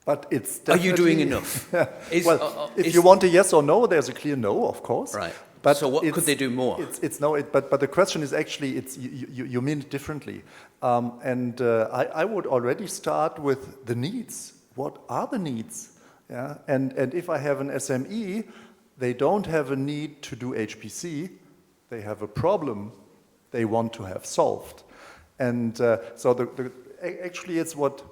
But it's definitely... Are you doing enough? If you want a yes or no, there's a clear no, of course. Right. But so what could they do more? But the question is actually, you mean it differently. I would already start with the needs. What are the needs? Yeah? And if I have an SME, they don't have a need to do HPC. They have a problem they want to have solved. And so actually it's what...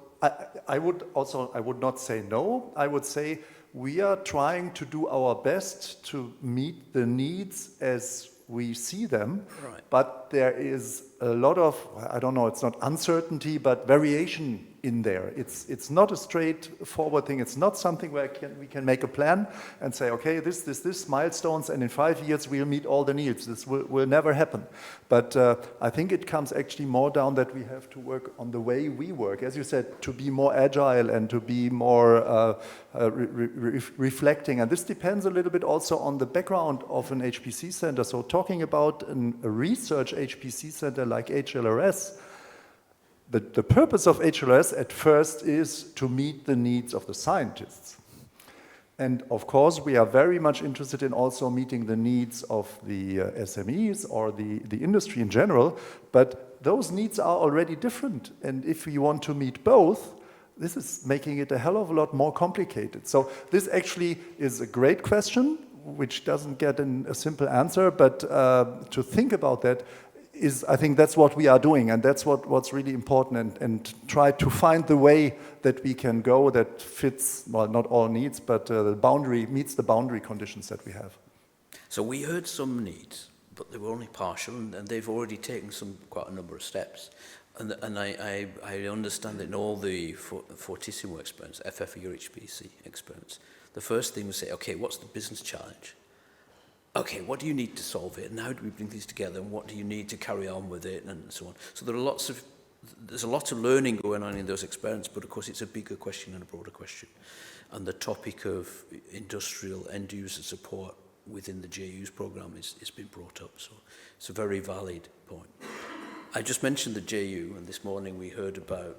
I would not say no. I would say we are trying to do our best to meet the needs as we see them. Right. But there is a lot of, I don't know, it's not uncertainty, but variation in there. It's not a straightforward thing. It's not something where we can make a plan and say, okay, this milestones, and in 5 years we'll meet all the needs. This will never happen. But I think it comes actually more down that we have to work on the way we work. As you said, to be more agile and to be more reflecting. And this depends a little bit also on the background of an HPC center. So talking about a research HPC center like HLRS, the purpose of HLRS at first is to meet the needs of the scientists. And of course, we are very much interested in also meeting the needs of the SMEs or the industry in general, but those needs are already different. And if we want to meet both, this is making it a hell of a lot more complicated. So this actually is a great question, which doesn't get a simple answer, but to think about that, I think that's what we are doing, and that's what's really important, and try to find the way that we can go that fits, well, not all needs, but meets the boundary conditions that we have. So we heard some needs, but they were only partial, and they've already taken quite a number of steps. And I understand that in all the Fortissimo experience, FF4EuroHPC experience, the first thing was say, okay, what's the business challenge? Okay, what do you need to solve it, and how do we bring these together, and what do you need to carry on with it, and so on. So there's a lot of learning going on in those experiments, but of course it's a bigger question and a broader question. And the topic of industrial end-user support within the JU's program is been brought up, so it's a very valid point. I just mentioned the JU, and this morning we heard about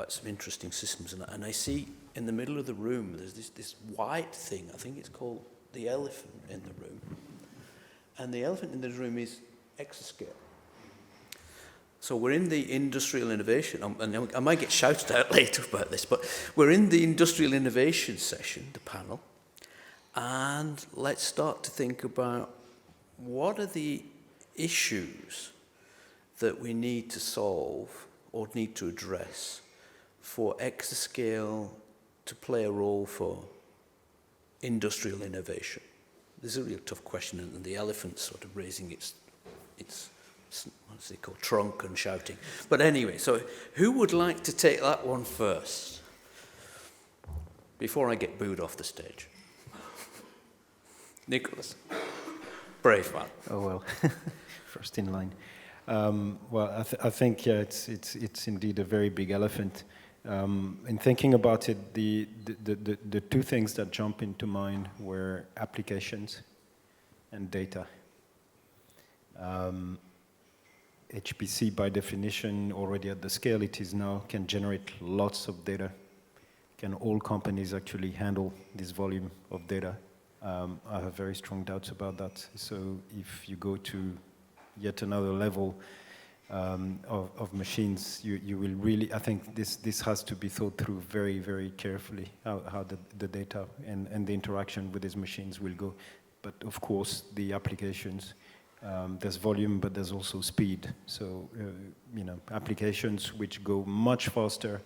some interesting systems, and I see in the middle of the room there's this white thing, I think it's called the elephant in the room. And the elephant in the room is exascale. So we're in the industrial innovation, and I might get shouted out later about this, but we're in the industrial innovation session, the panel, and let's start to think about what are the issues that we need to solve or need to address for exascale to play a role for industrial innovation. This is a real tough question, and the elephant's sort of raising its what's it called, trunk and shouting. But anyway, so who would like to take that one first before I get booed off the stage? Nicholas, brave man. Oh well, first in line. Well, I think it's indeed a very big elephant. In thinking about it, the two things that jump into mind were applications and data. HPC, by definition, already at the scale it is now, can generate lots of data. Can all companies actually handle this volume of data? I have very strong doubts about that. So if you go to yet another level of machines, you will really, I think this has to be thought through very, very carefully, how the data and the interaction with these machines will go. But of course, the applications, there's volume, but there's also speed. So, applications which go much faster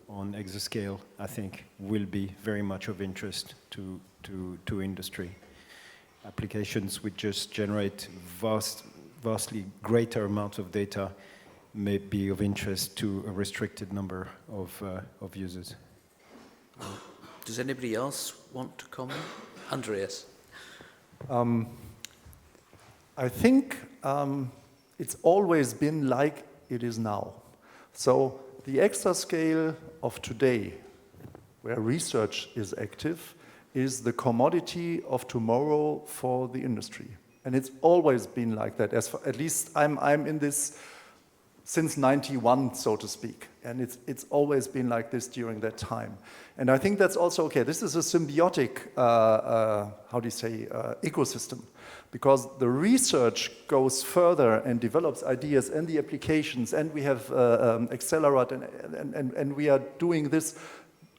on exascale, I think, will be very much of interest to industry. Applications which just generate vastly greater amounts of data may be of interest to a restricted number of users. Does anybody else want to comment? Andreas. I think it's always been like it is now. So the extra scale of today, where research is active, is the commodity of tomorrow for the industry. And it's always been like that. At least I'm in this since '91, so to speak. And it's always been like this during that time. And I think that's also okay. This is a symbiotic, ecosystem. Because the research goes further and develops ideas and the applications, and we have Accelerate, and we are doing this.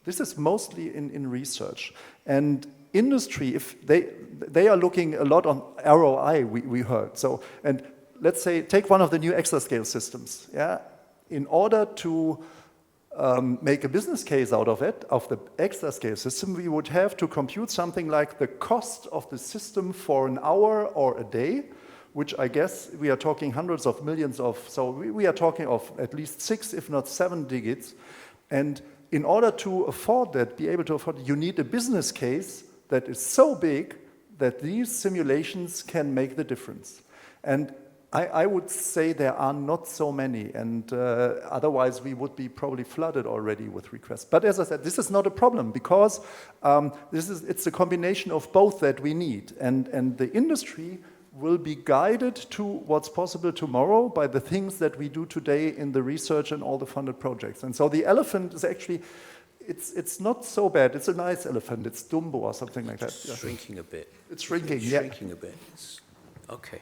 This is mostly in research. And industry, if they are looking a lot on ROI, we heard. So, and let's say, take one of the new exascale systems. Yeah, in order to make a business case out of it, of the exascale system, we would have to compute something like the cost of the system for an hour or a day, which I guess we are talking hundreds of millions of, so we are talking of at least 6, if not 7 digits. And in order to afford that, be able to afford it, you need a business case that is so big that these simulations can make the difference. And I would say there are not so many, and otherwise we would be probably flooded already with requests. But as I said, this is not a problem, because it's a combination of both that we need. And the industry will be guided to what's possible tomorrow by the things that we do today in the research and all the funded projects. And so the elephant is actually, it's not so bad. It's a nice elephant. It's Dumbo or something like that. It's shrinking a bit. It's shrinking, It's shrinking a bit. Okay.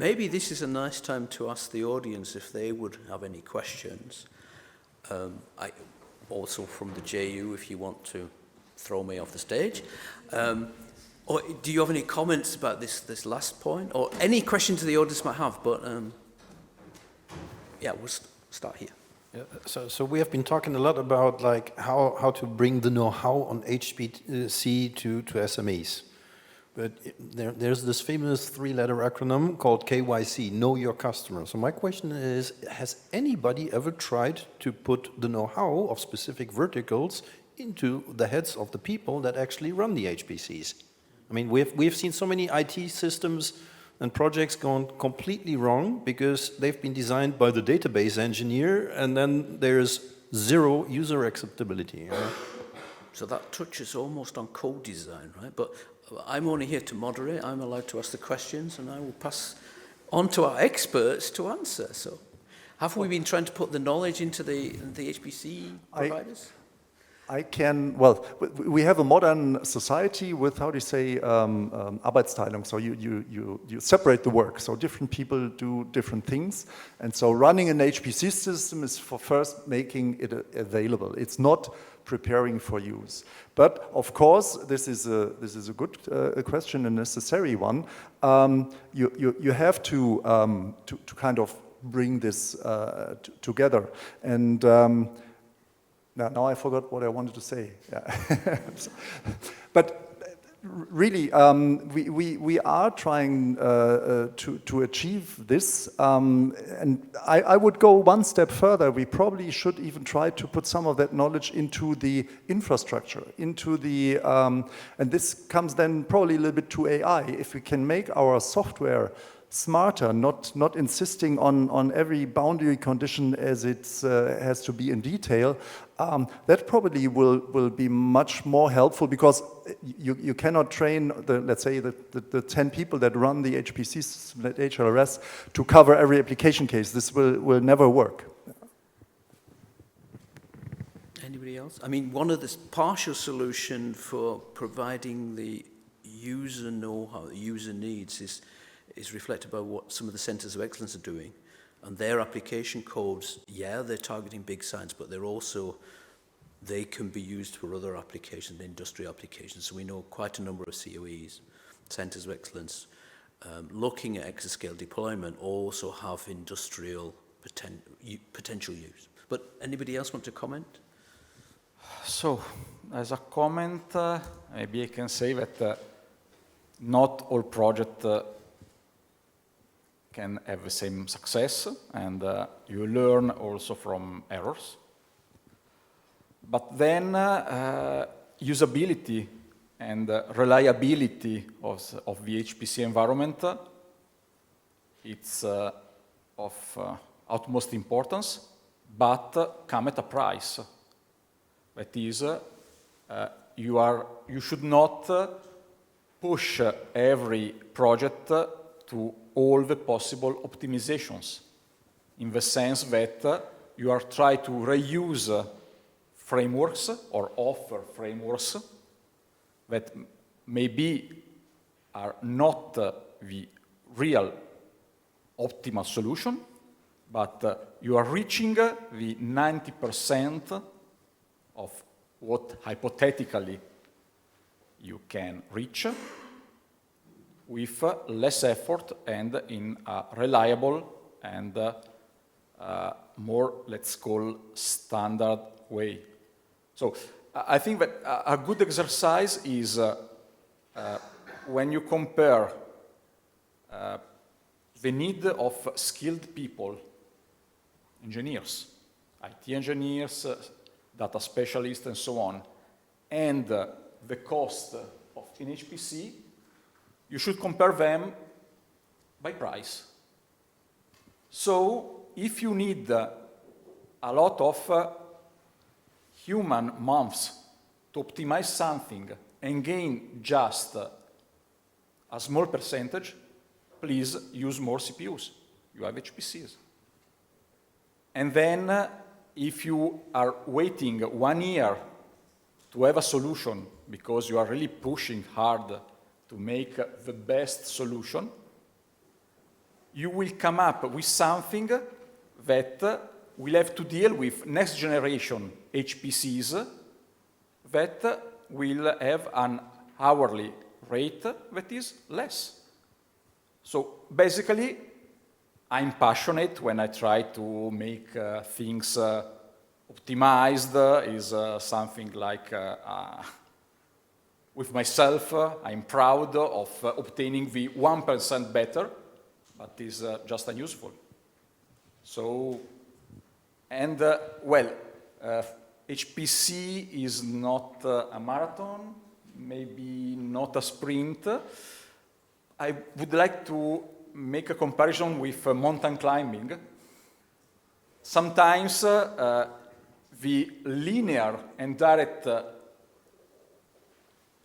Maybe this is a nice time to ask the audience if they would have any questions. Also from the JU, if you want to throw me off the stage. Or do you have any comments about this last point? Or any questions the audience might have? But yeah, we'll start here. Yeah, so we have been talking a lot about like how to bring the know-how on HPC to SMEs. But there's this famous 3-letter acronym called KYC, Know Your Customer. So my question is, has anybody ever tried to put the know-how of specific verticals into the heads of the people that actually run the HPCs? I mean, we've seen so many IT systems and projects gone completely wrong because they've been designed by the database engineer, and then there's zero user acceptability. So that touches almost on code design, right? But I'm only here to moderate. I'm allowed to ask the questions, and I will pass on to our experts to answer. So have we been trying to put the knowledge into the HPC providers? Well, we have a modern society with, how do you say, Arbeitsteilung. So you separate the work. So different people do different things. And so running an HPC system is for first making it available. It's not preparing for use. But of course, this is a good question, a necessary one. You have to kind of bring this together. And now I forgot what I wanted to say. Yeah. But really, we are trying to achieve this, and I would go one step further. We probably should even try to put some of that knowledge into the infrastructure, into the, and this comes then probably a little bit to AI. If we can make our software smarter, not insisting on every boundary condition as it has to be in detail, that probably will be much more helpful, because you cannot train let's say the 10 people that run the HPC system at HLRS to cover every application case. This will never work. Anybody else? I mean, one of the partial solution for providing the user know-how, the user needs, is reflected by what some of the centers of excellence are doing. And their application codes, yeah, they're targeting big science, but they can be used for other applications, industrial applications. So we know quite a number of COEs, centers of excellence, looking at exascale deployment, also have industrial potential use. But anybody else want to comment? So, as a comment, maybe I can say that not all projects can have the same success, and you learn also from errors. But then usability and reliability of the HPC environment, it's of utmost importance, but come at a price. That is, you should not push every project to all the possible optimizations, in the sense that you are trying to reuse frameworks or offer frameworks that maybe are not the real optimal solution, but you are reaching the 90% of what hypothetically you can reach with less effort and in a reliable and more, let's call, standard way. So I think that a good exercise is when you compare the need of skilled people, engineers, IT engineers, data specialists, and so on, and the cost of an HPC, you should compare them by price. So if you need a lot of human months to optimize something and gain just a small percentage, please use more CPUs. You have HPCs. And then if you are waiting 1 year to have a solution because you are really pushing hard to make the best solution, you will come up with something that will have to deal with next generation HPCs that will have an hourly rate that is less. So basically, I'm passionate when I try to make things optimized. Is something like with myself, I'm proud of obtaining the 1% better, but is just unuseful. So, and well, HPC is not a marathon, maybe not a sprint. I would like to make a comparison with mountain climbing. Sometimes the linear and direct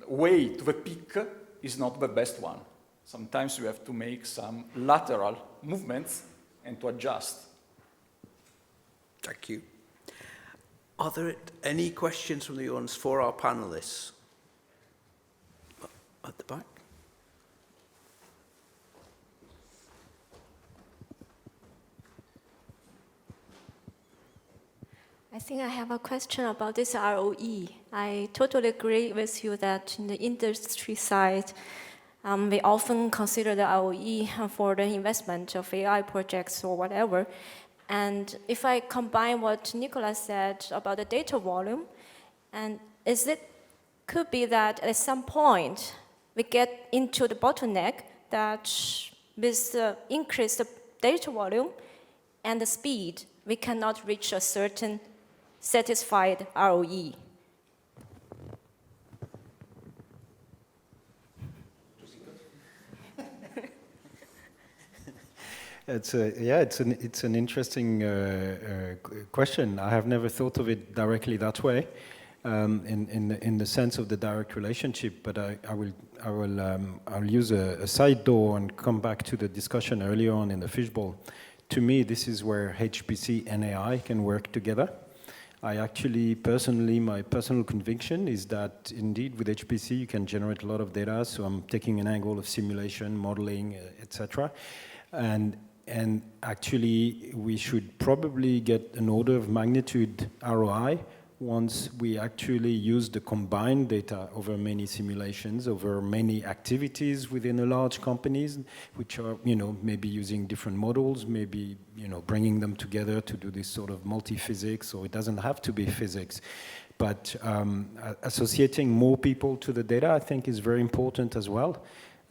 way to the peak is not the best one. Sometimes you have to make some lateral movements and to adjust. Thank you. Are there any questions from the audience for our panelists? At the back. I think I have a question about this ROE. I totally agree with you that in the industry side, we often consider the ROE for the investment of AI projects or whatever. And if I combine what Nicolas said about the data volume, and could be that at some point we get into the bottleneck that with the increased data volume and the speed, we cannot reach a certain satisfied ROE. It's an interesting question. I have never thought of it directly that way, in the sense of the direct relationship. But I'll use a side door and come back to the discussion earlier on in the Fishbowl. To me, this is where HPC and AI can work together. I actually, personally, my personal conviction is that indeed with HPC you can generate a lot of data. So I'm taking an angle of simulation, modeling, etc. And actually, we should probably get an order of magnitude ROI once we actually use the combined data over many simulations, over many activities within a large companies, which are, maybe using different models, maybe, bringing them together to do this sort of multi-physics, or it doesn't have to be physics. But associating more people to the data, I think, is very important as well.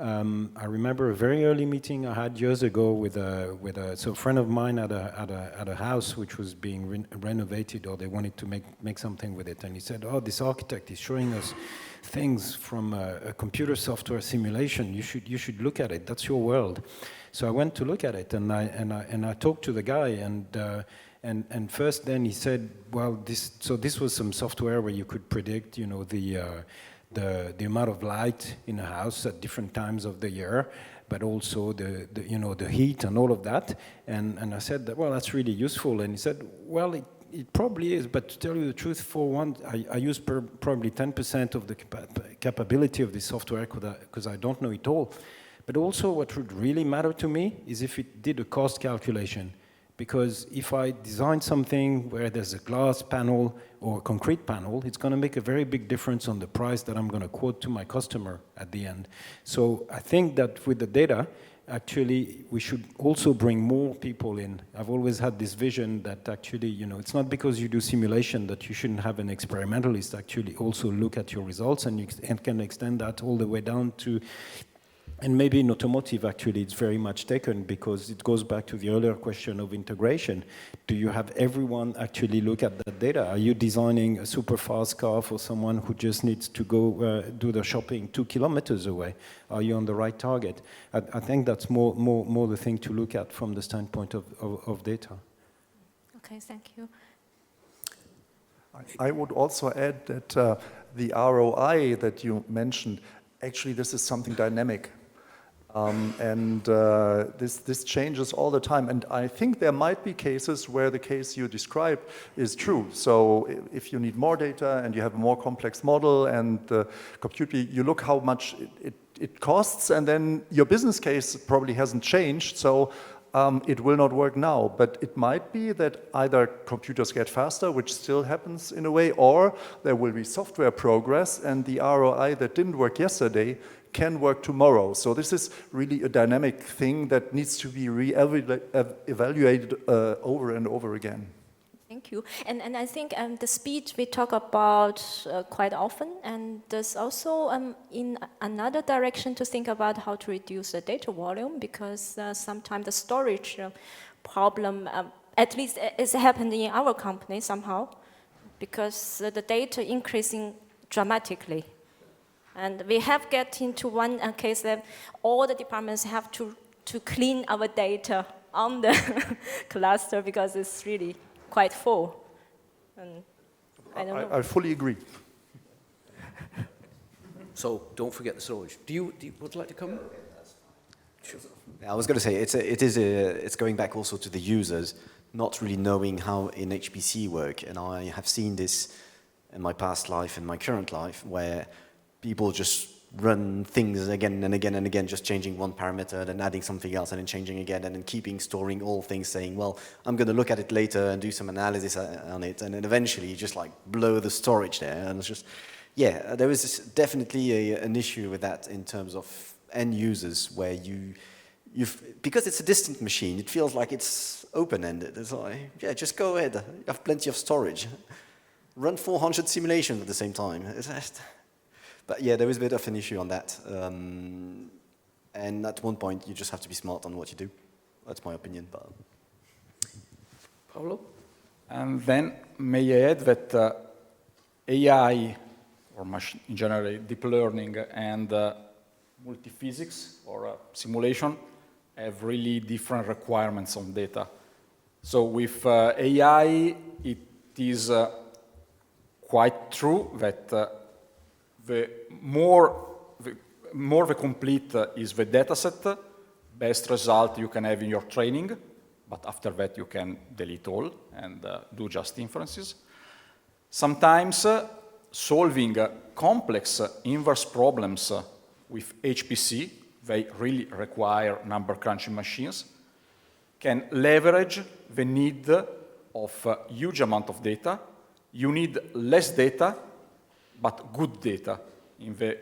I remember a very early meeting I had years ago with a friend of mine at a house which was being renovated, or they wanted to make something with it, and he said, "Oh, this architect is showing us things from a computer software simulation. You should look at it. That's your world." So I went to look at it, and I talked to the guy, and first then he said, well, this was some software where you could predict, you know, the amount of light in a house at different times of the year, but also the heat and all of that. And I said, well, that's really useful. And he said, well, it probably is, but to tell you the truth, for one, I use probably 10% of the capability of this software because I don't know it all. But also what would really matter to me is if it did a cost calculation. Because if I design something where there's a glass panel or a concrete panel, it's going to make a very big difference on the price that I'm going to quote to my customer at the end. So I think that with the data, actually, we should also bring more people in. I've always had this vision that actually, you know, it's not because you do simulation that you shouldn't have an experimentalist actually also look at your results, and you can extend that all the way down to. And maybe in automotive, actually, it's very much taken because it goes back to the earlier question of integration. Do you have everyone actually look at that data? Are you designing a super fast car for someone who just needs to go do their shopping 2 kilometers away? Are you on the right target? I think that's more the thing to look at from the standpoint of data. Okay, thank you. I would also add that the ROI that you mentioned, actually this is something dynamic. This changes all the time, and I think there might be cases where the case you described is true. So if you need more data and you have a more complex model and compute, you look how much it costs, and then your business case probably hasn't changed, so it will not work now. But it might be that either computers get faster, which still happens in a way, or there will be software progress and the ROI that didn't work yesterday can work tomorrow. So this is really a dynamic thing that needs to be re-evaluated over and over again. Thank you. And I think the speed we talk about quite often, and there's also in another direction to think about how to reduce the data volume, because sometimes the storage problem, at least it's happened in our company somehow, because the data increasing dramatically. And we have get into one case that all the departments have to clean our data on the cluster because it's really quite full. And I don't know. I fully agree. So don't forget the storage. Would you like to come? Sure. I was going to say it's going back also to the users not really knowing how in HPC work, and I have seen this in my past life and my current life where people just run things again and again and again, just changing one parameter, then adding something else, and then changing again, and then storing all things, saying, well, I'm going to look at it later and do some analysis on it, and then eventually you just like blow the storage there. And it's just, yeah, there is definitely an issue with that in terms of end users, where because it's a distant machine, it feels like it's open-ended. It's like, yeah, just go ahead, you have plenty of storage. Run 400 simulations at the same time. It's just, but yeah, there is a bit of an issue on that. And at one point, you just have to be smart on what you do. That's my opinion. But Paolo? And then may I add that AI, or in general deep learning, and multiphysics, or simulation, have really different requirements on data. So with AI, it is quite true that the more the complete is the dataset, best result you can have in your training, but after that you can delete all and do just inferences. Sometimes solving complex inverse problems with HPC, they really require number crunching machines, can leverage the need of a huge amount of data. You need less data, but good data in the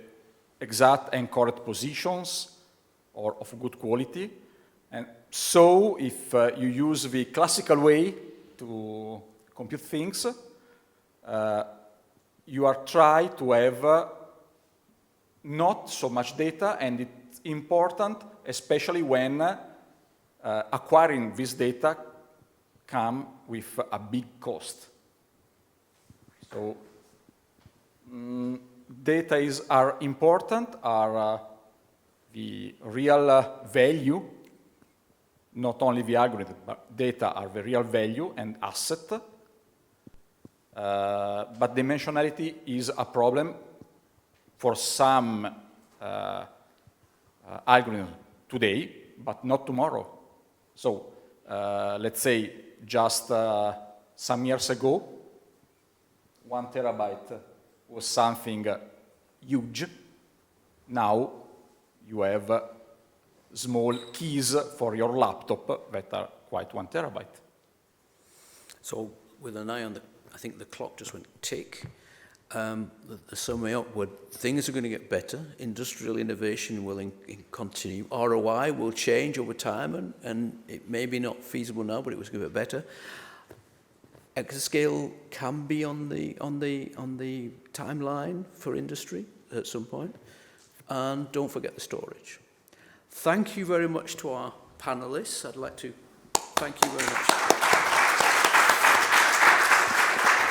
exact and correct positions or of good quality. And so if you use the classical way to compute things, you are trying to have not so much data, and it's important, especially when acquiring this data come with a big cost. So data are important, are the real value, not only the algorithm, but data are the real value and asset. But dimensionality is a problem for some algorithm today, but not tomorrow. So let's say just some years ago, 1 terabyte was something huge. Now you have small keys for your laptop that are quite 1 terabyte. So with an eye on the, I think the clock just went tick. The summary upward, things are going to get better. Industrial innovation will continue. ROI will change over time, and it may be not feasible now, but it was going to get better. Exascale can be on the timeline for industry at some point, and don't forget the storage. Thank you very much to our panelists. I'd like to thank you very much.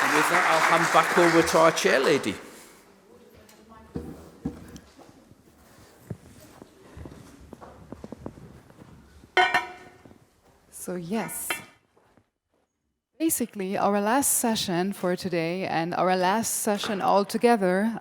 And with that, I'll hand back over to our chair lady. So yes, basically our last session for today and our last session altogether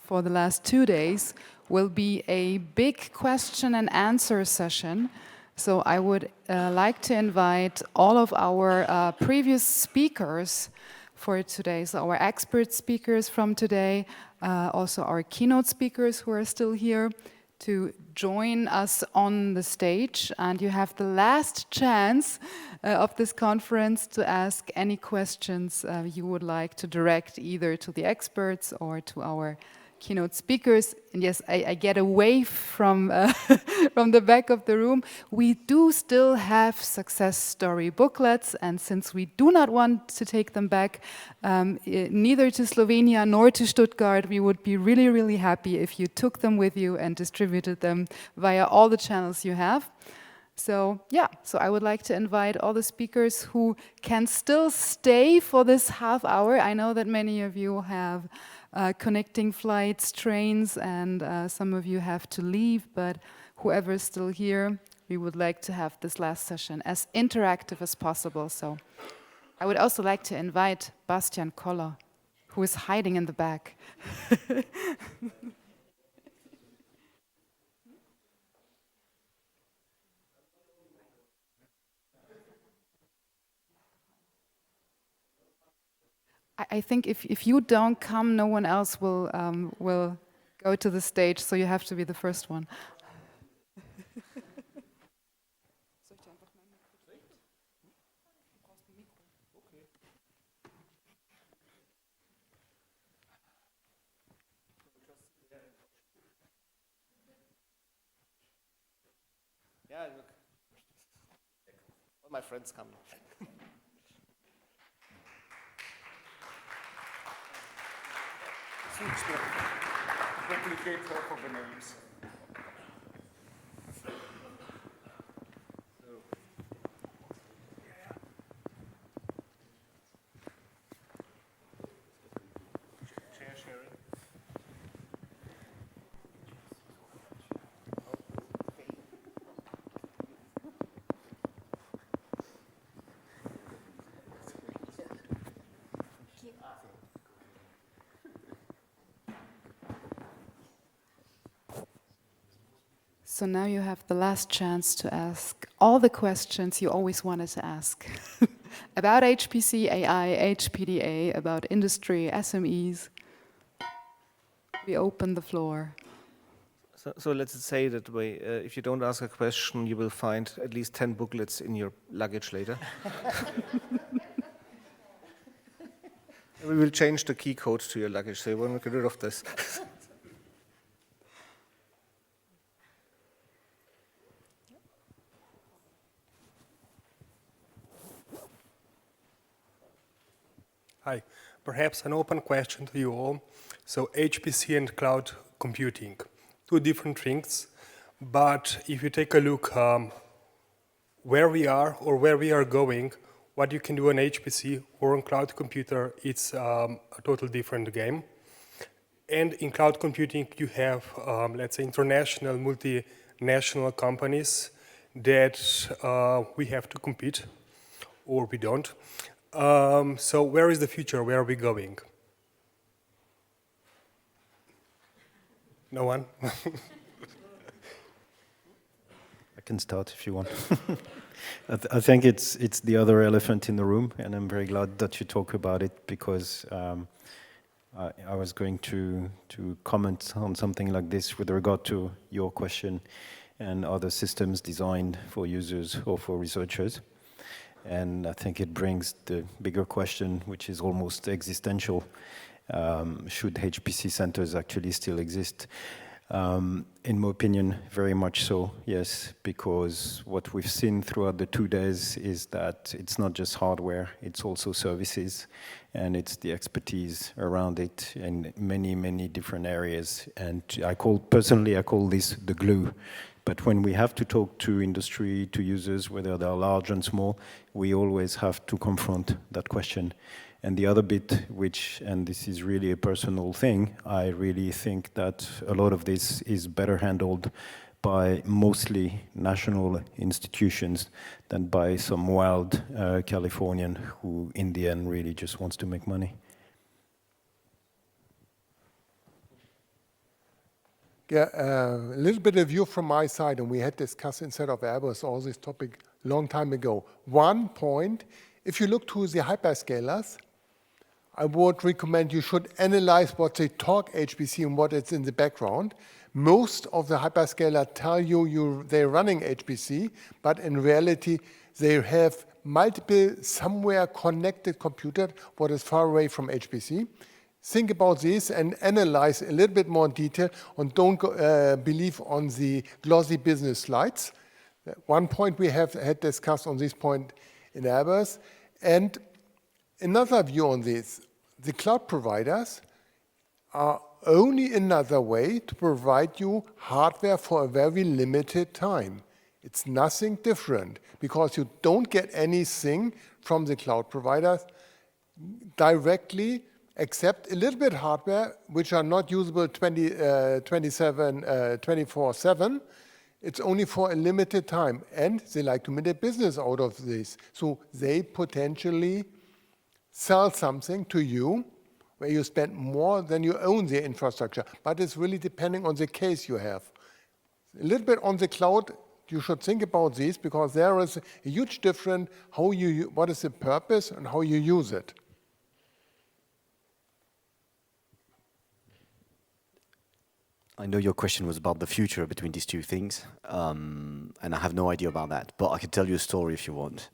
for the last 2 days will be a big question and answer session. So I would like to invite all of our previous speakers for today, so our expert speakers from today, also our keynote speakers who are still here, to join us on the stage. And you have the last chance of this conference to ask any questions you would like to direct either to the experts or to our keynote speakers. And yes, I get a wave from from the back of the room. We do still have success story booklets, and since we do not want to take them back, neither to Slovenia nor to Stuttgart, we would be really, really happy if you took them with you and distributed them via all the channels you have. So yeah, so I would like to invite all the speakers who can still stay for this half hour. I know that many of you have connecting flights, trains, and some of you have to leave, but whoever is still here, we would like to have this last session as interactive as possible. So I would also like to invite Bastian Koller, who is hiding in the back. I think if you don't come, no one else will go to the stage, so you have to be the first one. Yeah, look. All my friends come. Replicate for the names. Chair sharing. So now you have the last chance to ask all the questions you always wanted to ask about HPC, AI, HPDA, about industry, SMEs. We open the floor. So let's say that way, if you don't ask a question, you will find at least 10 booklets in your luggage later. We will change the key code to your luggage, so you won't get rid of this. Hi, perhaps an open question to you all. So HPC and cloud computing, two different things, But if you take a look where we are or where we are going, what you can do on HPC or on cloud computer, it's a total different game. And in cloud computing, you have, let's say, international, multinational companies that we have to compete, or we don't. So where is the future? Where are we going? No one? I can start if you want. I think it's the other elephant in the room, and I'm very glad that you talk about it, because I was going to comment on something like this with regard to your question and other systems designed for users or for researchers. And I think it brings the bigger question, which is almost existential. Should HPC centers actually still exist? In my opinion, very much so, yes, because what we've seen throughout the 2 days is that it's not just hardware, it's also services, and it's the expertise around it in many, many different areas. And personally, I call this the glue. But when we have to talk to industry, to users, whether they're large and small, we always have to confront that question. And the other bit, and this is really a personal thing, I really think that a lot of this is better handled by mostly national institutions than by some wild Californian who in the end really just wants to make money. Yeah, a little bit of view from my side, and we had discussed inside of Airbus all this topic long time ago. One point, if you look to the hyperscalers, I would recommend you should analyze what they talk HPC and what is in the background. Most of the hyperscalers tell you they're running HPC, but in reality, they have multiple somewhere connected computers, what is far away from HPC. Think about this and analyze a little bit more in detail, and don't believe on the glossy business slides. One point we had discussed on this point in Airbus. And another view on this, the cloud providers are only another way to provide you hardware for a very limited time. It's nothing different, because you don't get anything from the cloud providers directly, except a little bit hardware, which are not usable 24/7. It's only for a limited time, and they like to make a business out of this. So they potentially sell something to you where you spend more than you own the infrastructure, but it's really depending on the case you have. A little bit on the cloud, you should think about this, because there is a huge difference what is the purpose and how you use it. I know your question was about the future between these two things, and I have no idea about that, but I can tell you a story if you want.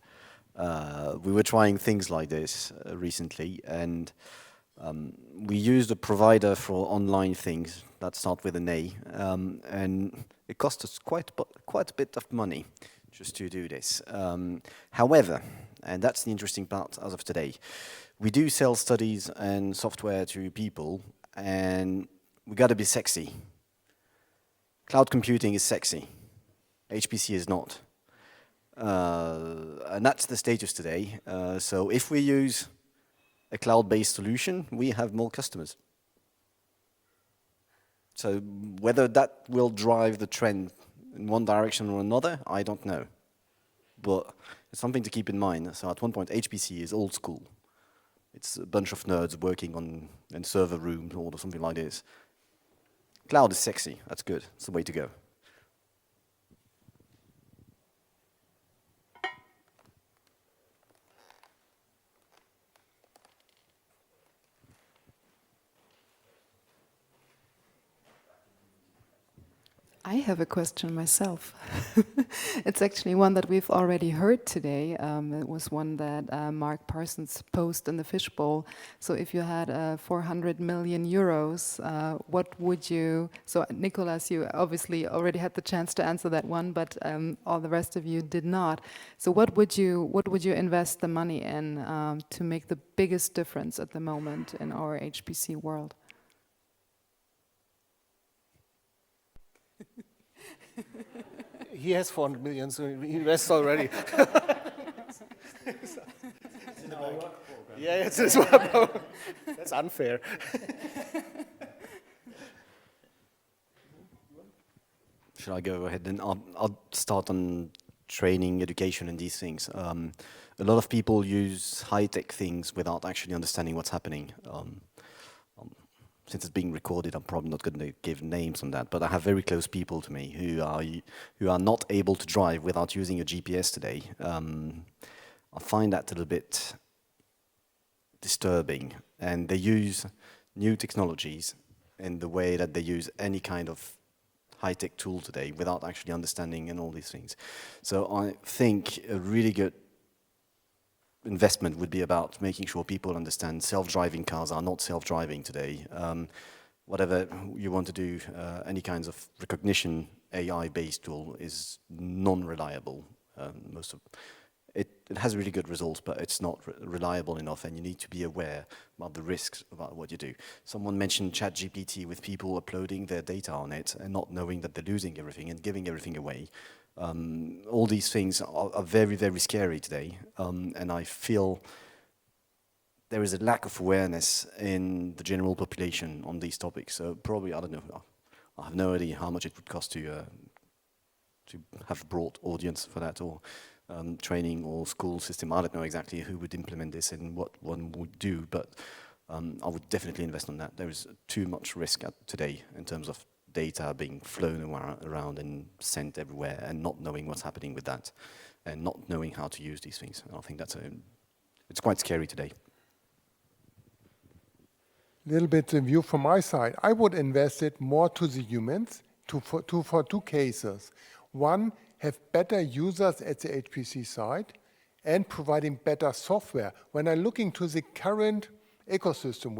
We were trying things like this recently, and we used a provider for online things that start with an A, and it cost us quite a bit of money just to do this. However, and that's the interesting part as of today, we do sell studies and software to people, and we got to be sexy. Cloud computing is sexy. HPC is not. And that's the status today. So if we use a cloud-based solution, we have more customers. So whether that will drive the trend in one direction or another, I don't know. But it's something to keep in mind. So at one point, HPC is old school. It's a bunch of nerds working in server rooms or something like this. Cloud is sexy. That's good. It's the way to go. I have a question myself. It's actually one that we've already heard today. It was one that Mark Parsons posted in the Fishbowl. So if you had 400 million euros, what would you... So Nicolas, you obviously already had the chance to answer that one, but all the rest of you did not. So what would you invest the money in to make the biggest difference at the moment in our HPC world? He has 400 million, so he invests already. Yeah, it's his work program. That's unfair. Should I go ahead? Then I'll start on training, education, and these things. A lot of people use high-tech things without actually understanding what's happening. Since it's being recorded, I'm probably not going to give names on that, but I have very close people to me who are not able to drive without using a GPS today. I find that a little bit disturbing, and they use new technologies in the way that they use any kind of high-tech tool today without actually understanding and all these things. So I think a really good investment would be about making sure people understand self-driving cars are not self-driving today. Whatever you want to do, any kinds of recognition AI-based tool is non-reliable. It has really good results, but it's not reliable enough, and you need to be aware about the risks about what you do. Someone mentioned ChatGPT with people uploading their data on it and not knowing that they're losing everything and giving everything away. All these things are very, very scary today, and I feel there is a lack of awareness in the general population on these topics. So probably, I don't know, I have no idea how much it would cost to have a broad audience for that, or training or school system. I don't know exactly who would implement this and what one would do, but I would definitely invest on that. There is too much risk today in terms of data being flown around and sent everywhere and not knowing what's happening with that and not knowing how to use these things. And I think it's quite scary today. A little bit of view from my side. I would invest it more to the humans for two cases. One, have better users at the HPC side and providing better software. When I'm looking to the current ecosystem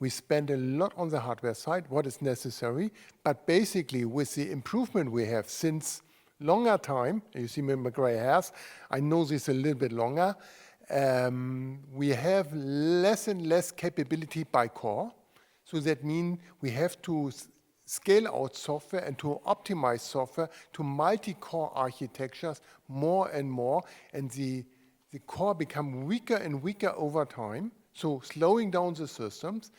we spend a lot on the hardware side, what is necessary, but basically with the improvement we have since longer time, you see my gray hairs, I know this a little bit longer, we have less and less capability by core. So that means we have to scale out software and to optimize software to multi-core architectures more and more, and the core become weaker and weaker over time, so slowing down the systems.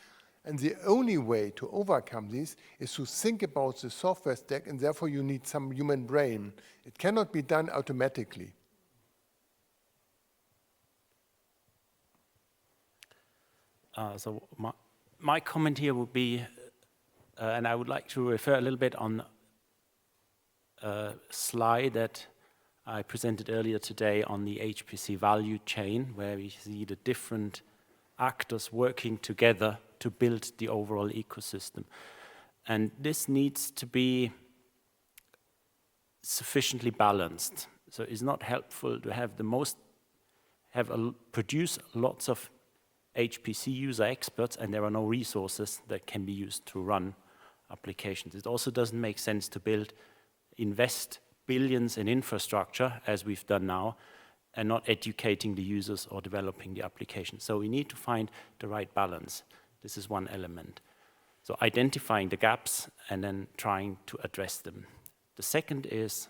And the only way to overcome this is to think about the software stack, and therefore you need some human brain. It cannot be done automatically. So my comment here would be, and I would like to refer a little bit on a slide that I presented earlier today on the HPC value chain, where we see the different actors working together to build the overall ecosystem. And this needs to be sufficiently balanced. So it's not helpful to have produce lots of HPC user experts and there are no resources that can be used to run applications. It also doesn't make sense to invest billions in infrastructure, as we've done now, and not educating the users or developing the application. So we need to find the right balance. This is one element. So identifying the gaps and then trying to address them. The second is,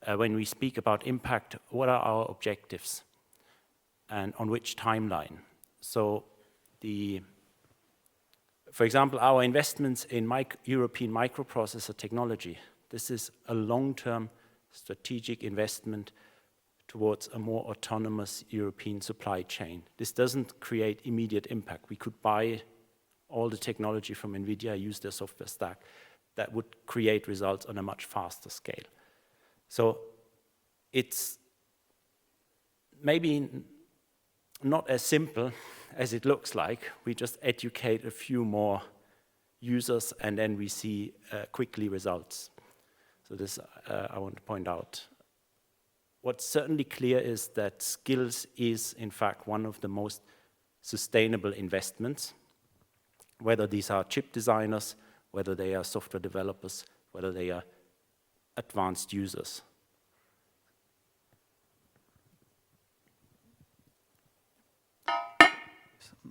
when we speak about impact, what are our objectives and on which timeline? So for example, our investments in European microprocessor technology, this is a long-term strategic investment towards a more autonomous European supply chain. This doesn't create immediate impact. We could buy all the technology from NVIDIA, use their software stack. That would create results on a much faster scale. So it's maybe not as simple as it looks like. We just educate a few more users and then we see quickly results. So this I want to point out. What's certainly clear is that skills is in fact one of the most sustainable investments, whether these are chip designers, whether they are software developers, whether they are advanced users.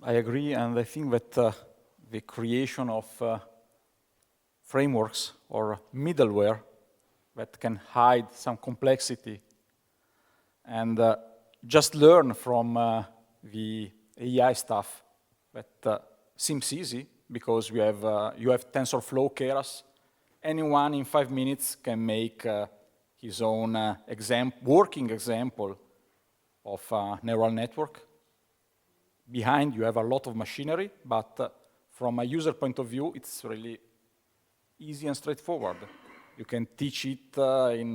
I agree, and I think that the creation of frameworks or middleware that can hide some complexity and just learn from the AI stuff that seems easy because you have TensorFlow Keras. Anyone in 5 minutes can make his own working example of a neural network. Behind you have a lot of machinery, but from a user point of view, it's really easy and straightforward. You can teach it in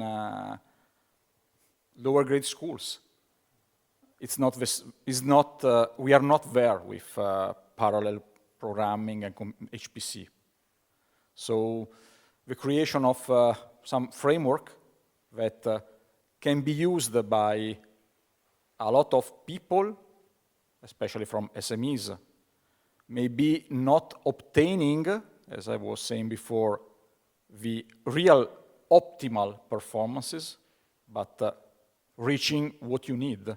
lower grade schools. We are not there with parallel programming and HPC. So the creation of some framework that can be used by a lot of people, especially from SMEs, maybe not obtaining, as I was saying before, the real optimal performances, but reaching what you need.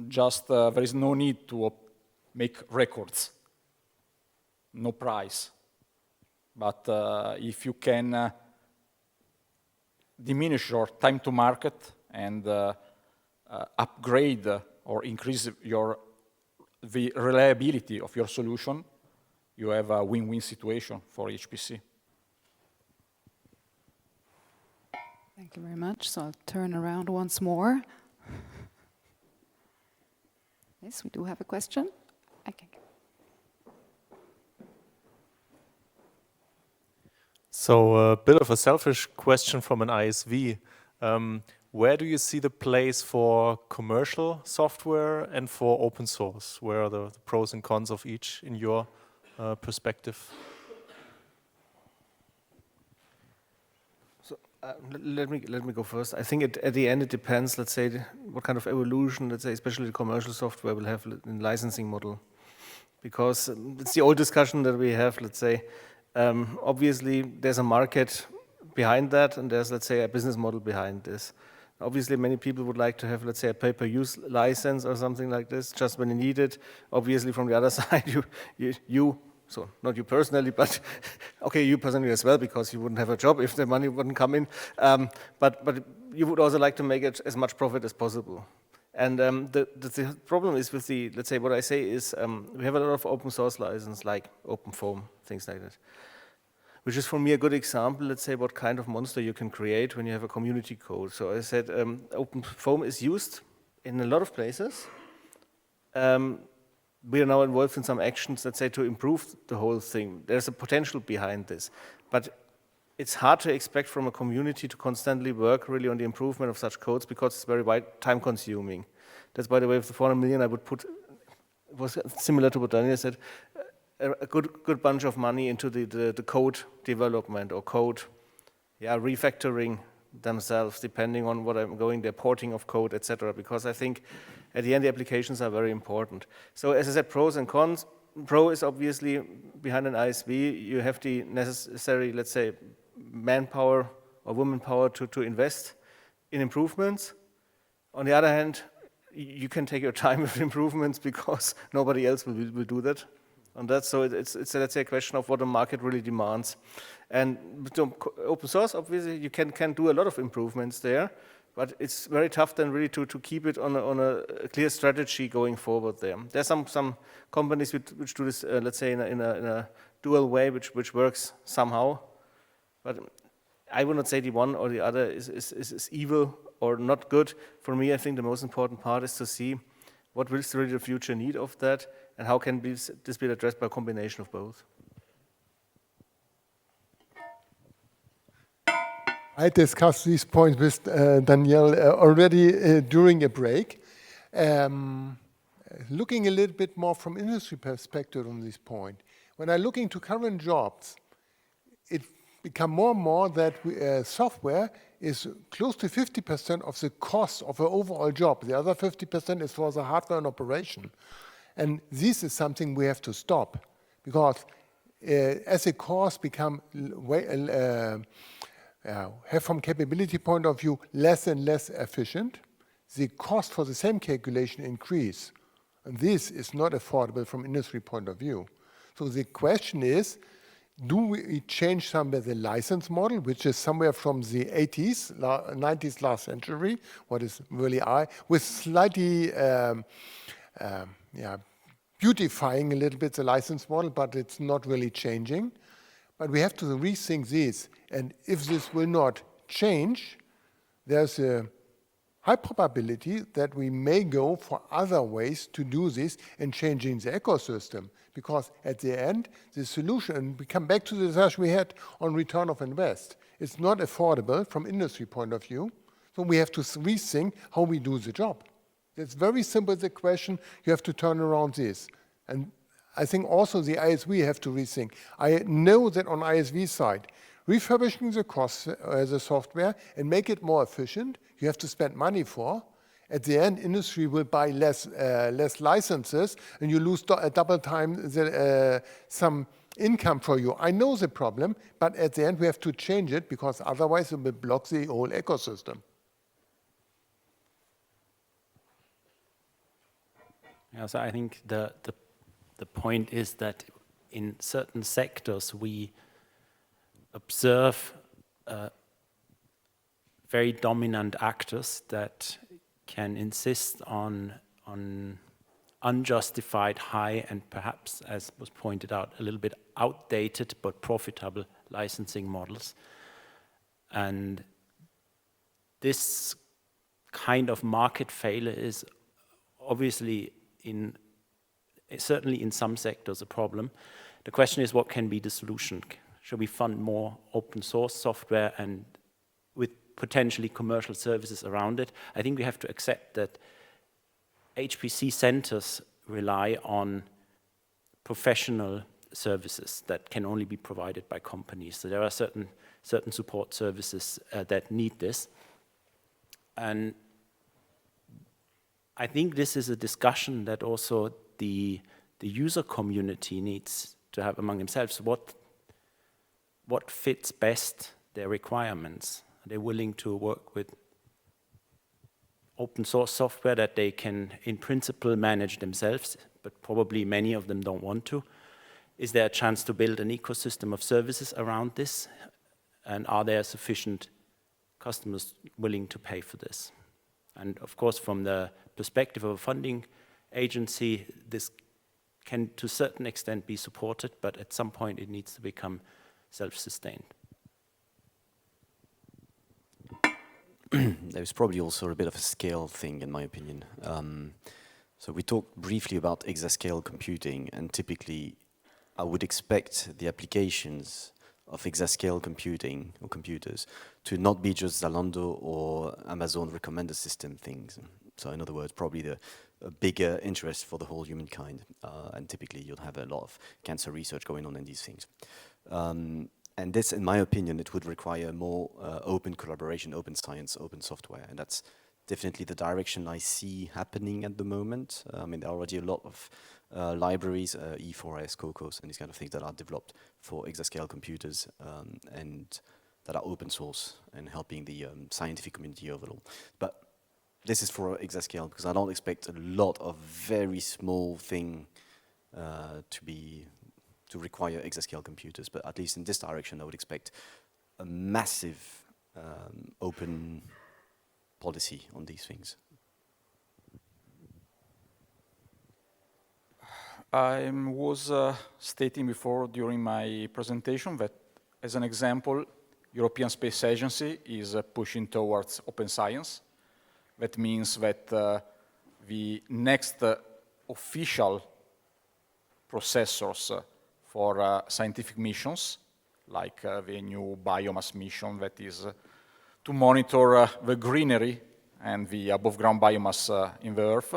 Just there is no need to make records, no price. But if you can diminish your time to market and upgrade or increase the reliability of your solution, you have a win-win situation for HPC. Thank you very much. So I'll turn around once more. Yes, we do have a question. Okay. So a bit of a selfish question from an ISV. Where do you see the place for commercial software and for open source? Where are the pros and cons of each in your perspective? So let me go first. I think at the end it depends. Let's say what kind of evolution, let's say especially the commercial software will have in licensing model, because it's the old discussion that we have. Let's say obviously there's a market behind that, and there's, let's say, a business model behind this. Obviously, many people would like to have, let's say, a pay-per-use license or something like this, just when you need it. Obviously, from the other side, so not you personally, but okay, you personally as well, because you wouldn't have a job if the money wouldn't come in. But you would also like to make it as much profit as possible. And the problem is with the, let's say, what I say is we have a lot of open source license, like OpenFOAM, things like that, which is for me a good example, let's say, what kind of monster you can create when you have a community code. So I said OpenFOAM is used in a lot of places. We are now involved in some actions, let's say, to improve the whole thing. There's a potential behind this. But it's hard to expect from a community to constantly work really on the improvement of such codes, because it's very time consuming. That's, by the way, with the 400 million I would put, it was similar to what Daniel said, a good bunch of money into the code development or code refactoring themselves, depending on what I'm going, the porting of code, etc. Because I think at the end the applications are very important. So as I said, pros and cons. Pro is obviously behind an ISV, you have the necessary, let's say, manpower or womanpower to invest in improvements. On the other hand, you can take your time with improvements because nobody else will do that. On that, so it's let's say a question of what the market really demands. And with open source, obviously, you can do a lot of improvements there, but it's very tough then really to keep it on a clear strategy going forward there. There's some companies which do this, let's say, in a dual way, which works somehow. But I would not say the one or the other is evil or not good. For me, I think the most important part is to see what will really the future need of that, and how can this be addressed by a combination of both. I discussed these points with Danielle already during a break. Looking a little bit more from industry perspective on this point, when I look into current jobs, it becomes more and more that software is close to 50% of the cost of an overall job. The other 50% is for the hardware and operation. And this is something we have to stop, because as the costs become have from capability point of view less and less efficient, the cost for the same calculation increase. And this is not affordable from industry point of view. So the question is, Do we change somewhere the license model, which is somewhere from the 80s, 90s last century, what is really with slightly beautifying a little bit the license model, but it's not really changing. But we have to rethink this. And if this will not change, there's a high probability that we may go for other ways to do this and changing the ecosystem. Because at the end, the solution, and we come back to the discussion we had on return of invest, it's not affordable from industry point of view. So we have to rethink how we do the job. It's very simple, the question, you have to turn around this. And I think also the ISV have to rethink. I know that on ISV side, refurbishing the software and make it more efficient, you have to spend money for. At the end, industry will buy less licenses, and you lose double time some income for you. I know the problem, but at the end we have to change it because otherwise it will block the whole ecosystem. Yeah, so I think the point is that in certain sectors we observe very dominant actors that can insist on unjustified high and perhaps, as was pointed out, a little bit outdated but profitable licensing models. And this kind of market failure is obviously certainly in some sectors a problem. The question is, what can be the solution? Should we fund more open source software and with potentially commercial services around it? I think we have to accept that HPC centers rely on professional services that can only be provided by companies. So there are certain support services that need this. And I think this is a discussion that also the user community needs to have among themselves. What fits best their requirements? Are they willing to work with open source software that they can, in principle, manage themselves, but probably many of them don't want to? Is there a chance to build an ecosystem of services around this? And are there sufficient customers willing to pay for this? And of course, from the perspective of a funding agency, this can to a certain extent be supported, but at some point it needs to become self-sustained. There's probably also a bit of a scale thing, in my opinion. So we talked briefly about exascale computing, and typically I would expect the applications of exascale computing or computers to not be just Zalando or Amazon recommender system things. So in other words, probably a bigger interest for the whole humankind. And typically you'll have a lot of cancer research going on in these things. And this, in my opinion, it would require more open collaboration, open science, open software. And that's definitely the direction I see happening at the moment. I mean, there are already a lot of libraries, E4S, COCOS, and these kind of things that are developed for exascale computers and that are open source and helping the scientific community overall. But this is for exascale because I don't expect a lot of very small thing to require exascale computers, but at least in this direction I would expect a massive open policy on these things. I was stating before during my presentation that, as an example, European Space Agency is pushing towards open science. That means that the next official processors for scientific missions, like the new biomass mission that is to monitor the greenery and the above-ground biomass in the Earth,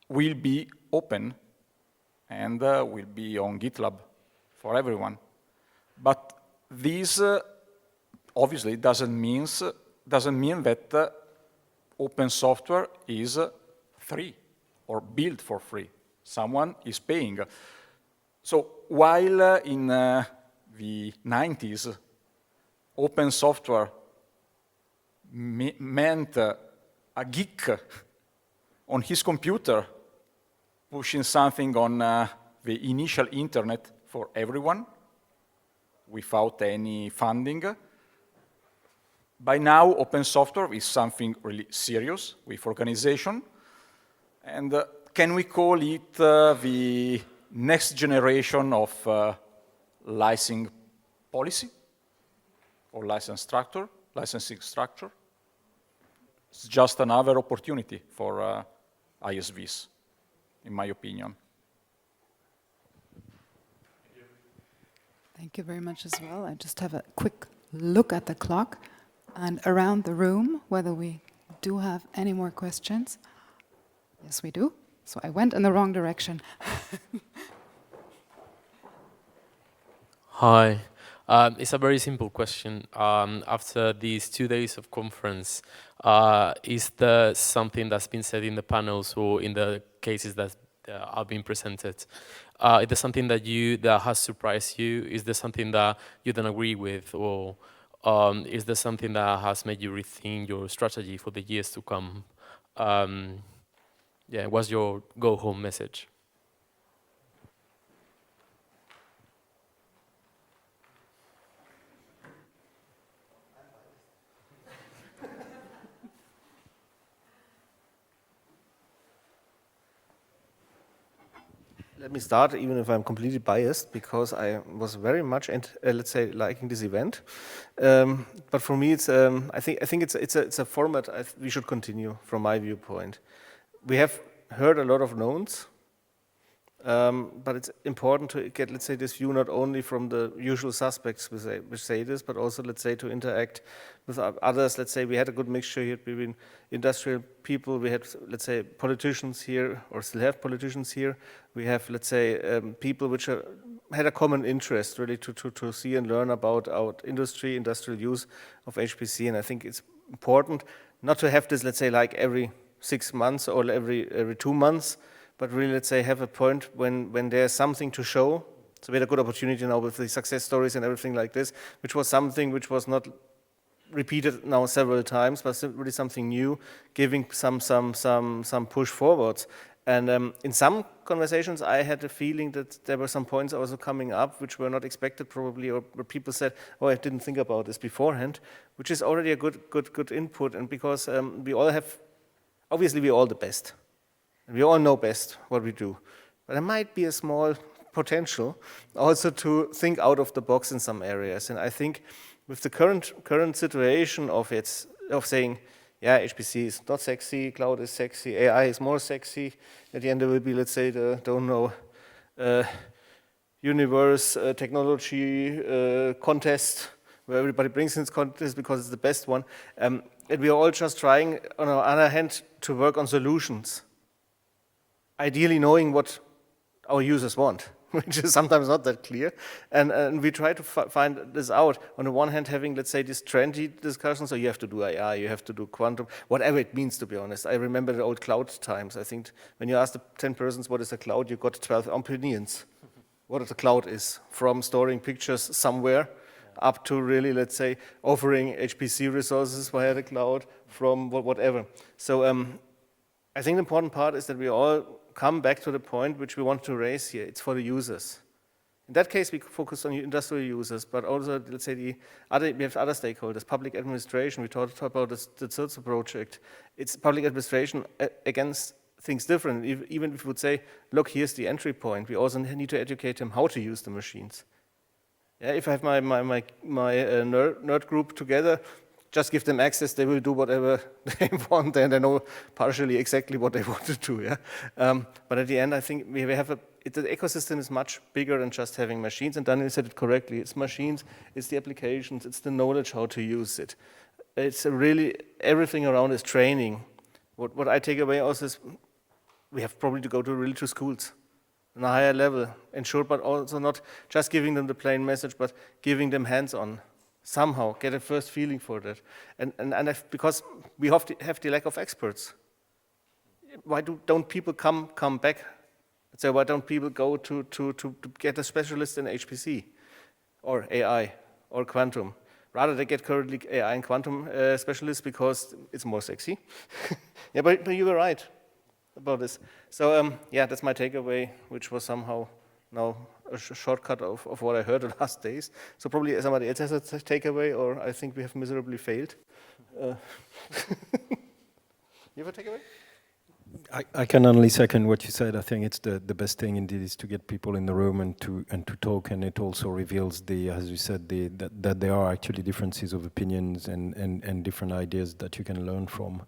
will be open and will be on GitLab for everyone. But this obviously doesn't mean that open software is free or built for free. Someone is paying. So while in the 90s, open software meant a geek on his computer pushing something on the initial internet for everyone, without any funding. By now, open software is something really serious with organization. And can we call it the next generation of licensing policy or licensing structure? It's just another opportunity for ISVs, in my opinion. Thank you very much as well. I just have a quick look at the clock and around the room whether we do have any more questions. Yes, we do. So I went in the wrong direction. Hi. It's a very simple question. After these 2 days of conference, is there something that's been said in the panels or in the cases that are being presented? Is there something that has surprised you? Is there something that you don't agree with? Or is there something that has made you rethink your strategy for the years to come? Yeah, what's your go-home message? Let me start, even if I'm completely biased, because I was very much, let's say, liking this event. But for me, it's I think it's a format we should continue from my viewpoint. We have heard a lot of knowns, but it's important to get, let's say, this view not only from the usual suspects which say this, but also, let's say, to interact with others. Let's say we had a good mixture here between industrial people. We had, let's say, politicians here, or still have politicians here. We have, let's say, people which had a common interest really to see and learn about our industrial use of HPC. And I think it's important not to have this, let's say, like every 6 months or every 2 months, but really, let's say, have a point when there's something to show. So we had a good opportunity now with the success stories and everything like this, which was something which was not repeated now several times, but really something new, giving some push forwards. And in some conversations, I had the feeling that there were some points also coming up which were not expected probably, or where people said, "Oh, I didn't think about this beforehand," which is already a good input. And because we all have, obviously, we're all the best. And we all know best what we do. But there might be a small potential also to think out of the box in some areas. And I think with the current situation of saying, yeah, HPC is not sexy, cloud is sexy, AI is more sexy. At the end there will be, let's say, universe technology contest, where everybody brings in its contest because it's the best one. And we are all just trying, on the other hand, to work on solutions. Ideally knowing what our users want, which is sometimes not that clear. And we try to find this out. On the one hand, having, let's say, this trendy discussion, so you have to do AI, you have to do quantum, whatever it means, to be honest. I remember the old cloud times. I think when you asked the 10 persons what is a cloud, you got 12 opinions. What the cloud is, from storing pictures somewhere up to really, let's say, offering HPC resources via the cloud from whatever. So I think the important part is that we all come back to the point which we want to raise here. It's for the users. In that case, we focus on industrial users, but also, let's say, we have other stakeholders, public administration. We talked about the CIRSO project. It's public administration against things different. Even if we would say, look, here's the entry point, we also need to educate them how to use the machines. Yeah, if I have my nerd group together, just give them access, they will do whatever they want, and they know partially exactly what they want to do. Yeah? But at the end, I think we have the ecosystem is much bigger than just having machines, and Daniel said it correctly. It's machines, it's the applications, it's the knowledge how to use it. It's really, everything around is training. What I take away also is we have probably to go to schools on a higher level, ensure, but also not just giving them the plain message, but giving them hands-on. Somehow get a first feeling for that, and because we have the lack of experts. Why don't people come back? So why don't people go to get a specialist in HPC, or AI, or quantum? Rather, they get currently AI and quantum specialists because it's more sexy. Yeah, but you were right about this. So yeah, that's my takeaway, which was somehow now a shortcut of what I heard the last days. So probably somebody else has a takeaway, or I think we have miserably failed. You have a takeaway? I can only second what you said. I think it's the best thing indeed is to get people in the room and to talk, and it also reveals as you said, that there are actually differences of opinions and different ideas that you can learn from.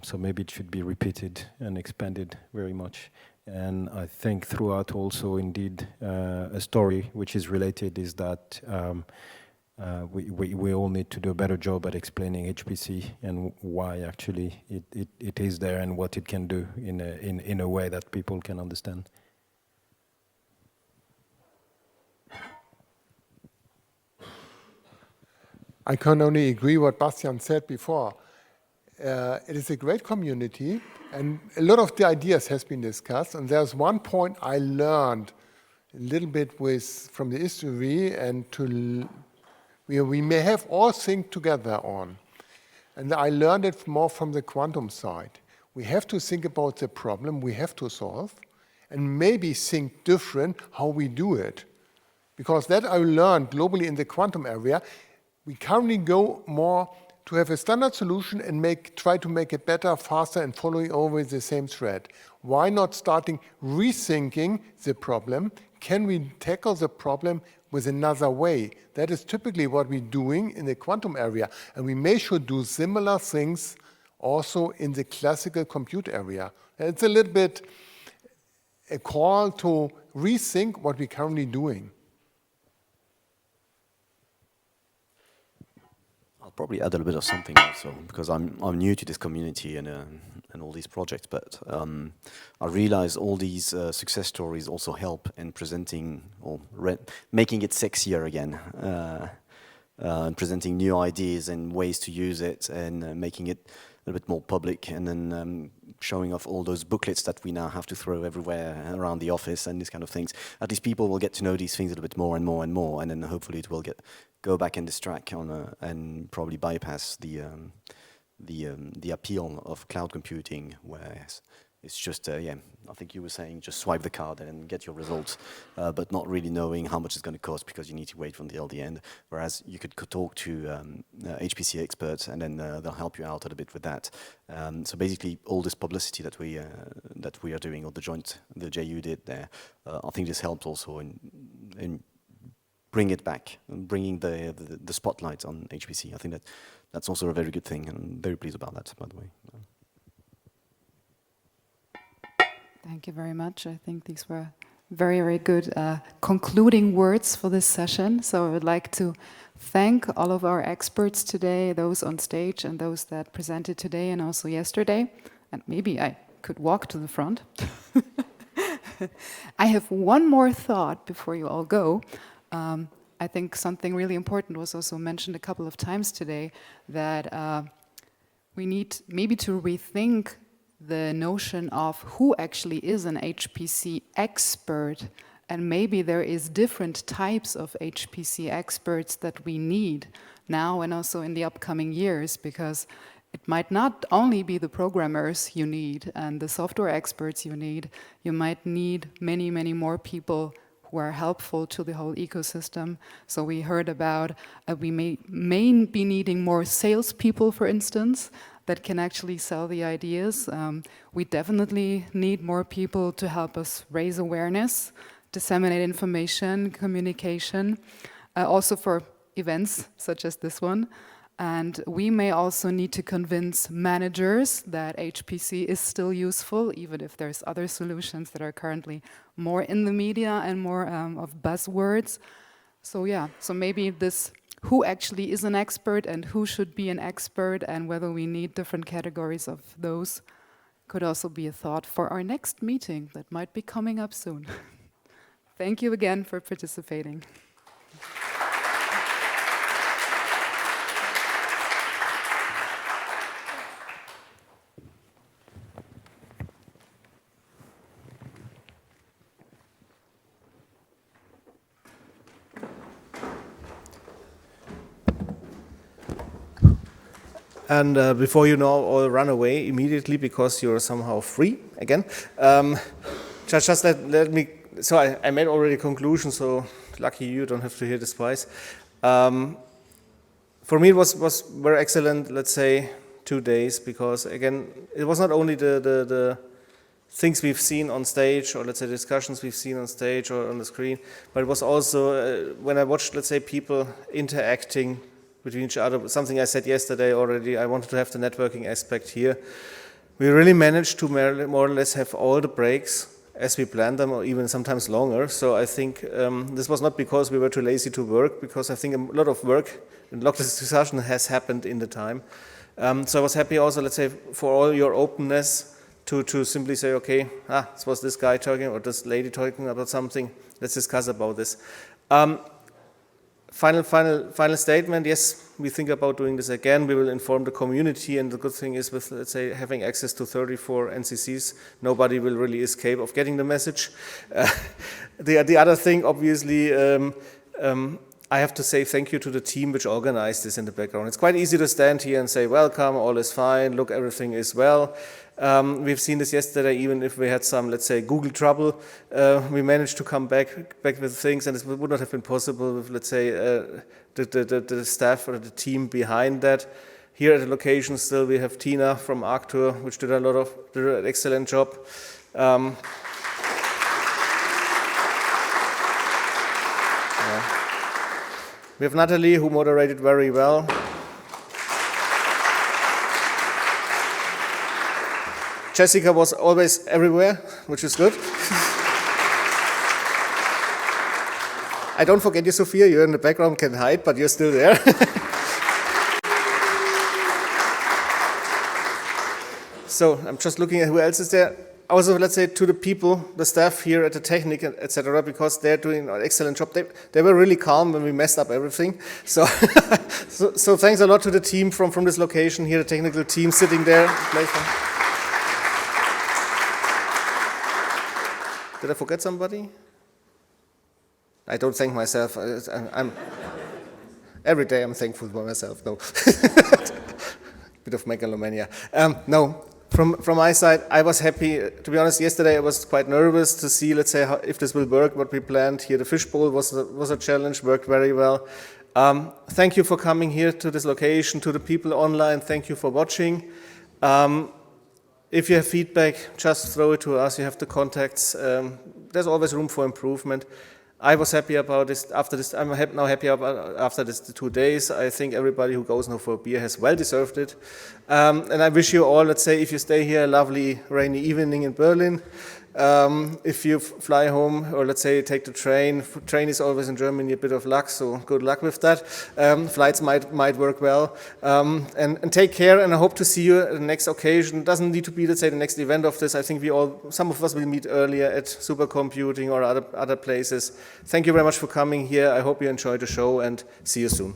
So maybe it should be repeated and expanded very much. And I think throughout also indeed a story which is related is that we all need to do a better job at explaining HPC and why actually it is there and what it can do in a way that people can understand. I can only agree what Bastian said before. It is a great community, and a lot of the ideas has been discussed. And there's one point I learned a little bit from the history, and we may have all think together on. And I learned it more from the quantum side. We have to think about the problem we have to solve, and maybe think different how we do it. Because that I learned globally in the quantum area. We currently go more to have a standard solution and try to make it better, faster, and following always the same thread. Why not starting rethinking the problem? Can we tackle the problem with another way? That is typically what we're doing in the quantum area. And we should do similar things also in the classical compute area. It's a little bit a call to rethink what we're currently doing. I'll probably add a little bit of something also, because I'm new to this community and all these projects, but I realize all these success stories also help in presenting or making it sexier again, and presenting new ideas and ways to use it, and making it a little bit more public, and then showing off all those booklets that we now have to throw everywhere around the office and these kind of things. At least people will get to know these things a little bit more and more and more, and then hopefully it will go back and distract and probably bypass the appeal of cloud computing, where it's just, I think you were saying, just swipe the card and get your results, but not really knowing how much it's going to cost because you need to wait until the end. Whereas you could go talk to HPC experts, and then they'll help you out a little bit with that. So basically, all this publicity that we are doing, or the JU did there, I think this helped also in bring it back, and bringing the spotlight on HPC. I think that's also a very good thing, and I'm very pleased about that, by the way. Thank you very much. I think these were very, very good concluding words for this session. So I would like to thank all of our experts today, those on stage and those that presented today and also yesterday. And maybe I could walk to the front. I have one more thought before you all go. I think something really important was also mentioned a couple of times today, that we need maybe to rethink the notion of who actually is an HPC expert, and maybe there is different types of HPC experts that we need now and also in the upcoming years, because it might not only be the programmers you need and the software experts you need. You might need many, many more people who are helpful to the whole ecosystem. So we heard about we may be needing more salespeople, for instance, that can actually sell the ideas. We definitely need more people to help us raise awareness, disseminate information, communication, also for events such as this one. And we may also need to convince managers that HPC is still useful, even if there's other solutions that are currently more in the media and more of buzzwords. So yeah, so maybe this who actually is an expert and who should be an expert, and whether we need different categories of those, could also be a thought for our next meeting that might be coming up soon. Thank you again for participating. And before you know, all run away immediately because you're somehow free again. Just let me so I made already a conclusion, so lucky you don't have to hear this twice. For me, it was very excellent, let's say, 2 days, because again, it was not only the things we've seen on stage, or let's say discussions we've seen on stage or on the screen, but it was also when I watched, let's say, people interacting between each other, something I said yesterday already, I wanted to have the networking aspect here. We really managed to more or less have all the breaks as we planned them, or even sometimes longer. So I think this was not because we were too lazy to work, because I think a lot of work and a lot of discussion has happened in the time. So I was happy also, let's say, for all your openness to simply say, okay, this was this guy talking or this lady talking about something, let's discuss about this. Final statement, yes, we think about doing this again. We will inform the community, and the good thing is with, let's say, having access to 34 NCCs, nobody will really escape of getting the message. The other thing, obviously, I have to say thank you to the team which organized this in the background. It's quite easy to stand here and say, welcome, all is fine, look, everything is well. We've seen this yesterday, even if we had some, let's say, Google trouble, we managed to come back with things, and it would not have been possible with, let's say, the staff or the team behind that. Here at the location still we have Tina from Arctur, which did an excellent job. We have Natalie, who moderated very well. Jessica was always everywhere, which is good. I don't forget you, Sophia. You're in the background, can hide, but you're still there. So I'm just looking at who else is there. Also, let's say, to the people, the staff here at the Technic, etc., because they're doing an excellent job. They were really calm when we messed up everything. So, so thanks a lot to the team from this location here, the technical team sitting there. Did I forget somebody? I don't thank myself. Every day I'm thankful for myself. No, bit of megalomania. No. From my side, I was happy. To be honest, yesterday I was quite nervous to see, let's say, if this will work, what we planned here. The Fishbowl was a challenge, worked very well. Thank you for coming here to this location, to the people online. Thank you for watching. If you have feedback, just throw it to us. You have the contacts. There's always room for improvement. I was happy about this. After this, I'm now happy about after this 2 days. I think everybody who goes now for a beer has well deserved it. And I wish you all, let's say, if you stay here, a lovely rainy evening in Berlin. If you fly home, or let's say take the train. Train is always in Germany a bit of luck, so good luck with that. Flights might work well. And take care, and I hope to see you at the next occasion. It doesn't need to be, let's say, the next event of this. I think some of us will meet earlier at Supercomputing or other places. Thank you very much for coming here. I hope you enjoyed the show, and see you soon.